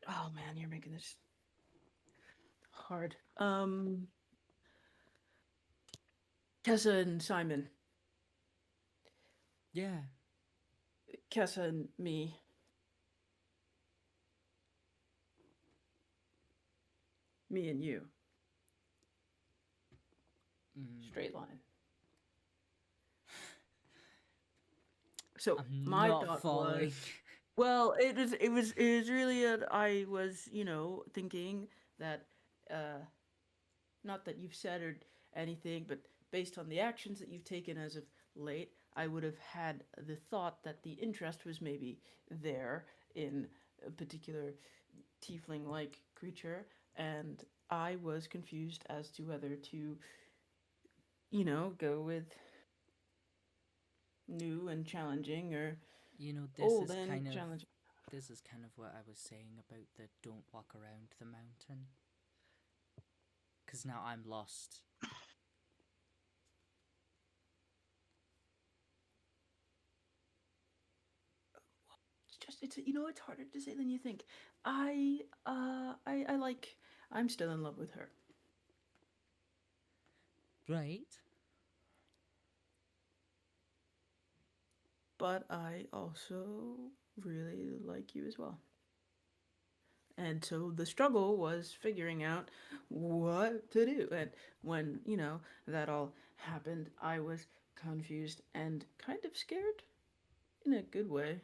Oh man, you're making this hard. Kessa and Simon. Yeah. Kessa and me. Me and you. Straight line. So I'm my not thought following. was, well, it was really I was, you know, thinking that not that you've said or anything, but based on the actions that you've taken as of late, I would have had the thought that the interest was maybe there in a particular tiefling-like creature, and I was confused as to whether to, you know, go with new and challenging or You know, old and challenging. this is kind of what I was saying about the don't walk around the mountain. Because now I'm lost. It's you know, it's harder to say than you think. I'm still in love with her. Right. But I also really like you as well. And so the struggle was figuring out what to do. And when, you know, that all happened, I was confused and kind of scared in a good way.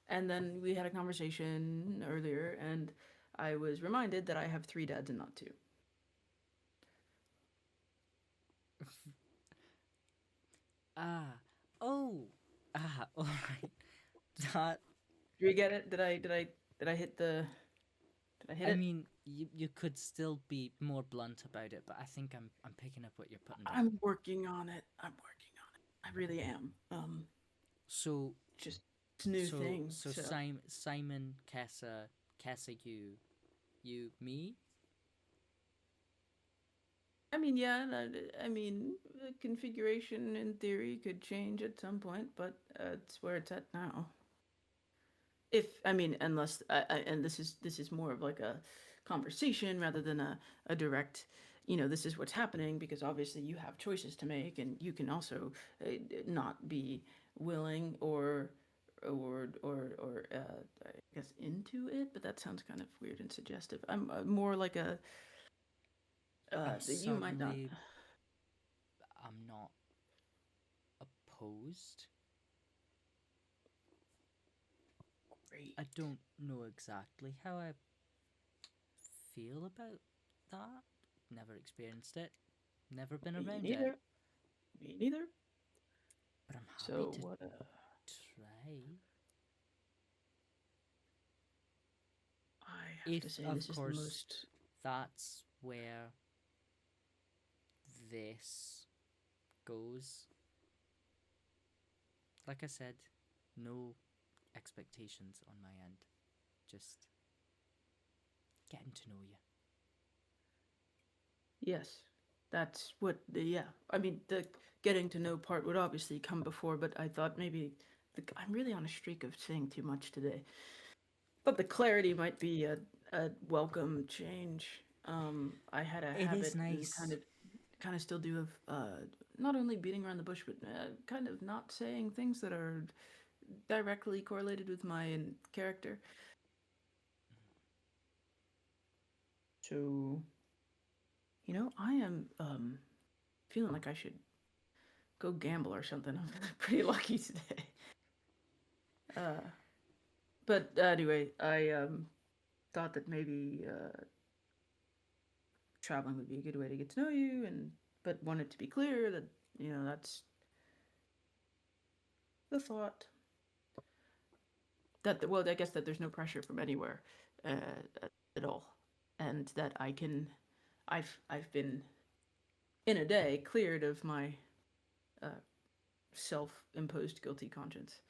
And then we had a conversation earlier, and I was reminded that I have 3 dads and not 2. Ah. Oh. Ah. All right. That. Do you get it? Did I hit the? Did I hit I it? mean, you could still be more blunt about it, but I think I'm picking up what you're putting down. I'm working on it. I really am. So Just it's a new thing. So Simon, Kessa, you, me. I mean, yeah. I mean, the configuration in theory could change at some point, but it's where it's at now. If I mean, unless and this is more of like a conversation rather than a direct, you know, this is what's happening, because obviously you have choices to make, and you can also not be willing or I guess into it, but that sounds kind of weird and suggestive. I'm more like a that you might not. I'm not opposed. Great. I don't know exactly how I feel about that. Never experienced it. Never been Me around neither. it. Me neither. But I'm happy So to what? try. I have to say, Of this is the course, most. that's where this goes. Like I said, no expectations on my end. Just getting to know you. Yes, that's what the, yeah. I mean, the getting to know part would obviously come before, but I thought maybe I'm really on a streak of saying too much today. But the clarity might be a welcome change. I had a It habit is and nice. kind of still do of not only beating around the bush, but kind of not saying things that are directly correlated with my character. So, I am feeling like I should go gamble or something. I'm pretty lucky today. But anyway, I thought that maybe traveling would be a good way to get to know you, but wanted to be clear that that's the thought. That well, I guess that there's no pressure from anywhere at all, and that I've been in a day cleared of my self-imposed guilty conscience.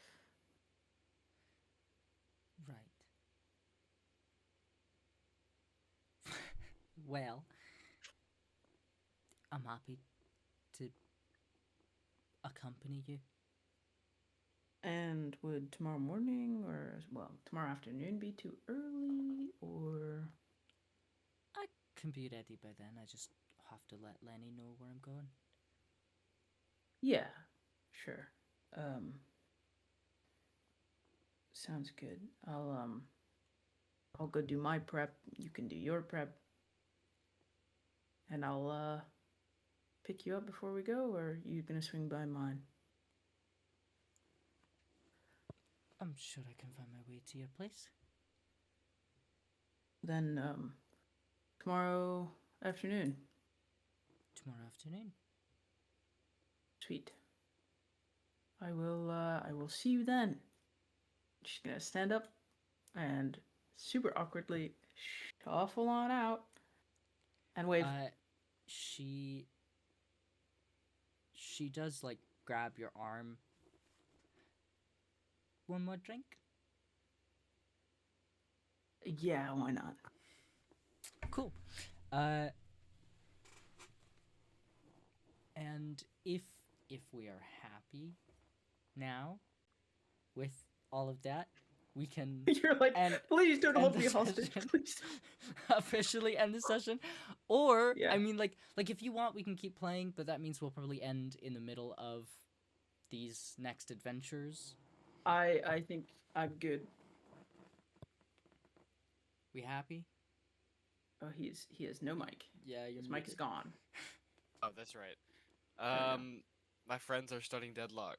Right. Well, I'm happy to accompany you. And would tomorrow morning tomorrow afternoon be too early, or? I can be ready by then. I just have to let Lenny know where I'm going. Yeah, sure. Sounds good. I'll go do my prep. You can do your prep, and I'll pick you up before we go, or are you gonna swing by mine? I'm sure I can find my way to your place. Then tomorrow afternoon. Tomorrow afternoon. Sweet. I will see you then. She's gonna stand up and super awkwardly shuffle on out and wave. She does like grab your arm. One more drink? Yeah, why not? Cool. And if we are happy now with all of that, we can You're like, please don't hold me hostage, please. Officially end the session. Or Yeah. I mean like if you want we can keep playing, but that means we'll probably end in the middle of these next adventures. I think I'm good. We happy? Oh, he has no mic. Yeah, his mic is gone. Oh, that's right. My friends are studying Deadlock,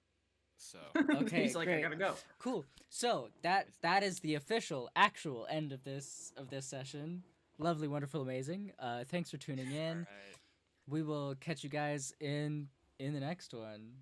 so. Okay, he's like, great. I gotta go. Cool. So that is the official, actual end of this session. Lovely, wonderful, amazing. Thanks for tuning in. All right. We will catch you guys in the next one.